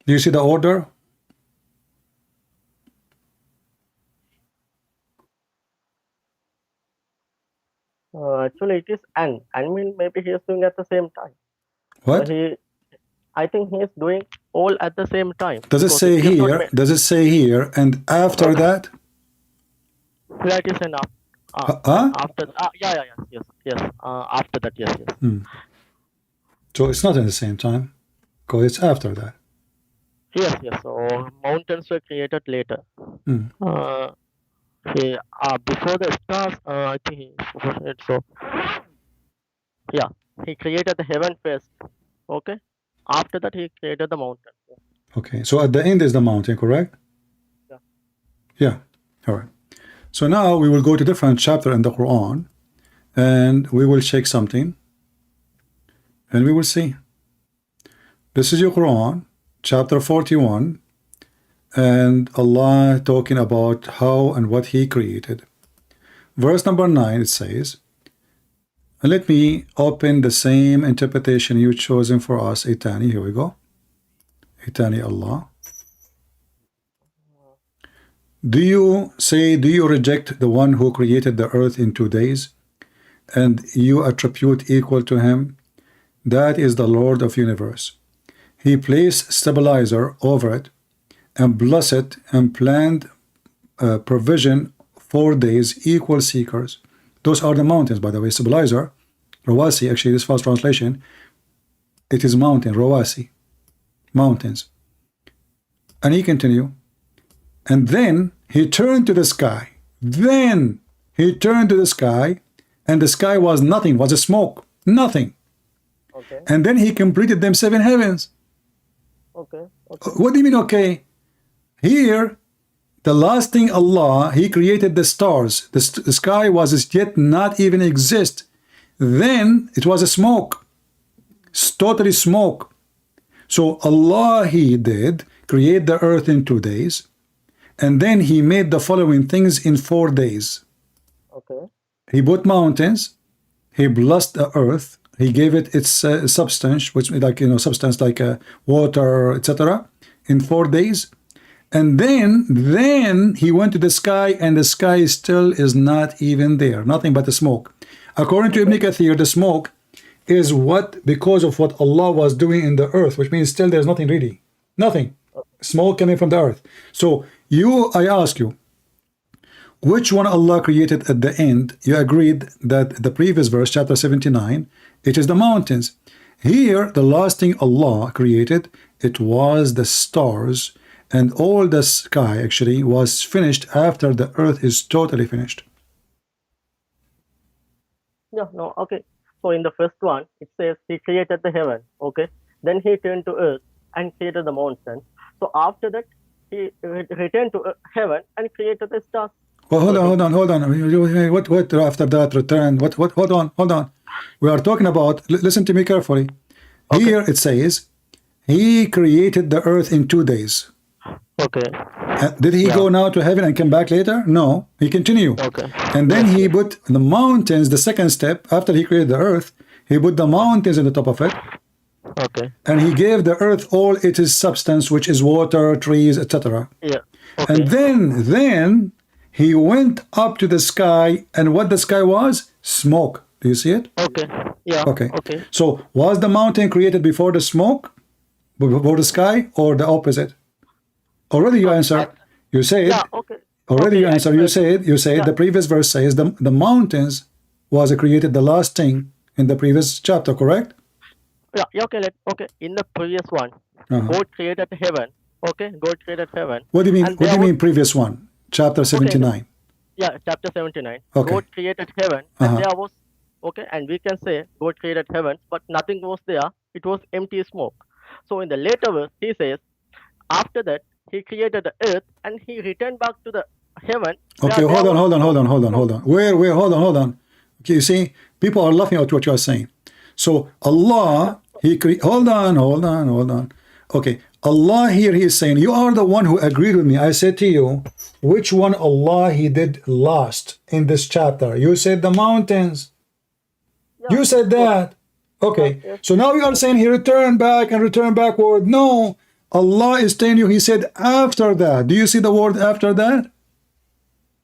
do you see the order? Actually, it is and. I mean, maybe he is doing at the same time. What? I think he is doing all at the same time. Does it say here? Does it say here? And after that? That is enough. After yes. After that, yes. So it's not at the same time, because it's after that. Yes. So mountains were created later. Before the stars, I think he created the heaven first. Okay. After that, he created the mountain. Okay. So at the end is the mountain, correct? Yeah. All right. So now we will go to different chapter in the Quran, and we will check something, and we will see. This is your Quran, chapter 41, and Allah talking about how and what He created. Verse number 9, it says, and let me open the same interpretation you chosen for us, Itani. Here we go. Itani Allah. Do you reject the one who created the earth in 2 days, and you attribute equal to him? That is the Lord of universe. He placed stabilizer over it, and blessed it, and planned provision 4 days, equal seekers. Those are the mountains, by the way. Stabilizer, Rawasi, actually this first translation, it is mountain, Rawasi, mountains. And he continue. And then he turned to the sky. Then he turned to the sky, and the sky was nothing, was a smoke, nothing. Okay. And then he completed them 7 heavens. Okay. What do you mean, okay? Here, the last thing Allah, he created the stars. The sky was yet not even exist. Then it was a smoke. It's totally smoke. So Allah, he did create the earth in 2 days. And then he made the following things in 4 days. Okay. He put mountains, he blessed the earth, he gave it its substance, which substance like water, etc. in 4 days. And then he went to the sky, and the sky still is not even there, nothing but the smoke. According to Ibn Kathir, the smoke is because of what Allah was doing in the earth, which means still there's nothing really, nothing. Smoke coming from the earth. So I ask you, which one Allah created at the end? You agreed that the previous verse, chapter 79, it is the mountains. Here, the last thing Allah created, it was the stars, and all the sky actually was finished after the earth is totally finished. Yeah, no, okay. So in the first one, it says he created the heaven, okay? Then he turned to earth and created the mountain. So after that, he returned to heaven and created the stars. Well, hold on. What after that return? What? Hold on. We are talking about. Listen to me carefully. Okay. Here it says, he created the earth in 2 days. Okay. Did he go now to heaven and come back later? No, he continued. Okay. And then he put the mountains. The second step after he created the earth, he put the mountains in the top of it. Okay. And he gave the earth all its substance, which is water, trees, etc. Yeah. Okay. And then he went up to the sky, and what the sky was? Smoke. Do you see it? Okay. Yeah. Okay. Okay. So was the mountain created before the smoke, before the sky, or the opposite? Already you answered. You said. Yeah. Okay. Already okay, you answered. You said. Yeah. The previous verse says the mountains was created the last thing in the previous chapter. Correct? Yeah. Okay. Okay. In the previous one, God created heaven. Okay. God created heaven. What do you mean? And What do you mean? Previous one, chapter 79. Yeah, chapter 79. Okay. God created heaven, and there was, okay, and we can say God created heaven, but nothing was there. It was empty smoke. So in the later verse, he says, after that, he created the earth, and he returned back to the heaven. Okay, hold on. Where? Hold on. Okay, you see, people are laughing at what you are saying. So Allah, hold on. Okay, Allah here, he is saying, you are the one who agreed with me. I said to you, which one Allah he did last in this chapter? You said the mountains. Yeah. You said that. Okay, so now you are saying he returned back and returned backward. No, Allah is telling you, he said after that. Do you see the word after that?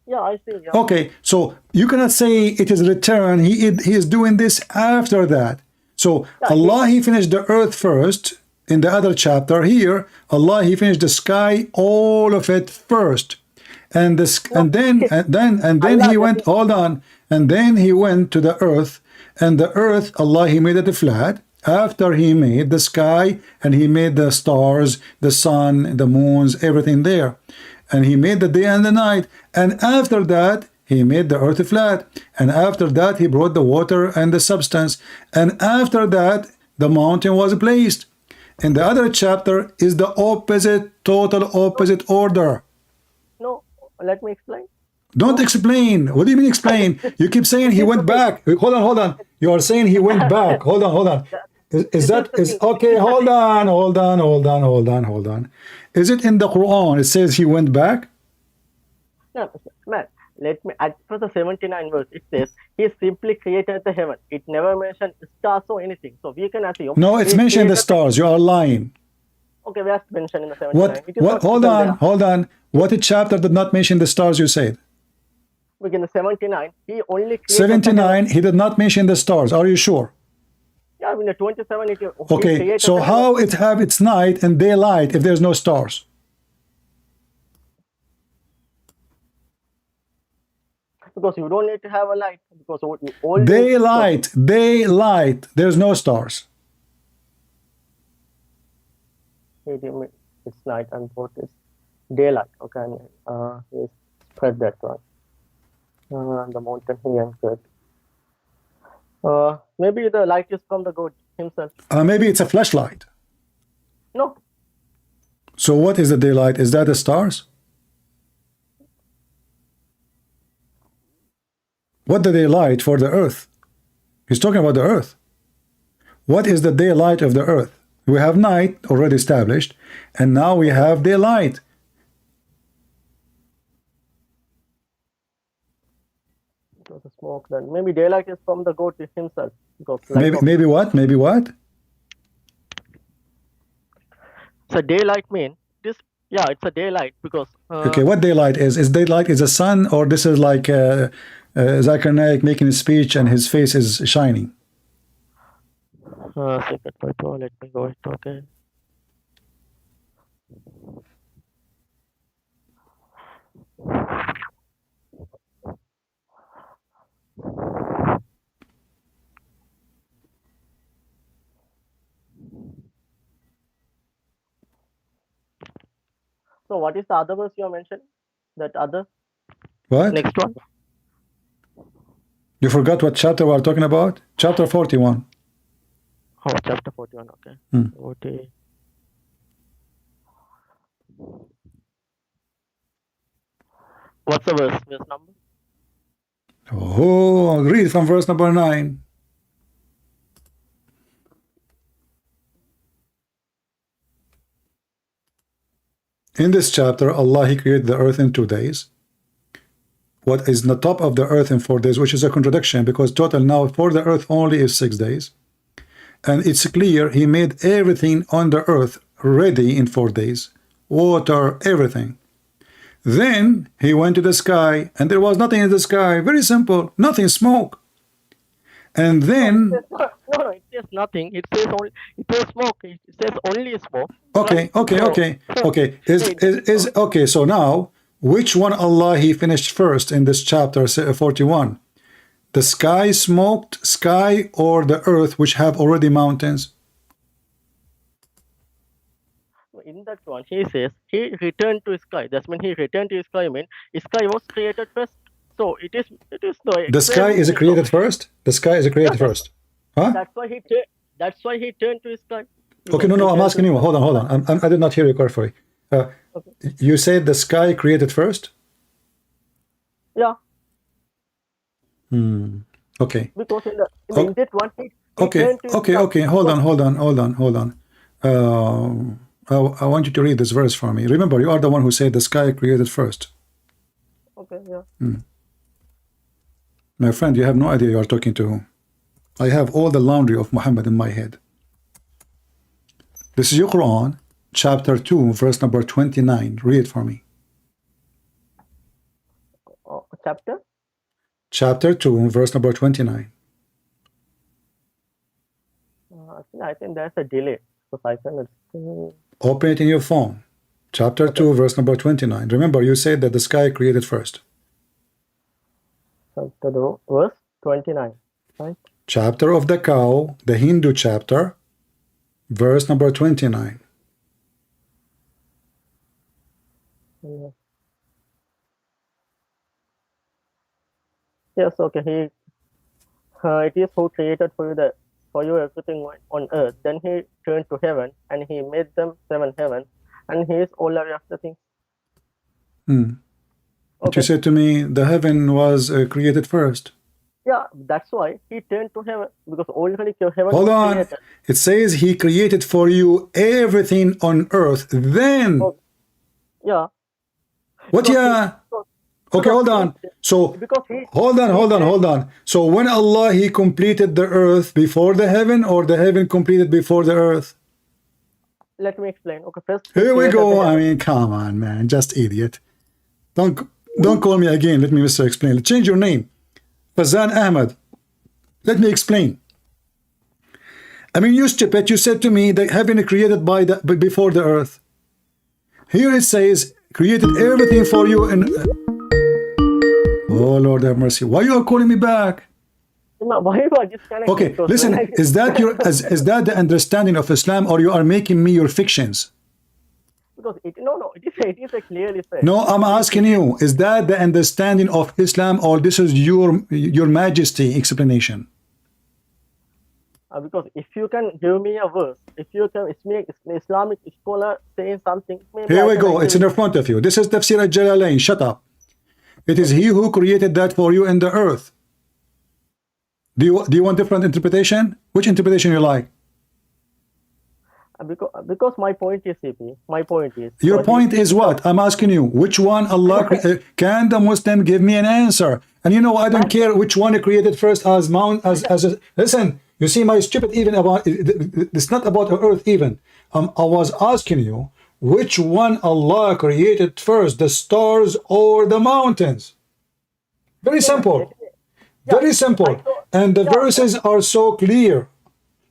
Yeah, I see. Yeah. Okay, so you cannot say it is return. He is doing this after that. So Allah, he finished the earth first. In the other chapter here, Allah, he finished the sky, all of it first, and then he went. Hold on, and then he went to the earth, and the earth, Allah, he made it flat. After he made the sky, and he made the stars, the sun, the moons, everything there, and he made the day and the night, and after that he made the earth flat, and after that he brought the water and the substance, and after that the mountain was placed. In the other chapter is the opposite, total opposite order. No, let me explain. Don't explain. What do you mean explain? You keep saying he went back. Hold on. You are saying he went back. Hold on. Is okay? Hold on. Is it in the Quran? It says he went back? No, man. Let me, at first the 79 verse, it says, he simply created the heaven. It never mentioned stars or anything. So we can assume. No, it's mentioned the stars. You are lying. Okay, we have to mention in the 79. Hold on. What chapter did not mention the stars you said? Within the 79, he only created 79, he did not mention the stars. Are you sure? Yeah, in the 27, okay, so how it have its night and daylight if there's no stars? Because you don't need to have a light. Because all daylight, there's no stars. It's night and both is daylight. Okay, let's spread that one. The mountain here and good. Maybe the light is from the God himself. Maybe it's a flashlight. No. So what is the daylight? Is that the stars? What the daylight for the earth? He's talking about the earth. What is the daylight of the earth? We have night already established, and now we have daylight. Because the smoke, then maybe daylight is from the God himself. Because maybe what? Maybe what? So daylight mean this? Yeah, it's a daylight because. Okay, what daylight is? Is daylight is the sun, or this is like Zakir Naik making a speech and his face is shining? Second, let me go. Okay. So what is the other verse you mentioned? That other What? next one? You forgot what chapter we are talking about? Chapter 41. Oh, chapter 41. Okay. Hmm. Okay. What's the verse? Verse number? Oh, read from verse number 9. In this chapter, Allah, He created the earth in 2 days. What is in the top of the earth in 4 days, which is a contradiction, because total now for the earth only is 6 days. And it's clear He made everything on the earth ready in 4 days. Water, everything. Then He went to the sky, and there was nothing in the sky. Very simple. Nothing, smoke. And then... No, it says nothing. It says only. It says smoke. It says only smoke. Okay, okay, So- okay, okay. Okay, so now, which one Allah He finished first in this chapter 41? The sky smoked, sky, or the earth, which have already mountains? In that one, he says he returned to sky. That's when he returned to sky. I mean, sky was created first. So it is no. The sky is created first? The sky is created first. Huh? That's why he. That's why he turned to sky. Okay, no, I'm asking you. Hold on. I did not hear you correctly. You said the sky created first? Yeah, Okay. because in that one, he Okay, turned to okay, sky. okay. Hold on. I want you to read this verse for me. Remember, you are the one who said the sky created first. Okay, yeah. My friend, you have no idea you are talking to whom. I have all the laundry of Muhammad in my head. This is your Quran, chapter 2, verse number 29. Read it for me. Chapter. Chapter 2, verse number 29. I think there's a delay. So I can. Open it in your phone. Chapter 2, verse number 29. Remember, you said that the sky created first. Chapter verse 29. Right. Chapter of the cow, the Hindu chapter, verse number 29. Yeah. Yes. Okay. It is who created for you everything on earth. Then he turned to heaven and he made them 7 heavens, and he is all aware of the things. But you said to me the heaven was created first. Yeah, that's why he turned to heaven, because already heaven Hold was on. created. It says He created for you everything on earth. Then Oh, yeah. what? Yeah. Okay, hold on. So Because he hold on. So when Allah He completed the earth before the heaven, or the heaven completed before the earth? let me explain. Okay, first he Here we created go. the I heaven. mean, come on, man. Just idiot. Don't call me again. Let me explain. Change your name. Fazan Ahmed. Let me explain. I mean, you stupid. You said to me that heaven created before the earth. Here it says created everything for you. And oh Lord have mercy. Why you are calling me back? Why you are disconnected? Okay, Because listen. when I- Is that the understanding of Islam, or you are making me your fictions? Because it is a clearly said. No, I'm asking you, is that the understanding of Islam, or this is your majesty explanation? Because if you can give me a verse, if you can, it's me, Islamic scholar saying something. Maybe Here I we can go. agree It's in with front of you. This is Tafsir al-Jalalain. Shut up. It is He who created that for you in the earth. Do you want different interpretation? Which interpretation you like? Because my point is, CP, my point is. Your so point he- is what? I'm asking you. Which one Allah can the Muslim give me an answer? And you know, I don't care which one he created first as mount as a, listen. You see my stupid even about it's not about the earth even. I was asking you which one Allah created first, the stars or the mountains? Very simple. Very simple. And the verses are so clear.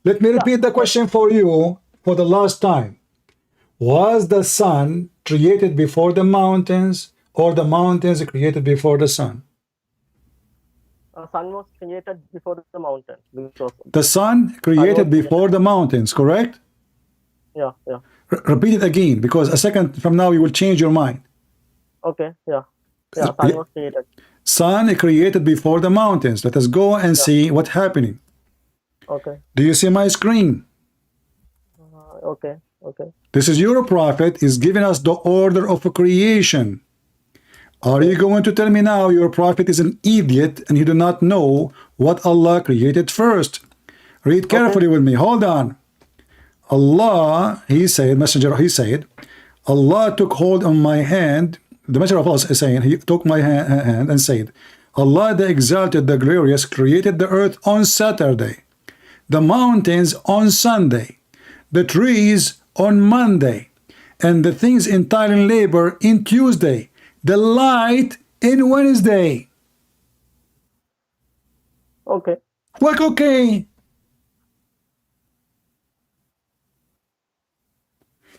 Let me repeat the question for you for the last time. Was the sun created before the mountains, or the mountains created before the sun? sun was created before the mountain. Because The sun created before the mountains, correct? yeah. Repeat it again, because a second from now you will change your mind. Okay, yeah. Yeah, sun was created. Sun created before the mountains. Let us go and see what's happening. Okay. Do you see my screen? Okay, okay. This is your prophet is giving us the order of creation. Are you going to tell me now your prophet is an idiot and he do not know what Allah created first? Read carefully with me. Hold on. Allah, he said, messenger, he said, Allah took hold on my hand. The messenger of Allah is saying, he took my hand and said, Allah the exalted, the glorious, created the earth on Saturday, the mountains on Sunday, the trees on Monday, and the things entire in labor in Tuesday, the light in Wednesday. Okay. What okay?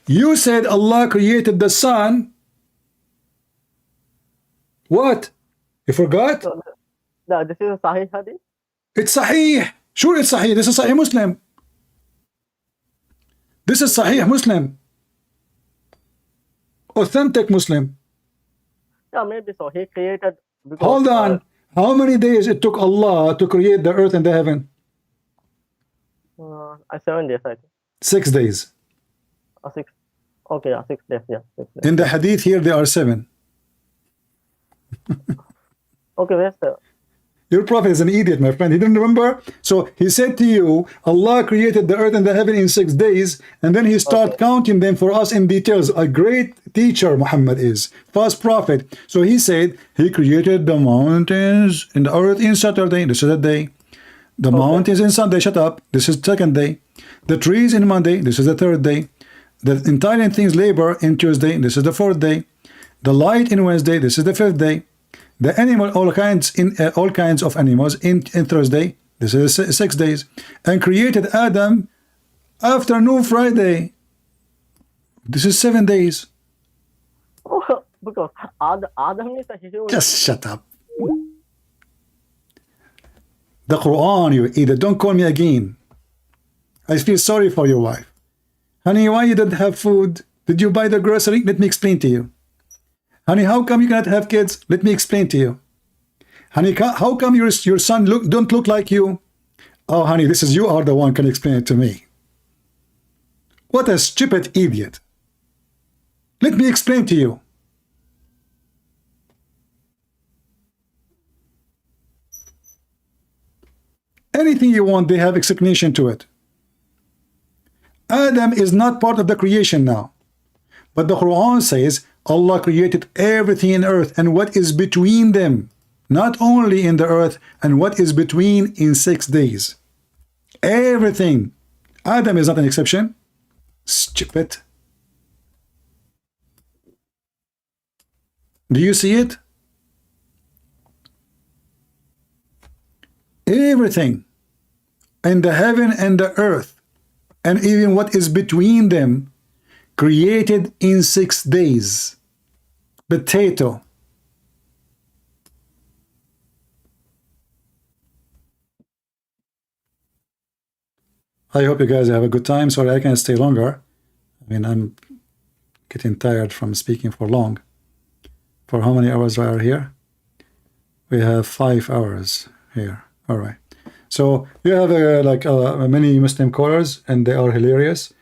You said Allah created the sun. What? You forgot? So, this is a Sahih Hadith? It's Sahih. Sure, it's Sahih. This is Sahih Muslim. This is Sahih Muslim. Authentic Muslim. Yeah, maybe so. He created... Because, Hold on. How many days it took Allah to create the earth and the heaven? 7 days, I think. 6 days. 6. Okay, 6 days, yeah. 6 days. In the hadith here, there are 7. Okay, where's the... Your prophet is an idiot, my friend. He didn't remember? So he said to you, Allah created the earth and the heaven in 6 days, and then he started counting them for us in details. A great teacher, Muhammad is. First prophet. So he said, he created the mountains and the earth in Saturday. This is the day. The mountains in Sunday. Shut up. This is the second day. The trees in Monday. This is the third day. The entire things labor in Tuesday. This is the fourth day. The light in Wednesday. This is the fifth day. The animal, all kinds of animals in Thursday. This is 6 days, and created Adam afternoon Friday. This is 7 days. Oh, because Adam is a human. Just shut up. The Quran, you idiot. Don't call me again. I feel sorry for your wife. Honey, why you don't have food? Did you buy the grocery? Let me explain to you. Honey, how come you cannot have kids? Let me explain to you. Honey, how come your son don't look like you? Oh, honey, this is you are the one can explain it to me. What a stupid idiot. Let me explain to you. Anything you want, they have explanation to it. Adam is not part of the creation now. But the Quran says Allah created everything in earth and what is between them, not only in the earth and what is between in 6 days. Everything. Adam is not an exception. Stupid. Do you see it? Everything in the heaven and the earth and even what is between them created in 6 days. Potato. I hope you guys have a good time. Sorry, I can't stay longer. I mean, I'm getting tired from speaking for long. For how many hours we are here? We have 5 hours here. All right. So you have many Muslim callers, and they are hilarious.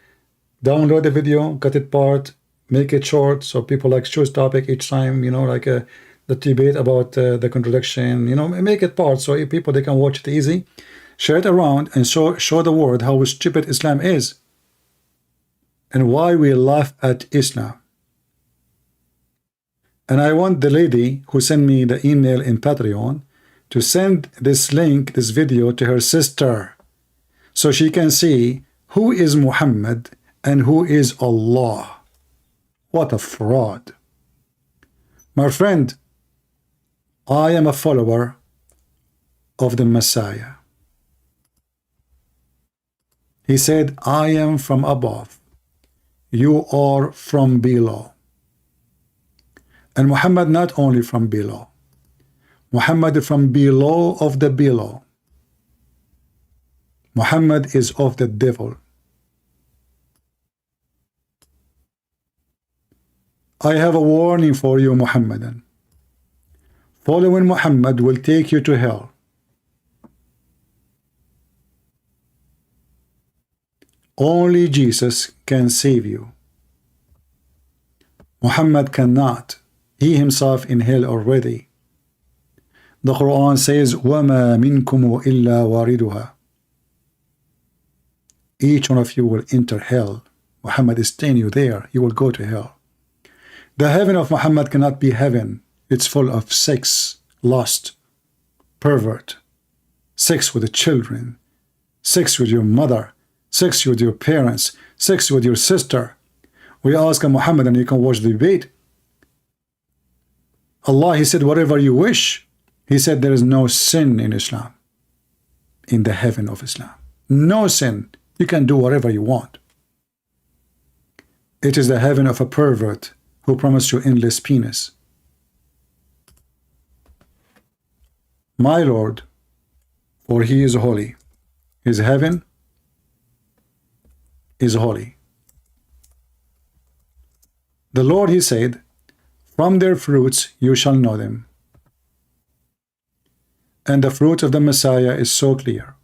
Download the video, cut it part, make it short, so people choose topic each time, the debate about the contradiction, make it part so people, they can watch it easy. Share it around and show the world how stupid Islam is and why we laugh at Islam. And I want the lady who sent me the email in Patreon to send this link, this video, to her sister so she can see who is Muhammad and who is Allah. What a fraud. My friend, I am a follower of the Messiah. He said, I am from above. You are from below. And Muhammad not only from below. Muhammad from below of the below. Muhammad is of the devil. I have a warning for you, Muhammadan. Following Muhammad will take you to hell. Only Jesus can save you. Muhammad cannot. He himself in hell already. The Quran says, وَمَا مِنْكُمُ إِلَّا وَارِدُهَا. Each one of you will enter hell. Muhammad is telling you there, you will go to hell. The heaven of Muhammad cannot be heaven. It's full of sex, lust, pervert, sex with the children, sex with your mother, sex with your parents, sex with your sister. We ask Muhammad, and you can watch the debate. Allah, He said, whatever you wish. He said there is no sin in Islam, in the heaven of Islam. No sin. You can do whatever you want. It is the heaven of a pervert who promised you endless penis. My Lord, for He is holy. His heaven is holy. The Lord, He said, from their fruits you shall know them. And the fruit of the Messiah is so clear.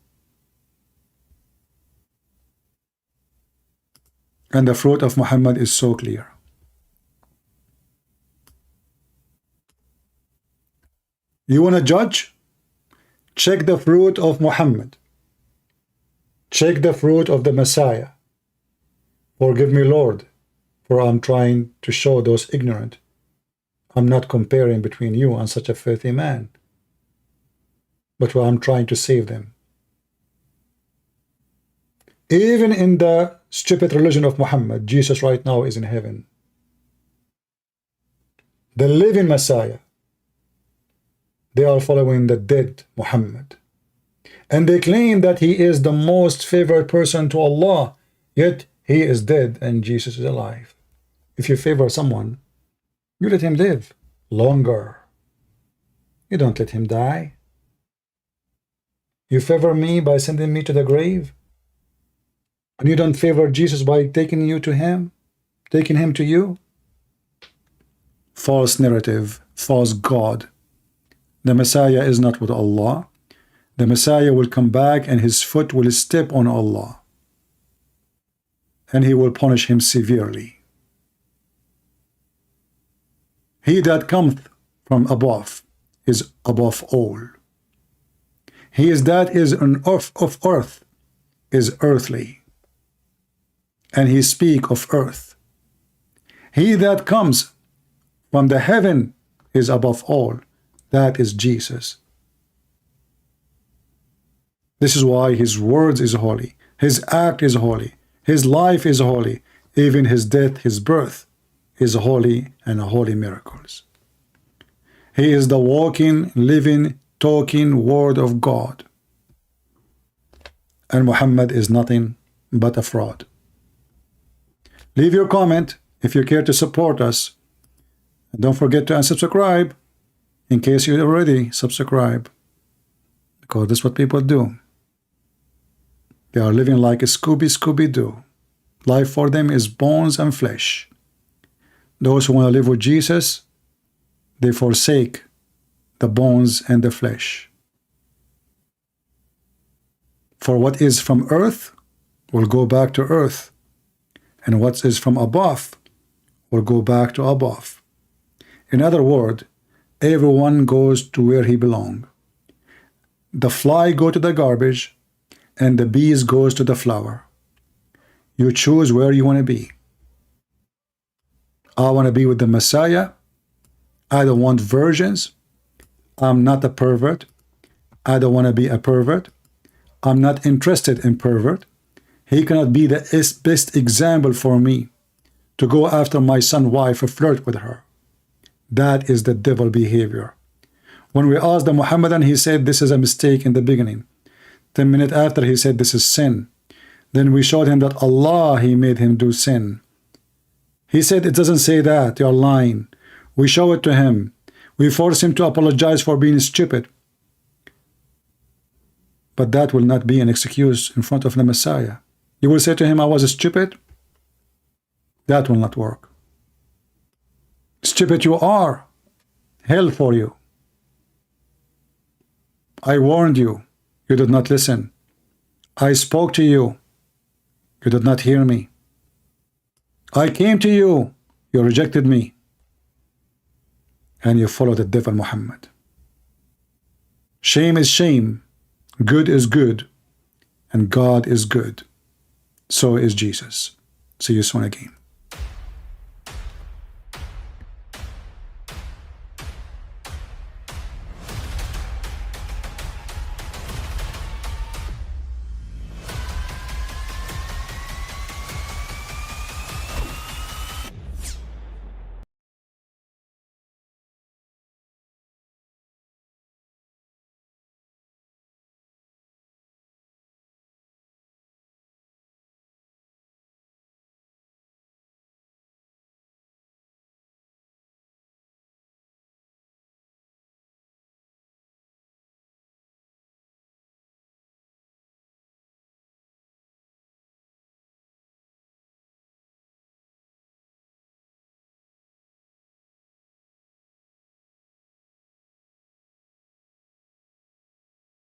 And the fruit of Muhammad is so clear. You want to judge? Check the fruit of Muhammad. Check the fruit of the Messiah. Forgive me, Lord, for I'm trying to show those ignorant. I'm not comparing between you and such a filthy man, but I'm trying to save them. Even in the stupid religion of Muhammad, Jesus right now is in heaven. The living Messiah, they are following the dead Muhammad. And they claim that he is the most favored person to Allah, yet he is dead and Jesus is alive. If you favor someone, you let him live longer. You don't let him die. You favor me by sending me to the grave, and you don't favor Jesus by taking you to him, taking him to you. False narrative, false God. The Messiah is not with Allah. The Messiah will come back and his foot will step on Allah, and he will punish him severely. He that cometh from above is above all. He is that is an of earth is earthly, and he speak of earth. He that comes from the heaven is above all. That is Jesus. This is why his words is holy, his act is holy, his life is holy, even his death, his birth is holy, and holy miracles. He is the walking, living, talking word of God. And Muhammad is nothing but a fraud. Leave your comment if you care to support us. And don't forget to unsubscribe in case you already subscribe, because that's what people do. They are living like a Scooby-Doo. Life for them is bones and flesh. Those who want to live with Jesus, they forsake the bones and the flesh. For what is from earth will go back to earth, and what is from above will go back to above. In other words, everyone goes to where he belongs. The fly go to the garbage, and the bees goes to the flower. You choose where you want to be. I want to be with the Messiah. I don't want virgins. I'm not a pervert. I don't want to be a pervert. I'm not interested in pervert. He cannot be the best example for me to go after my son's wife or flirt with her. That is the devil behavior. When we asked the Muhammadan, he said this is a mistake in the beginning. 10 minutes after, he said this is sin. Then we showed him that Allah, he made him do sin. He said it doesn't say that, you're lying. We show it to him. We force him to apologize for being stupid. But that will not be an excuse in front of the Messiah. You will say to him, I was stupid. That will not work. Stupid you are. Hell for you. I warned you. You did not listen. I spoke to you. You did not hear me. I came to you. You rejected me. And you followed the devil Muhammad. Shame is shame. Good is good. And God is good. So is Jesus. See you soon again.